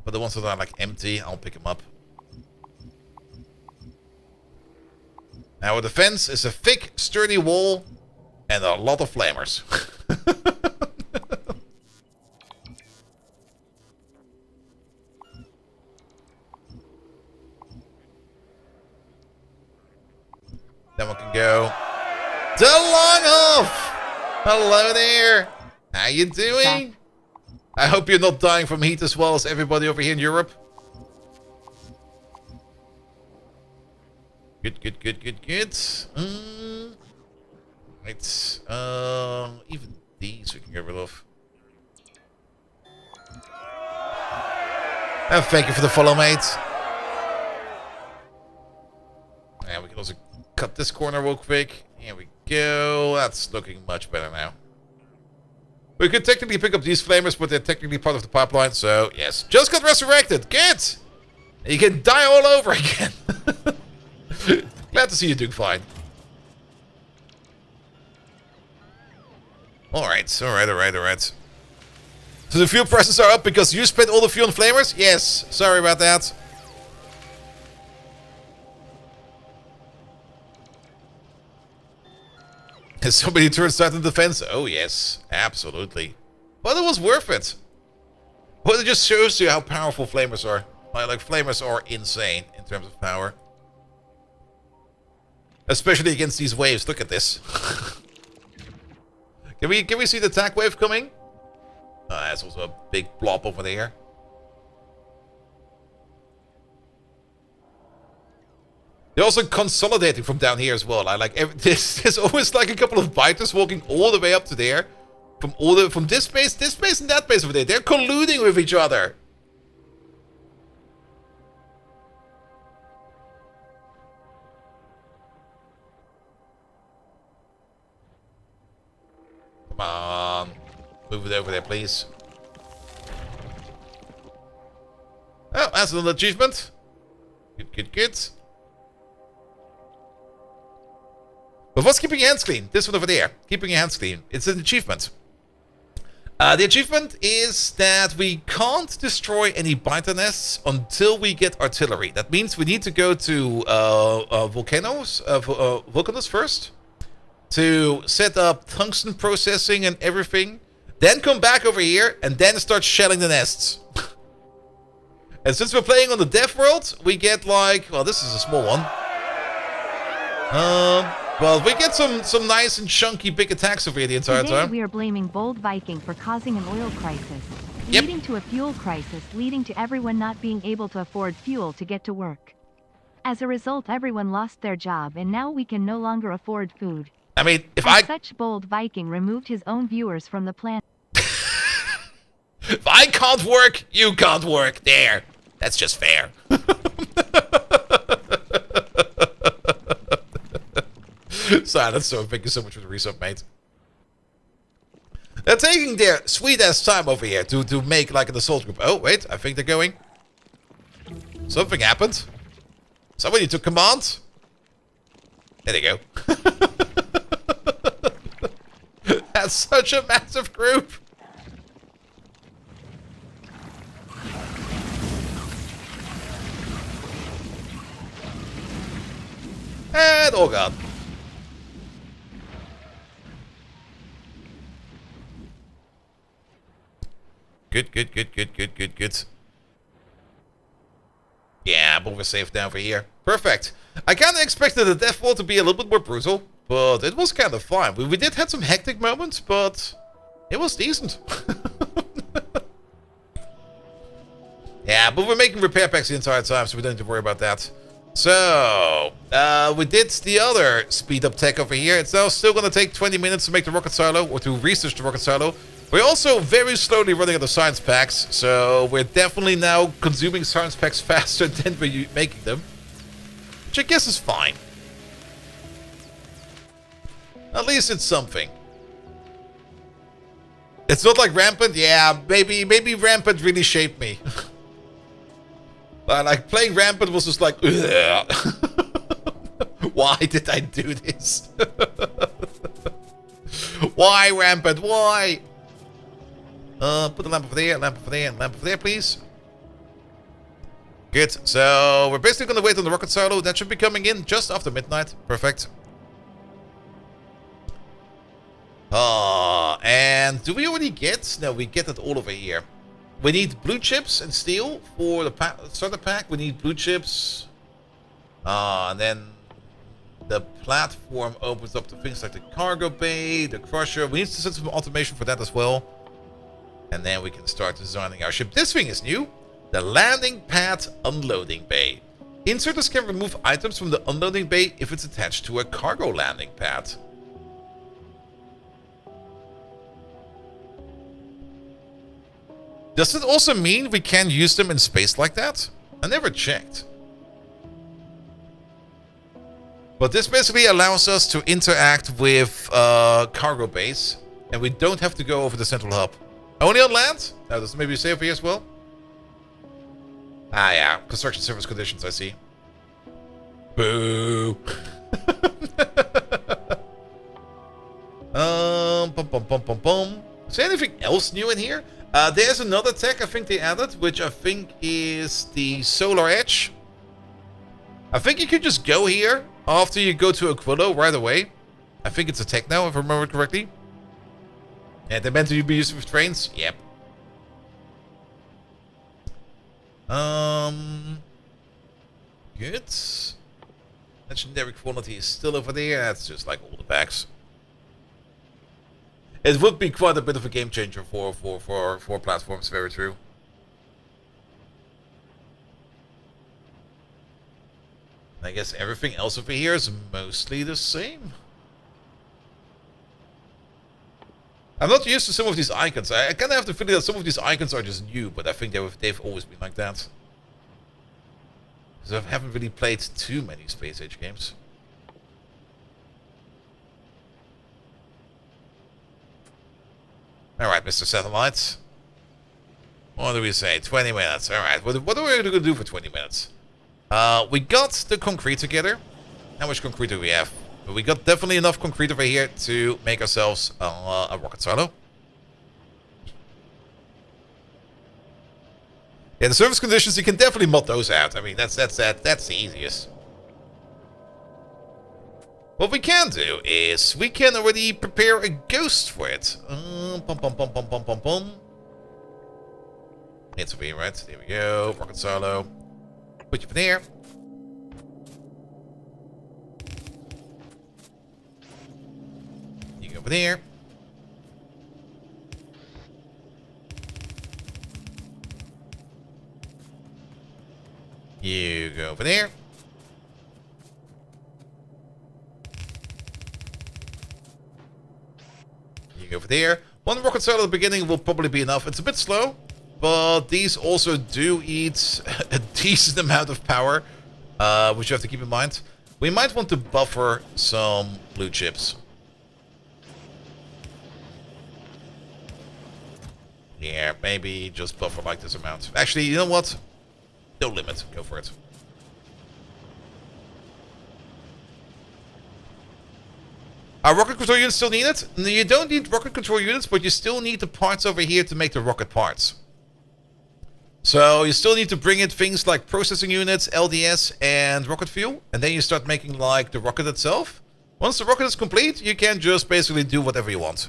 But the ones that are, like, empty, I'll pick them up. Now, our defense is a thick, sturdy wall and a lot of flamers. Then we can go to Longhoff! Hello there! How you doing? I hope you're not dying from heat as well as everybody over here in Europe. Good. Right. Even these we can get rid of. And thank you for the follow, mate. And we can also cut this corner real quick. Here we go. That's looking much better now. We could technically pick up these flamers, but they're technically part of the pipeline, so yes. Just got resurrected. Good! You can die all over again. Glad to see you doing fine. Alright. So the fuel prices are up because you spent all the fuel on flamers? Yes. Sorry about that. Has somebody turned Titan defense? Oh yes, absolutely. But it was worth it. Well, it just shows you how powerful flamers are. Like flamers are insane in terms of power. Especially against these waves. Look at this. Can we see the attack wave coming? There's also a big blob over there. They're also consolidating from down here as well. There's always like a couple of biters walking all the way up to there. From this base, and that base over there. They're colluding with each other. Come on. Move it over there, please. Oh, that's another achievement. Good. But what's keeping your hands clean? This one over there. Keeping your hands clean. It's an achievement. The achievement is that we can't destroy any biter nests until we get artillery. That means we need to go to Volcanus first to set up tungsten processing and everything. Then come back over here and then start shelling the nests. And since we're playing on the dev world, we get like... Well, this is a small one. Well, we get some nice and chunky big attacks over here the entire Today time. we are blaming Bold Viking for causing an oil crisis, leading to a fuel crisis, leading to everyone not being able to afford fuel to get to work. As a result, everyone lost their job and now we can no longer afford food. I mean, if such, Bold Viking removed his own viewers from the planet. If I can't work, you can't work. There. That's just fair. Silence, so thank you so much for the resub, mate. They're taking their sweet-ass time over here to make like an assault group. Oh, wait, I think they're going. Something happened. Somebody took command. There they go. That's such a massive group. And all gone. Good. Yeah, but we're safe down for here. Perfect. I kind of expected the death wall to be a little bit more brutal, but it was kind of fine. We did have some hectic moments, but it was decent. Yeah, but we're making repair packs the entire time, so we don't need to worry about that. So, we did the other speed up tech over here. It's now still going to take 20 minutes to make the rocket silo, or to research the rocket silo. We're also very slowly running out of science packs, so we're definitely now consuming science packs faster than we're making them. Which I guess is fine. At least it's something. It's not like Rampant. Yeah, maybe Rampant really shaped me. Like, playing Rampant was just like, why did I do this? Why, Rampant? Why? Put the lamp over there, lamp over there, and lamp over there, please. Good. So, we're basically going to wait on the rocket silo. That should be coming in just after midnight. Perfect. And do we already get? No, we get it all over here. We need blue chips and steel for the starter pack. We need blue chips. And then the platform opens up to things like the cargo bay, the crusher. We need to set some automation for that as well. And then we can start designing our ship. This thing is new. The landing pad unloading bay. Inserters can remove items from the unloading bay if it's attached to a cargo landing pad. Does it also mean we can use them in space like that? I never checked. But this basically allows us to interact with cargo base, and we don't have to go over the central hub. Only on land? Now, does it maybe say over here as well? Ah, yeah. Construction service conditions, I see. Boo. Is there anything else new in here? There's another tech I think they added, which I think is the Solar Edge. I think you can just go here after you go to Aquilo right away. I think it's a tech now, if I remember correctly. And they're meant to be used with trains? Yep. Good. Legendary quality is still over there. That's just like all the packs. It would be quite a bit of a game changer for platforms, very true. I guess everything else over here is mostly the same. I'm not used to some of these icons. I kind of have the feeling that some of these icons are just new, but I think they've always been like that. Because I haven't really played too many Space Age games. Alright, Mr. Satellite. What do we say? 20 minutes. Alright, what are we going to do for 20 minutes? We got the concrete together. How much concrete do we have? We got definitely enough concrete over here to make ourselves a rocket silo. Yeah, the service conditions, you can definitely mod those out. I mean, that's the easiest. What we can do is we can already prepare a ghost for it. It's over here, right? There we go. Rocket silo. Put you over there. You go over there. You go over there. You go over there. One rocket silo at the beginning will probably be enough. It's a bit slow, but these also do eat a decent amount of power, which you have to keep in mind. We might want to buffer some blue chips. Yeah, maybe just buffer like this amount. Actually, you know what? No limit. Go for it. Are rocket control units still needed? No, you don't need rocket control units, but you still need the parts over here to make the rocket parts. So you still need to bring in things like processing units, LDS, and rocket fuel. And then you start making like the rocket itself. Once the rocket is complete, you can just basically do whatever you want.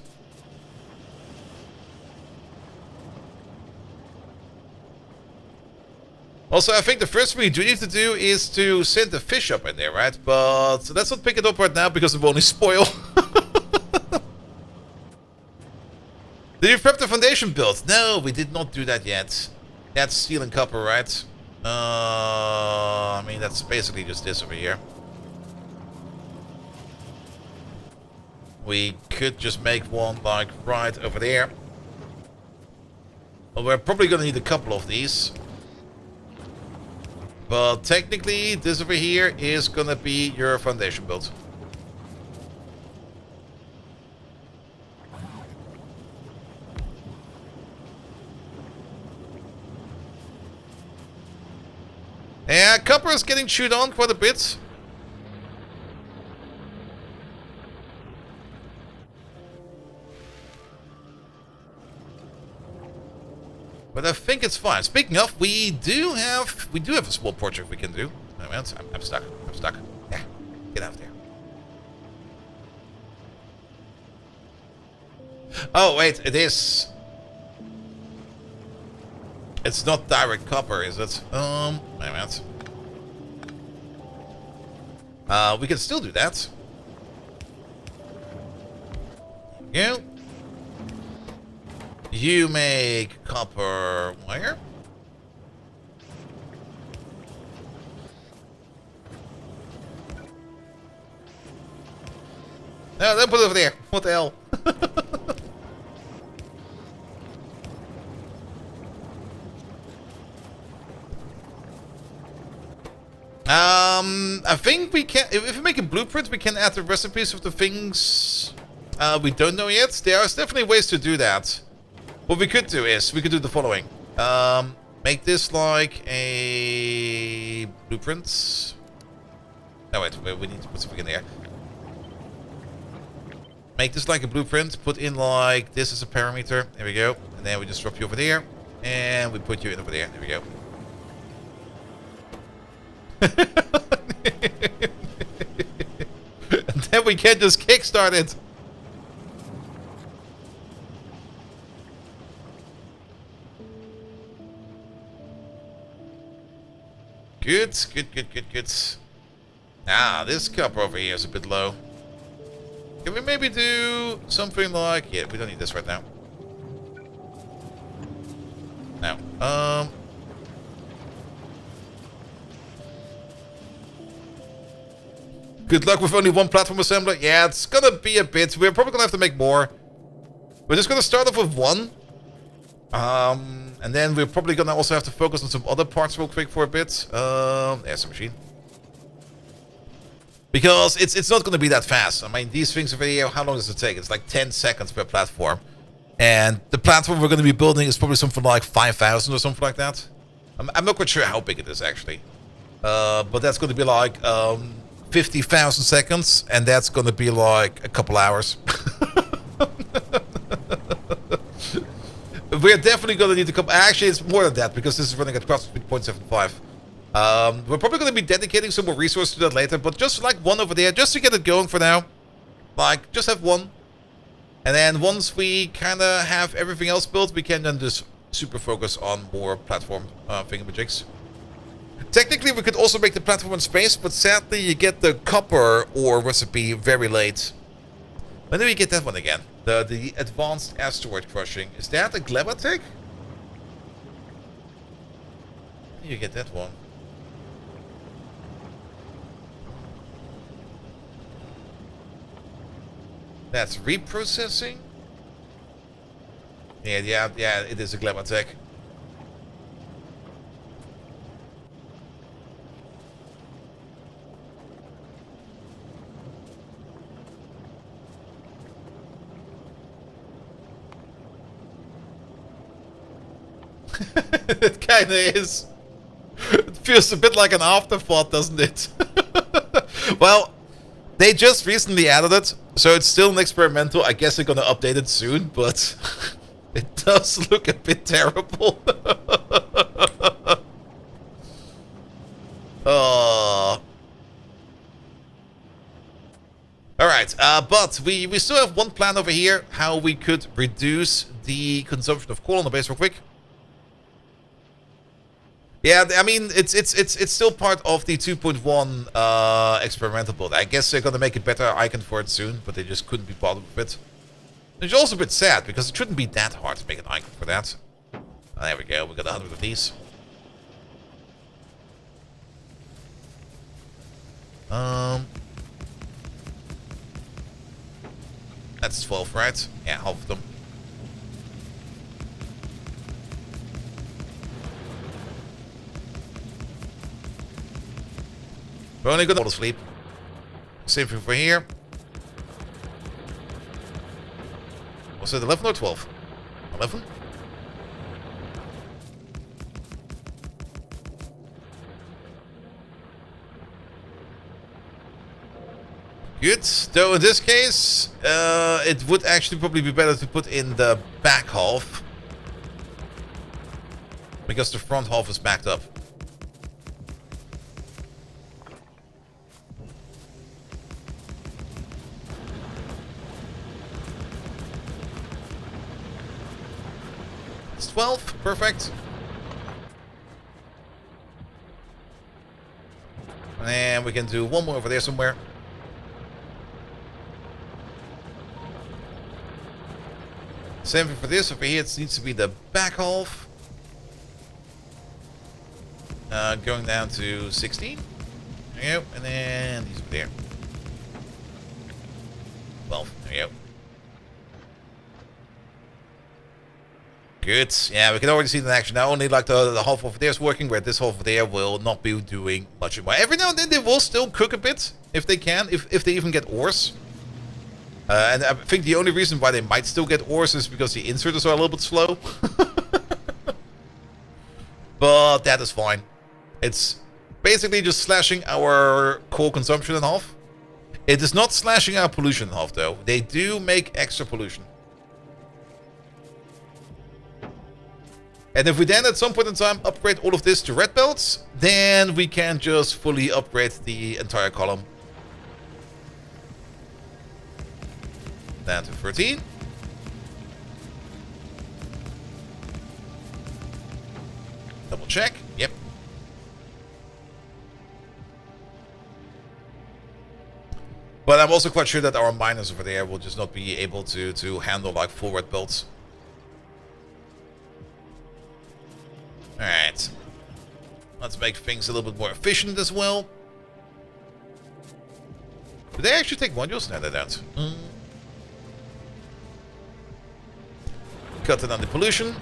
Also, I think the first thing you do need to do is to send the fish up in there, right? But let's not pick it up right now because it will only spoil. Did you prep the foundation build? No, we did not do that yet. That's steel and copper, right? I mean, that's basically just this over here. We could just make one, like, right over there. Well, we're probably going to need a couple of these. But technically, this over here is going to be your foundation build. Yeah, copper is getting chewed on quite a bit. But I think it's fine. Speaking of, we do have a small project we can do. Oh, I'm stuck. I'm stuck. Yeah, get out of there. Oh wait, it is. It's not direct copper, is it? Wait a minute. We can still do that. Yeah. You make copper wire. No, don't put it over there. What the hell? I think we can. If we make a blueprint, we can add the recipes of the things we don't know yet. There's definitely ways to do that. What we could do is, we could do the following. Make this like a blueprint. No, wait, we need to put something in there. Make this like a blueprint, put in like this as a parameter. There we go. And then we just drop you over there. And we put you in over there. There we go. And then we can just kickstart it. Good, good, good, good, good. Ah, this copper over here is a bit low. Can we maybe do something like... Yeah, we don't need this right now. No. Good luck with only one platform assembler. Yeah, it's gonna be a bit. We're probably gonna have to make more. We're just gonna start off with one. And then we're probably gonna also have to focus on some other parts real quick for a bit. There's a machine. Because it's not gonna be that fast. I mean, these things over here, how long does it take? It's like 10 seconds per platform. And the platform we're gonna be building is probably something like 5,000 or something like that. I'm not quite sure how big it is actually. But that's gonna be like 50,000 seconds, and that's gonna be like a couple hours. We're definitely gonna need to come. Actually, it's more than that because this is running at cross speed 0.75. We're probably gonna be dedicating some more resources to that later, but just like one over there, just to get it going for now. Like, just have one. And then once we kind of have everything else built, we can then just super focus on more platform thingamajigs. Technically, we could also make the platform in space, but sadly, you get the copper ore recipe very late. When do we get that one again? The advanced asteroid crushing. Is that a Glematech? When do you get that one? That's reprocessing? Yeah, it is a Glematech. It kinda is. It feels a bit like an afterthought, doesn't it? Well, they just recently added it, so it's still an experimental. I guess they're gonna update it soon, but it does look a bit terrible. Oh. Alright, but we still have one plan over here, how we could reduce the consumption of coal on the base real quick. Yeah, I mean, it's still part of the 2.1 experimental build. I guess they're gonna make a better icon for it soon, but they just couldn't be bothered with it. It's also a bit sad, because it shouldn't be that hard to make an icon for that. There we go, we got 100 of these. That's 12, right? Yeah, half of them. We're only gonna go to sleep. Same thing for here. Was it 11 or 12? 11? Good. Though in this case, it would actually probably be better to put in the back half. Because the front half is backed up. It's 12. Perfect. And we can do one more over there somewhere. Same thing for this. Over here, it needs to be the back half. Going down to 16. There you go. And then these over there. 12. There you go. Good. Yeah, we can already see it in action now. Only like the half over there is working, where this half over there will not be doing much more. Every now and then they will still cook a bit, if they can, if they even get ores. And I think the only reason why they might still get ores is because the inserters are a little bit slow. But that is fine. It's basically just slashing our coal consumption in half. It is not slashing our pollution in half, though. They do make extra pollution. And if we then at some point in time upgrade all of this to red belts, then we can just fully upgrade the entire column. Down to 13. Double check. Yep. But I'm also quite sure that our miners over there will just not be able to handle like full red belts. Alright. Let's make things a little bit more efficient as well. Do they actually take modules? No, they don't. Cut it on the pollution.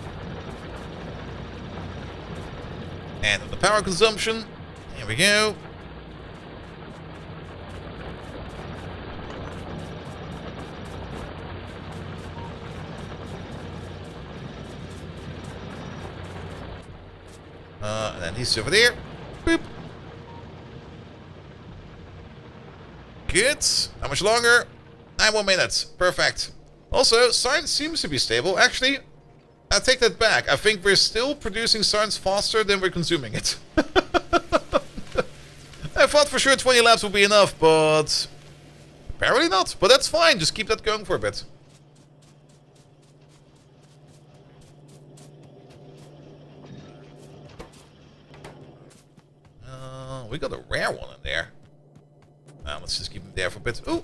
And on the power consumption. Here we go. And then these over there. Boop. Good. How much longer? 9 more minutes. Perfect. Also, science seems to be stable. Actually, I take that back. I think we're still producing science faster than we're consuming it. I thought for sure 20 laps would be enough, but apparently not. But that's fine. Just keep that going for a bit. We got a rare one in there. Let's just keep them there for a bit. Ooh.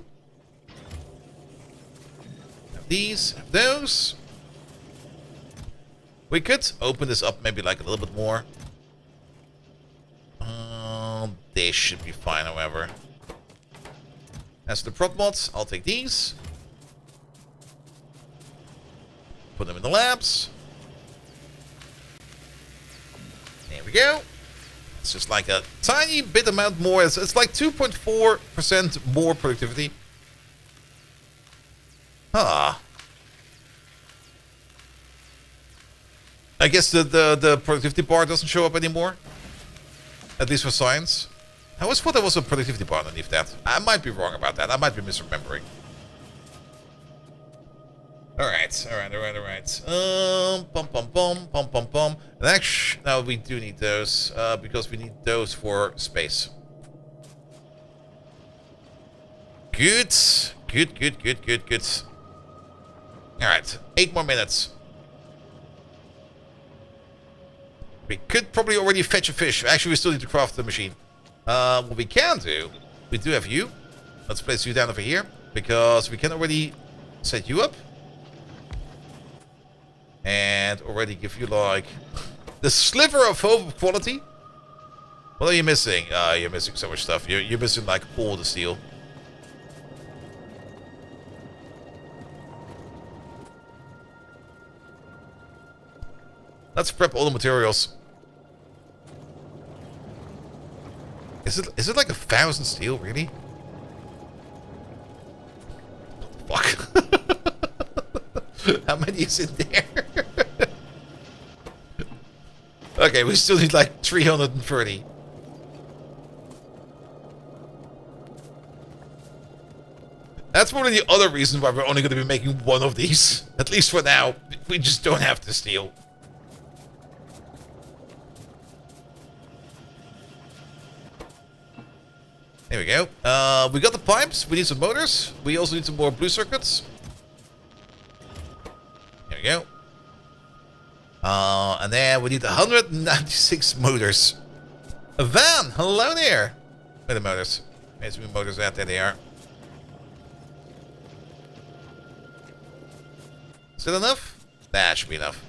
Have these, have those. We could open this up maybe like a little bit more. They should be fine, however. As the prop mods, I'll take these. Put them in the labs. There we go. It's just like a tiny bit amount more. It's like 2.4% more productivity. Ah. I guess the productivity bar doesn't show up anymore. At least for science. I always thought there was a productivity bar underneath that. I might be wrong about that. I might be misremembering. Alright. Bum. And actually, no, we do need those. Because we need those for space. Good. Alright. 8 more minutes. We could probably already fetch a fish. Actually, we still need to craft the machine. What we can do, we do have you. Let's place you down over here, because we can already set you up. And already give you, like, the sliver of hope of quality. What are you missing? You're missing so much stuff. You're missing, like, all the steel. Let's prep all the materials. Is it like 1,000 steel, really? Fuck. How many is in there? Okay, we still need like 330. That's probably the other reason why we're only going to be making one of these. At least for now. We just don't have the steel. There we go. We got the pipes. We need some motors. We also need some more blue circuits. There we go. And then we need 196 motors. A van. Hello there. Where are the motors? There's some motors out there. They are. Is that enough? That should be enough.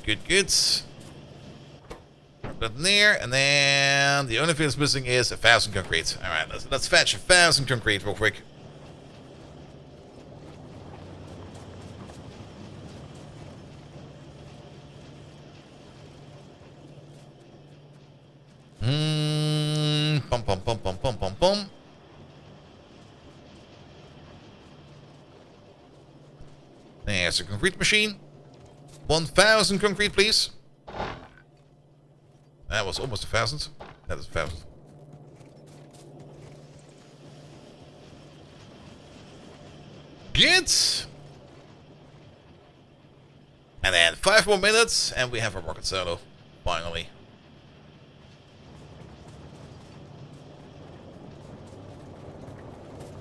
Good. Put that in there, and then the only thing that's missing is 1,000 concrete. All right, let's fetch 1,000 concrete real quick. Pum. There's a concrete machine. 1,000 concrete, please. That was almost 1,000. That is 1,000. Good. And then 5 more minutes, and we have a rocket solo. Finally.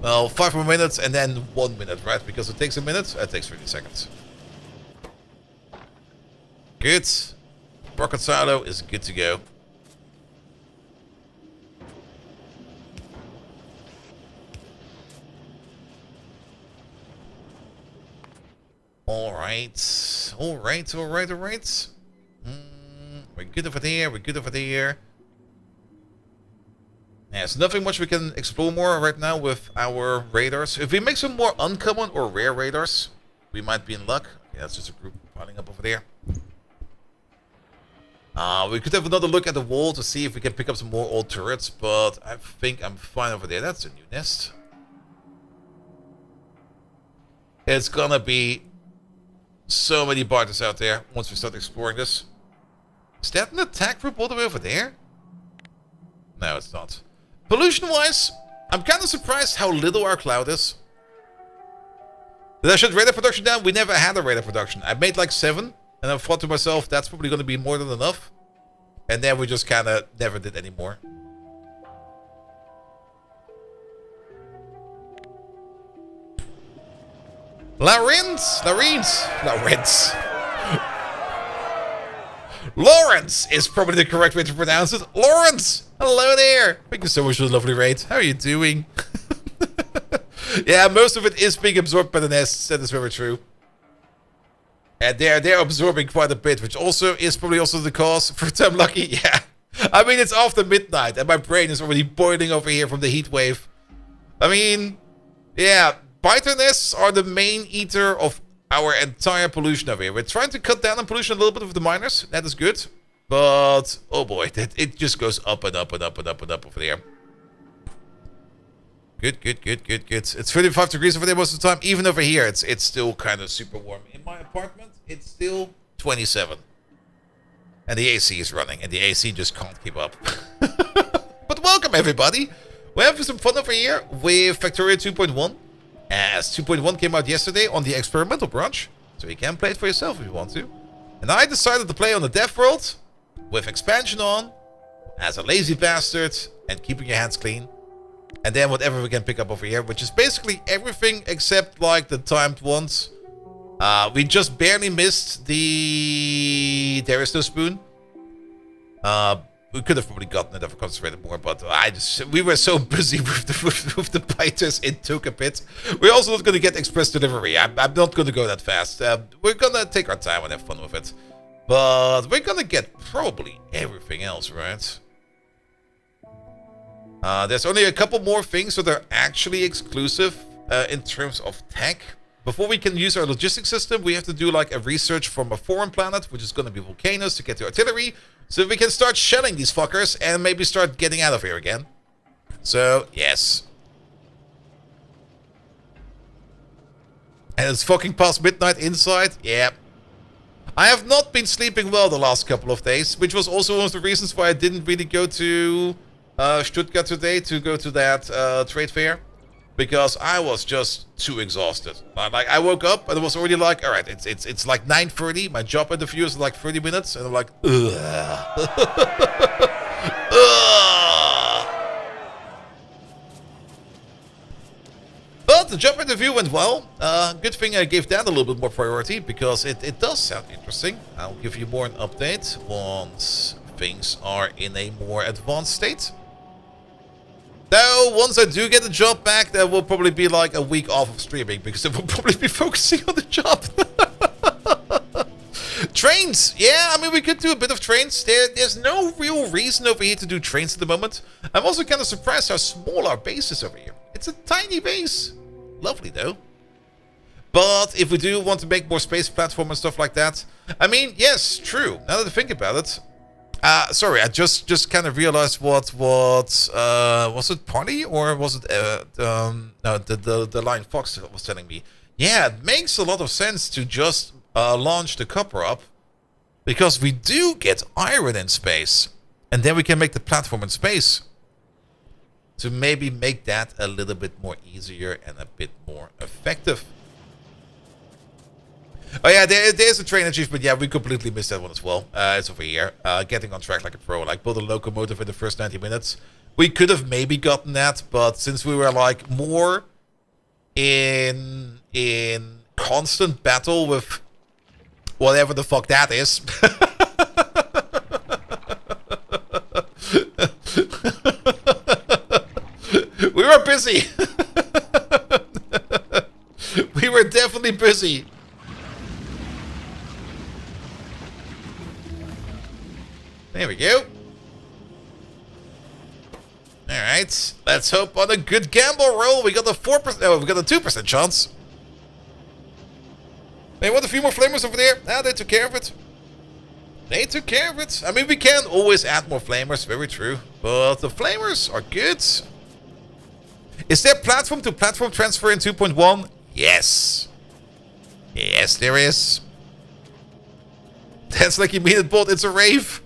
Well, 5 more minutes, and then 1 minute, right? Because it takes a minute, it takes 30 seconds. Good. Rocket silo is good to go. Alright. We're good over there. There's nothing much we can explore more right now with our radars. If we make some more uncommon or rare radars, we might be in luck. Yeah, that's just a group piling up over there. We could have another look at the wall to see if we can pick up some more old turrets, but I think I'm fine over there. That's a new nest. It's gonna be so many barters out there once we start exploring this. Is that an attack group all the way over there? No, it's not. Pollution-wise, I'm kind of surprised how little our cloud is. Did I shut radar production down? We never had a radar production. I made like 7. And I thought to myself, that's probably going to be more than enough. And then we just kind of never did any more. Lawrence is probably the correct way to pronounce it. Lawrence! Hello there! Thank you so much for the lovely raid. How are you doing? Yeah, most of it is being absorbed by the nests. That is very true. And they're absorbing quite a bit, which also is probably also the cause for I'm lucky. Yeah. I mean, it's after midnight, and my brain is already boiling over here from the heat wave. I mean, yeah, biter nests are the main eater of our entire pollution over here. We're trying to cut down on pollution a little bit with the miners. That is good. But, oh boy, it just goes up and up over there. Good. It's 35 degrees over there most of the time. Even over here, it's still kind of super warm. In my apartment, it's still 27. And the AC is running, and the AC just can't keep up. But welcome, everybody. We're having some fun over here with Factorio 2.1. As 2.1 came out yesterday on the experimental branch. So you can play it for yourself if you want to. And I decided to play on the dev world with expansion on, as a lazy bastard, and keeping your hands clean. And then whatever we can pick up over here, which is basically everything except like the timed ones. We just barely missed the There Is No Spoon. We could have probably gotten it if we concentrated more, but we were so busy with the biters, it took a bit. We're also not going to get express delivery. I'm not going to go that fast. We're going to take our time and have fun with it. But we're going to get probably everything else, right? There's only a couple more things that are actually exclusive in terms of tech. Before we can use our logistics system, we have to do like a research from a foreign planet, which is going to be volcanoes, to get the artillery, so we can start shelling these fuckers and maybe start getting out of here again. So, yes. And it's fucking past midnight inside? Yeah. I have not been sleeping well the last couple of days, which was also one of the reasons why I didn't really go to Stuttgart today to go to that trade fair. Because I was just too exhausted. Like, I woke up and it was already like, all right, it's like 9:30. My job interview is like 30 minutes, and I'm like, ugh. But the job interview went well. Good thing I gave that a little bit more priority because it does sound interesting. I'll give you more an update once things are in a more advanced state. Though, once I do get the job back, there will probably be like a week off of streaming because I will probably be focusing on the job. Trains! Yeah, I mean, we could do a bit of trains. There's no real reason over here to do trains at the moment. I'm also kind of surprised how small our base is over here. It's a tiny base. Lovely, though. But if we do want to make more space platform and stuff like that, I mean, yes, true. Now that I think about it. Sorry, I just kind of realized what was it Party or was it no, the Lion Fox was telling me. Yeah, it makes a lot of sense to just launch the copper up because we do get iron in space, and then we can make the platform in space to maybe make that a little bit more easier and a bit more effective. Oh yeah, there's a train achievement. Yeah, we completely missed that one as well. It's over here. Getting on track like a pro. Like, build a locomotive in the first 90 minutes. We could have maybe gotten that, but since we were like more in constant battle with whatever the fuck that is. We were busy. We were definitely busy. There we go. Alright, let's hope on a good gamble roll. We got a 4%, oh, we got a 2% chance. They want a few more flamers over there. Ah, they took care of it. They took care of it. I mean, we can always add more flamers, very true. But the flamers are good. Is there platform to platform transfer in 2.1? Yes. Yes, there is. That's like you mean it, bot. It's a rave.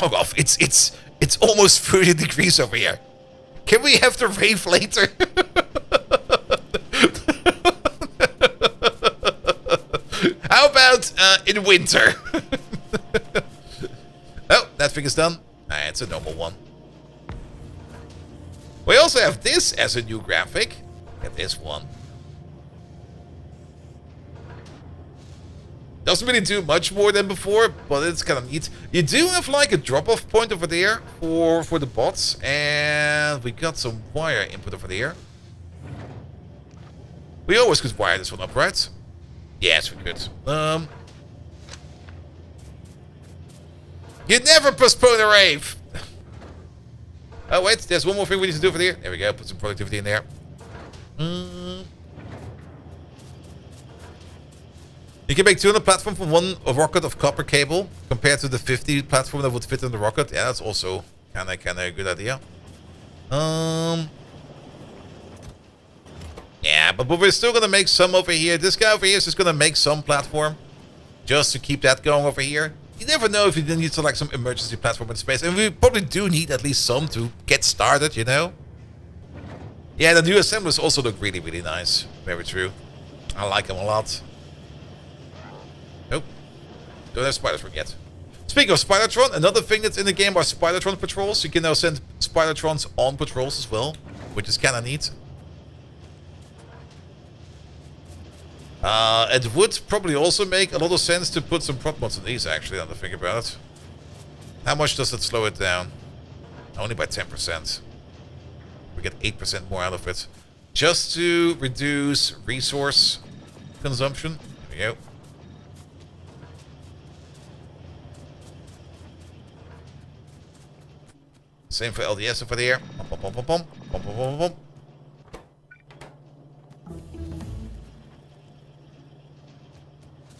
Log off. It's almost 30 degrees over here. Can we have the rave later? How about in winter? Oh, that thing is done. It's a normal one. We also have this as a new graphic. Get this one. Doesn't really do much more than before, but it's kind of neat. You do have like a drop-off point over there for the bots, and we got some wire input over there. We always could wire this one up, right? Yes, we could. You never postpone a rave! Oh wait, there's one more thing we need to do over there. There we go, put some productivity in there. You can make 200 platform from one rocket of copper cable compared to the 50 platform that would fit in the rocket. Yeah, that's also Kinda a good idea. Yeah, but we're still gonna make some over here. This guy over here is just gonna make some platform. Just to keep that going over here. You never know if you need to like some emergency platform in space. And we probably do need at least some to get started, you know? Yeah, the new assemblers also look really, really nice. Very true. I like them a lot. Nope. Don't have spiders yet. Speaking of Spidertron, another thing that's in the game are Spidertron patrols. You can now send Spidertrons on patrols as well, which is kind of neat. It would probably also make a lot of sense to put some prop mods on these, actually, now that I think about it. How much does it slow it down? Only by 10%. We get 8% more out of it. Just to reduce resource consumption. There we go. Same for LDS over there. Bum, bum, bum, bum, bum, bum, bum, bum.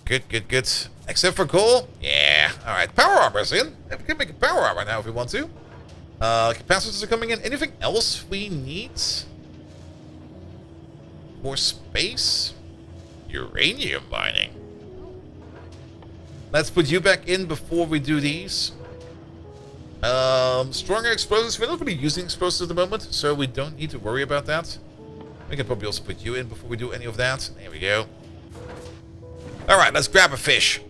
Good, good, good. Except for coal? Yeah. Alright, power armor's in. We can make a power armor now if we want to. Capacitors are coming in. Anything else we need? More space? Uranium mining. Let's put you back in before we do these. Stronger explosives. We're not really using explosives at the moment, so we don't need to worry about that. We can probably also put you in before we do any of that. There we go. Alright, let's grab a fish.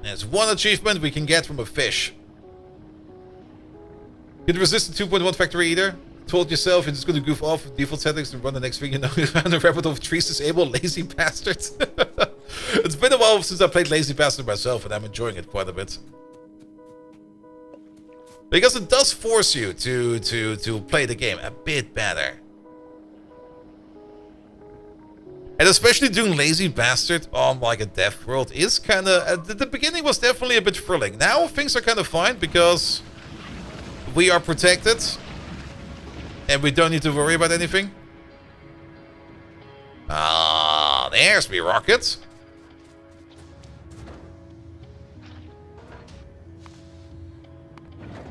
There's one achievement we can get from a fish. Can you resist the 2.1 factory either? Told yourself you're just going to goof off with default settings and run the next thing you know you found a rabbit of trees disabled, lazy bastard. It's been a while since I played Lazy Bastard myself and I'm enjoying it quite a bit. Because it does force you to play the game a bit better. And especially doing Lazy Bastard on like a dev world is kind of... the beginning was definitely a bit thrilling. Now things are kind of fine because we are protected. And we don't need to worry about anything. Ah, there's me rockets.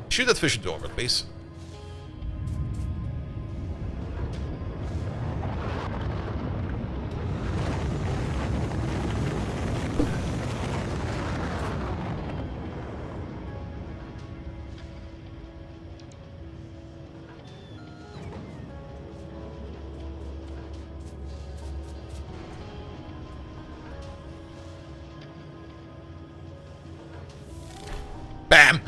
Shoot that fish over, please. Bam!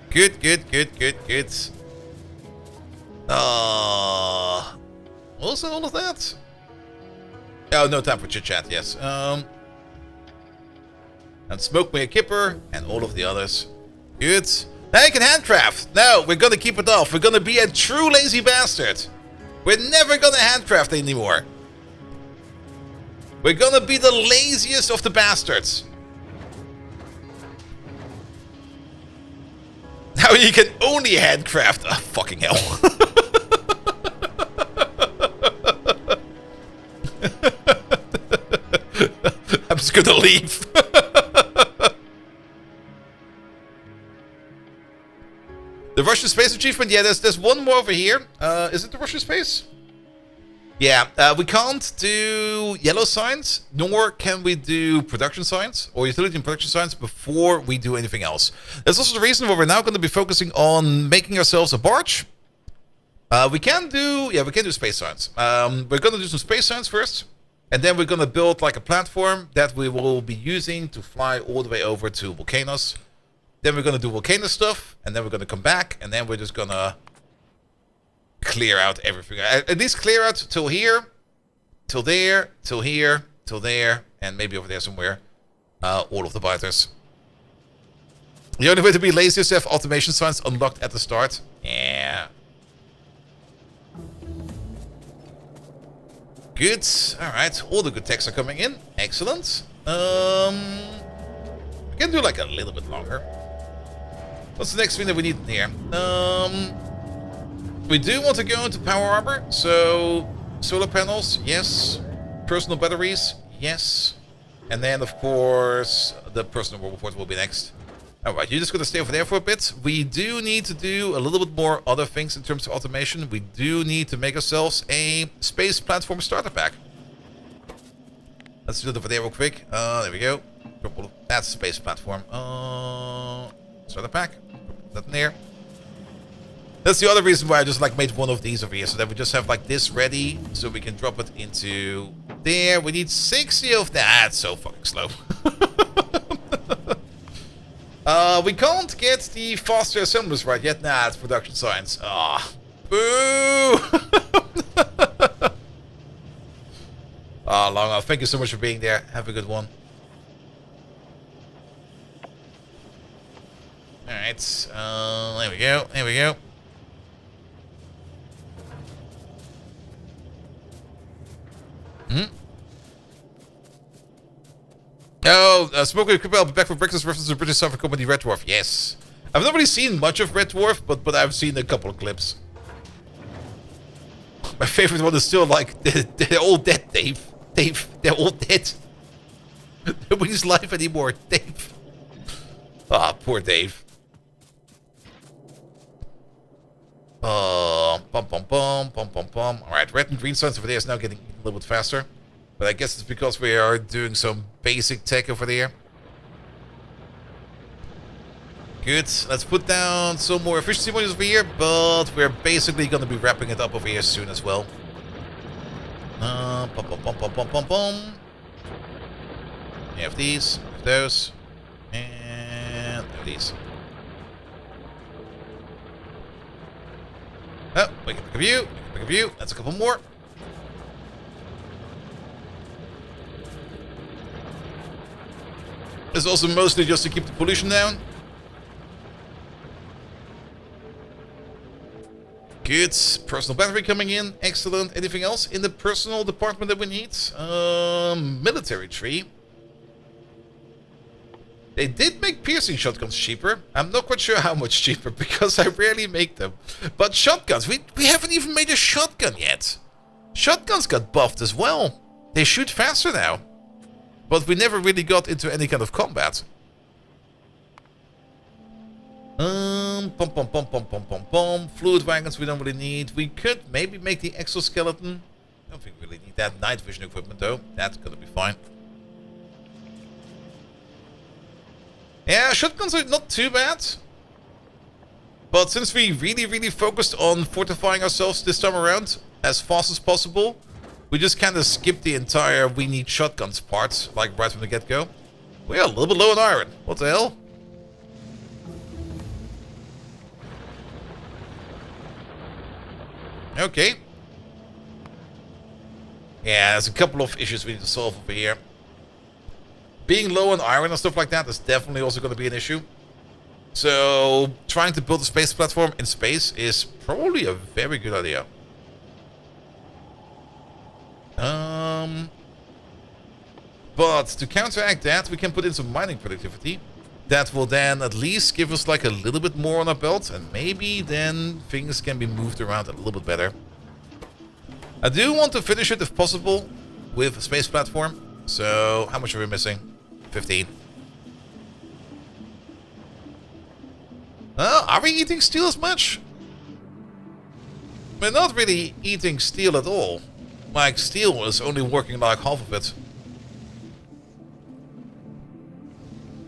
Good, good, good, good, good. Also all of that? Oh, no time for chit-chat, yes. And Smoke Me a Kipper, and all of the others. Good. Now you can handcraft. No, we're gonna keep it off. We're gonna be a true lazy bastard. We're never gonna handcraft anymore. We're gonna be the laziest of the bastards. Now you can only handcraft. Oh, fucking hell. I'm just gonna leave. The Russian space achievement? Yeah, there's one more over here. Is it the Russian space? Yeah, we can't do yellow signs, nor can we do production signs or utility and production signs before we do anything else. That's also the reason why we're now going to be focusing on making ourselves a barge. We can do space signs. We're going to do some space signs first, and then we're going to build like a platform that we will be using to fly all the way over to volcanoes. Then we're going to do volcano stuff, and then we're going to come back, and then we're just going to clear out everything. At least clear out till here, till there, till here, till there, and maybe over there somewhere. All of the biters. The only way to be lazy is to have automation signs unlocked at the start. Yeah. Good. Alright, all the good techs are coming in. Excellent. We can do like a little bit longer. What's the next thing that we need in here? We do want to go into power armor, so solar panels, yes. Personal batteries, yes. And then, of course, the personal report will be next. Alright, you're just going to stay over there for a bit. We do need to do a little bit more other things in terms of automation. We do need to make ourselves a space platform starter pack. Let's do it over there real quick. There we go. That's space platform. Starter pack. Put that in there. That's the other reason why I just like made one of these over here, so that we just have like this ready, so we can drop it into there. We need 60 of that. It's so fucking slow. We can't get the faster assemblers right yet. Nah, it's production science. Ah, boo! Ah, Longo, thank you so much for being there. Have a good one. Alright, there we go, there we go. Oh, Smoker I'll be back for breakfast reference to British sci-fi comedy Red Dwarf. Yes. I've not really seen much of Red Dwarf, but I've seen a couple of clips. My favorite one is still like, they're all dead, Dave. Dave, they're all dead. Nobody's live anymore, Dave. Ah, poor Dave. Bum, bum, bum, bum, bum, bum. Alright, red and green signs over there is now getting a little bit faster. But I guess it's because we are doing some basic tech over there. Good. Let's put down some more efficiency modules over here, but we're basically going to be wrapping it up over here soon as well. Bum, bum, bum, bum, bum, bum, bum. We have these, we have those, and we have these. Oh, we can pick a view, pick a view. That's a couple more. This is also mostly just to keep the pollution down. Good. Personal battery coming in. Excellent. Anything else in the personal department that we need? Military tree. They did make piercing shotguns cheaper. I'm not quite sure how much cheaper because I rarely make them. But shotguns, we haven't even made a shotgun yet. Shotguns got buffed as well. They shoot faster now. But we never really got into any kind of combat. Pom pom pom pom pom pom pom. Fluid wagons we don't really need. We could maybe make the exoskeleton. I don't think we really need that night vision equipment though. That's gonna be fine. Yeah, shotguns are not too bad. But since we really focused on fortifying ourselves this time around as fast as possible, we just kind of skipped the entire we need shotguns part, like right from the get-go. We are a little bit low on iron. What the hell? Okay. Yeah, there's a couple of issues we need to solve over here. Being low on iron and stuff like that is definitely also going to be an issue. So, trying to build a space platform in space is probably a very good idea. But to counteract that, we can put in some mining productivity. That will then at least give us like a little bit more on our belt, and maybe then things can be moved around a little bit better. I do want to finish it if possible with a space platform. So, how much are we missing? 15. Are we eating steel as much? We're not really eating steel at all. Like, steel is only working like half of it.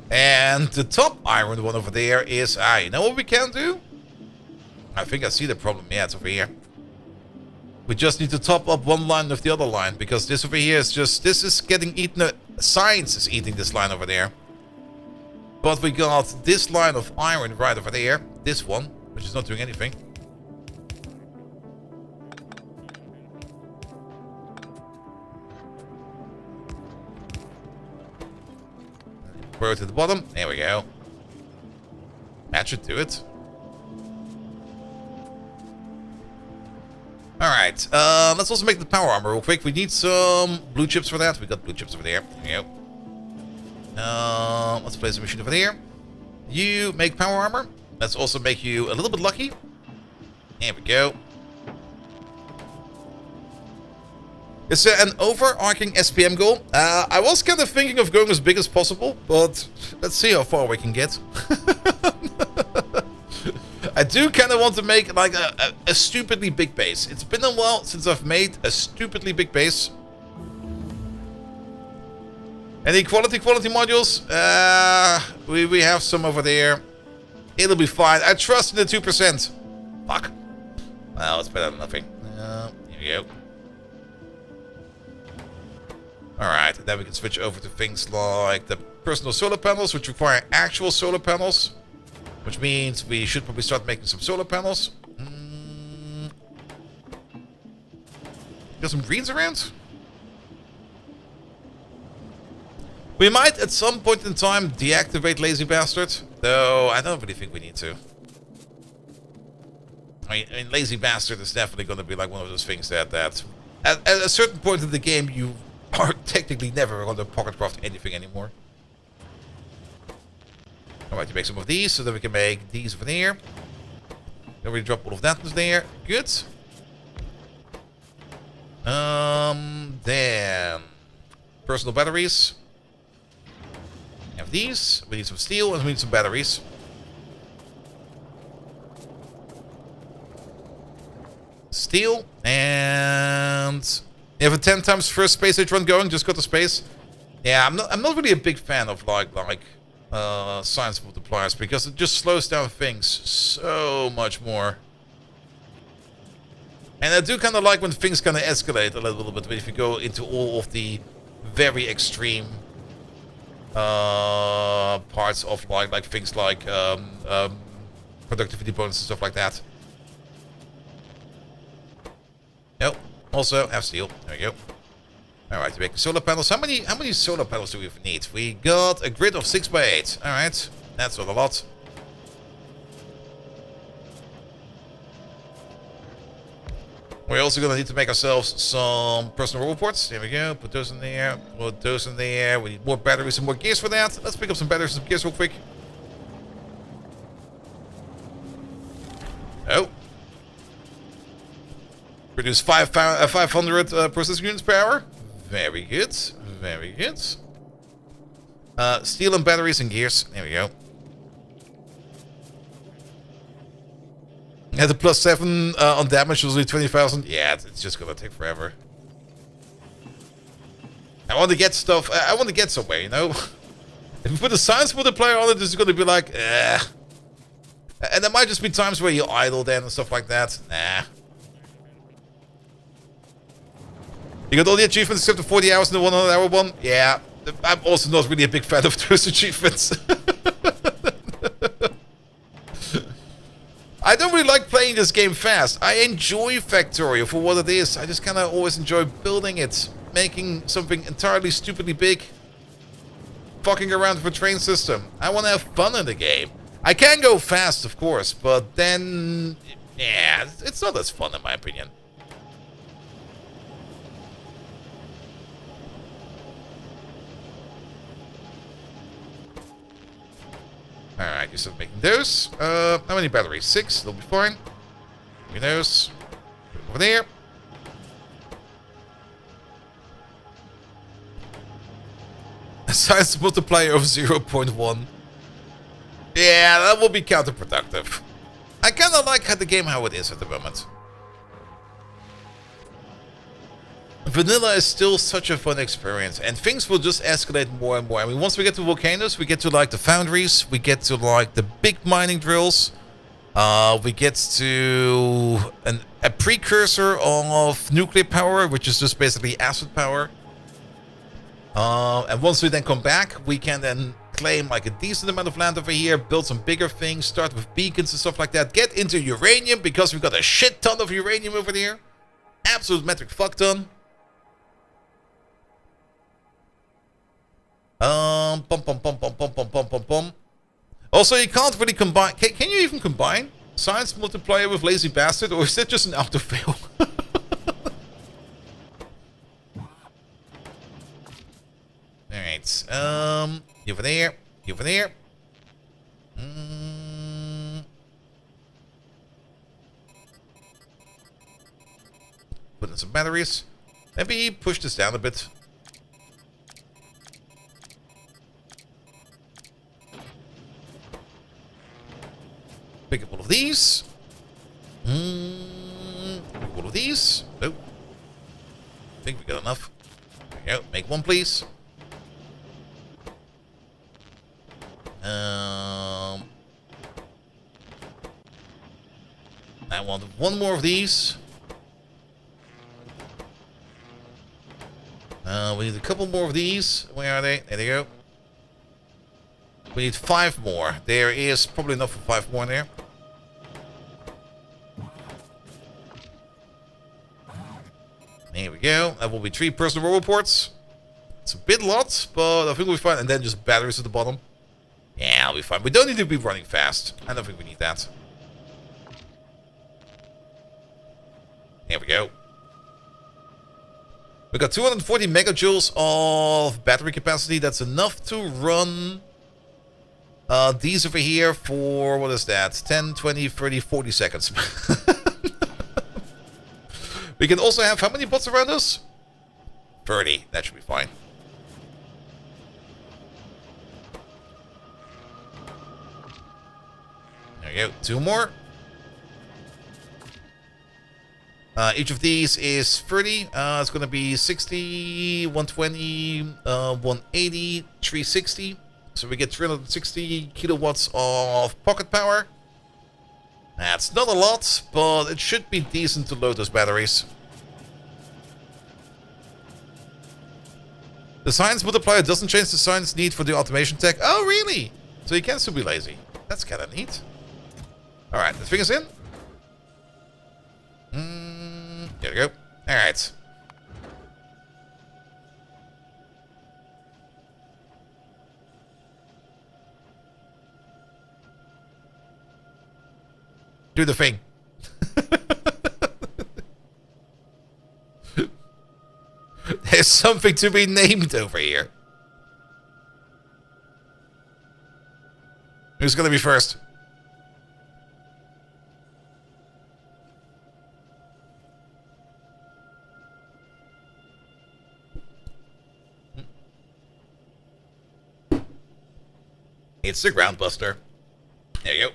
And the top iron one over there is... you know what we can do? I think I see the problem. Yeah, it's over here. We just need to top up one line with the other line, because this over here is just... This is getting eaten... Science is eating this line over there. But we got this line of iron right over there. This one, which is not doing anything. Throw it to the bottom. There we go. That should do it. Alright, let's also make the power armor real quick. We need some blue chips for that. We got blue chips over there. There we go. Let's place a machine over there. You make power armor. Let's also make you a little bit lucky. There we go. It's an overarching SPM goal. I was kind of thinking of going as big as possible, but let's see how far we can get. I do kind of want to make like a stupidly big base. It's been a while since I've made a stupidly big base. Any quality modules? We have some over there. It'll be fine. I trust in the 2%. Fuck. Well, it's better than nothing. Here we go. Alright, then we can switch over to things like the personal solar panels, which require actual solar panels. Which means we should probably start making some solar panels. Got some greens around? We might at some point in time deactivate Lazy Bastard, though I don't really think we need to. I mean Lazy Bastard is definitely going to be like one of those things that at a certain point in the game you are technically never going to pocketcraft anything anymore. Alright, you make some of these so that we can make these over there. Then we drop all of that in there. Good. Then personal batteries. We have these. We need some steel and we need some batteries. Steel and you have a 10 times first space age run going. Just got the space. Yeah, I'm not really a big fan of like science multipliers because it just slows down things so much more. And I do kind of like when things kind of escalate a little bit if you go into all of the very extreme parts of like things like productivity bonus and stuff like that. Nope. Also have steel. There we go. Alright, to make solar panels. How many solar panels do we need? We got a grid of 6x8. Alright. That's not a lot. We're also gonna need to make ourselves some personal robots. There we go. Put those in there. Put those in there. We need more batteries and more gears for that. Let's pick up some batteries and some gears real quick. Oh. Produce 500 processing units per hour. Very good. Very good. Steel and batteries and gears. There we go. At the +7 on damage, was only 20,000. Yeah, it's just gonna take forever. I want to get stuff. I want to get somewhere, you know. If we put a science multiplier on it, it's gonna be like, and there might just be times where you idle then and stuff like that. Nah. You got all the achievements except the 40 hours and the 100 hour one? Yeah. I'm also not really a big fan of those achievements. I don't really like playing this game fast. I enjoy Factorio for what it is. I just kind of always enjoy building it. Making something entirely stupidly big. Fucking around with a train system. I want to have fun in the game. I can go fast, of course, but then... yeah, it's not as fun in my opinion. Alright, you start making those. How many batteries? 6, they'll be fine. Give me those. Put it over there. Science multiplier of 0.1. Yeah, that will be counterproductive. I kind of like the game how it is at the moment. Vanilla is still such a fun experience, and things will just escalate more and more. I mean, once we get to volcanoes, we get to like the foundries, we get to like the big mining drills, we get to a precursor of nuclear power, which is just basically acid power. And once we then come back, we can then claim like a decent amount of land over here, build some bigger things, start with beacons and stuff like that, get into uranium because we've got a shit ton of uranium over there. Absolute metric fuck ton. Also, you can't really combine. Can you even combine science multiplier with lazy bastard, or is that just an auto-fail? Alright, you over there, you over there. Put in some batteries. Maybe push this down a bit. Pick up all of these. Pick up all of these. Nope. I think we got enough. There we go. Make one, please. I want one more of these. We need a couple more of these. Where are they? There they go. We need 5 more. There is probably enough for 5 more in there. There we go. That will be 3 personal reports. It's a bit lot, but I think we'll be fine. And then just batteries at the bottom. Yeah, I'll be fine. We don't need to be running fast. I don't think we need that. There we go. We got 240 megajoules of battery capacity. That's enough to run these over here for, what is that? 10, 20, 30, 40 seconds. We can also have how many bots around us? 30. That should be fine. There we go. 2 more. Each of these is 30. It's going to be 60, 120, 180, 360. So we get 360 kilowatts of pocket power. That's not a lot, but it should be decent to load those batteries. The science multiplier doesn't change the science need for the automation tech. Oh, really? So you can still be lazy. That's kind of neat. Alright, the fingers in. There we go. Alright. Do the thing. There's something to be named over here. Who's gonna be first? It's the ground buster. There you go.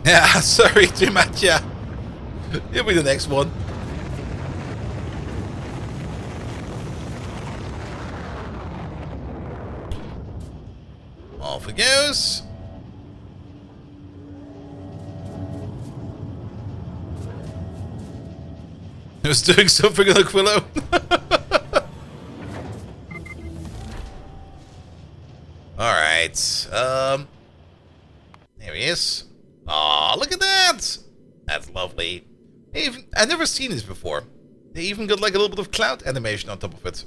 Yeah, sorry, too much, yeah. He'll be the next one. Off it goes. He was doing something on Aquilo. Alright, there he is. Aw, look at that! That's lovely. I've never seen this before. They even got like a little bit of cloud animation on top of it.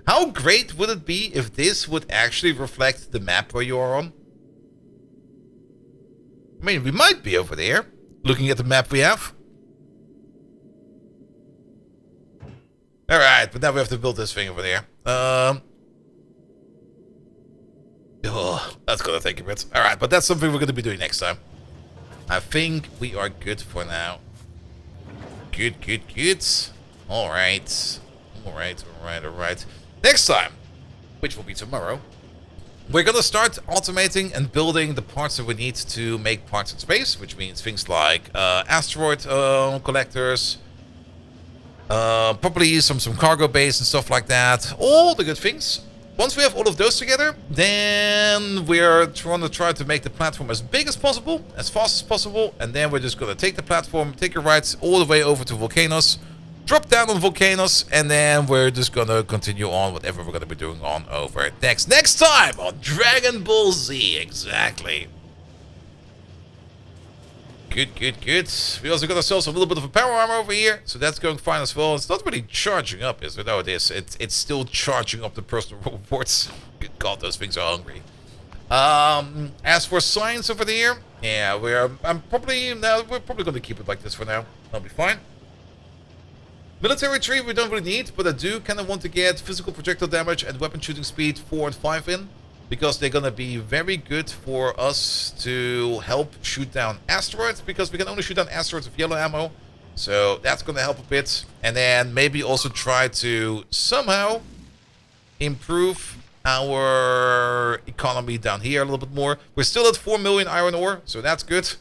How great would it be if this would actually reflect the map where you are on? I mean, we might be over there, looking at the map we have. Alright, but now we have to build this thing over there. Oh, that's gonna take a bit. Alright, but that's something we're gonna be doing next time. I think we are good for now. Good, good, good. Alright. Alright. Next time, which will be tomorrow, we're gonna start automating and building the parts that we need to make parts in space, which means things like asteroid collectors, probably some cargo base and stuff like that. All the good things. Once we have all of those together, then we're trying to try to make the platform as big as possible, as fast as possible, and then we're just going to take the platform, take a ride all the way over to Volcanoes, drop down on Volcanoes, and then we're just going to continue on whatever we're going to be doing on over next time on Dragon Ball Z. Exactly. Good, good, good. We also got ourselves a little bit of a power armor over here, so that's going fine as well. It's not really charging up, is it? No, it is. It's still charging up the personal reports. Good God, those things are hungry. As for science over there, yeah, we're probably going to keep it like this for now. That'll be fine. Military tree we don't really need, but I do kind of want to get physical projectile damage and weapon shooting speed 4 and 5 in, because they're going to be very good for us to help shoot down asteroids, because we can only shoot down asteroids with yellow ammo. So that's going to help a bit. And then maybe also try to somehow improve our economy down here a little bit more. We're still at 4 million iron ore, so that's good.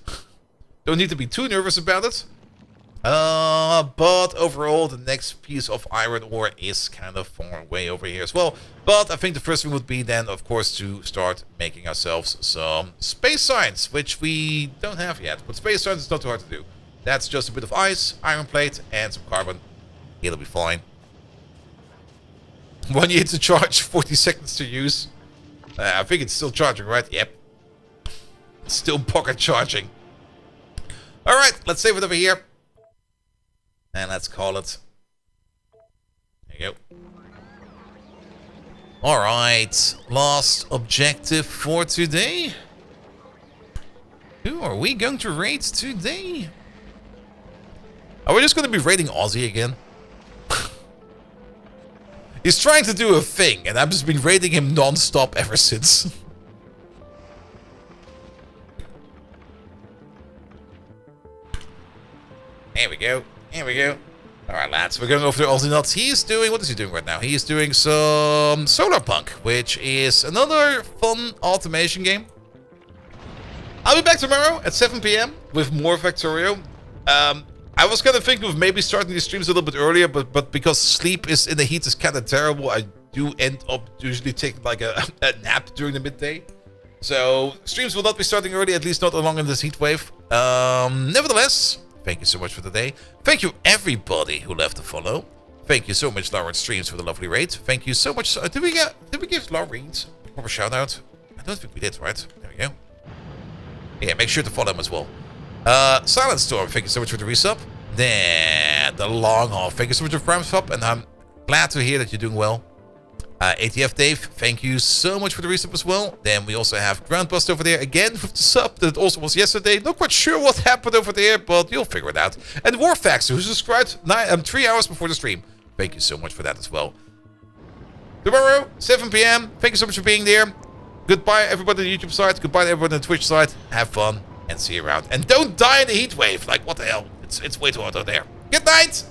Don't need to be too nervous about it. But overall, the next piece of iron ore is kind of far away over here as well. But I think the first thing would be then, of course, to start making ourselves some space science, which we don't have yet. But space science is not too hard to do. That's just a bit of ice, iron plate, and some carbon. It'll be fine. 1 year to charge, 40 seconds to use. I think it's still charging, right? Yep. Still pocket charging. Alright, let's save it over here. And let's call it. There you go. Alright, last objective for today. Who are we going to raid today? Are we just going to be raiding Aussie again? He's trying to do a thing, and I've just been raiding him non-stop ever since. Here we go. Here we go. Alright, lads. We're going over to Aussie Nuts. He is doing... What is he doing right now? He is doing some Solar Punk, which is another fun automation game. I'll be back tomorrow at 7 p.m. with more Factorio. I was kind of thinking of maybe starting the streams a little bit earlier, but because sleep is in the heat is kind of terrible, I do end up usually taking like a nap during the midday. So streams will not be starting early, at least not along in this heat wave. Nevertheless, thank you so much for today. Thank you everybody who left a follow. Thank you so much, Lauren Streams, for the lovely raid. Thank you so much. Did we give Lauren a proper shout out? I don't think we did, right? There we go. Yeah, make sure to follow him as well. Silent Storm, thank you so much for the resub. Then the long haul, thank you so much for the prime sub, and I'm glad to hear that you're doing well. ATF Dave, thank you so much for the resub as well. Then we also have Groundbust over there again with the sub that also was yesterday. Not quite sure what happened over there, but you'll figure it out. And Warfax, who subscribed 3 hours before the stream. Thank you so much for that as well. Tomorrow, 7 p.m. Thank you so much for being there. Goodbye, everybody on the YouTube side. Goodbye to everyone on the Twitch side. Have fun and see you around. And don't die in the heat wave. Like, what the hell? It's way too hot out there. Good night!